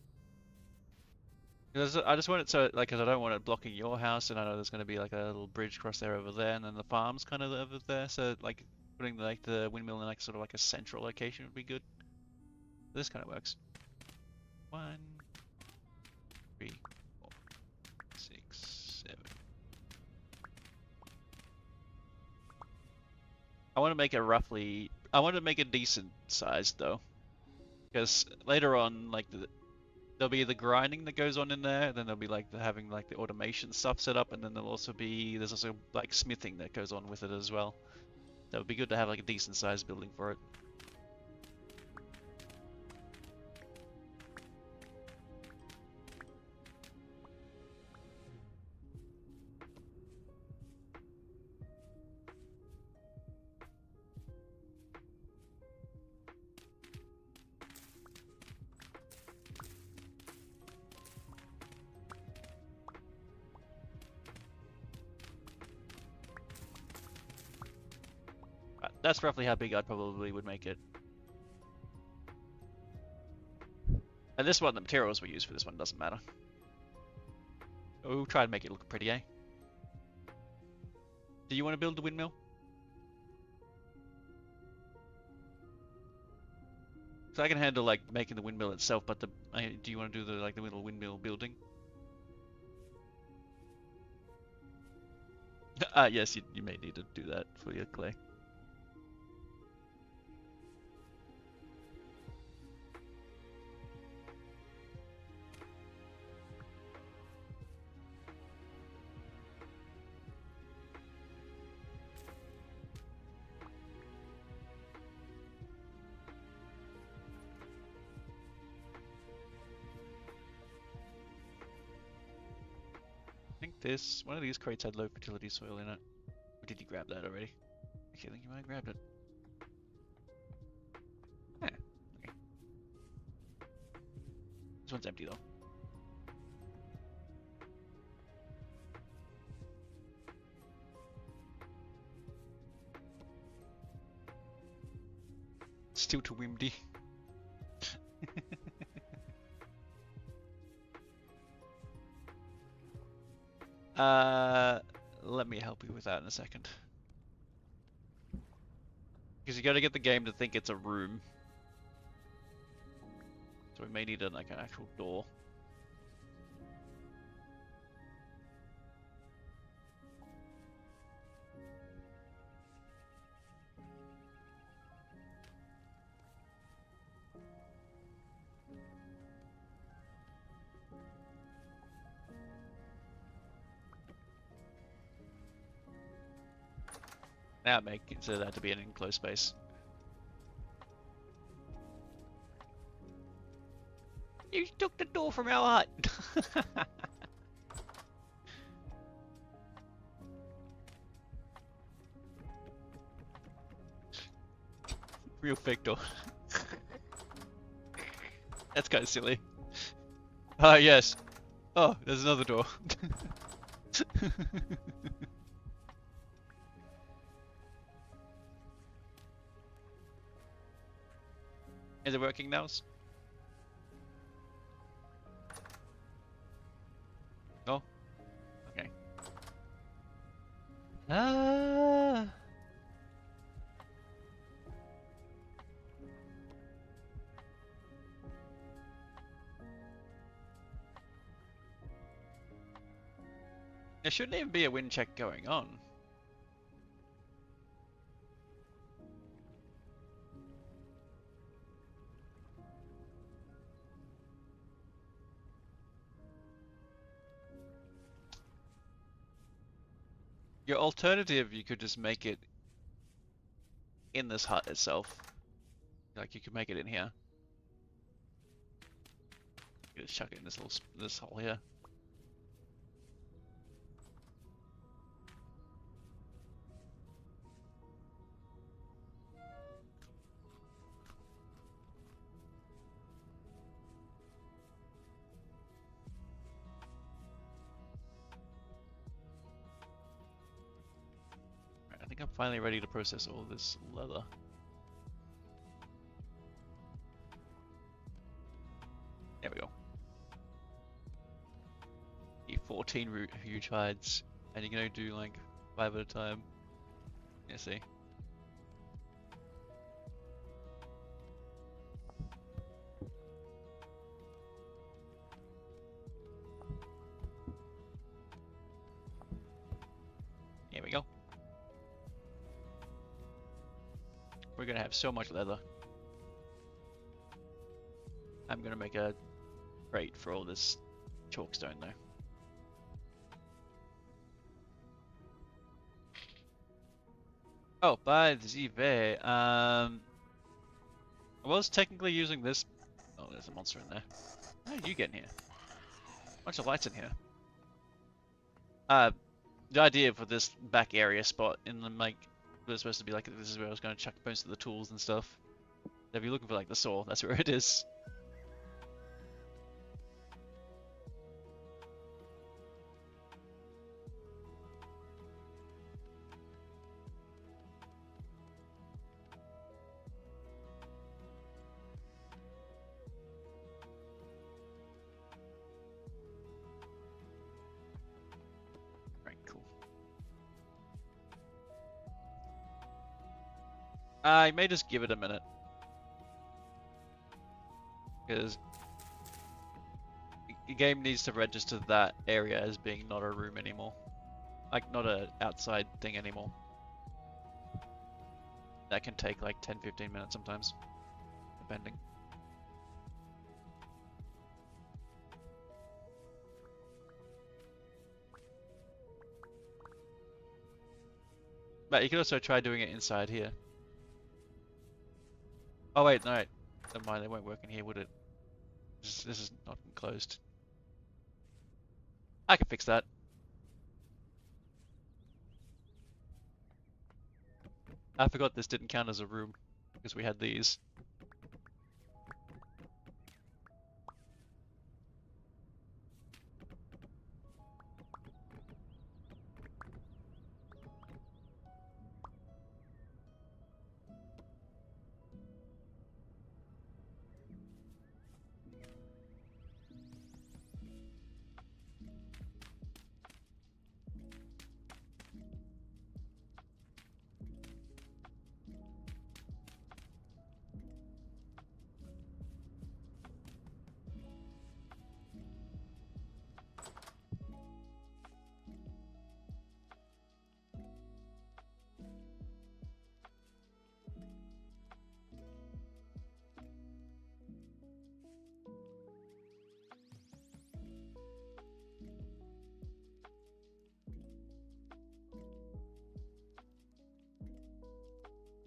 I just want it so, like, 'cause I don't want it blocking your house, and I know there's going to be like a little bridge across there over there, and then the farm's kind of over there, so like putting like the windmill in like sort of like a central location would be good. This kind of works. 1, 3, 4, 6, 7. I want to make it roughly. I want to make it decent sized though, because later on, like there'll be the grinding that goes on in there, then there'll be like having like the automation stuff set up, and then there's also like smithing that goes on with it as well. That would be good to have like a decent sized building for it. that's roughly how big I probably would make it. And this one, the materials we use for this one doesn't matter. We'll try and make it look pretty, eh? Do you want to build the windmill? So I can handle like making the windmill itself, but do you want to do the like the little windmill building? Yes, you may need to do that for your clay. I think one of these crates had low fertility soil in it. Or did you grab that already? Okay, I think you might have grabbed it. Yeah, okay. This one's empty though. Still too windy. Let me help you with that in a second. Because you gotta get the game to think it's a room. So we may need like an actual door. Now consider that to be an enclosed space. You took the door from our hut! Real fake door. That's kind of silly. Ah, yes. Oh, there's another door. Is it working now? No? Okay. Ah. There shouldn't even be a wind check going on. Your alternative, you could just make it in this hut itself. Like you could make it in here. You just chuck it in this hole here. Right, I think I'm finally ready to process all this leather. There we go. Need 14 huge hides, and you're gonna do like 5 at a time. Yeah, see. Here we go. We're gonna have so much leather. I'm gonna make a crate for all this chalkstone though. Oh, by the way, I was technically using this. Oh, there's a monster in there. How did you get in here? Bunch of lights in here. The idea for this back area spot in the like, was supposed to be like, this is where I was going to chuck most of the tools and stuff. If you're looking for like the saw, that's where it is. I may just give it a minute. Because the game needs to register that area as being not a room anymore. Like, not a outside thing anymore. That can take like 10-15 minutes sometimes, depending. But you could also try doing it inside here. Oh wait, no, never mind, it won't work in here, would it? This is not enclosed. I can fix that. I forgot this didn't count as a room, because we had these.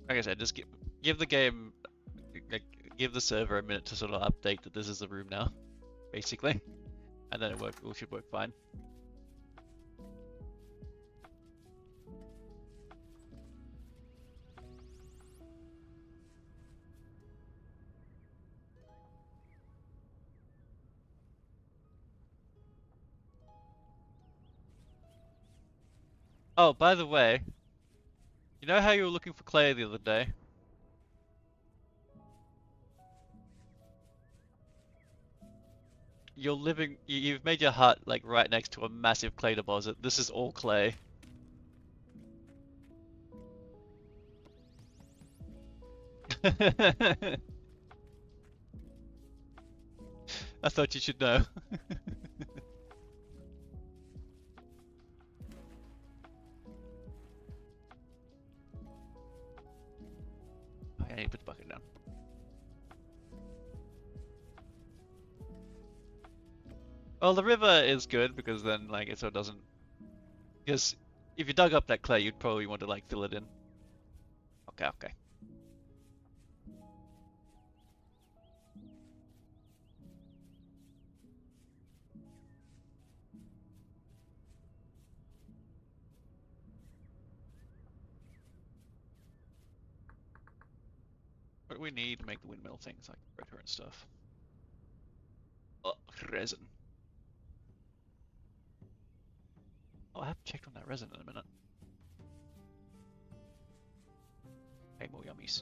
Like I said, just give the game, like, give the server a minute to sort of update that this is the room now, basically, and then it should work fine. Oh, by the way, you know how you were looking for clay the other day? You've made your hut like right next to a massive clay deposit. This is all clay. I thought you should know. I need to put the bucket down. Well, the river is good because then, like, it sort of doesn't. Because if you dug up that clay, you'd probably want to like fill it in. Okay, okay. What do we need to make the windmill things like rotor and stuff? Oh, resin. Oh, I haven't checked on that resin in a minute. Hey, more yummies.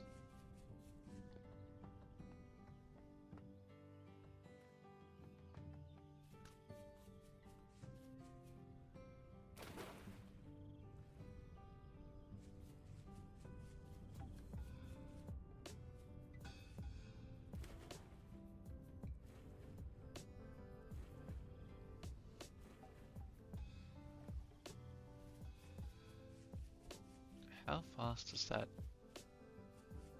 How fast is that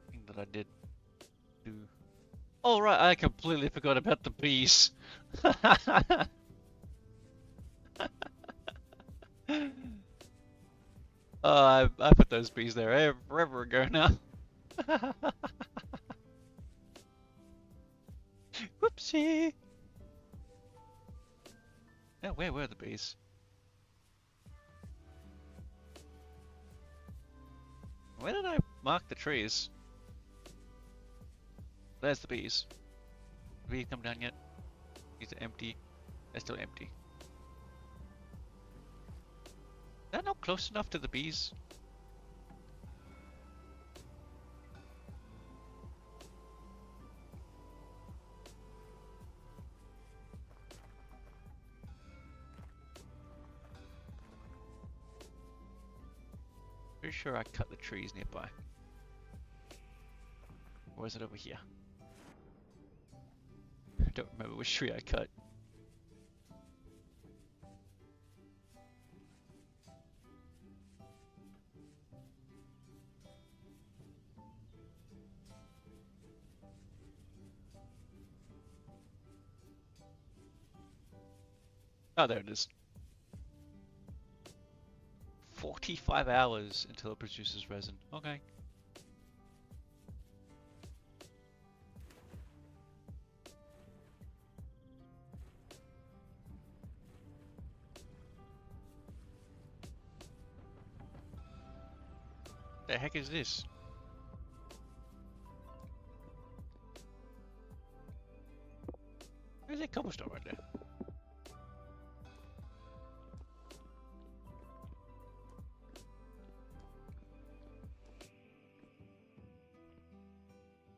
thing that I did do? Oh right, I completely forgot about the bees. Oh, I put those bees there forever ago now. Whoopsie! Yeah, where were the bees? Where did I mark the trees? There's the bees. The bees come down yet? These are empty. They're still empty. Is that not close enough to the bees? Pretty sure I cut the trees nearby. Or is it over here? I don't remember which tree I cut. Oh, there it is. 45 hours until it produces resin. Okay. The heck is this? There's a cobblestone right there.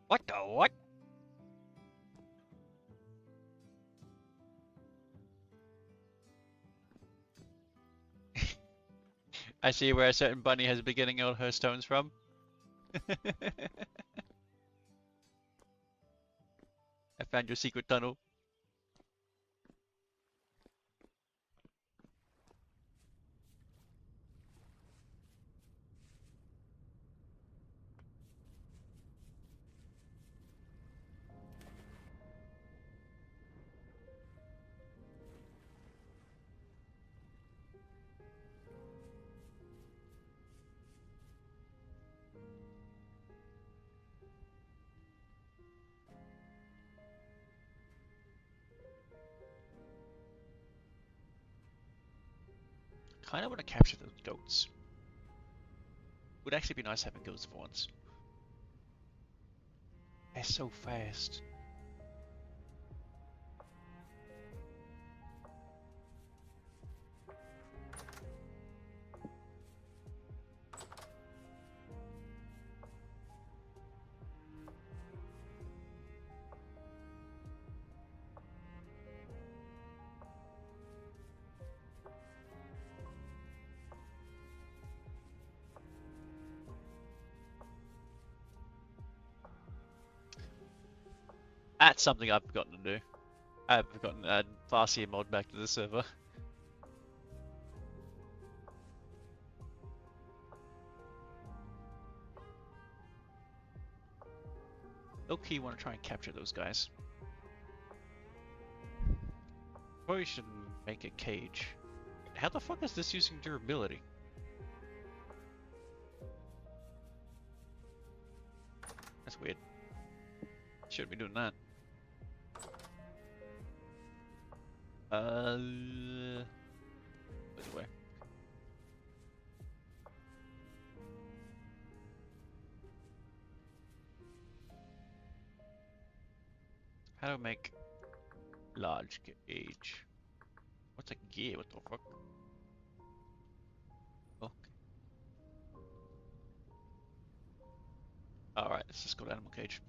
What the what? I see where a certain bunny has been getting all her stones from. I found your secret tunnel. Kind of want to capture those goats. Would actually be nice having goats for once. They're so fast. That's something I've forgotten to do. I've forgotten to add Farseer mod back to the server. Okay, want to try and capture those guys. Probably should make a cage. How the fuck is this using durability? That's weird. Shouldn't be doing that. By the way. How to make large cage? What's a gear? What the fuck? Oh. Alright, let's just go to animal cage.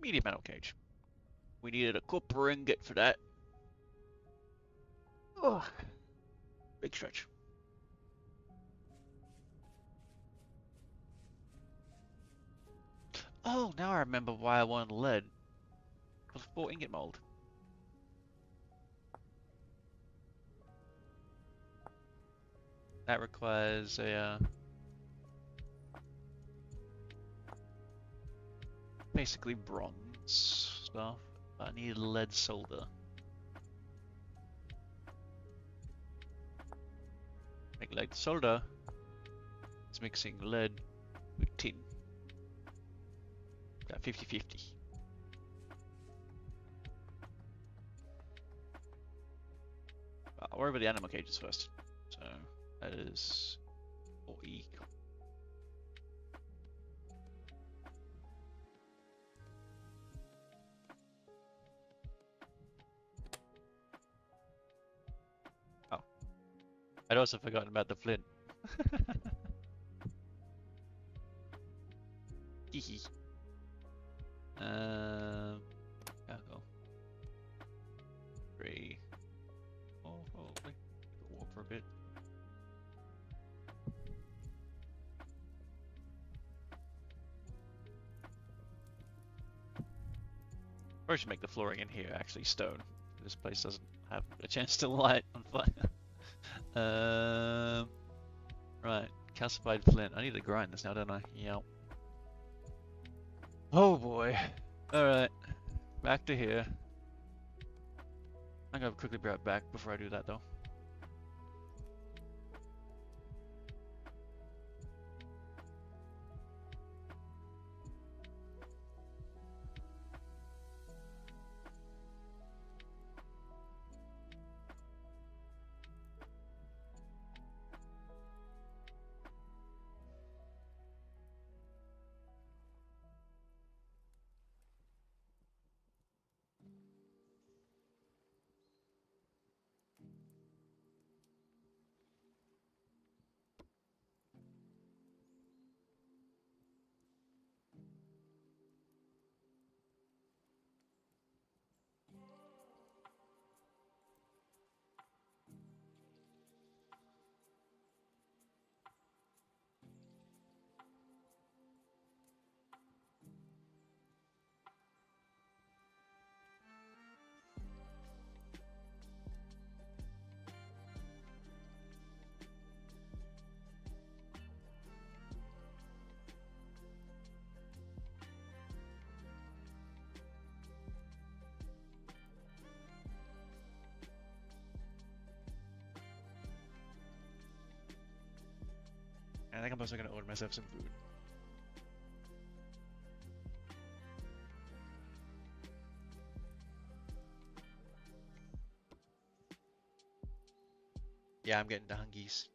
Medium animal cage. We needed a copper ingot for that. Oh, big stretch. Oh, now I remember why I wanted lead. It was for ingot mold. That requires a basically bronze stuff. I need lead solder. Make lead solder. It's mixing lead with tin. 50-50. I'll worry about the animal cages first. So that is 4E. Oh, I'd also forgotten about the flint. Hehe. I'll go 3. Oh, holy. Walk for a bit. Probably should make the flooring in here actually stone. This place doesn't have a chance to light on fire. Right, calcified flint. I need to grind this now, don't I? Yep. Oh boy. Alright, back to here. I'm gonna quickly be right back before I do that though. I think I'm also gonna order myself some food. Yeah, I'm getting the hungies.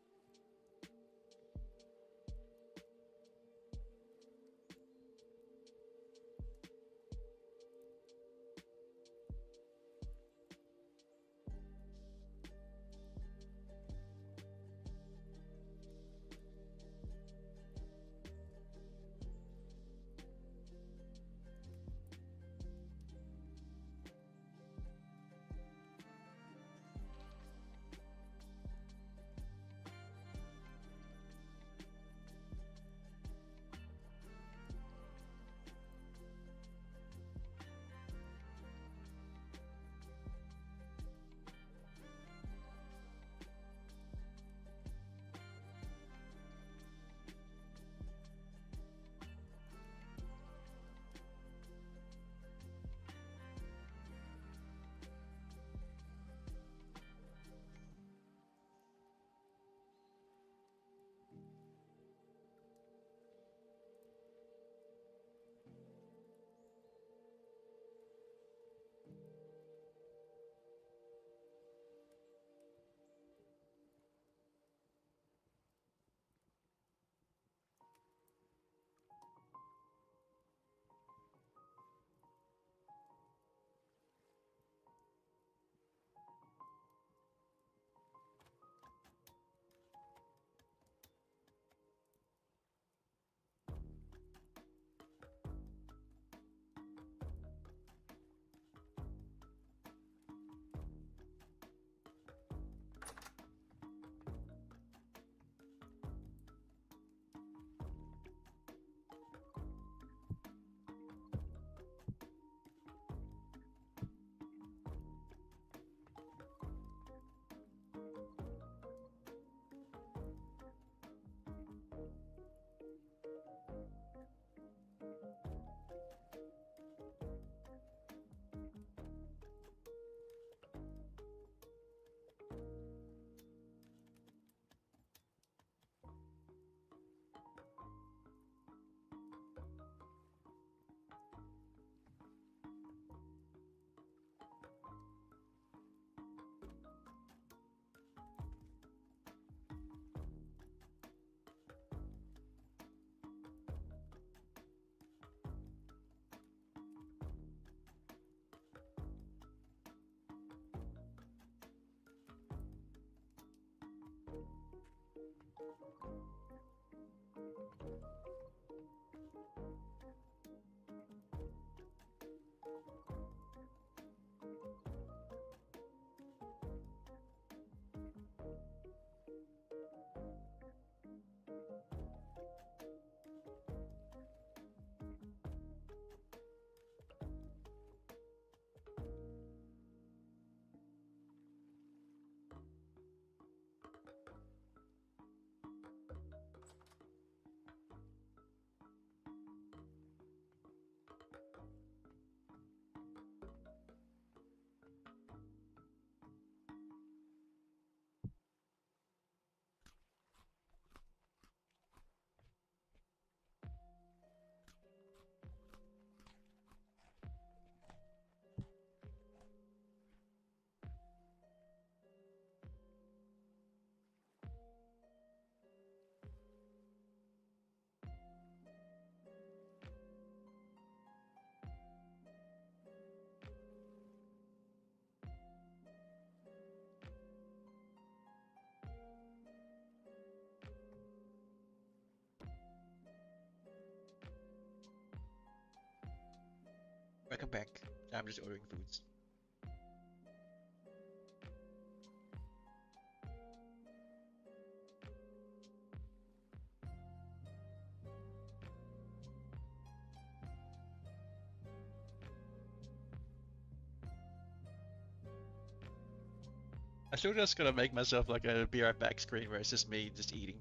Welcome back. I'm just ordering foods. I still just gotta make myself like a be right back screen where it's just me just eating.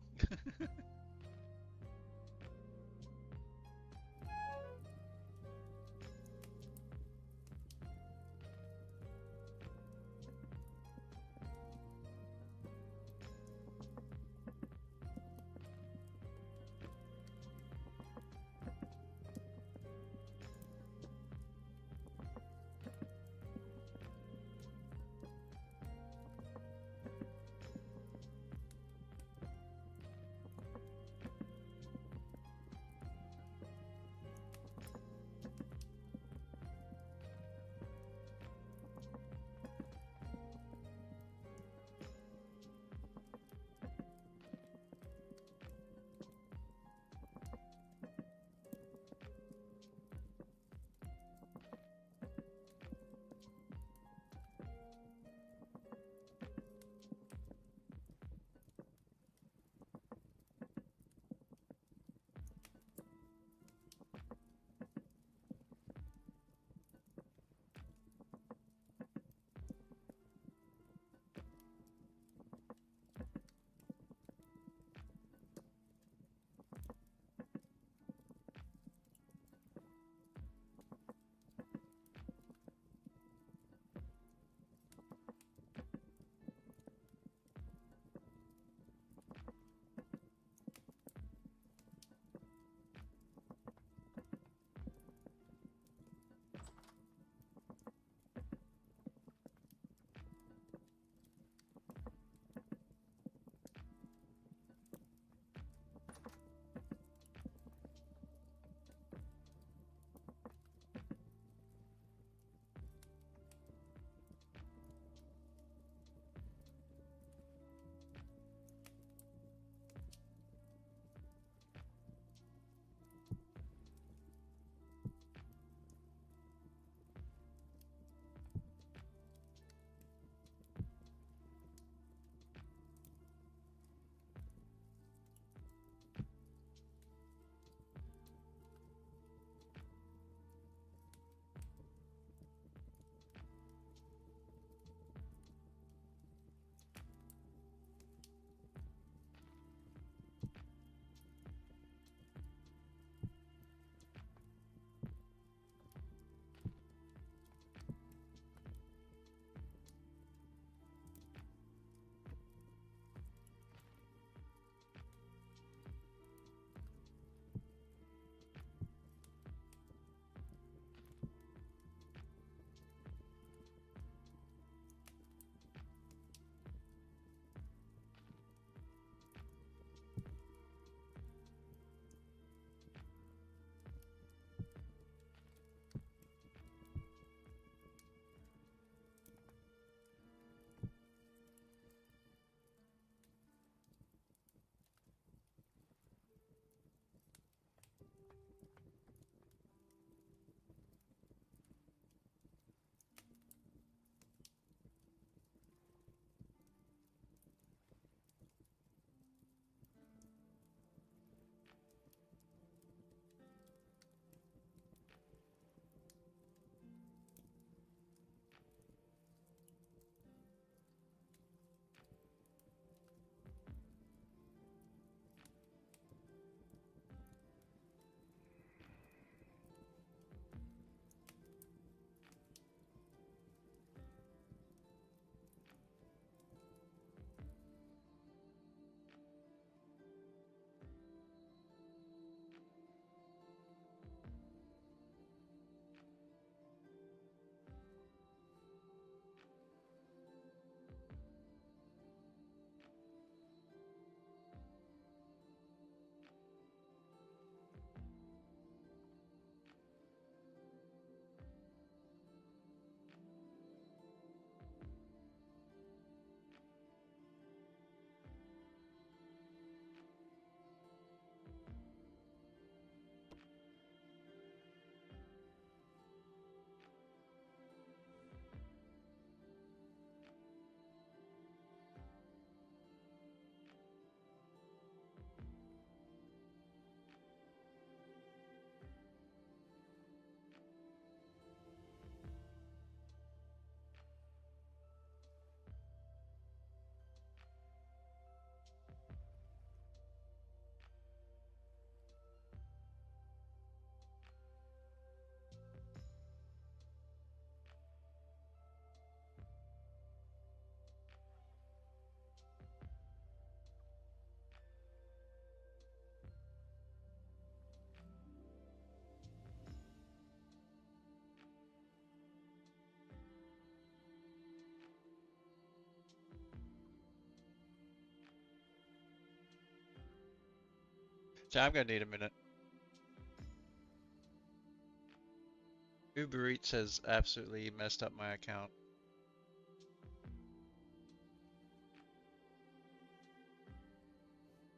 So I'm gonna need a minute. Uber Eats has absolutely messed up my account.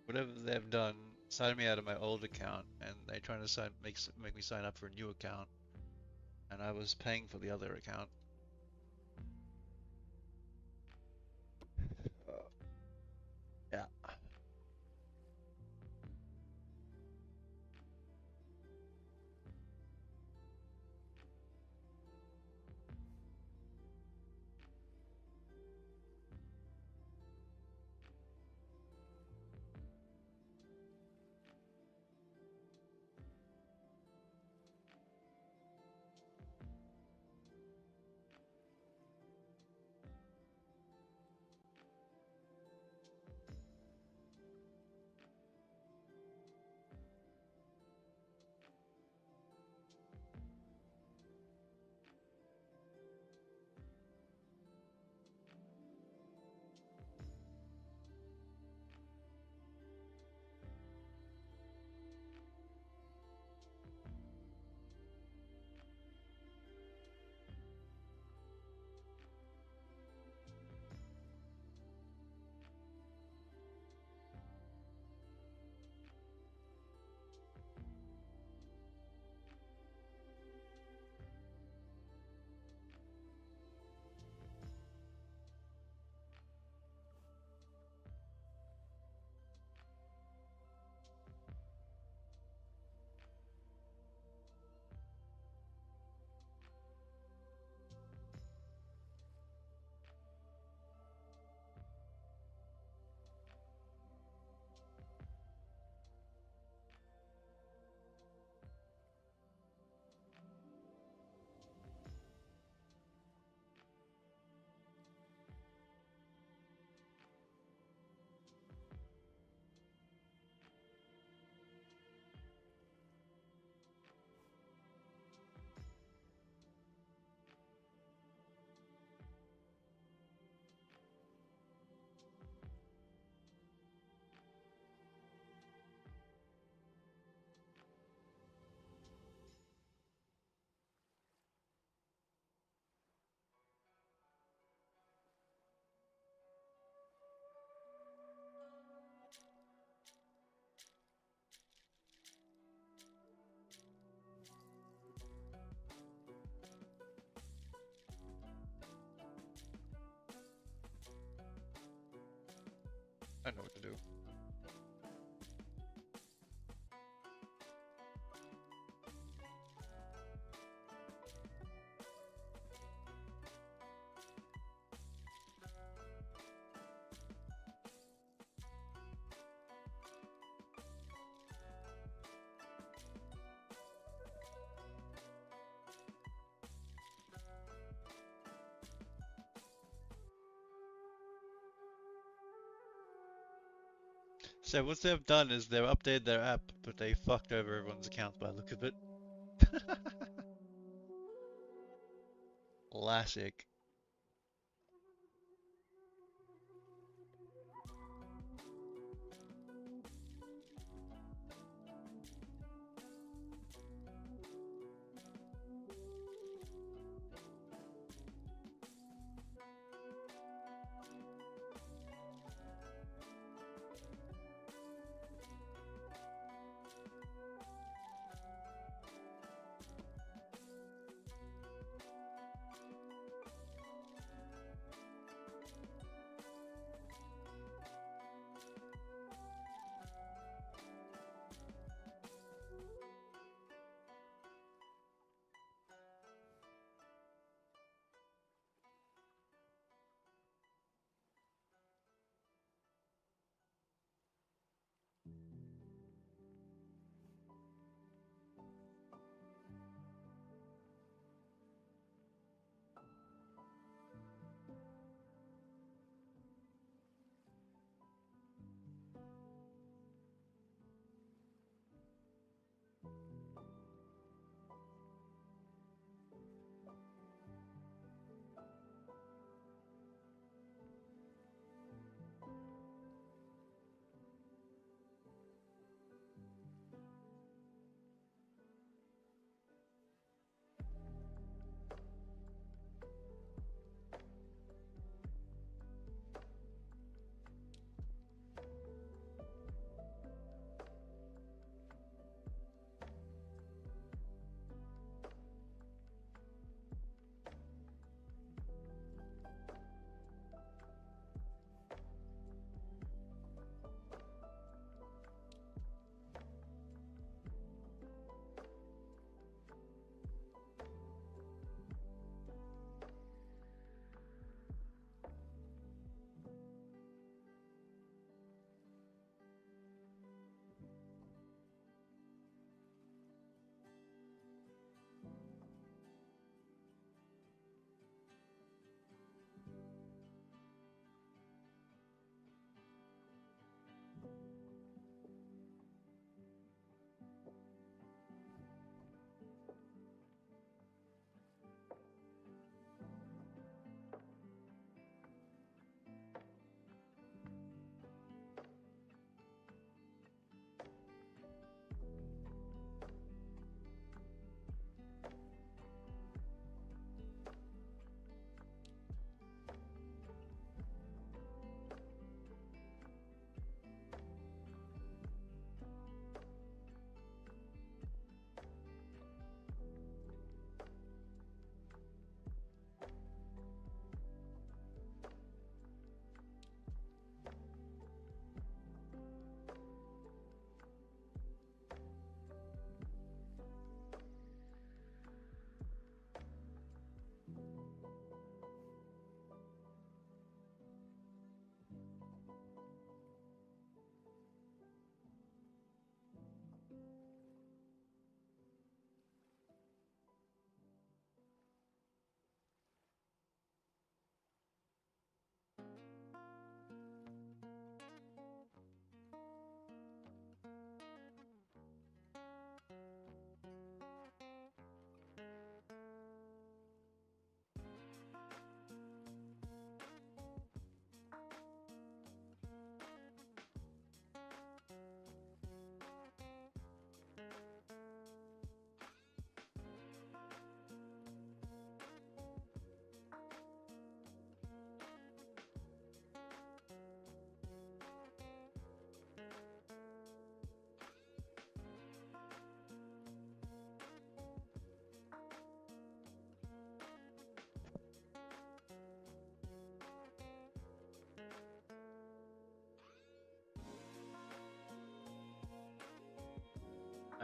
Whatever they've done, signed me out of my old account, and they're trying to make me sign up for a new account, and I was paying for the other account. Yeah. I know what to do. So what they've done is they've updated their app, but they fucked over everyone's accounts by the look of it. Classic.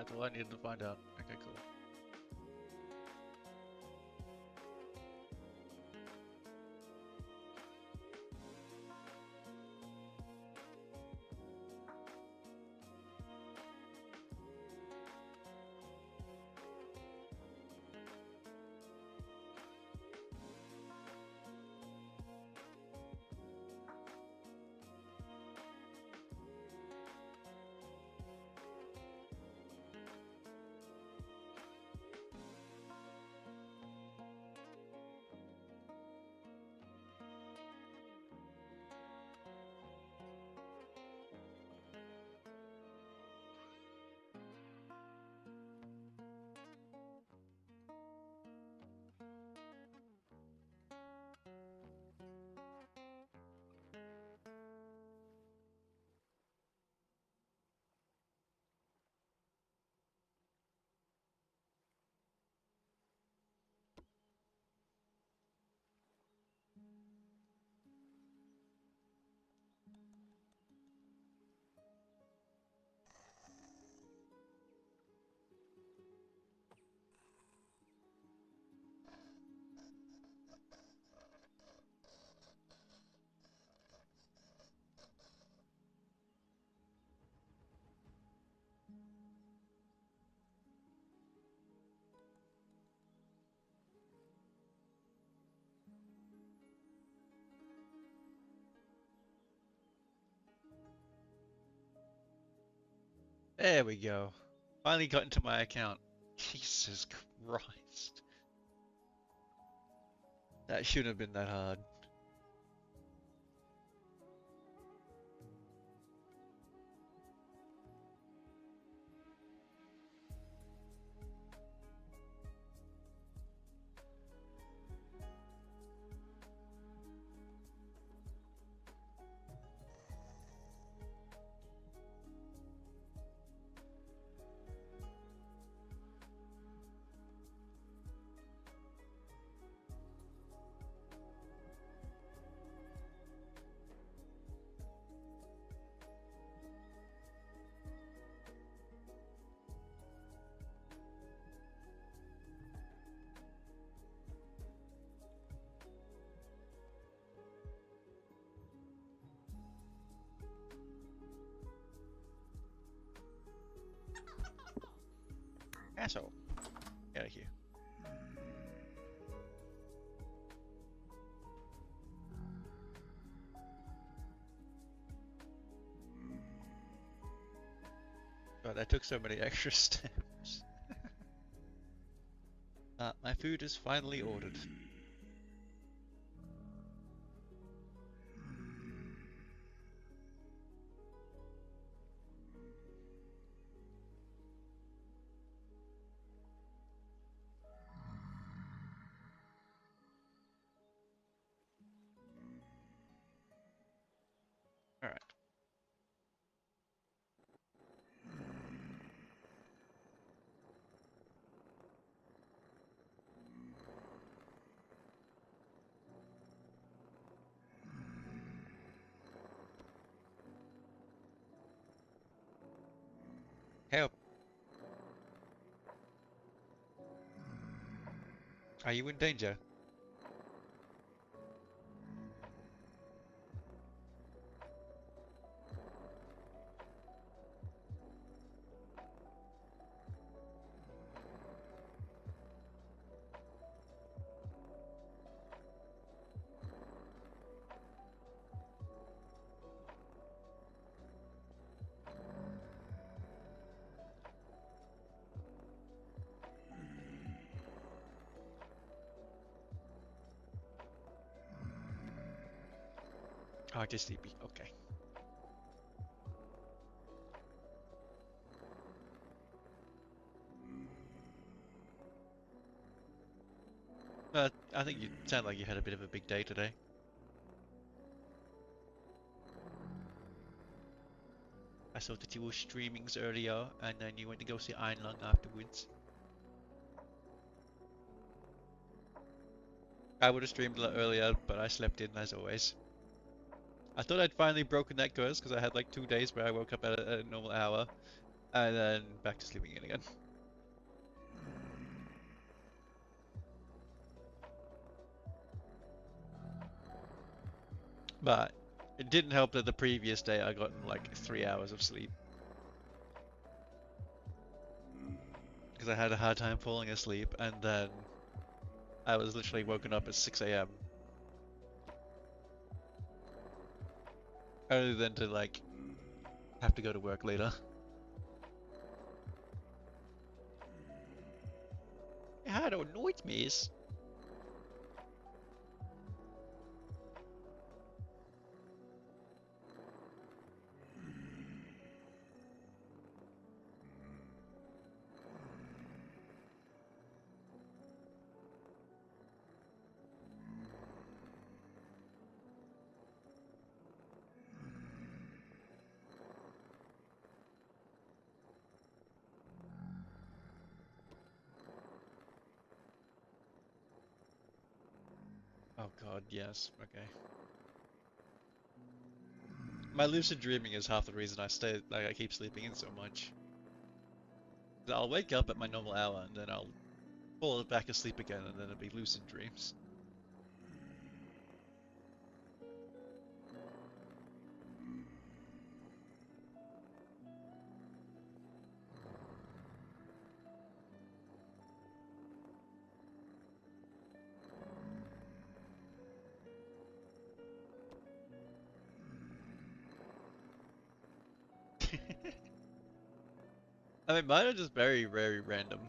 That's all I needed to find out. Okay, cool. There we go. Finally got into my account. Jesus Christ. That shouldn't have been that hard. Asshole. Get out of here. God, that took so many extra steps. My food is finally ordered. Alright. Help! Are you in danger? Oh, just sleepy. Okay. I think you sound like you had a bit of a big day today. I saw that you were streamings earlier, and then you went to go see Einlung afterwards. I would have streamed a lot earlier, but I slept in as always. I thought I'd finally broken that curse because I had like 2 days where I woke up at a normal hour, And then back to sleeping in again. But it didn't help that the previous day I got like 3 hours of sleep. Because I had a hard time falling asleep, and then I was literally woken up at 6 a.m. Only then to like have to go to work later. How do nightmares? Oh god, yes, okay. My lucid dreaming is half the reason I keep sleeping in so much. I'll wake up at my normal hour and then I'll fall back asleep again and then it'll be lucid dreams. I mean, mine are just very, very random.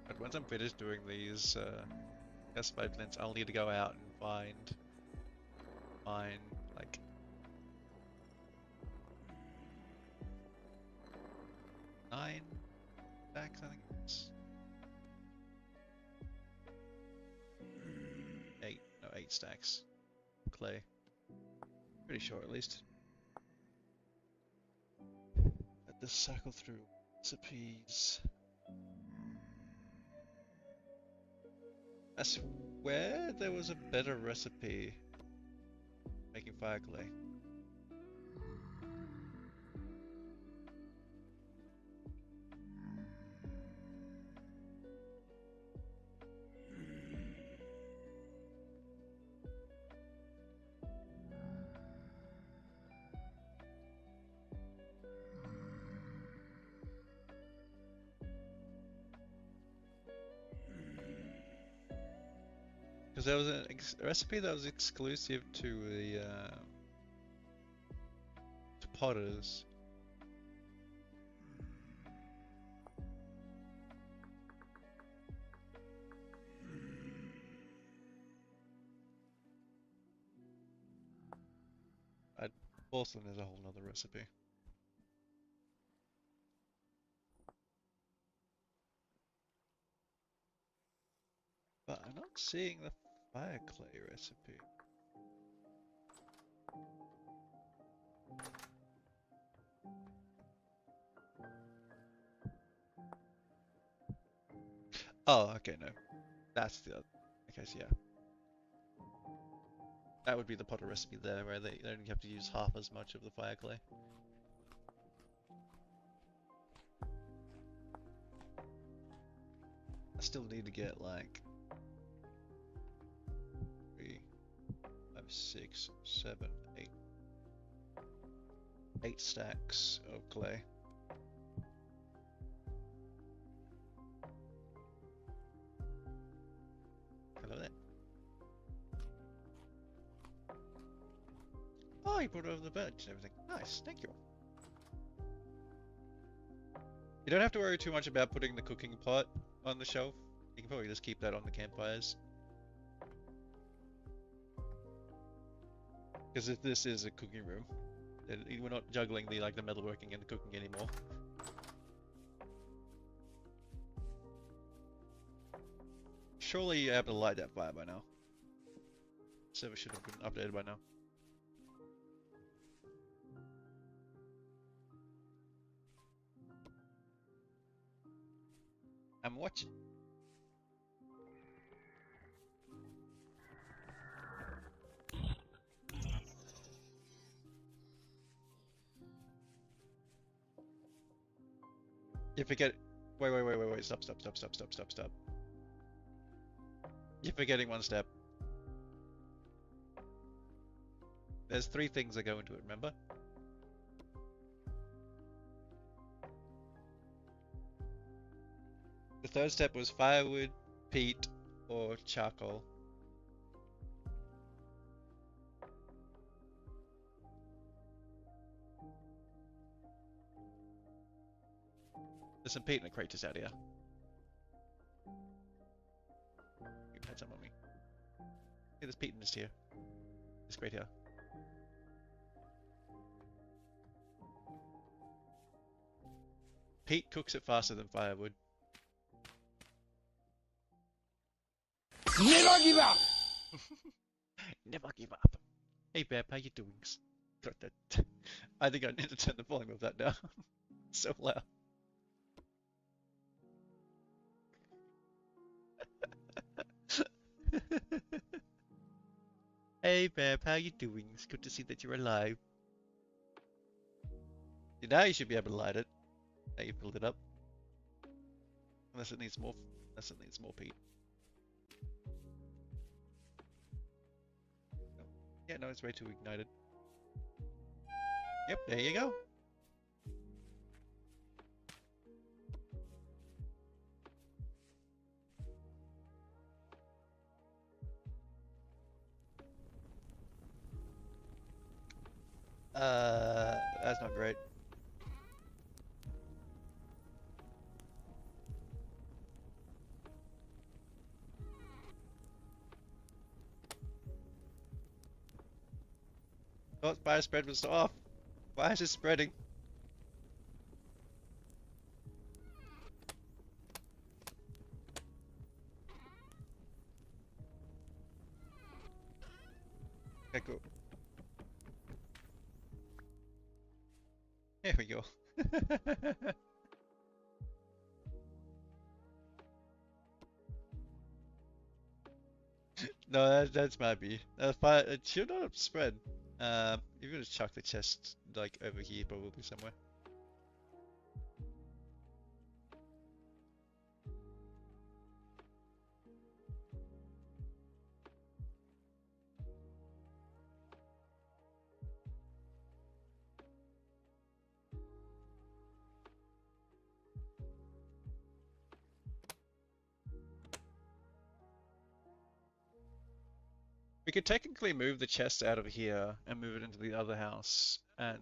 But once I'm finished doing these S5 links, I'll need to go out and find like 9 stacks, I think it's 8, no 8 stacks. Clay. Pretty sure at least. Let this cycle through recipes. I swear there was a better recipe making fire clay. Because there was a recipe that was exclusive to the to Potters. Porcelain is a whole nother recipe. But I'm not seeing the fire clay recipe. Oh, okay, no. That's the other. Okay, so yeah. That would be the Potter recipe there, where they only have to use half as much of the fire clay. I still need to get like 3, 5, 6, 7, 8. 8 stacks of clay. Hello there. Oh Oh, you brought over the bench and everything. Nice, thank you. You don't have to worry too much about putting the cooking pot on the shelf. You can probably just keep that on the campfires. Because if this is a cooking room, then we're not juggling the the metalworking and the cooking anymore. Surely you're able to light that fire by now. Server should have been updated by now. I'm watching. You forget. Wait. Stop. You're forgetting one step. There's 3 things that go into it, remember? The third step was firewood, peat, or charcoal. There's some peat in a crate just out here. You had some on me. Yeah, there's peat in this here. This crate here. Peat cooks it faster than firewood.
Never give up!
Never give up. Hey Beb, how you doing? Got that. I think I need to turn the volume of that down. So loud. Hey Beb, how you doing? It's good to see that you're alive. Now you should be able to light it. Now you filled it up. Unless it needs more peat. No. Yeah, no, it's way too ignited. Yep, there you go. That's not great. Oh, fire spread was off. Why is it spreading? Okay, cool. There we go. No, that's might be. Fire, it should not have spread. You're gonna chuck the chest like over here, probably somewhere. We could technically move the chest out of here and move it into the other house and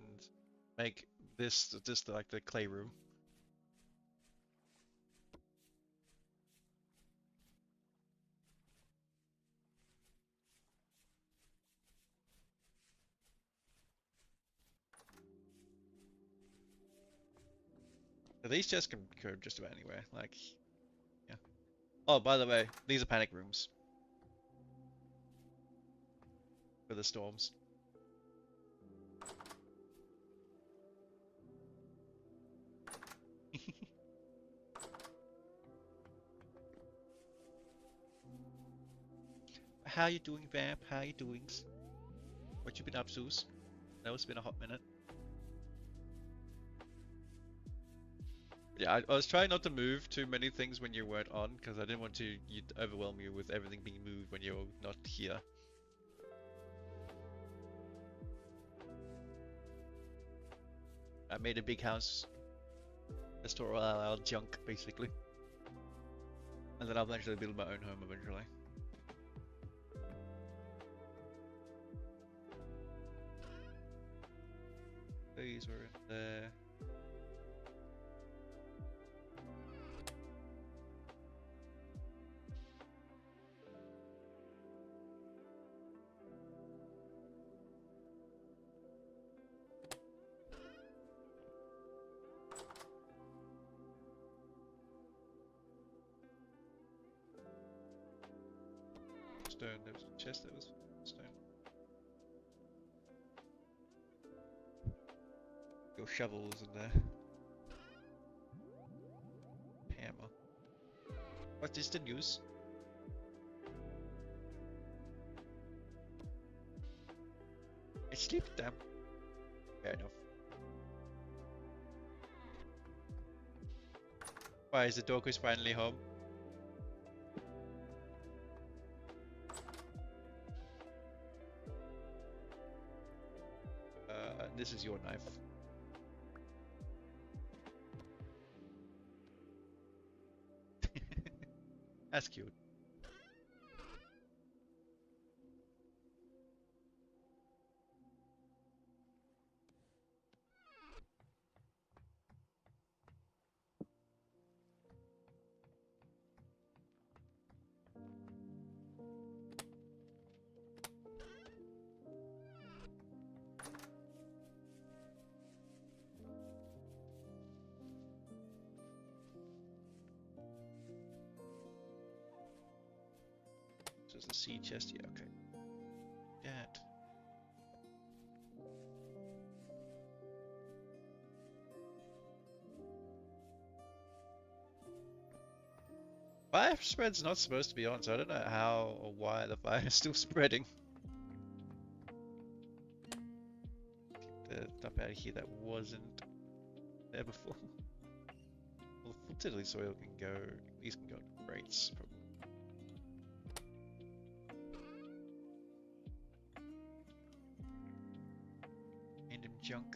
make this just like the clay room. So these chests can go just about anywhere, like, yeah. Oh, by the way, these are panic rooms. For the storms. How you doing, Vamp? How you doing? What you been up to? That was been a hot minute. Yeah, I was trying not to move too many things when you weren't on, because I didn't want to overwhelm you with everything being moved when you're not here. I made a big house to store all our junk, basically. And then I'll eventually build my own home eventually. These were in there. Stone, there was a chest that was stone. Your shovels in there. Hammer. What is the news? I sleep them. Fair enough. Why is the dog is finally home? This is your knife. That's cute. So it's a sea chest, yeah, okay. That. Fire spread's not supposed to be on, so I don't know how or why the fire is still spreading. Keep the stuff out of here that wasn't there before. Well, the fertility soil can go, these can go in crates, probably. Random junk.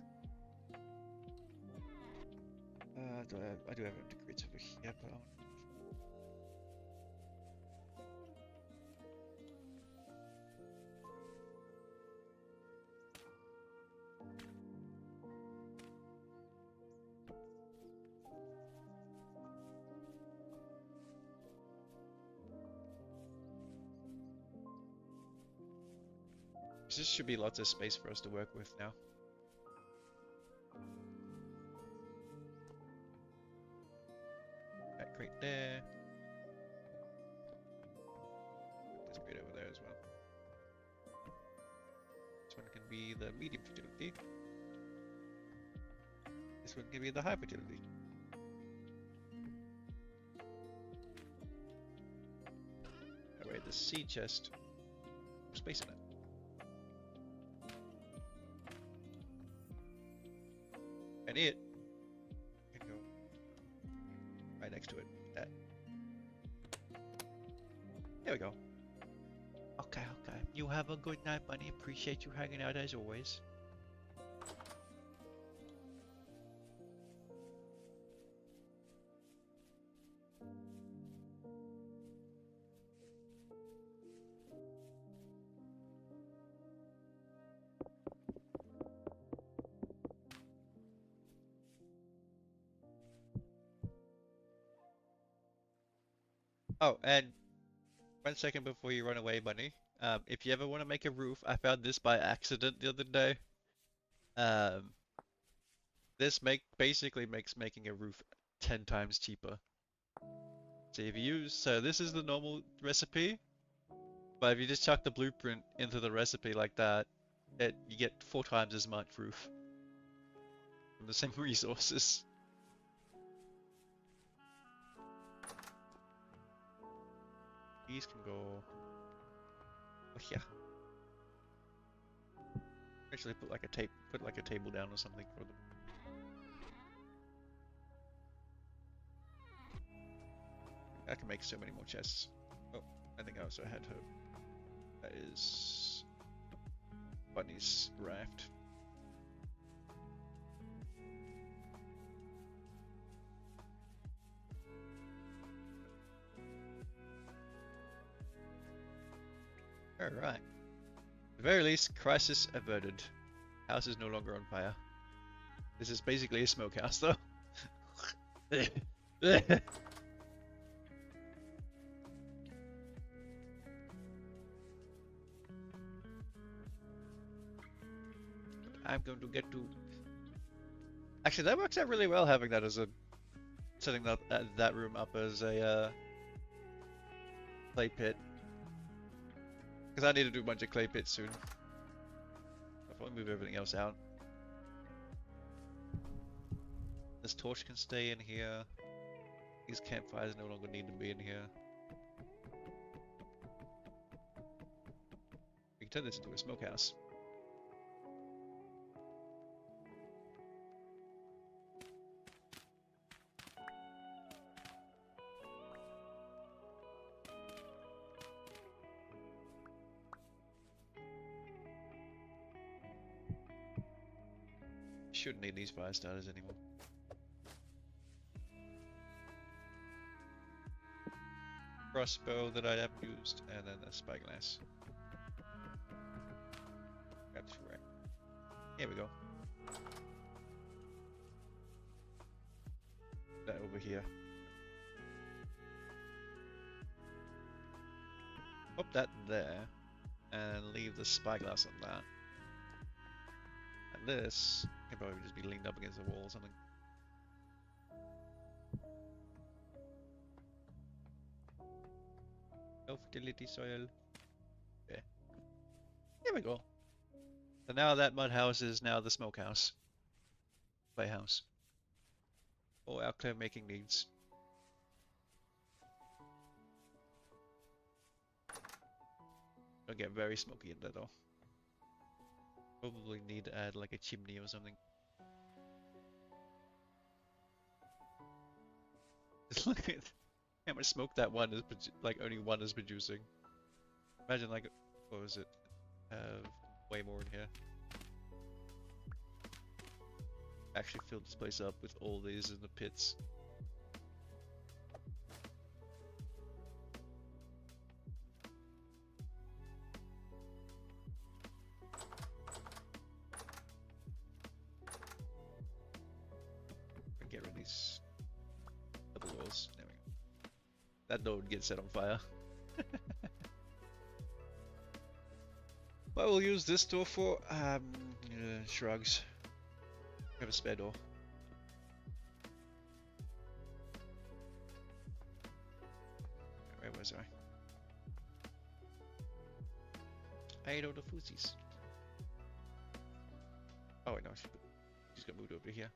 I do have empty crates over here, but this should be lots of space for us to work with now. That crate there. There's a crate over there as well. This one can be the medium fertility. This one can be the high fertility. That way the sea chest, space in it. And it can go right next to it. That. There we go. Okay, okay. You have a good night, Bunny. Appreciate you hanging out as always. Oh, and 1 second before you run away, Bunny. If you ever want to make a roof, I found this by accident the other day. This basically makes making a roof 10 times cheaper. So if you use, so this is the normal recipe, but if you just chuck the blueprint into the recipe like that, you get 4 times as much roof from the same resources. These can go here. Actually, put like a table down or something for them. I can make so many more chests. Oh, I think I also had hope. That is Bunny's raft. Alright. At the very least, crisis averted. House is no longer on fire. This is basically a smokehouse, though. I'm going to get to. Actually, that works out really well having that as a setting that room up as a clay pit. Because I need to do a bunch of clay pits soon. Before we move everything else out. This torch can stay in here. These campfires no longer need to be in here. We can turn this into a smokehouse. Shouldn't need these fire starters anymore. Crossbow that I haven't used, and then a spyglass. Grab this rack. Here we go. That over here. Pop that there, and leave the spyglass on that. And this can probably just be leaned up against the wall or something. No fertility soil. Okay. Here we go. So now that mud house is now the smokehouse. Playhouse. For our clay making needs. It'll get very smoky in there though. Probably need to add like a chimney or something. Just look at how much smoke that one is, like only one is producing. Imagine like, what was it? Have way more in here. Actually filled this place up with all these in the pits. Get rid of these other walls. There we go. That door would get set on fire. What we'll use this door for? Shrugs. We have a spare door. Where was I? I ate all the foosies. Oh wait, no, she's got moved over here.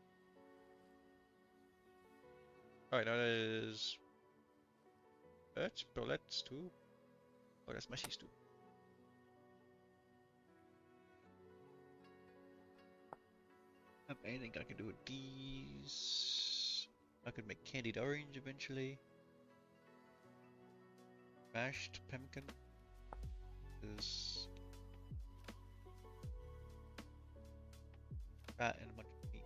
Alright, now there's birch, bullets too. Oh, that's mushies too. Anything I can do with these. I could make candied orange eventually. Mashed pumpkin is fat and a bunch of meat.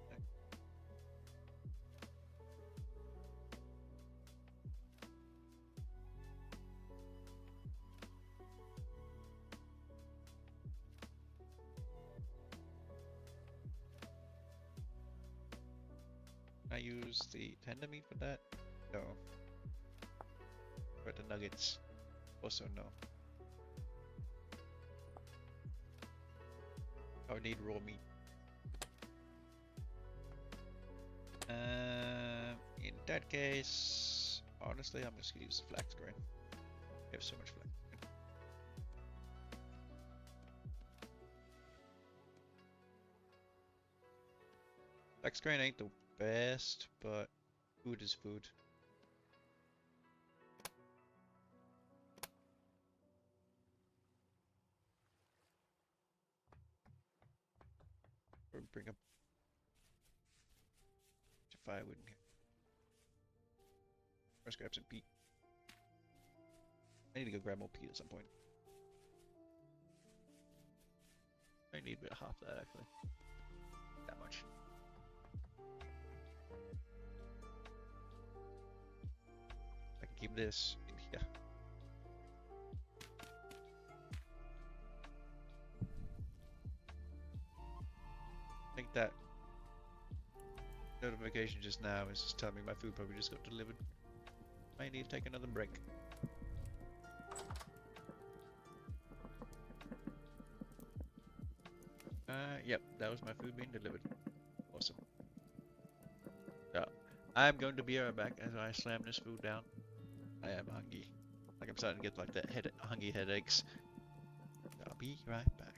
I use the tender meat for that? No. But the nuggets? Also no. I would need raw meat. In that case, honestly, I'm just gonna use the flax grain. We have so much flax grain. Flax grain ain't the best, but food is food. Or bring up firewood in here. Let's grab some peat. I need to go grab more peat at some point. I need about half that actually. That much. I can keep this in here. I think that notification just now is just telling me my food probably just got delivered. I need to take another break. Yep, that was my food being delivered. Awesome. So, I'm going to be right back as I slam this food down. I am hungry. Like I'm starting to get like that hungry headaches. I'll be right back.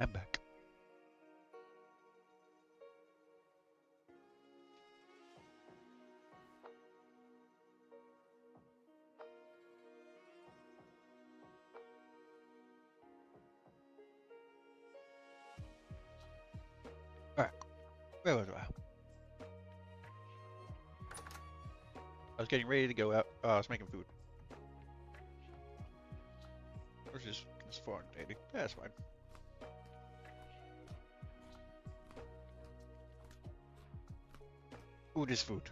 I'm back. Alright, where was I? I was getting ready to go out. I was making food. Which is it's foreign dating. Yeah, that's fine. Food is food.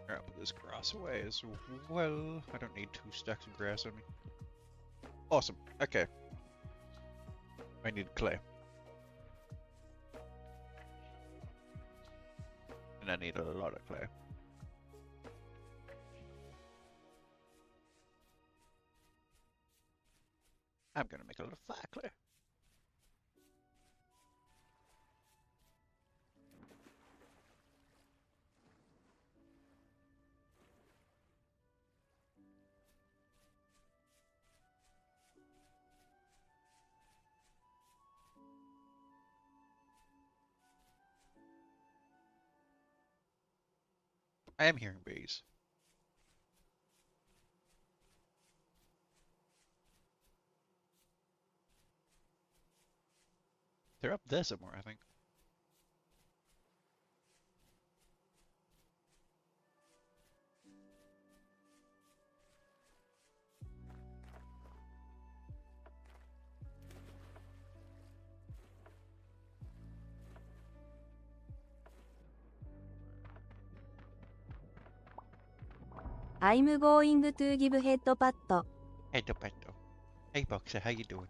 Alright, put this grass away as well. I don't need 2 stacks of grass on me. Awesome. Okay. I need clay. And I need a lot of clay. I'm gonna make a lot of fire clay. I am hearing bees. They're up there somewhere, I think.
I'm going to give headbutt.
Hey, Dopetto. Hey, Boxer, how you doing?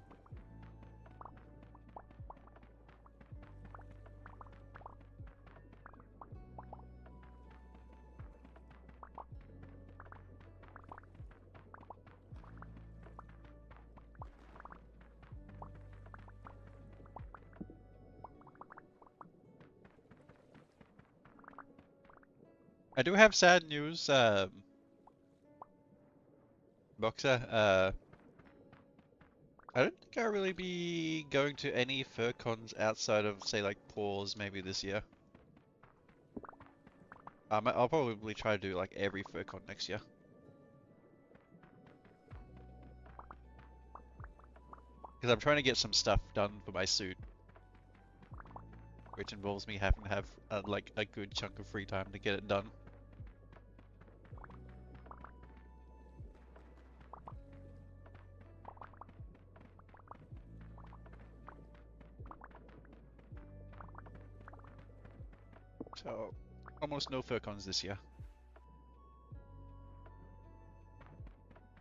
I do have sad news, Boxer. I don't think I'll really be going to any fur cons outside of, say, like, Paws maybe this year. I'll probably try to do, like, every fur con next year. Because I'm trying to get some stuff done for my suit. Which involves me having to have, like, a good chunk of free time to get it done. So, almost no fur cons this year.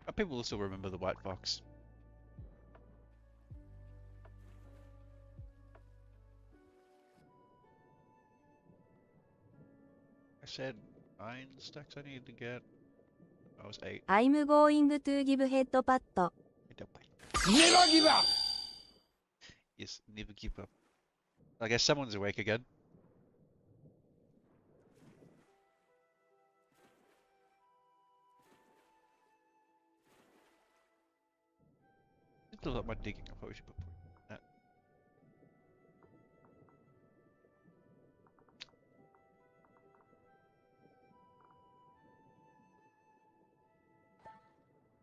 But people will still remember the White Fox. I said 9 stacks I needed to get. I was 8.
I'm going to give headbutt.
Never give up!
Yes, never give up. I guess someone's awake again. Still a lot more digging. I probably should put that.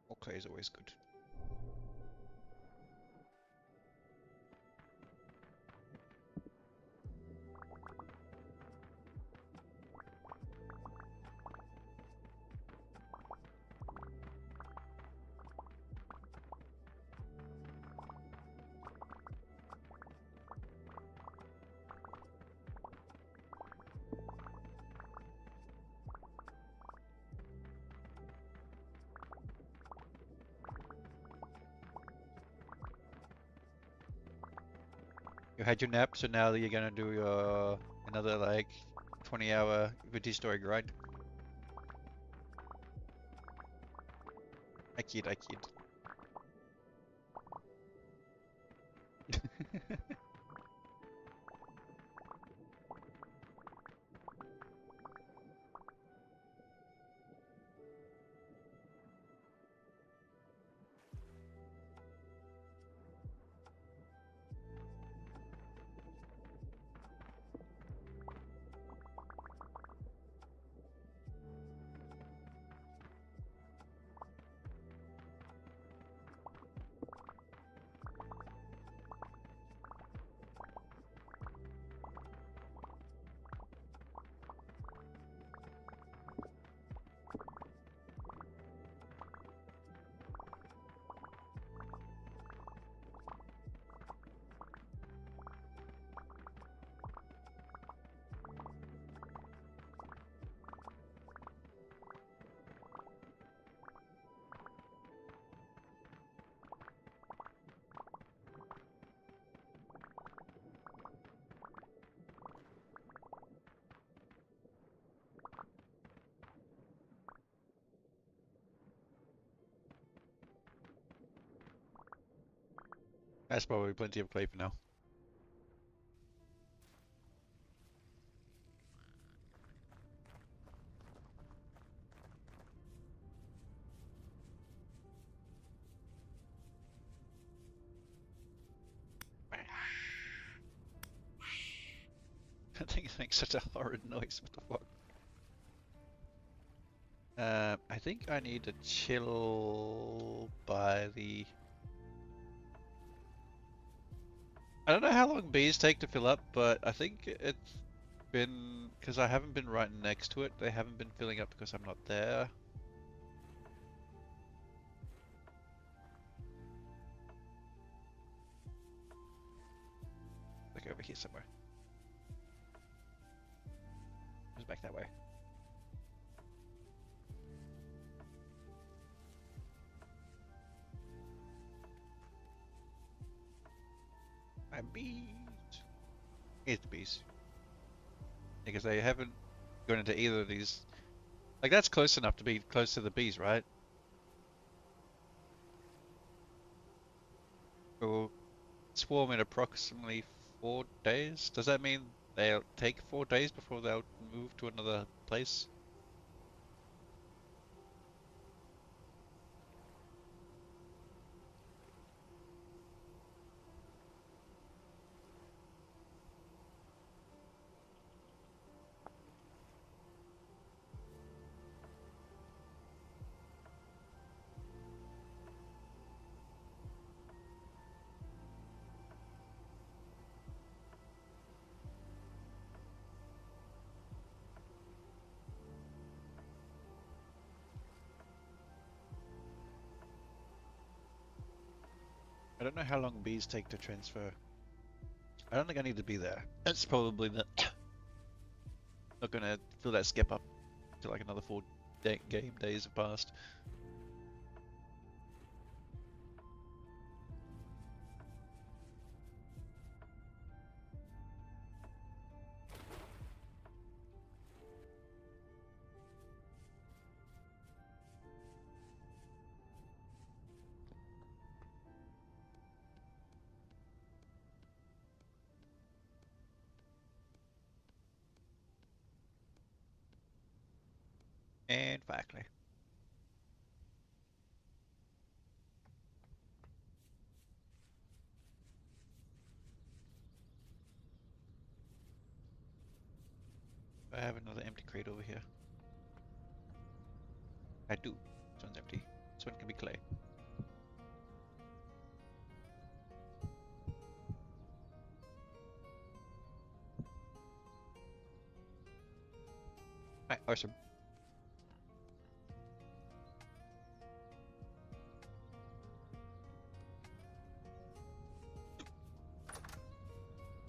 More clay is always good. You had your nap, so now you're gonna do your another like 20-hour vintage story grind. I kid, I kid. That's probably plenty of clay for now. I think it makes such a horrid noise. What the fuck? I think I need to chill by the. I don't know how long bees take to fill up, but I think it's been because I haven't been right next to it. They haven't been filling up because I'm not there. Like over here somewhere. It's back that way. My bees. Here's the bees. Because they haven't gone into either of these. Like that's close enough to be close to the bees, right? Will swarm in approximately 4 days. Does that mean they'll take 4 days before they'll move to another place? I don't know how long bees take to transfer. I don't think I need to be there. It's probably not gonna fill that skip up to like another 4 game days have passed. And Fackley. I have another empty crate over here. I do. This one's empty. This one can be clay. Alright, awesome.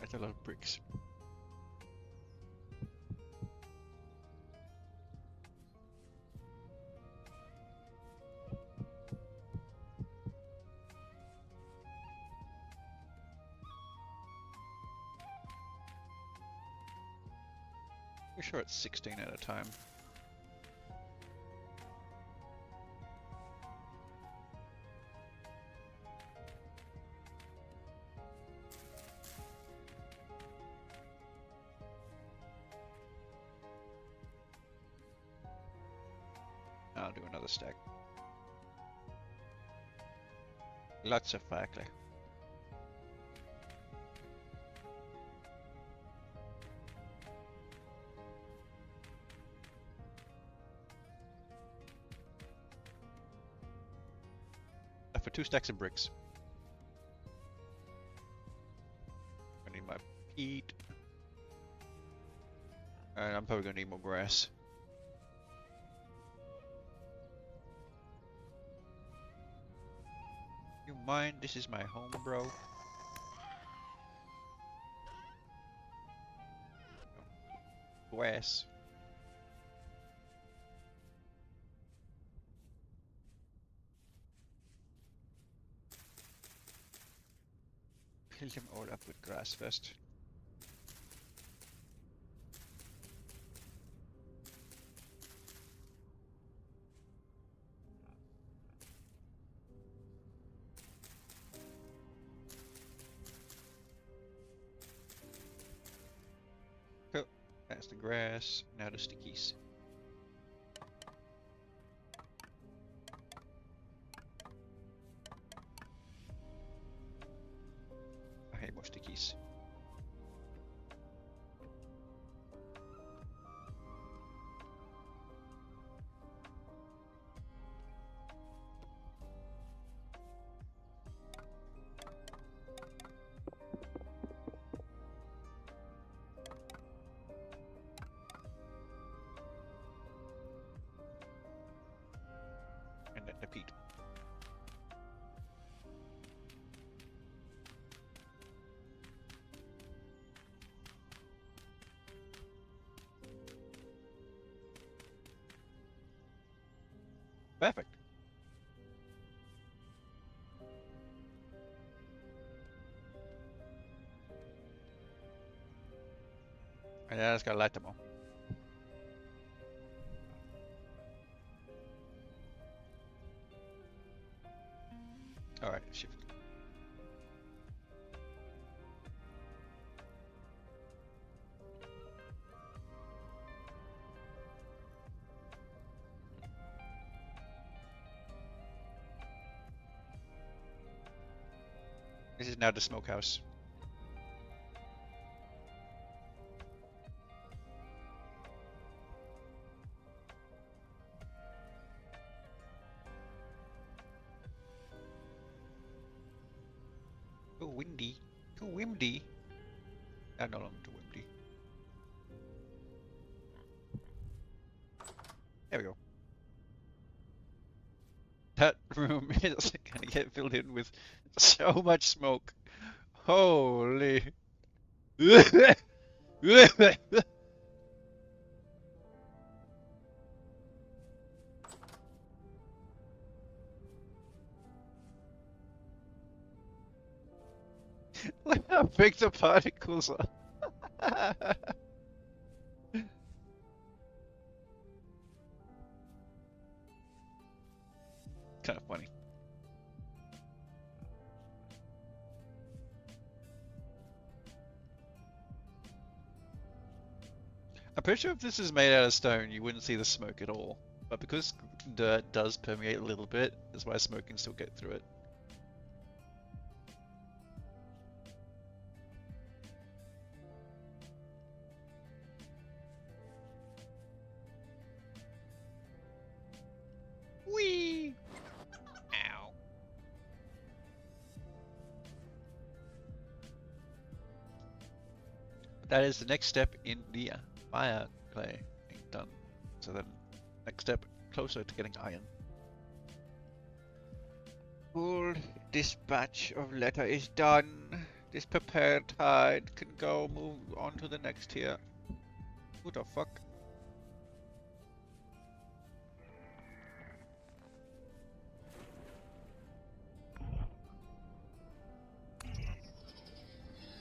That's a lot of bricks. We're sure it's 16 at a time. I'll do another stack. Lots of Fackley. For 2 stacks of bricks. I need my peat. And I'm probably gonna need more grass. You mind? This is my home, bro. Grass. Fill them all up with grass first. That's the grass. Now the stickies. I hate more stickies. And then the peat. Perfect. And then I just gotta light them all. Alright, shift. This is now the smokehouse. Too windy. Too windy. No longer too windy. There we go. That room is gonna get filled in with so much smoke. Holy. Look how big the particles are. Kind of funny. I'm pretty sure if this is made out of stone, you wouldn't see the smoke at all. But because dirt does permeate a little bit, that's why smoke can still get through it. Whee! Ow. That is the next step in the fire clay being done. So then, next step, closer to getting iron. Cool. This batch of letter is done. This prepared tide can go move on to the next here. Who the fuck?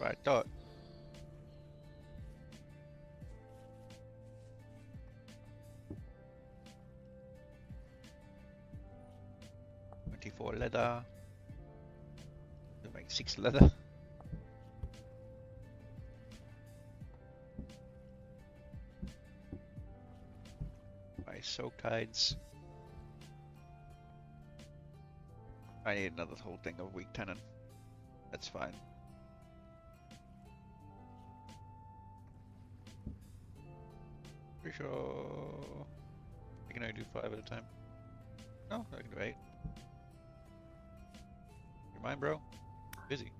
Right, dot. For leather. We'll make 6 leather. My soak tides. I need another whole thing of weak tannin. That's fine. Pretty sure I can only do 5 at a time. No, I can do 8. You mind, bro? Busy.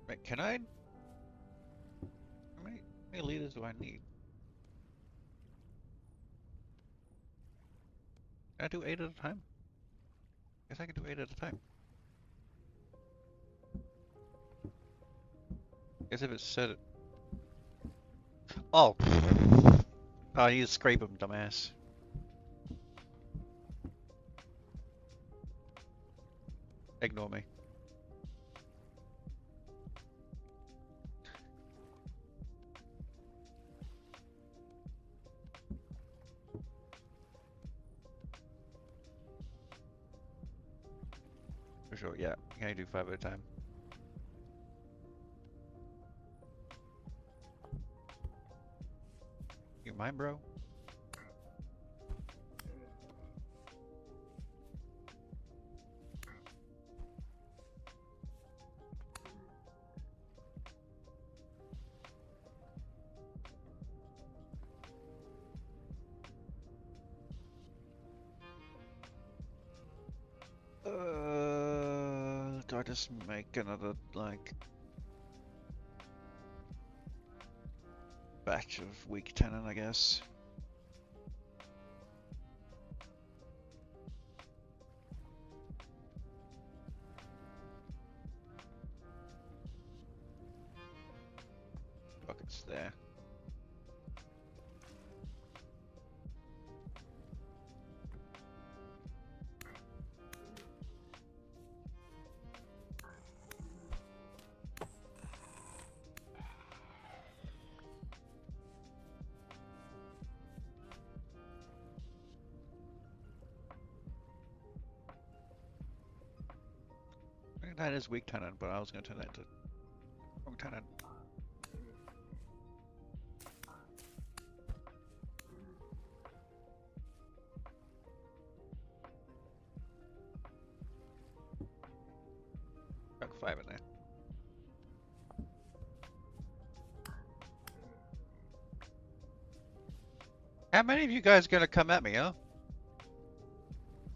Wait, can I? How many liters do I need? Can I do 8 at a time? Guess I can do 8 at a time. Guess if it said it. Oh! Oh, I need to scrape him, dumbass. Ignore me. sure. Yeah, you can only do 5 at a time. You mind, bro? Do I just make another, like, batch of weak tenon, I guess? Buckets there. That is weak tenon, but I was gonna turn that to strong tenon. Got 5 in there. How many of you guys gonna come at me, huh?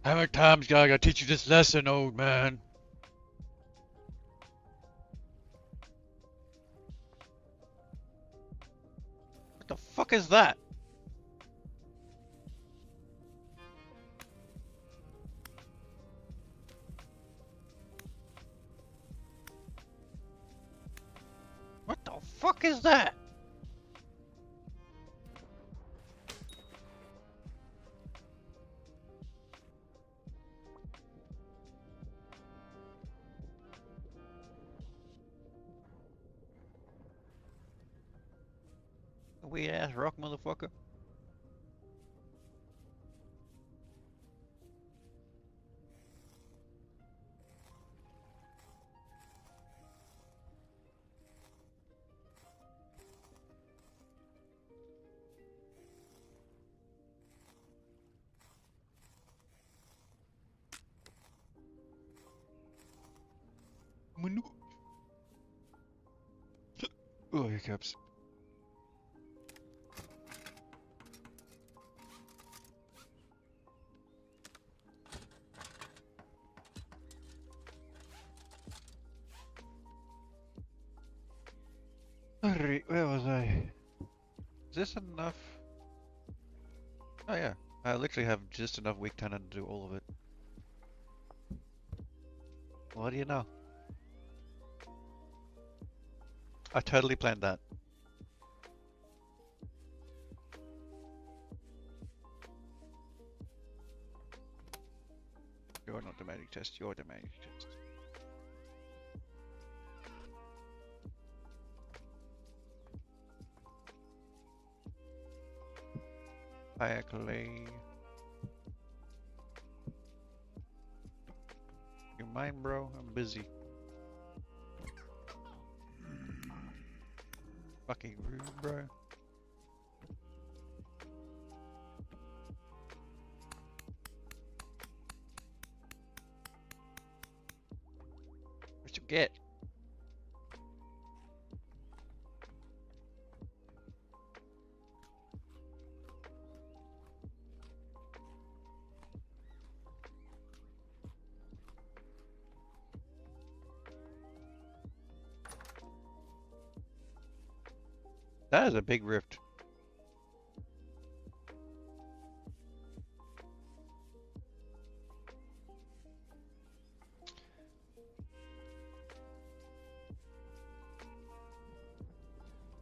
How many times I gotta teach you this lesson, old man? What the fuck is that? What the fuck is that? Weird ass rock motherfucker. Manu. Oh, hiccups. Alright, where was I? Is this enough? Oh yeah, I literally have just enough weak tenon to do all of it. What do you know? I totally planned that. You're not the magic test, you're the magic test. Fire clay. You mind, bro? I'm busy. Fucking rude, bro. What you get? That is a big rift.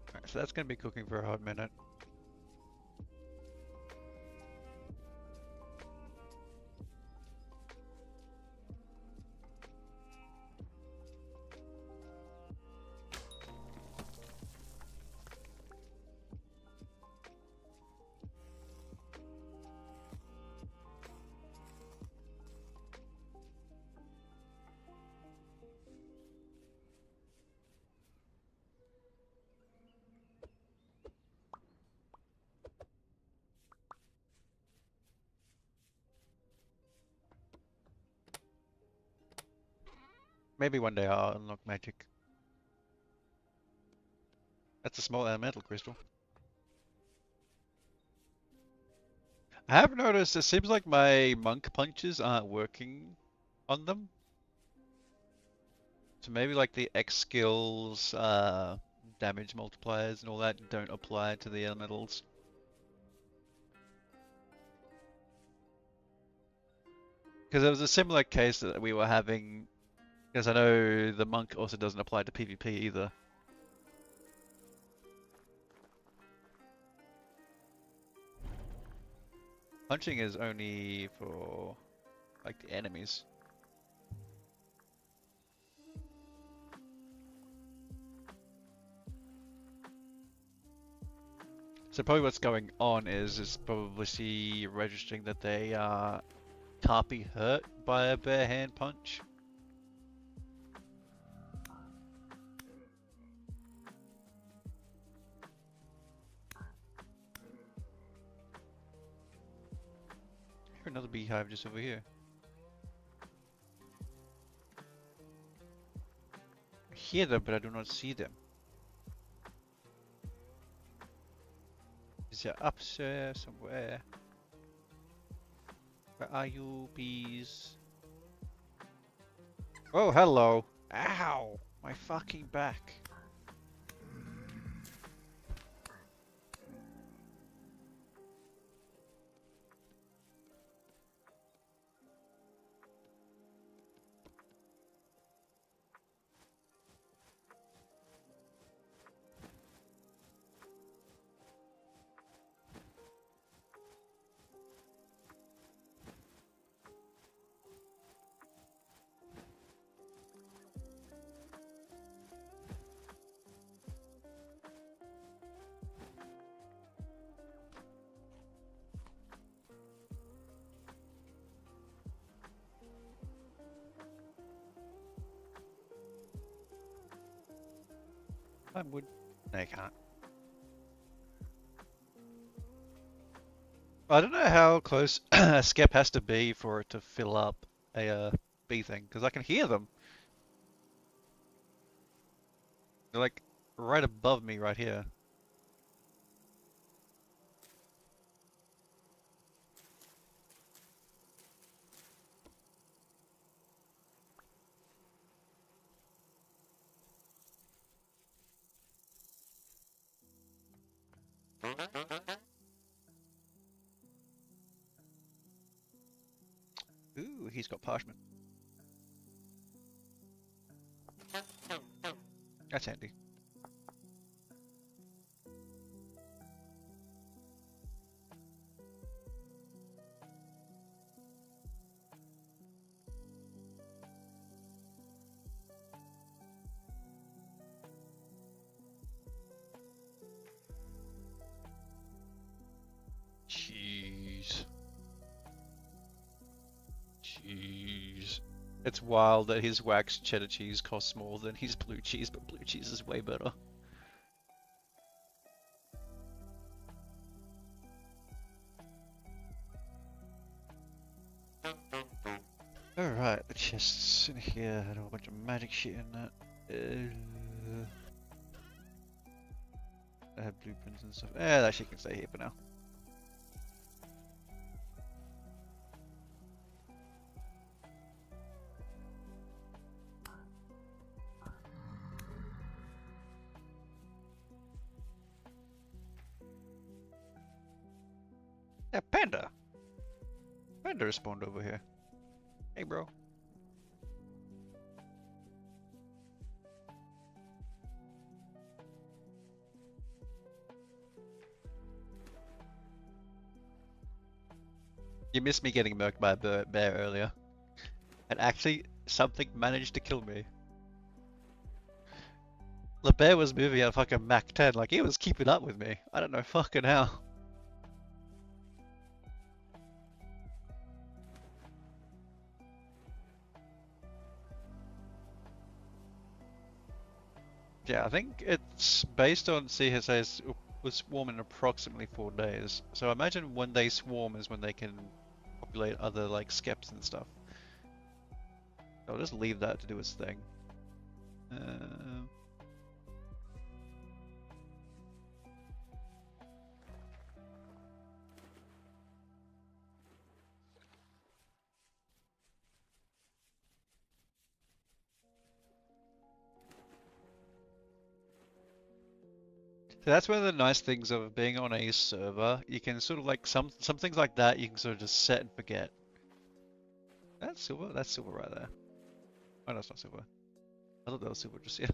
Alright, so that's gonna be cooking for a hot minute. Maybe one day I'll unlock magic. That's a small elemental crystal. I have noticed it seems like my monk punches aren't working on them. So maybe like the X skills, damage multipliers and all that don't apply to the elementals. Because there was a similar case that we were having, because I know the monk also doesn't apply to PvP either. Punching is only for like the enemies. So probably what's going on is probably registering that they can't be hurt by a bare hand punch. I hear another beehive just over here. I hear them, but I do not see them. Is it up there somewhere? Where are you, bees? Oh, hello. Ow! My fucking back. I would. No, you can't. I don't know how close a skep has to be for it to fill up a bee thing, because I can hear them. They're like right above me right here. Ooh, he's got parchment. That's handy. Jeez. Jeez. It's wild that his wax cheddar cheese costs more than his blue cheese, but blue cheese is way better. Alright, the chests in here had a whole bunch of magic shit in that. I have blueprints and stuff. That shit can stay here for now. Yeah, Panda! Panda spawned over here. Hey, bro. You missed me getting murked by a bear earlier. And actually, something managed to kill me. The bear was moving at fucking Mach 10, like he was keeping up with me. I don't know fucking how. Yeah, I think it's based on CSA's was swarming approximately 4 days. So imagine when they swarm is when they can populate other like skeps and stuff. I'll just leave that to do its thing. Um, So that's one of the nice things of being on a server. You can sort of like some things like that you can sort of just set and forget. That's silver. That's silver right there. Oh no, it's not silver. I thought that was silver just here.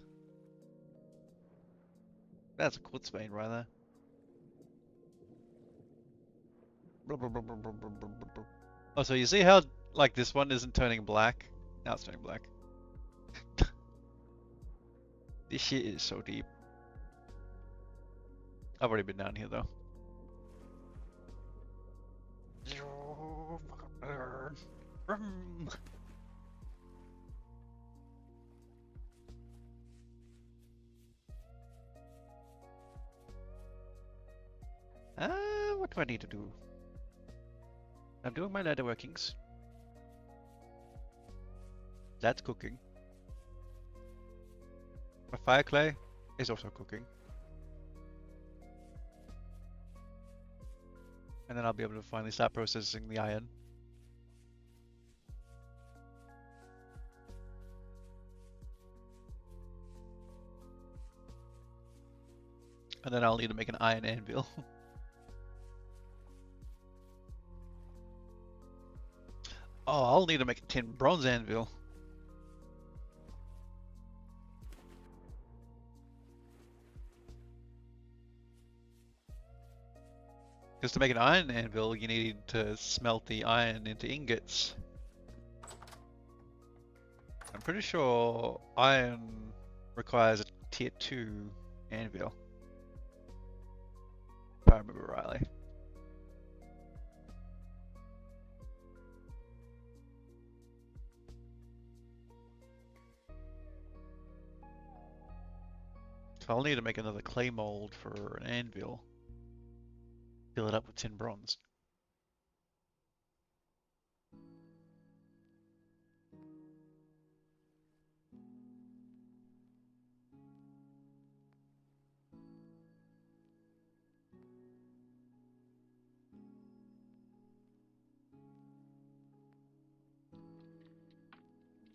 That's a quartz vein right there. Oh, so you see how like this one isn't turning black? Now it's turning black. This shit is so deep. I've already been down here though. What do I need to do? I'm doing my ladder workings. That's cooking. My fire clay is also cooking. And then I'll be able to finally start processing the iron. And then I'll need to make an iron anvil. Oh, I'll need to make a tin bronze anvil. Because to make an iron anvil, you need to smelt the iron into ingots. I'm pretty sure iron requires a tier 2 anvil. If I remember rightly. So I'll need to make another clay mold for an anvil. Fill it up with tin bronze.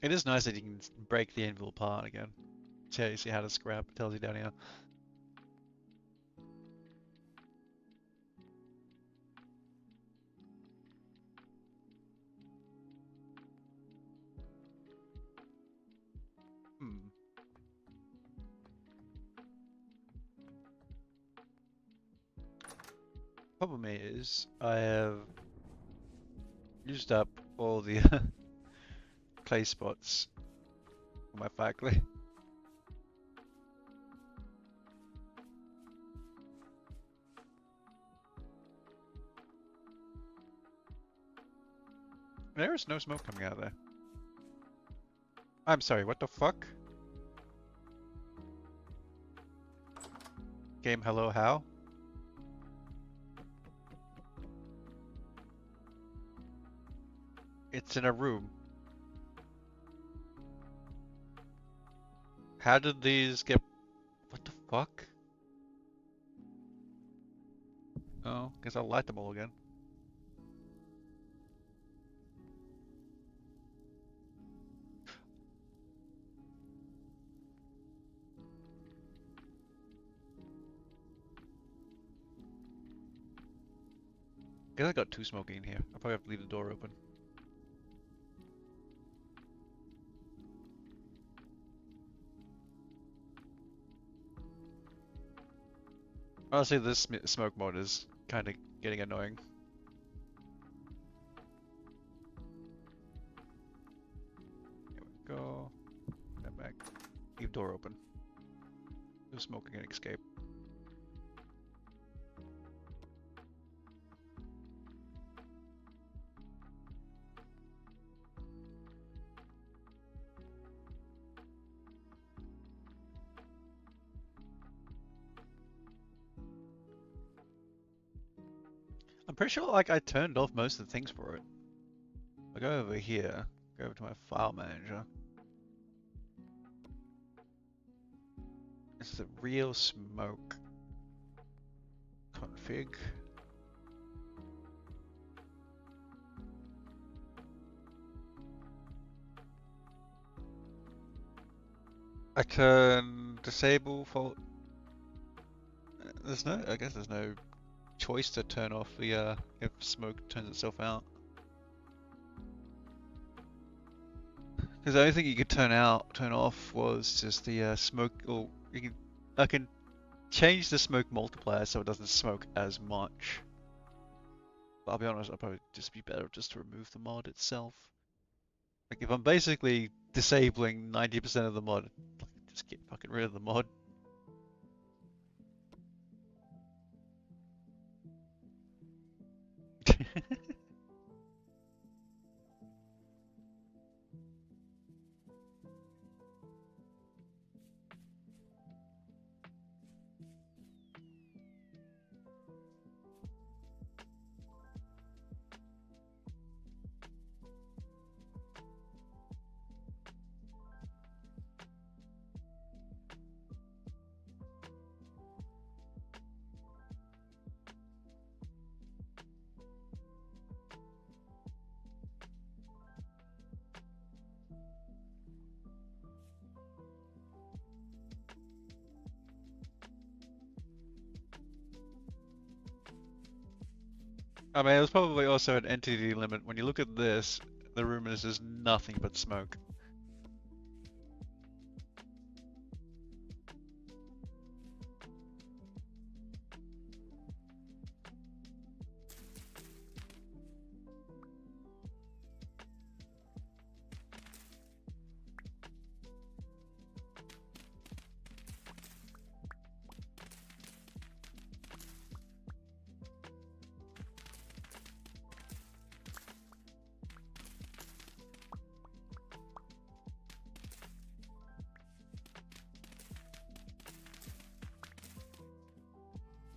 It is nice that you can break the anvil apart again. So you see how to scrap, it tells you down here. Problem is, I have used up all the clay spots on my fire clay. There is no smoke coming out of there. I'm sorry, what the fuck? Game hello, how? It's in a room. How did these get... What the fuck? Oh, guess I'll light them all again. Guess I got too smoky in here. I'll probably have to leave the door open. Honestly, this smoke mode is kind of getting annoying. Here we go. Step back. Leave door open. No smoking and escape. I'm pretty sure like I turned off most of the things for it. I go over here, go over to my file manager. It's the real smoke config. I can disable fault. There's no, I guess there's no choice to turn off the if smoke turns itself out. Because the only thing you could turn off was just the smoke, or I can change the smoke multiplier so it doesn't smoke as much. But I'll be honest, I'll probably just be better just to remove the mod itself. Like if I'm basically disabling 90% of the mod, just get fucking rid of the mod. I mean, there's probably also an entity limit. When you look at this, the room is just nothing but smoke.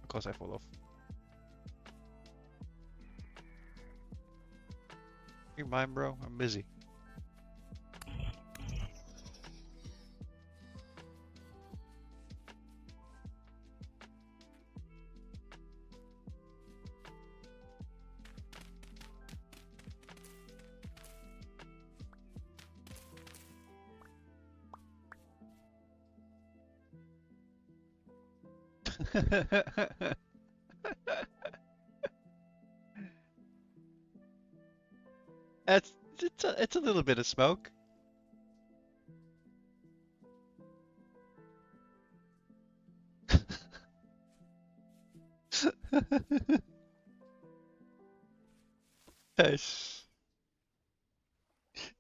Of course I fall off. You mind, bro? I'm busy. It's a little bit of smoke. Yes.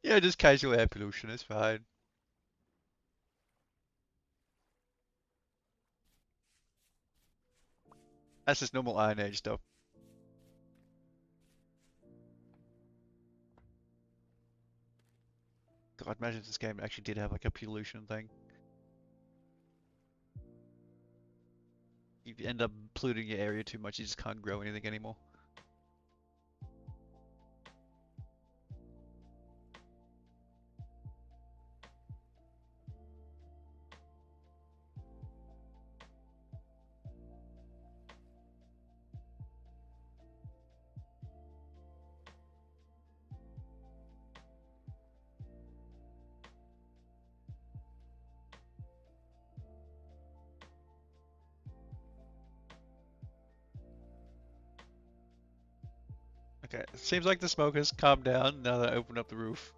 Yeah, just casual air pollution is fine. That's just normal Iron Age stuff. God, imagine if this game actually did have like a pollution thing. You end up polluting your area too much, you just can't grow anything anymore. Okay, it seems like the smoke has calmed down now that I opened up the roof.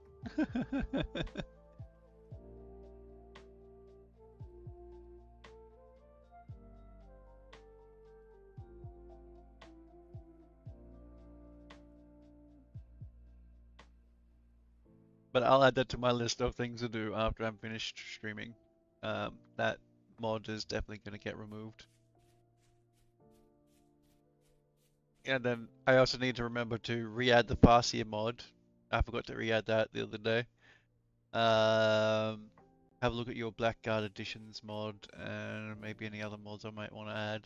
But I'll add that to my list of things to do after I'm finished streaming. That mod is definitely going to get removed. And then I also need to remember to re-add the Farseer mod. I forgot to re-add that the other day. Have a look at your Blackguard Editions mod and maybe any other mods I might want to add.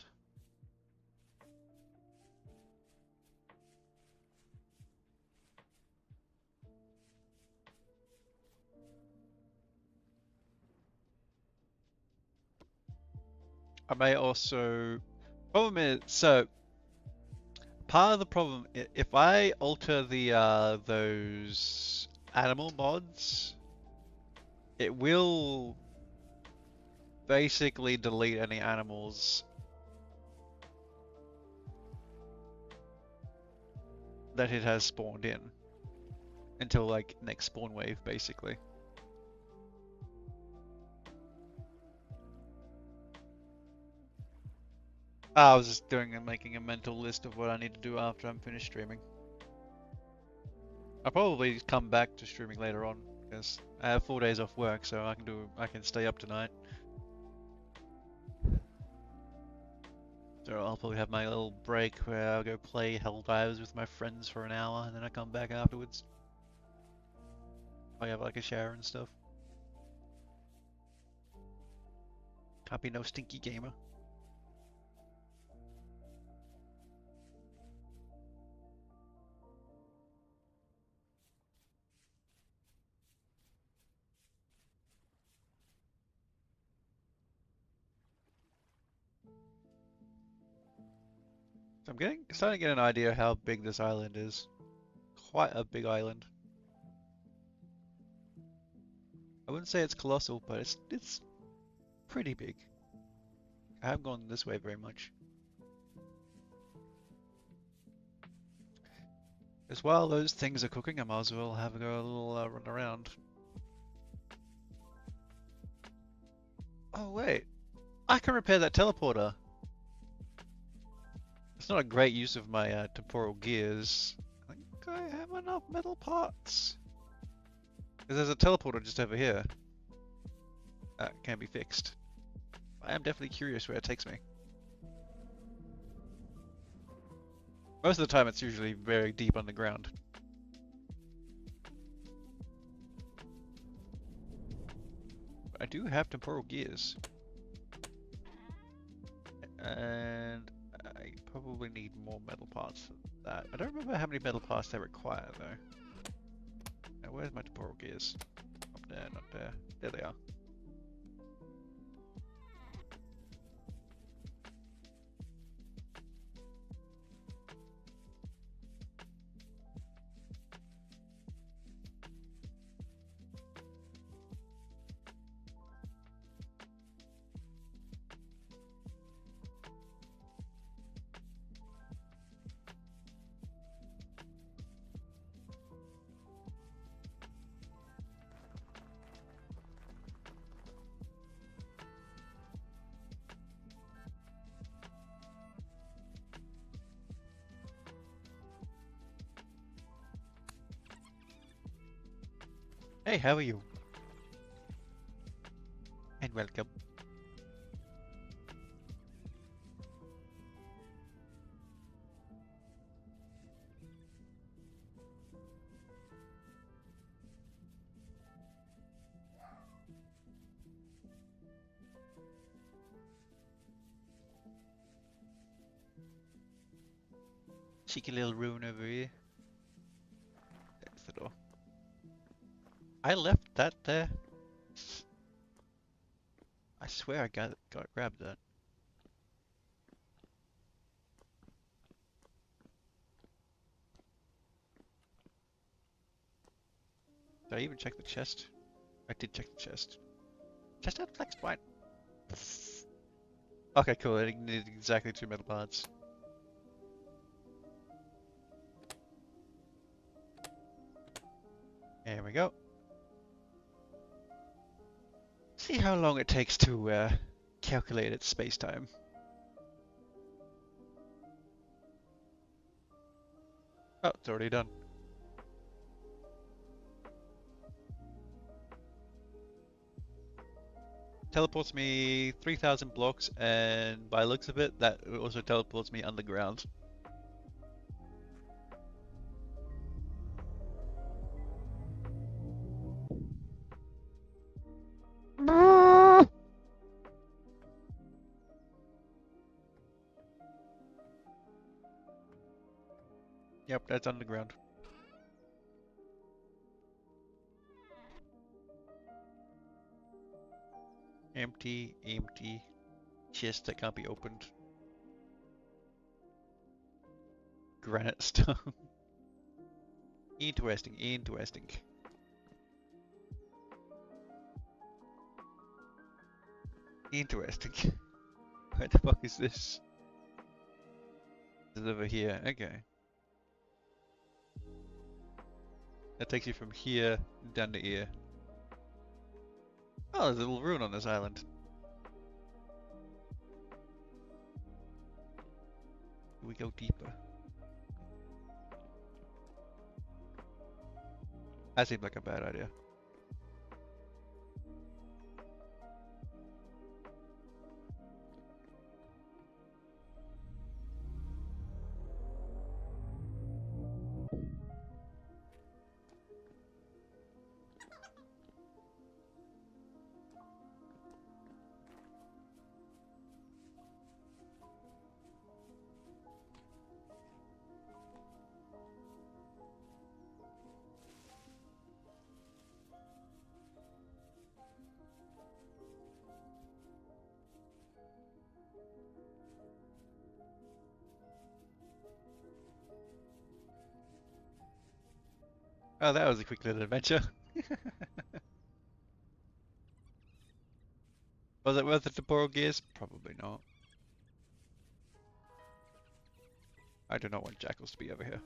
I may also... Problem is, so part of the problem, if I alter the those animal mods, it will basically delete any animals that it has spawned in until like next spawn wave, basically. I was just making a mental list of what I need to do after I'm finished streaming. I'll probably come back to streaming later on because I have 4 days off work, so I can stay up tonight. So I'll probably have my little break where I'll go play Helldivers with my friends for an hour, and then I come back afterwards. I have like a shower and stuff. Can't be no stinky gamer. So I'm starting to get an idea how big this island is. Quite a big island. I wouldn't say it's colossal, but it's pretty big. I haven't gone this way very much. As while those things are cooking, I might as well have a little run around. Oh wait, I can repair that teleporter. It's not a great use of my temporal gears. I think I have enough metal parts. Because there's a teleporter just over here. That can be fixed. I am definitely curious where it takes me. Most of the time it's usually very deep underground. But I do have temporal gears. And I probably need more metal parts for that. I don't remember how many metal parts they require though. Now where's my temporal gears? Up there, not there. There they are. Hey, how are you? And welcome. Cheeky little rune over here. There's the door. I left that there. I swear I grabbed that. Did I even check the chest? I did check the chest. Chest had flex point. Okay, cool. I needed exactly 2 metal parts. There we go. See how long it takes to calculate its space-time. Oh, it's already done. Teleports me 3,000 blocks, and by the looks of it, that also teleports me underground. Yep, that's underground. Empty, empty. chest that can't be opened. Granite stone. Interesting, interesting. Interesting. Where the fuck is this? It's over here, okay. That takes you from here down to here. Oh, there's a little ruin on this island. We go deeper. That seemed like a bad idea. Oh, that was a quick little adventure. Was it worth it to borrow gears? Probably not. I do not want jackals to be over here.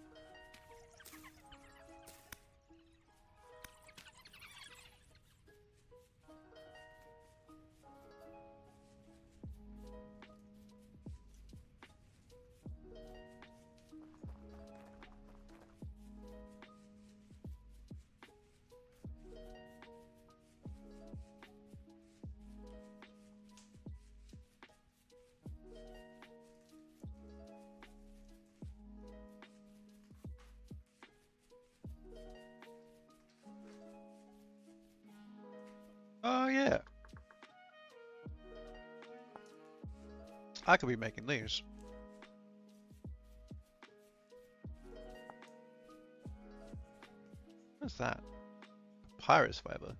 Oh yeah. I could be making these. What's that? Papyrus fiber.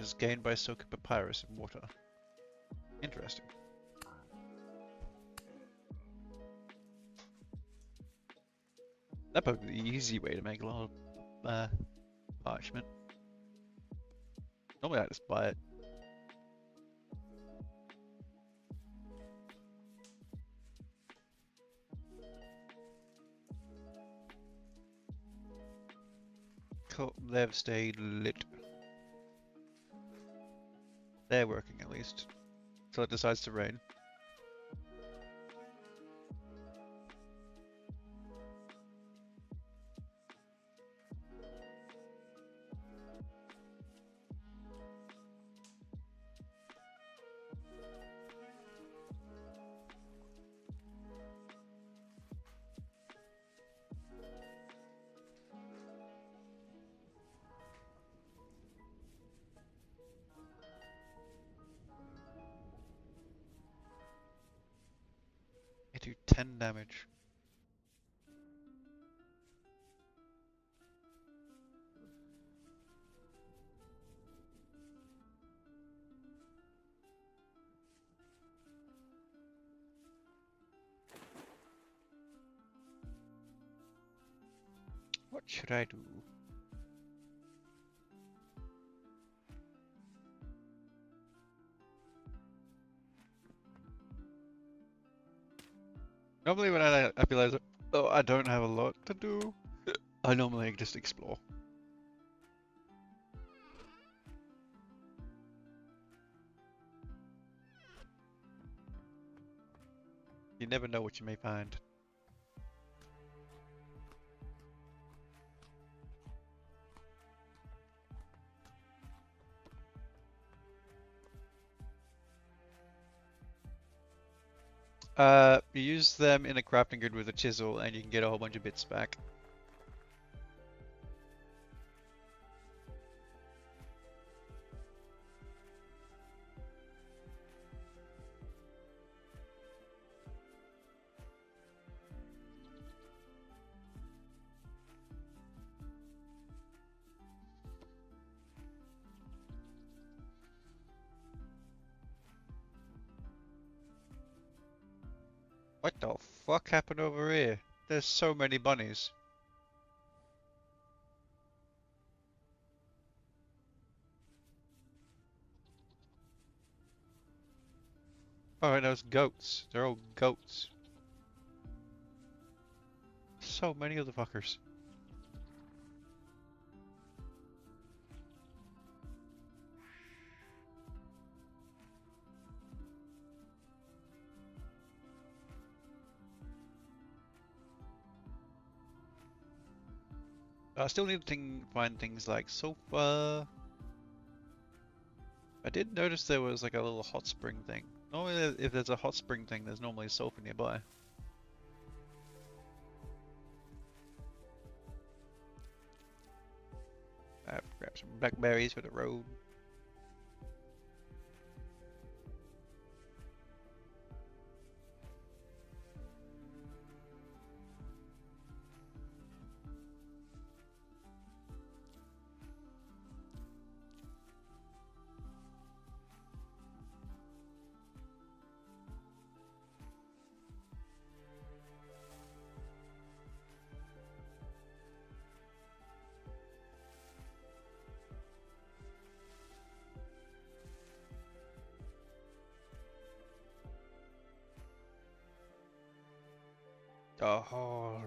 Is gained by soaking papyrus in water. Interesting. That'd probably be the easy way to make a lot of parchment. Normally I just buy it. Cool, they've stayed lit. They're working at least. So it decides to rain. I do 10 damage. What should I do? Normally when I realize, oh, I don't have a lot to do, I normally just explore. You never know what you may find. You use them in a crafting grid with a chisel and you can get a whole bunch of bits back. What the fuck happened over here? There's so many bunnies. Oh, and those goats. They're all goats. So many of the fuckers. I still need to find things like sulfur. I did notice there was like a little hot spring thing. Normally, if there's a hot spring thing, there's normally sulfur nearby. I have to grab some blackberries for the road. Oh,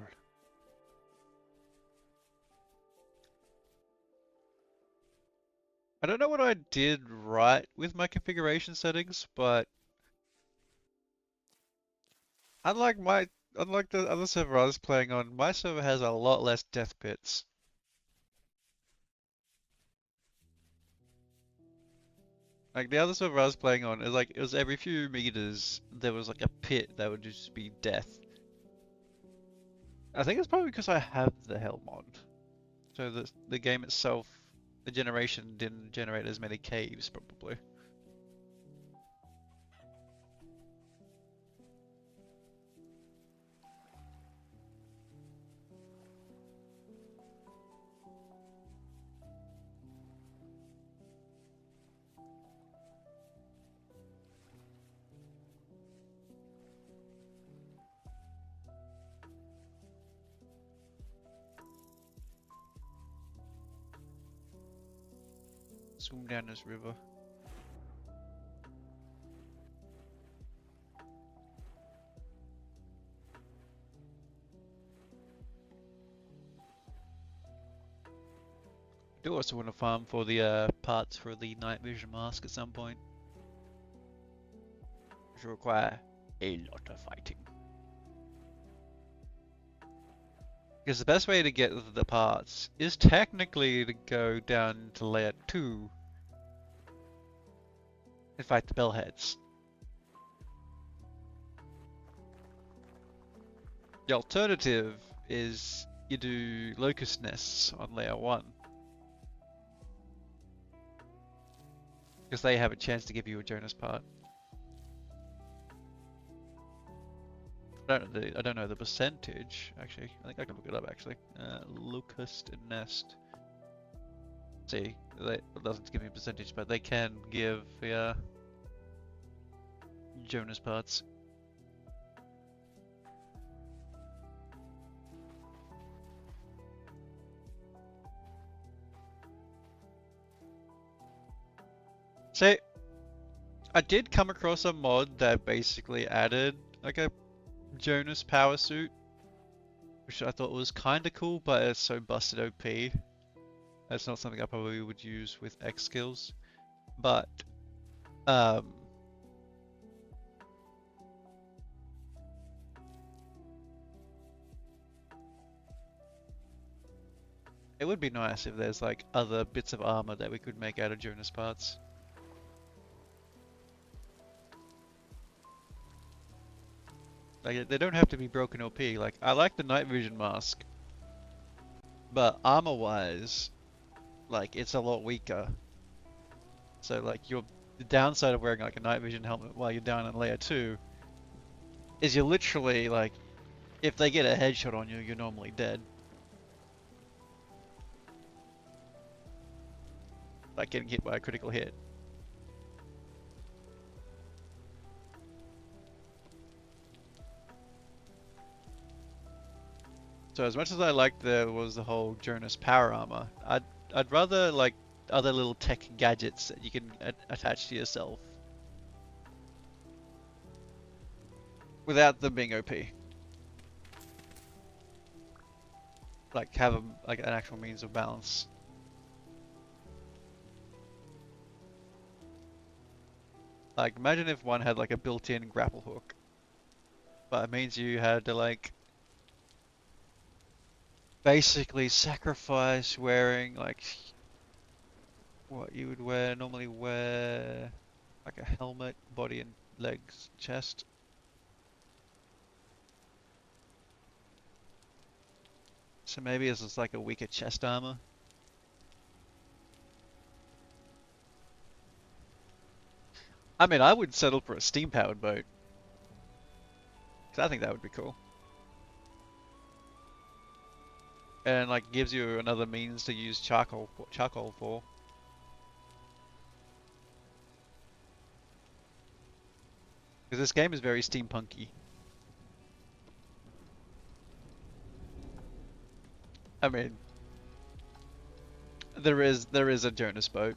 I don't know what I did right with my configuration settings, but unlike unlike the other server I was playing on, my server has a lot less death pits. Like the other server I was playing on, it was every few meters there was like a pit that would just be death. I think it's probably because I have the hell mod, so the game itself, the generation didn't generate as many caves probably. Swim down this river. I do also want to farm for the parts for the night vision mask at some point, which will require a lot of fighting. Because the best way to get the parts is technically to go down to layer 2 and fight the bellheads. The alternative is you do locust nests on layer 1. Because they have a chance to give you a Jonas part. I don't know the percentage, actually. I think I can look it up, actually. Locust nest. See, it doesn't give me a percentage, but they can give Jonas parts. See, I did come across a mod that basically added like a Jonas power suit, which I thought was kinda cool, but it's so busted OP. That's not something I probably would use with X skills. But it would be nice if there's like other bits of armor that we could make out of Jonas parts. Like, they don't have to be broken OP. Like, I like the night vision mask, but armor-wise, like, it's a lot weaker. So, like, the downside of wearing like a night vision helmet while you're down in layer 2 is you're literally like, if they get a headshot on you, you're normally dead. Like getting hit by a critical hit. So as much as I liked there was the whole Jonas power armor, I'd rather like other little tech gadgets that you can attach to yourself without them being OP. Like have like an actual means of balance. Like imagine if one had like a built-in grapple hook, but it means you had to like basically sacrifice wearing like what you would normally wear, like a helmet, body and legs, chest. So maybe this is like a weaker chest armor. I mean, I would settle for a steam-powered boat. Cause I think that would be cool. And like gives you another means to use charcoal for. Because this game is very steampunky. I mean, there is a Jonas boat.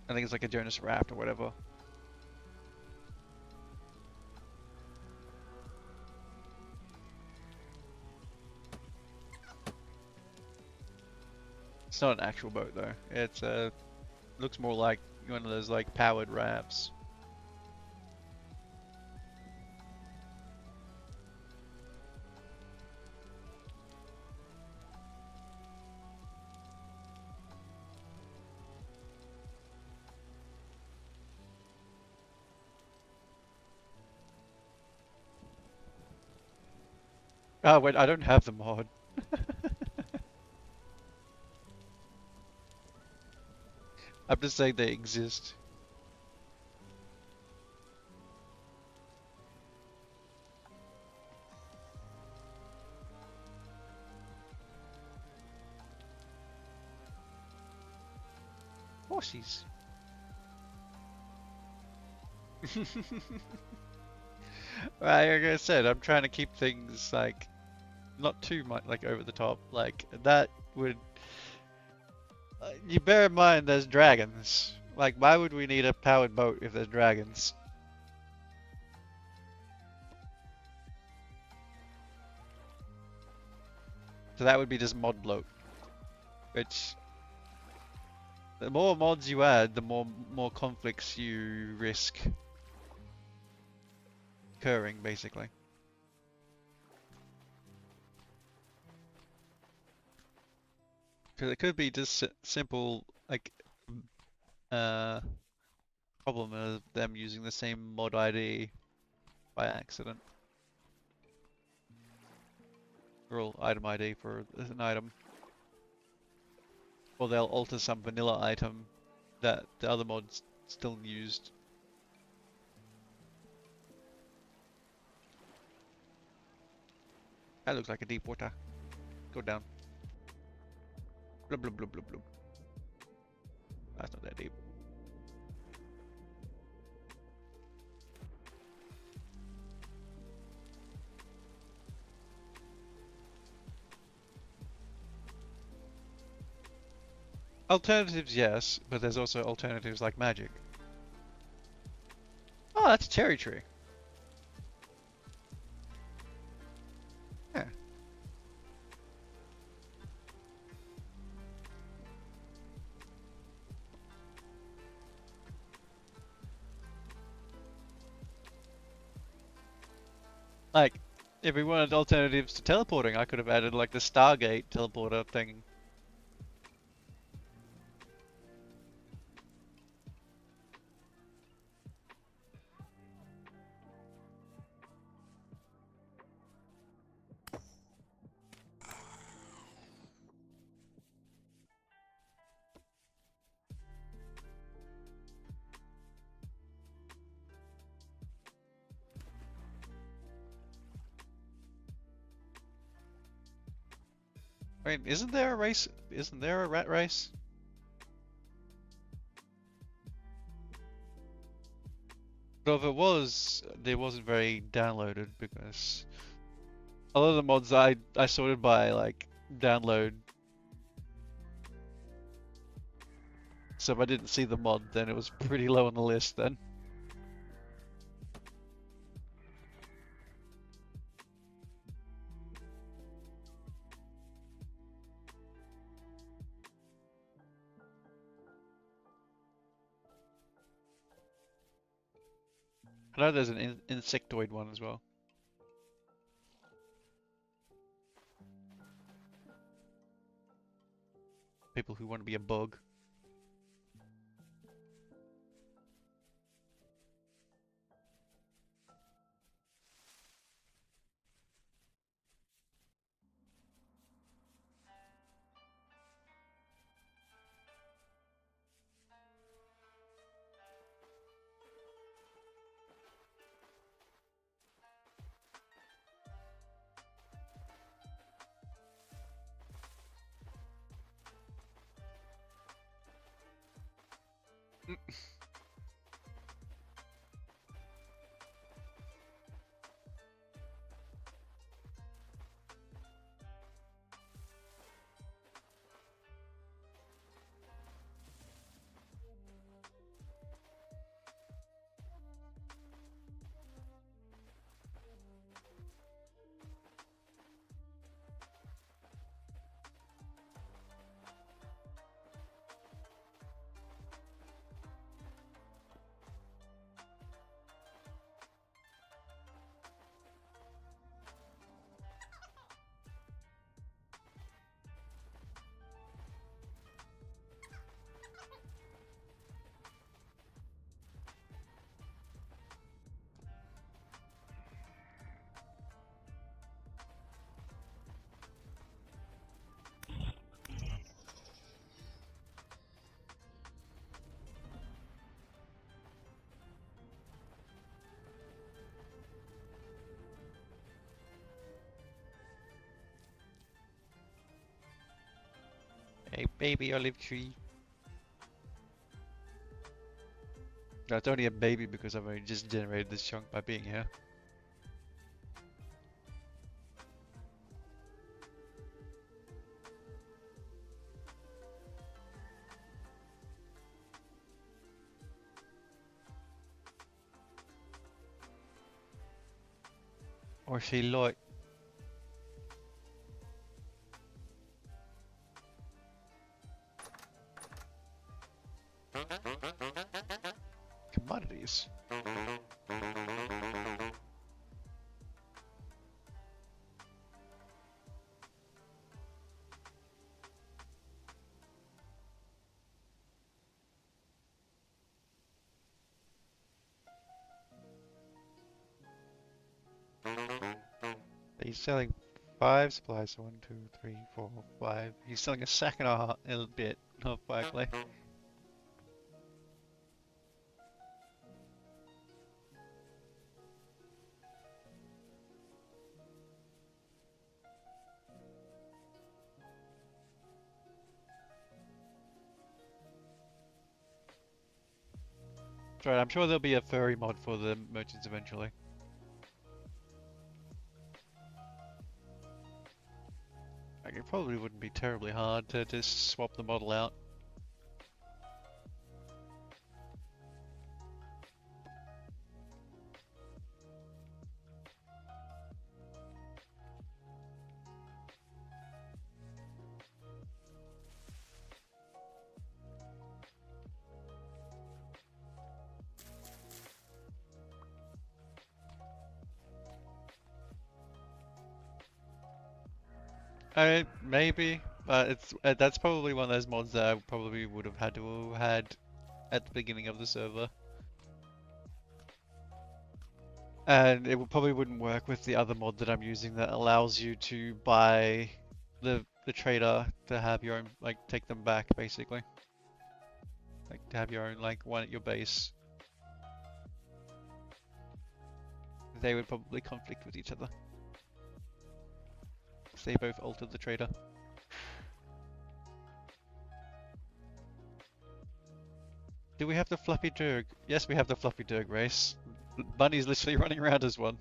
I think it's like a Jonas raft or whatever. It's not an actual boat though. It's looks more like one of those like powered rafts. Oh wait, I don't have the mod. I'm just saying they exist. Horsies. Like I said, I'm trying to keep things like not too much like over the top. Like that would you bear in mind there's dragons. Like why would we need a powered boat if there's dragons? So that would be just mod bloat. Which the more mods you add, the more conflicts you risk occurring basically. Because it could be just simple like problem of them using the same mod ID by accident. Or item ID for an item. Or they'll alter some vanilla item that the other mods still used. That looks like a deep water. Go down. Blub blub blub blub blub. That's not that deep. Alternatives, yes, but there's also alternatives like magic. Oh, that's a cherry tree. Yeah. Like, if we wanted alternatives to teleporting, I could have added like the Stargate teleporter thing. Wait, isn't there a race? Isn't there a rat race? But if it was, it wasn't very downloaded because a lot of the mods I sorted by like download. So if I didn't see the mod, then it was pretty low on the list then. I know there's an insectoid one as well. People who want to be a bug. A baby olive tree. No, it's only a baby because I've only just generated this chunk by being here. Or she like. Commodities. He's selling 5 supplies, so 1, 2, 3, 4, 5. He's selling a sack and a bit of fireclay. Right, I'm sure there'll be a furry mod for the merchants eventually. Like, it probably wouldn't be terribly hard to just swap the model out. Maybe, but it's that's probably one of those mods that I probably would have had to have had at the beginning of the server. And it probably wouldn't work with the other mod that I'm using that allows you to buy the trader to have your own, like, take them back basically. Like to have your own, like, one at your base. They would probably conflict with each other. They both altered the trader. Do we have the Fluffy Durg? Yes, we have the Fluffy Durg race. Bunny's literally running around as one.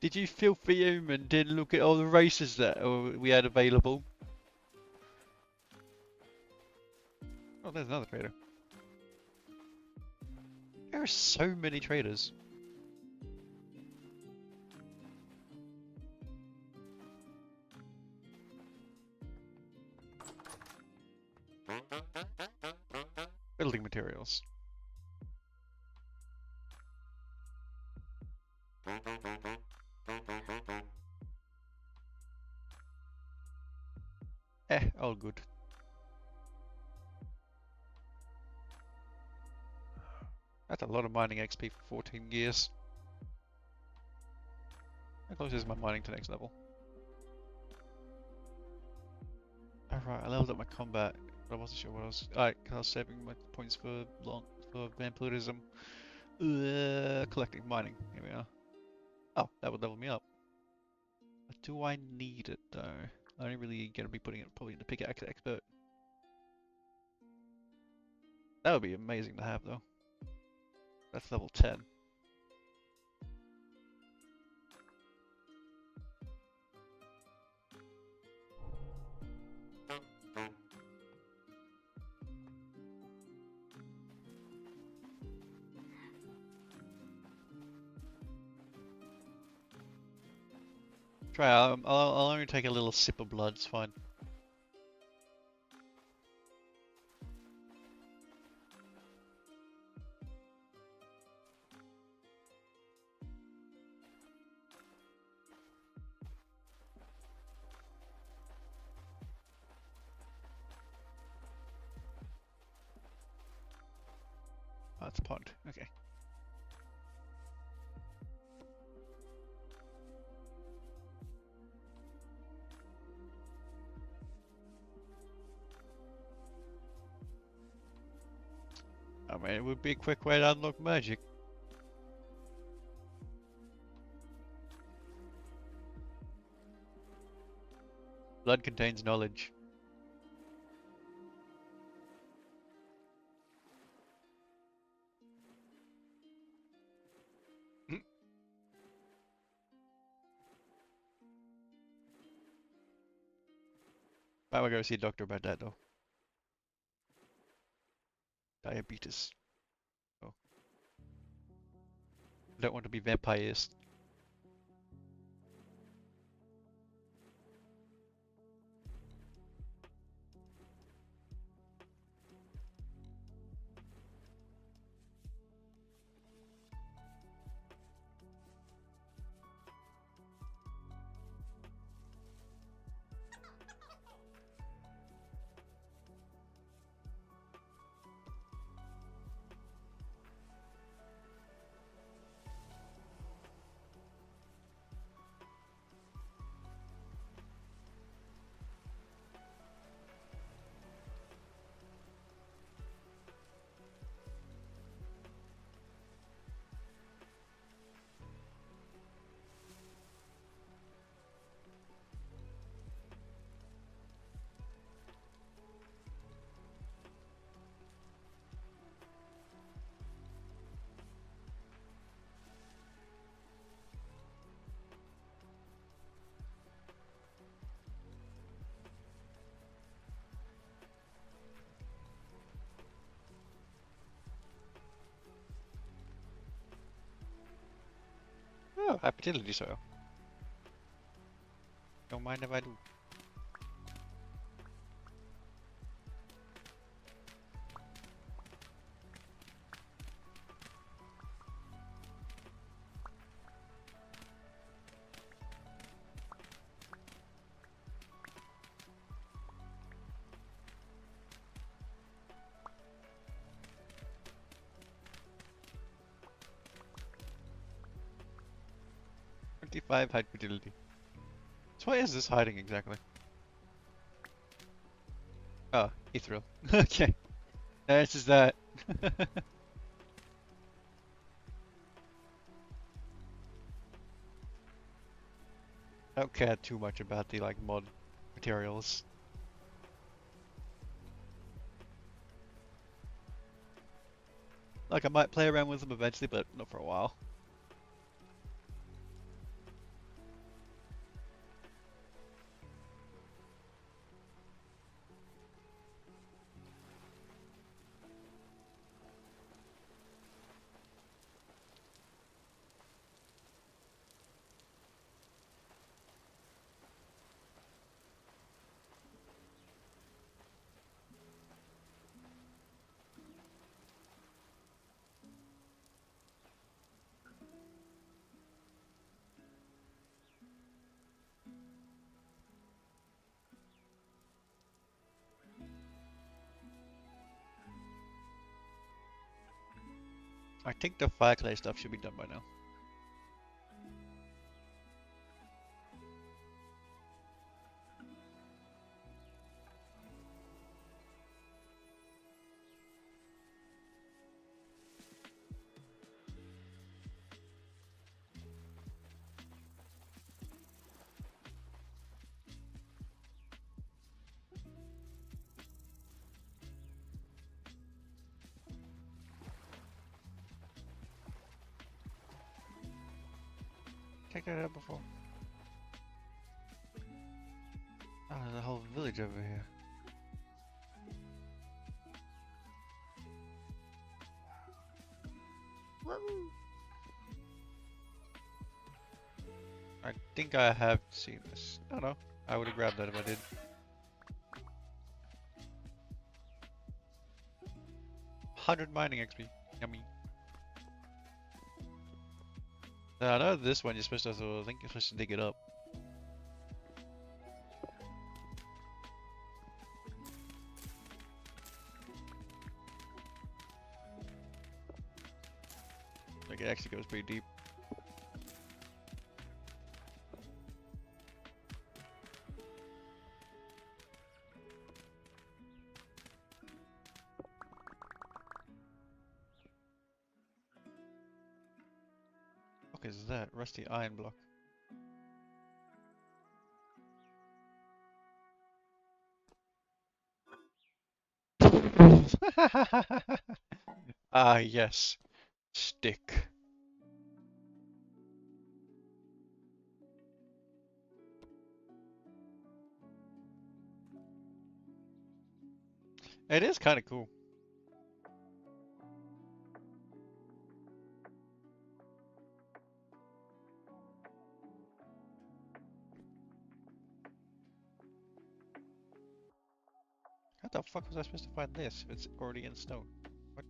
Did you filthy human didn't look at all the races that we had available? Oh, there's another trader. There are so many traders. Building materials. All good. That's a lot of mining XP for 14 years. How close is my mining to next level? Alright, I leveled up my combat, but I wasn't sure what I was. Alright, because I was saving my points for vampirism. Collecting mining. Here we are. Oh, that would level me up. But do I need it though? I'm only really going to be putting it probably into pickaxe expert. That would be amazing to have though. That's level 10. Try. I'll only take a little sip of blood. It's fine. Oh, it's a pond. Okay. I mean, it would be a quick way to unlock magic. Blood contains knowledge. Might want to go see a doctor about that though. Diabetes. Oh. Don't want to be vampires. Oh, fertility soil. Don't mind if I do. Five high fertility. So why is this hiding exactly? Oh, Ethereal. Okay. That answers that. I don't care too much about the like mod materials. Like I might play around with them eventually, but not for a while. I think the fire clay stuff should be done by now. Check that out before. Oh, there's a whole village over here. I think I have seen this. I don't know. I would have grabbed that if I did. $100 mining XP. Yummy. I know this one you're supposed to, I think you're supposed to dig it up. Like it actually goes pretty deep. What is that? Rusty iron block. Ah, yes. Stick. It is kind of cool. How the fuck was I supposed to find this if it's already in stone? What?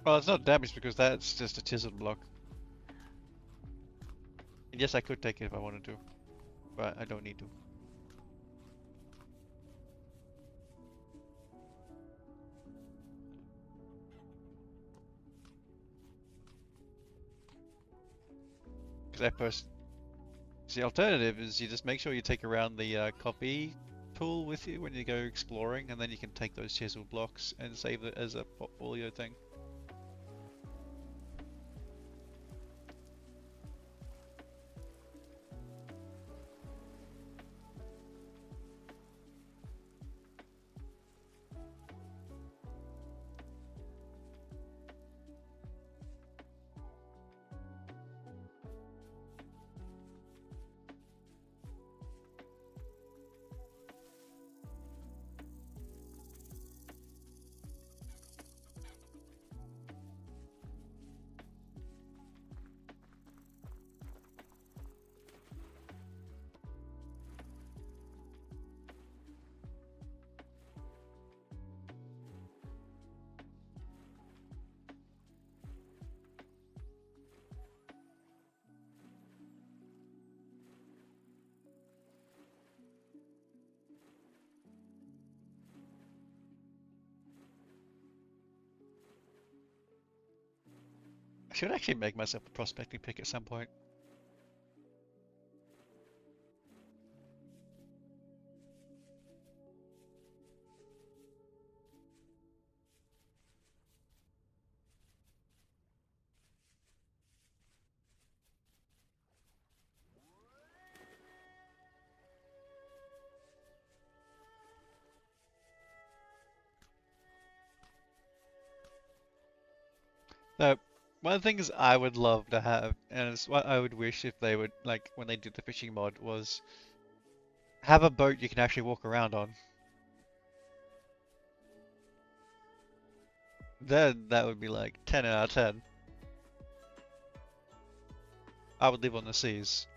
Well, it's not damaged because that's just a chiseled block. And yes, I could take it if I wanted to, but I don't need to. Because that person. The alternative is you just make sure you take around the copy tool with you when you go exploring, and then you can take those chisel blocks and save it as a portfolio thing. should actually make myself a prospecting pick at some point. Now, one of the things I would love to have, and it's what I would wish if they would, like, when they did the fishing mod, was have a boat you can actually walk around on. Then that would be like 10 out of 10. I would live on the seas.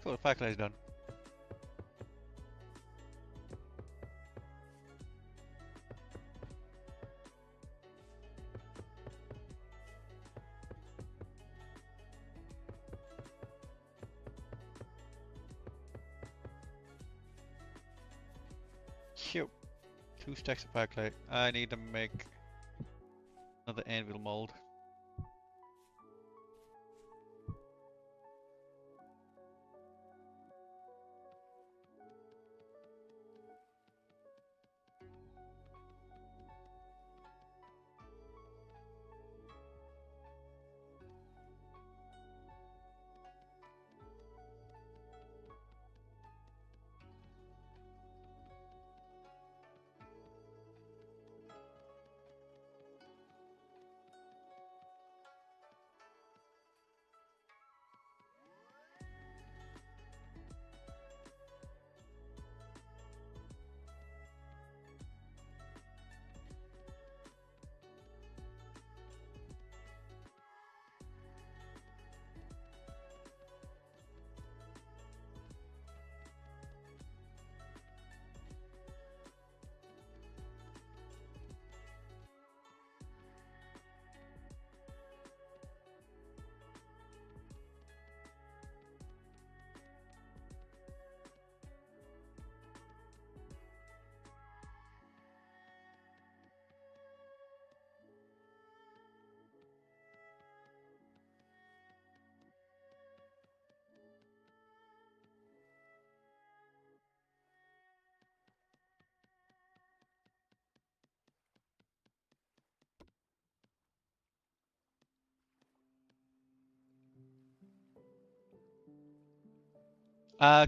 Cool, the fire clay's done. Cute. 2 stacks of fire clay. I need to make another anvil mold.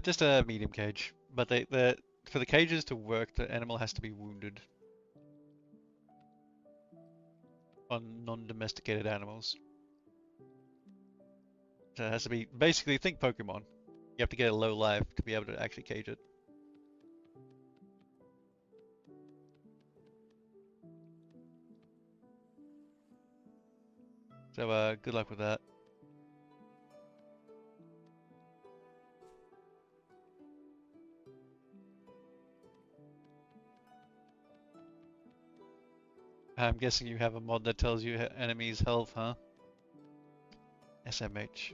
Just a medium cage. But for the cages to work, the animal has to be wounded on non-domesticated animals. So it has to be, basically, think Pokemon. You have to get a low life to be able to actually cage it. So, good luck with that. I'm guessing you have a mod that tells you enemies' health, huh? SMH.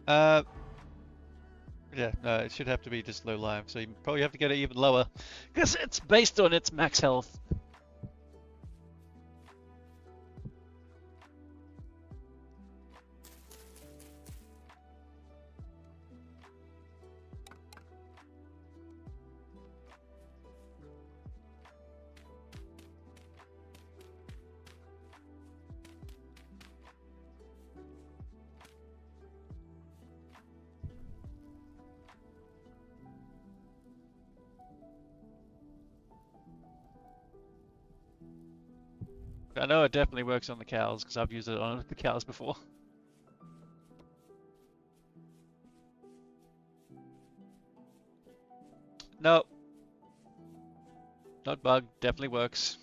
Uh, yeah, no, it should have to be just low life, so you probably have to get it even lower, because it's based on its max health. I know it definitely works on the cows because I've used it on the cows before. No, not bug. Definitely works.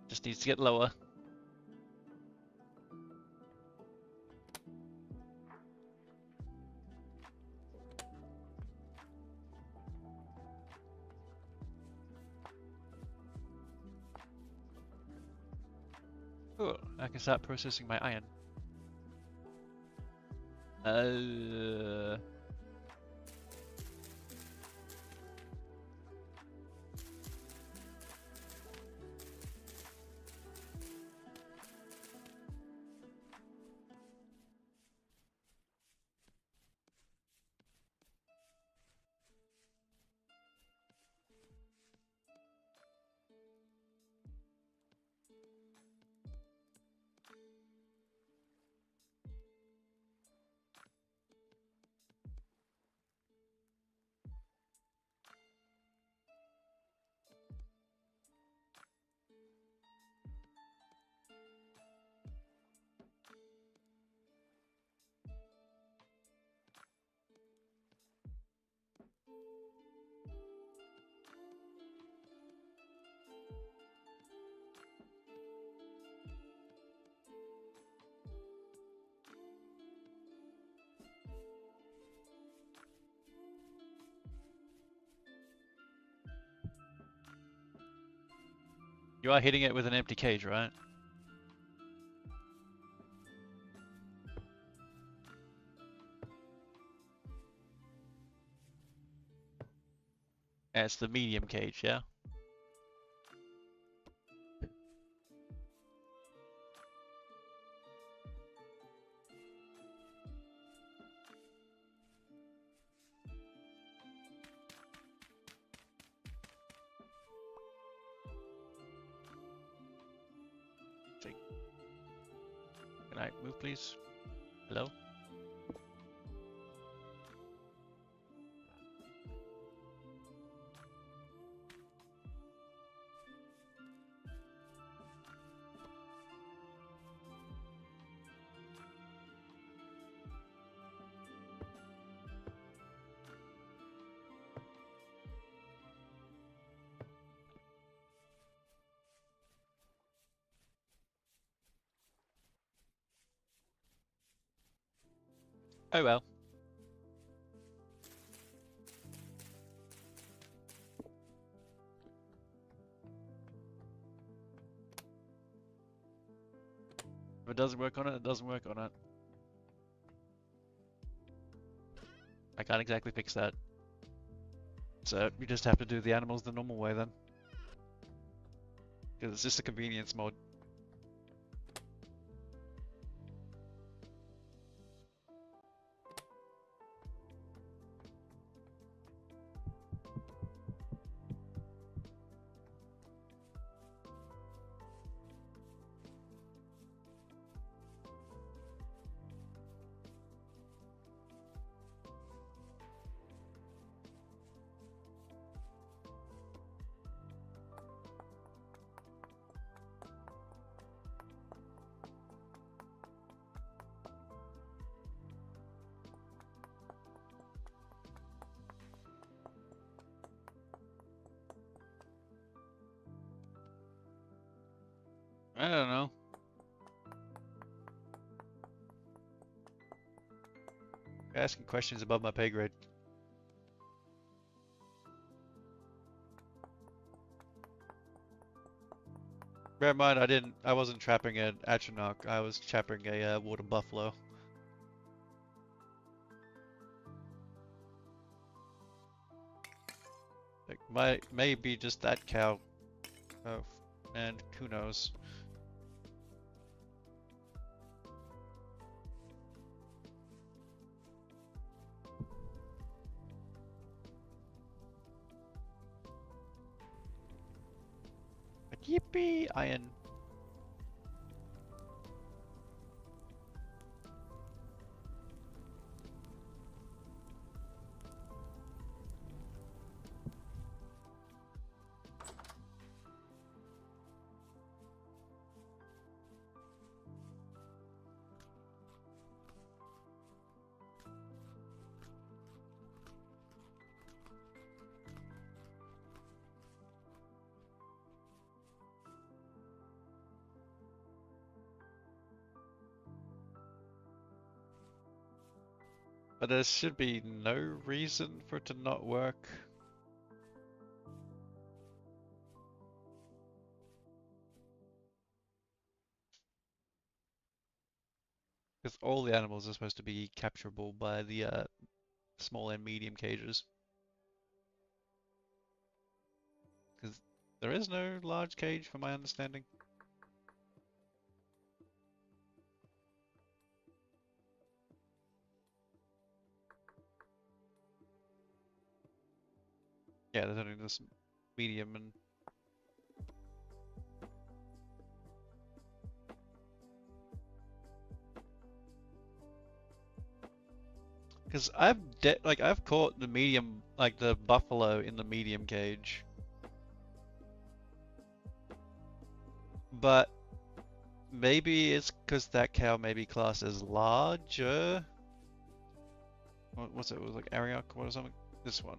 Just needs to get lower. Cool. I can start processing my iron. You are hitting it with an empty cage, right? Yeah, it's the medium cage, yeah? Can I move, please? Hello? Oh well. If it doesn't work on it, it doesn't work on it. I can't exactly fix that. So we just have to do the animals the normal way then. Because it's just a convenience mod. I don't know. You're asking questions above my pay grade. Bear in mind, I wasn't trapping an Atronach, I was trapping a water buffalo. Like, maybe just that cow. Oh, and who knows? But yippee! Iron. But there should be no reason for it to not work. Because all the animals are supposed to be capturable by the small and medium cages. Because there is no large cage, from my understanding. Yeah, there's only this medium and... Because I've caught the medium, like the buffalo in the medium cage. But maybe it's because that cow may be classed as larger. What's it? It was like Ariok or something? This one.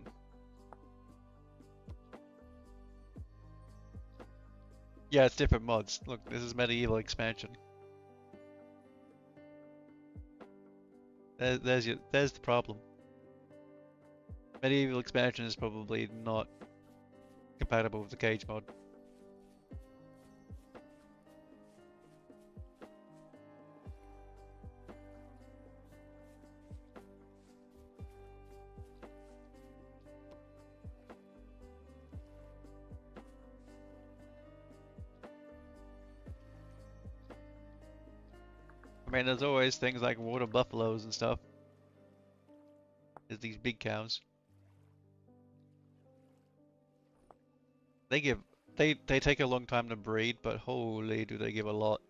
Yeah, it's different mods. Look, this is medieval expansion. There's the problem. Medieval expansion is probably not compatible with the cage mod. I mean, there's always things like water buffaloes and stuff. There's these big cows. They take a long time to breed, but holy do they give a lot.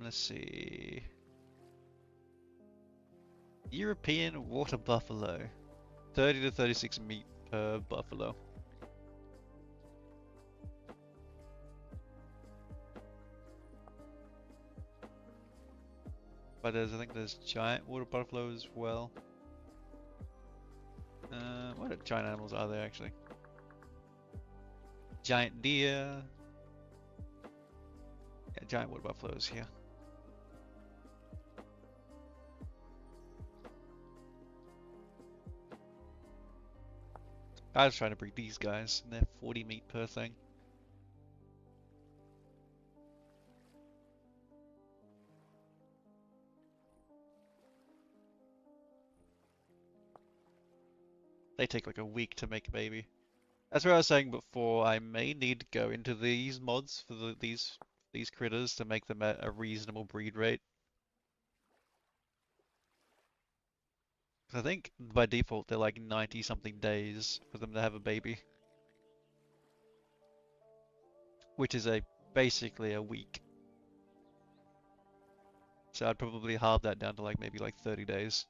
Let's see. European water buffalo. 30 to 36 meat per buffalo. But I think there's giant water buffalo as well. What giant animals are there actually? Giant deer. Yeah, giant water buffaloes here. I was trying to breed these guys, and they're 40 meat per thing. They take like a week to make a baby. That's what I was saying before. I may need to go into these mods for these critters to make them at a reasonable breed rate. 'Cause I think by default they're like 90 something days for them to have a baby, which is basically a week. So I'd probably halve that down to like maybe like 30 days.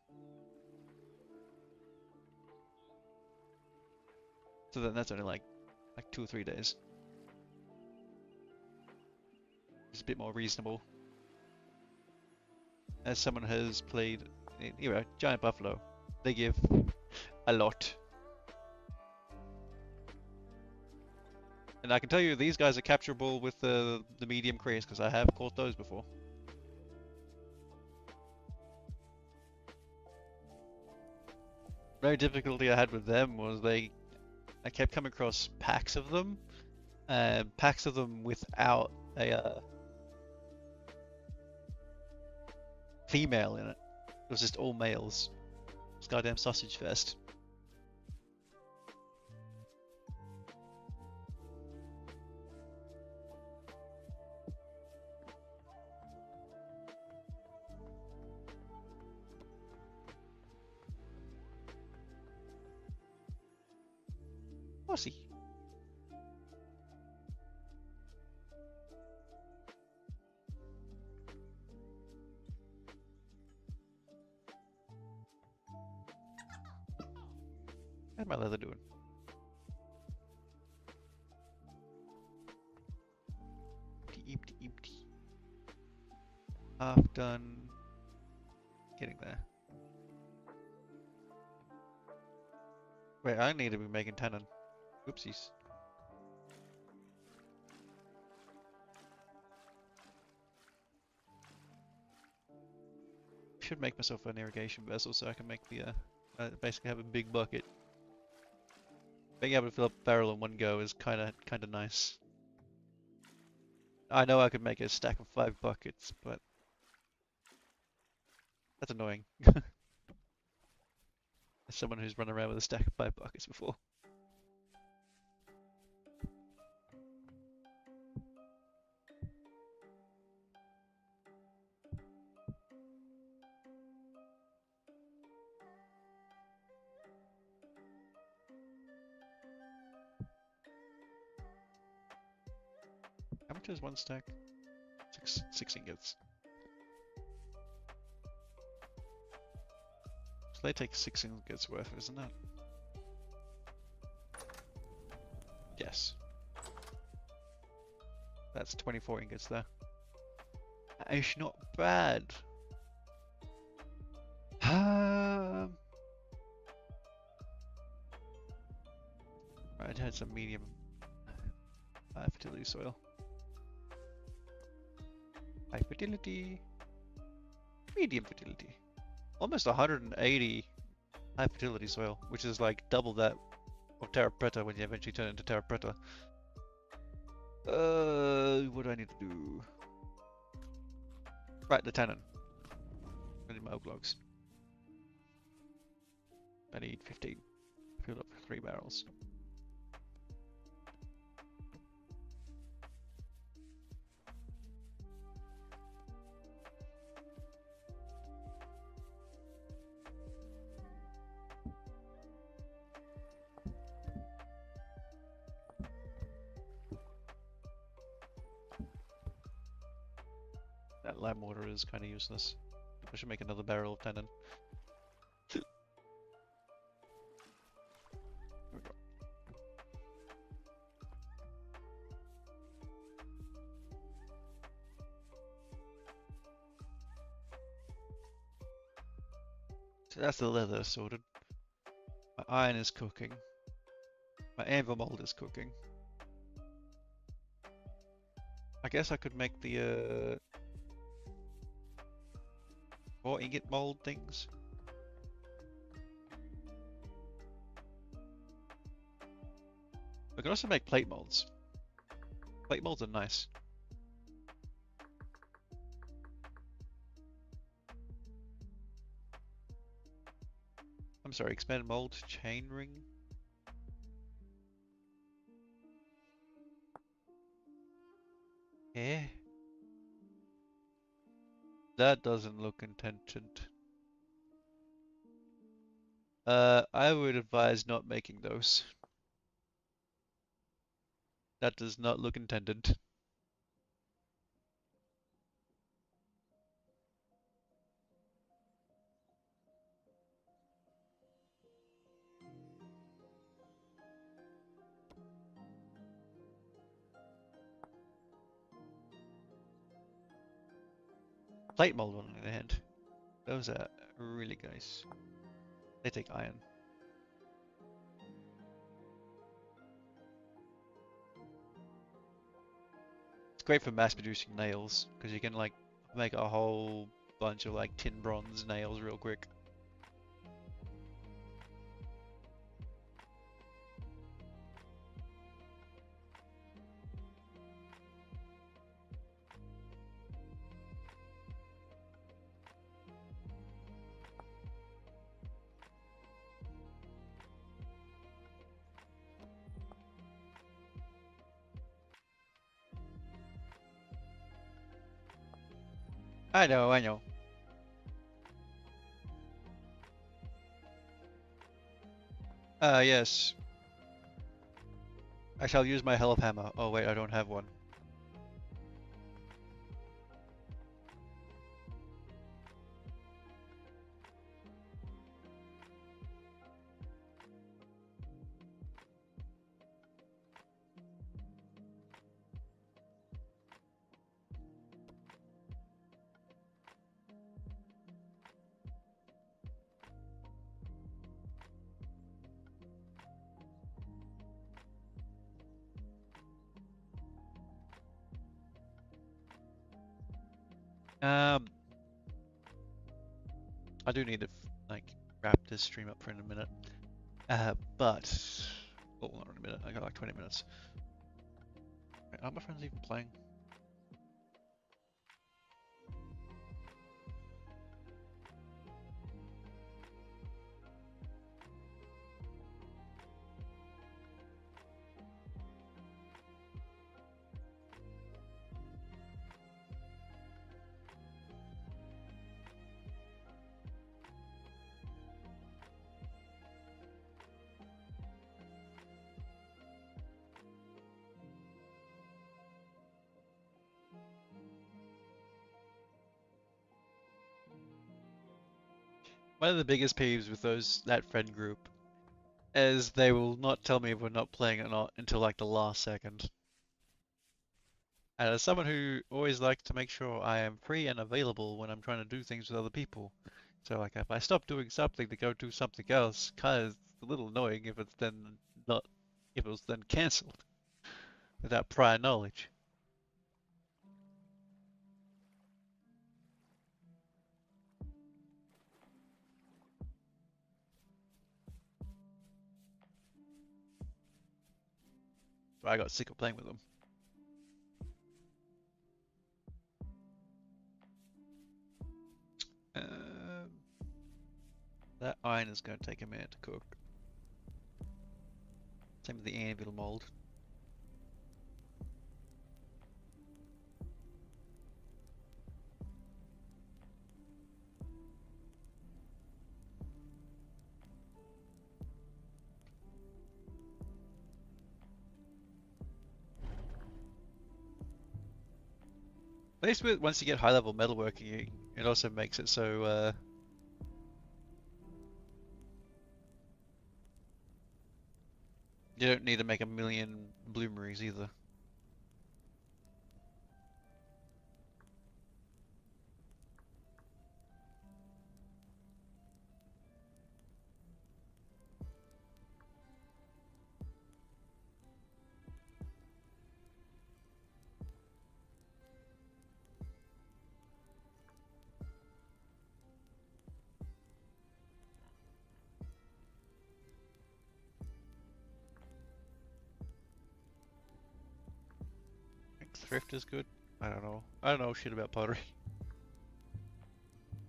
So then that's only like 2 or 3 days. It's a bit more reasonable. As someone has played, you know, Giant Buffalo, they give a lot. And I can tell you these guys are capturable with the medium craze because I have caught those before. The only difficulty I had with them was I kept coming across packs of them without a female in it. It was just all males. It's goddamn sausage fest. Pussy. How's my leather doing? Empty, empty. Half done. Getting there. Wait, I need to be making tenon. Oopsies. should make myself an irrigation vessel so I can make the basically have a big bucket. Being able to fill up a barrel in one go is kind of nice. I know I could make a stack of 5 buckets, but that's annoying. As someone who's run around with a stack of 5 buckets before. How much is one stack? 6 ingots. So they take 6 ingots worth, isn't it? Yes. That's 24 ingots there. It's not bad. Right, I had some medium fertility soil. High fertility. Medium fertility. Almost 180 high fertility soil, which is like double that of Terra Preta when you eventually turn into Terra Preta. What do I need to do? Right, the tannin. I need my oak logs. I need 15. Filled up 3 barrels. That lime water is kind of useless. I should make another barrel of tannin. There we go. So that's the leather sorted. My iron is cooking. My anvil mold is cooking. I guess I could make the 4 ingot mold things. I could also make plate molds. Plate molds are nice. I'm sorry, expand mold chain ring. Yeah. That doesn't look intentioned. I would advise not making those. That does not look intended. Plate mold on the other hand, those are really nice. They take iron. It's great for mass producing nails because you can like make a whole bunch of like tin bronze nails real quick. I know, I know. Yes. I shall use my hell of hammer. Oh wait, I don't have one. Um, I do need to like wrap this stream up for in a minute. But oh, not in a minute. I got like 20 minutes. Wait, are my friends even playing? One of the biggest peeves with that friend group is they will not tell me if we're not playing or not until like the last second. And as someone who always likes to make sure I am free and available when I'm trying to do things with other people, so like if I stop doing something to go do something else, kind of a little annoying if it's then not, if it was then cancelled without prior knowledge. So I got sick of playing with them. Um, that iron is going to take a minute to cook. Same with the anvil mold. At least once you get high level metalworking, it also makes it so you don't need to make a million bloomeries either. I think thrift is good. I don't know. I don't know shit about pottery.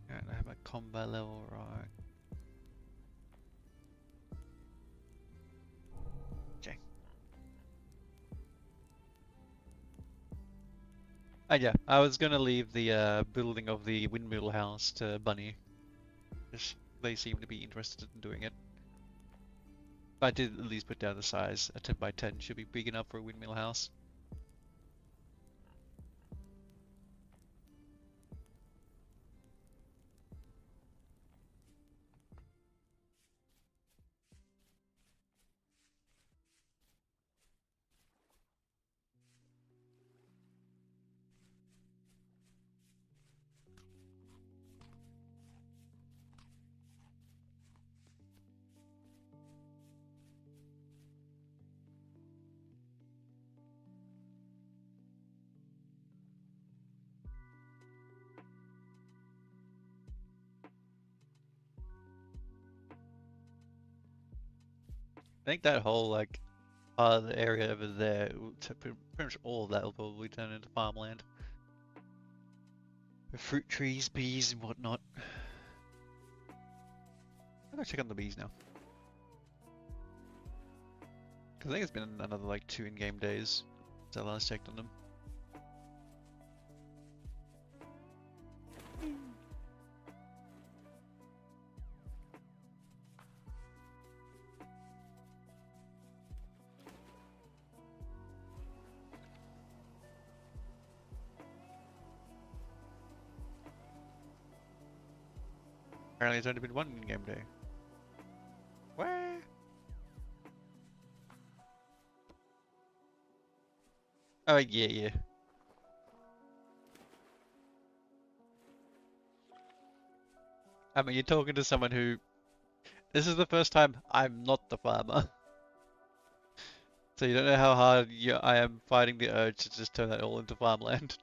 And I have my combat level right. Okay. And yeah, I was gonna leave the building of the windmill house to Bunny. Just, they seem to be interested in doing it. I did at least put down the size. A 10 by 10 should be big enough for a windmill house. I think that whole like part of the area over there, pretty much all of that will probably turn into farmland. With fruit trees, bees, and whatnot. I'm gonna check on the bees now. Cause I think it's been another like 2 in-game days since I last checked on them. Apparently it's only been 1 in-game day. Where? Oh yeah. I mean, you're talking to someone who... This is the first time I'm not the farmer. So you don't know how hard I am fighting the urge to just turn that all into farmland.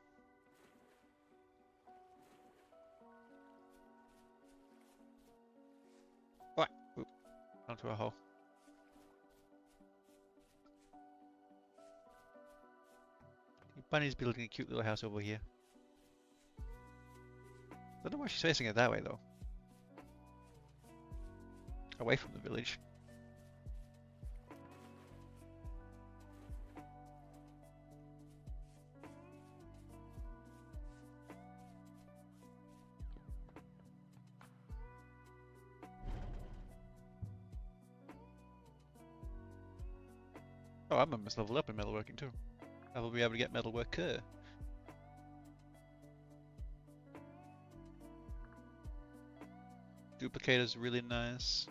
Onto a hole. Bunny's building a cute little house over here. I don't know why she's facing it that way though. Away from the village. Oh, I'm almost leveled up in metalworking too. I will be able to get metalworker. Duplicator's really nice.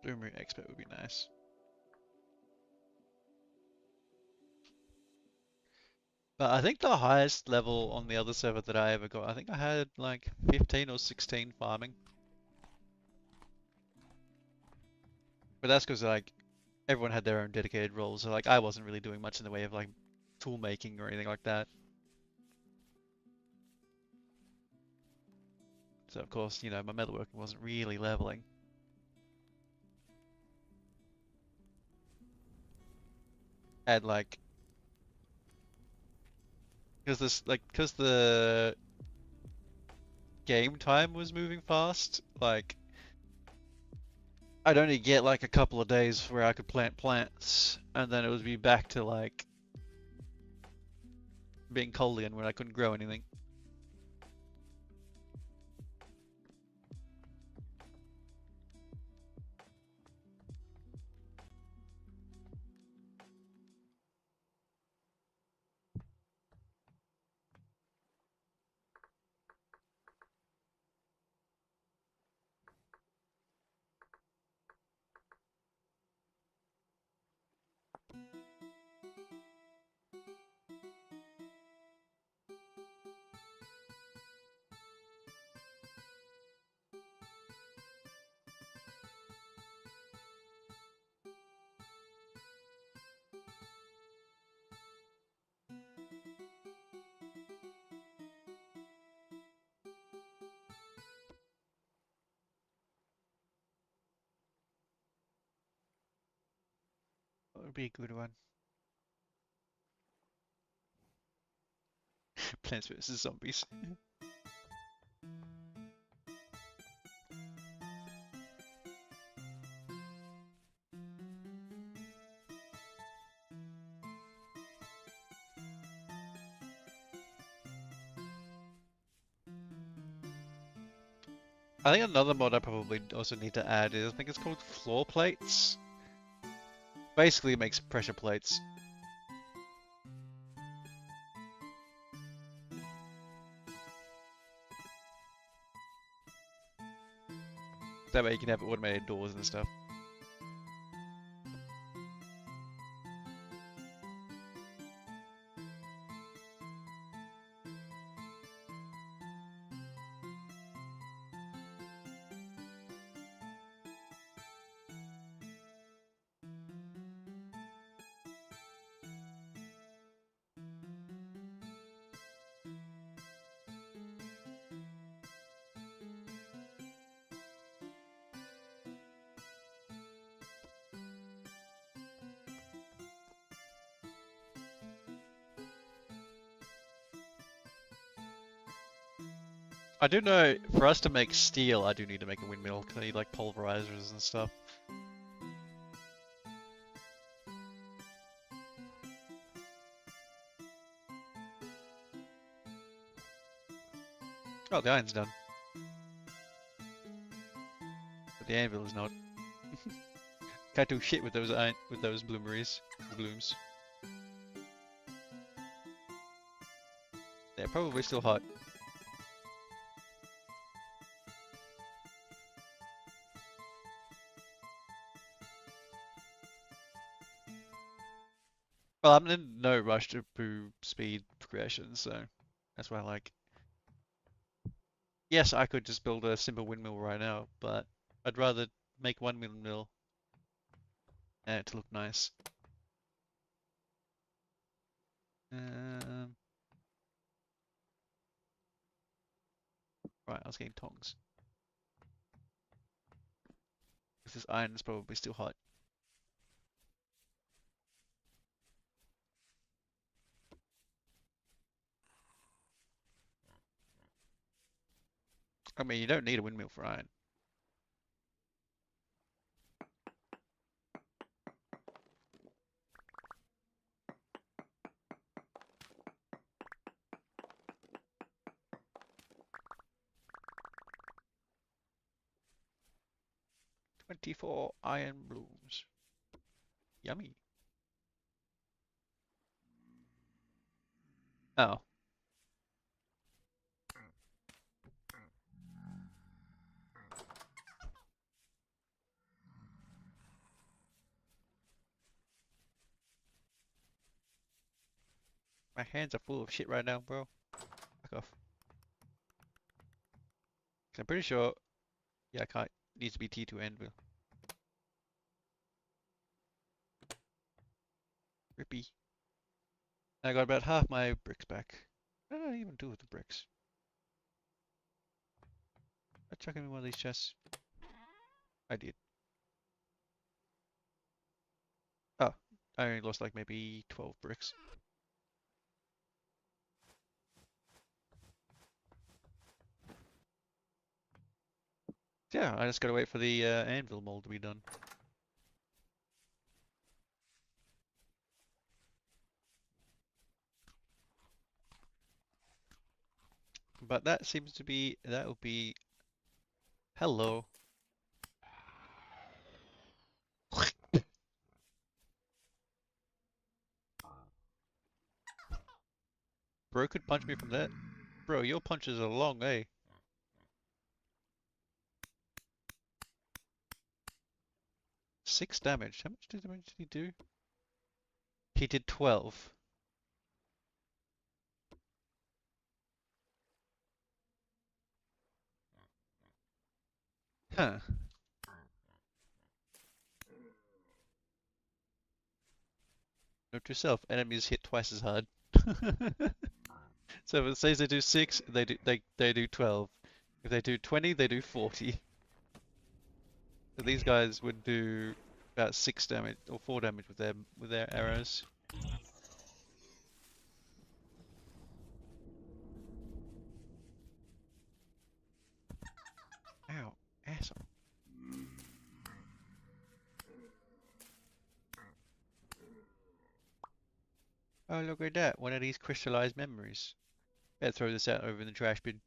Bloomery expert would be nice. But I think the highest level on the other server that I ever got, I think I had like 15 or 16 farming. But that's because like everyone had their own dedicated roles, so like I wasn't really doing much in the way of like tool making or anything like that. So of course, you know, my metalworking wasn't really leveling. And like, because the game time was moving fast, like I'd only get like a couple of days where I could plant plants, and then it would be back to like being cold again when I couldn't grow anything. That would be a good one. Plants vs Zombies. I think another mod I probably also need to add is, I think it's called floor plates. Basically it makes pressure plates. That way you can have automated doors and stuff. I do know, for us to make steel, I do need to make a windmill, because I need like pulverizers and stuff. Oh, the iron's done. But the anvil is not. Can't do shit with those bloomeries. Blooms. They're probably still hot. Well, I'm in no rush to do speed progression, so that's why I like. Yes, I could just build a simple windmill right now, but I'd rather make one windmill and it to look nice. Um, right, I was getting tongs. This iron is probably still hot. I mean, you don't need a windmill for iron. "24 iron blooms. Yummy." Oh. My hands are full of shit right now, bro. Fuck off. 'Cause I'm pretty sure, yeah, I can't. It needs to be T2 anvil. Rippy. I got about half my bricks back. What did I even do with the bricks? I chuck them in one of these chests. I did. Oh, I only lost like maybe 12 bricks. Yeah, I just gotta wait for the anvil mold to be done. But that seems to be, that will be, hello. Bro could punch me from that. Bro, your punches are long, eh? 6 damage. How much damage did he do? He did 12. Huh. Note to self, enemies hit twice as hard. So if it says they do 6, they do 12. If they do 20, they do 40. So these guys would do about 6 damage or 4 damage with their arrows. Ow, asshole. Oh, look at that. One of these crystallized memories. Better throw this out over in the trash bin.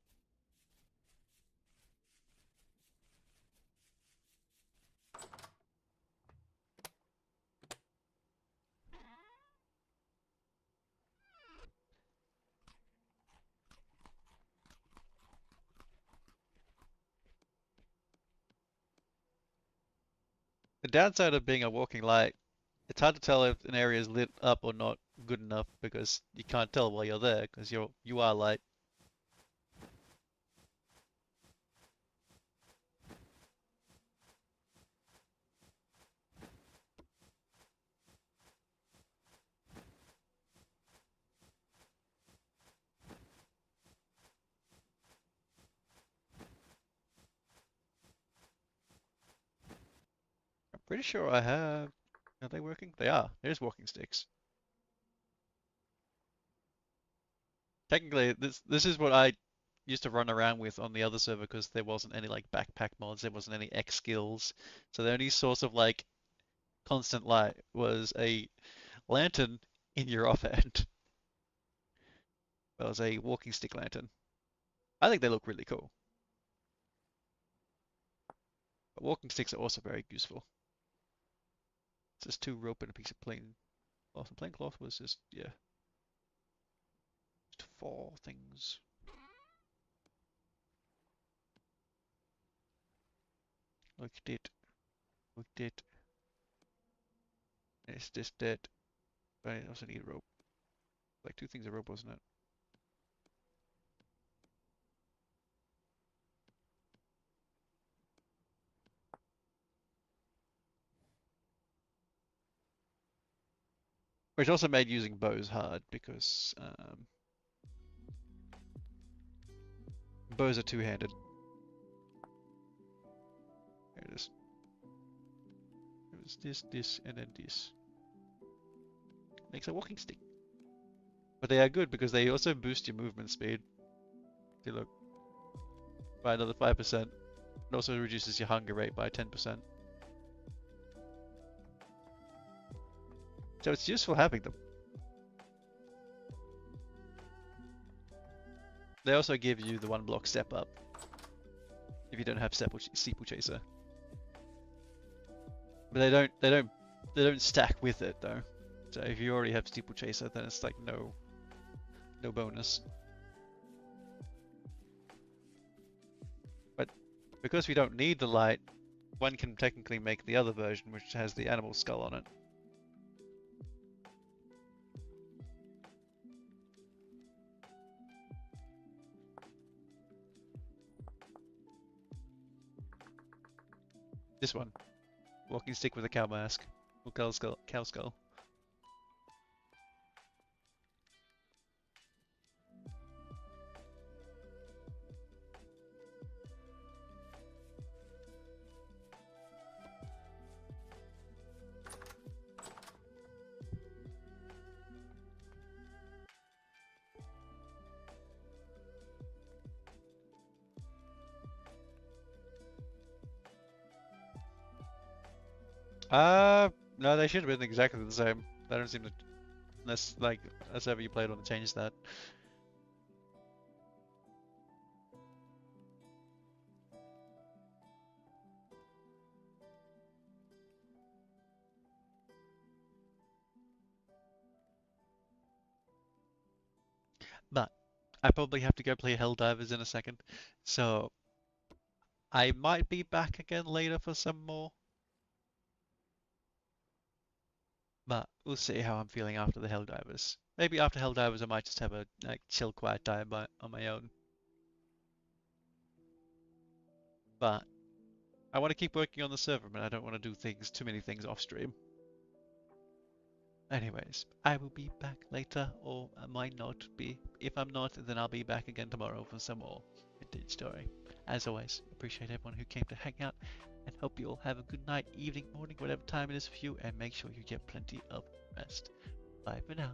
The downside of being a walking light, it's hard to tell if an area is lit up or not good enough because you can't tell while you're there because you are light. I'm pretty sure I have. Are they working? They are. There's walking sticks. Technically, this is what I used to run around with on the other server because there wasn't any like backpack mods, there wasn't any X skills. So the only source of like constant light was a lantern in your offhand. Well, it was a walking stick lantern. I think they look really cool. But walking sticks are also very useful. It's just 2 rope and a piece of plain cloth. And plain cloth was just, yeah, just 4 things. Look at it. Look at it. It's just that But I also need rope. Like 2 things of rope, wasn't it? Which also made using bows hard because bows are two-handed. Here it is. It was this, and then this. Makes a walking stick. But they are good because they also boost your movement speed. If you look, by another 5%. It also reduces your hunger rate by 10%. So it's useful having them. They also give you the 1 block step up if you don't have Steeple Chaser. But they don't stack with it though. So if you already have Steeple Chaser, then it's like no bonus. But because we don't need the light, one can technically make the other version, which has the animal skull on it. This one. Walking stick with a cow mask. Or cow skull. No, they should have been exactly the same. They don't seem to, unless ever you played want to change that. But I probably have to go play Helldivers in a second, so I might be back again later for some more. But we'll see how I'm feeling after the Helldivers. Maybe after Helldivers I might just have a chill, quiet time on my own. But I want to keep working on the server, but I don't want to do too many things off stream. Anyways, I will be back later, or I might not be. If I'm not, then I'll be back again tomorrow for some more Vintage Story. As always, appreciate everyone who came to hang out, and hope you all have a good night, evening, morning, whatever time it is for you, and make sure you get plenty of rest. Bye for now.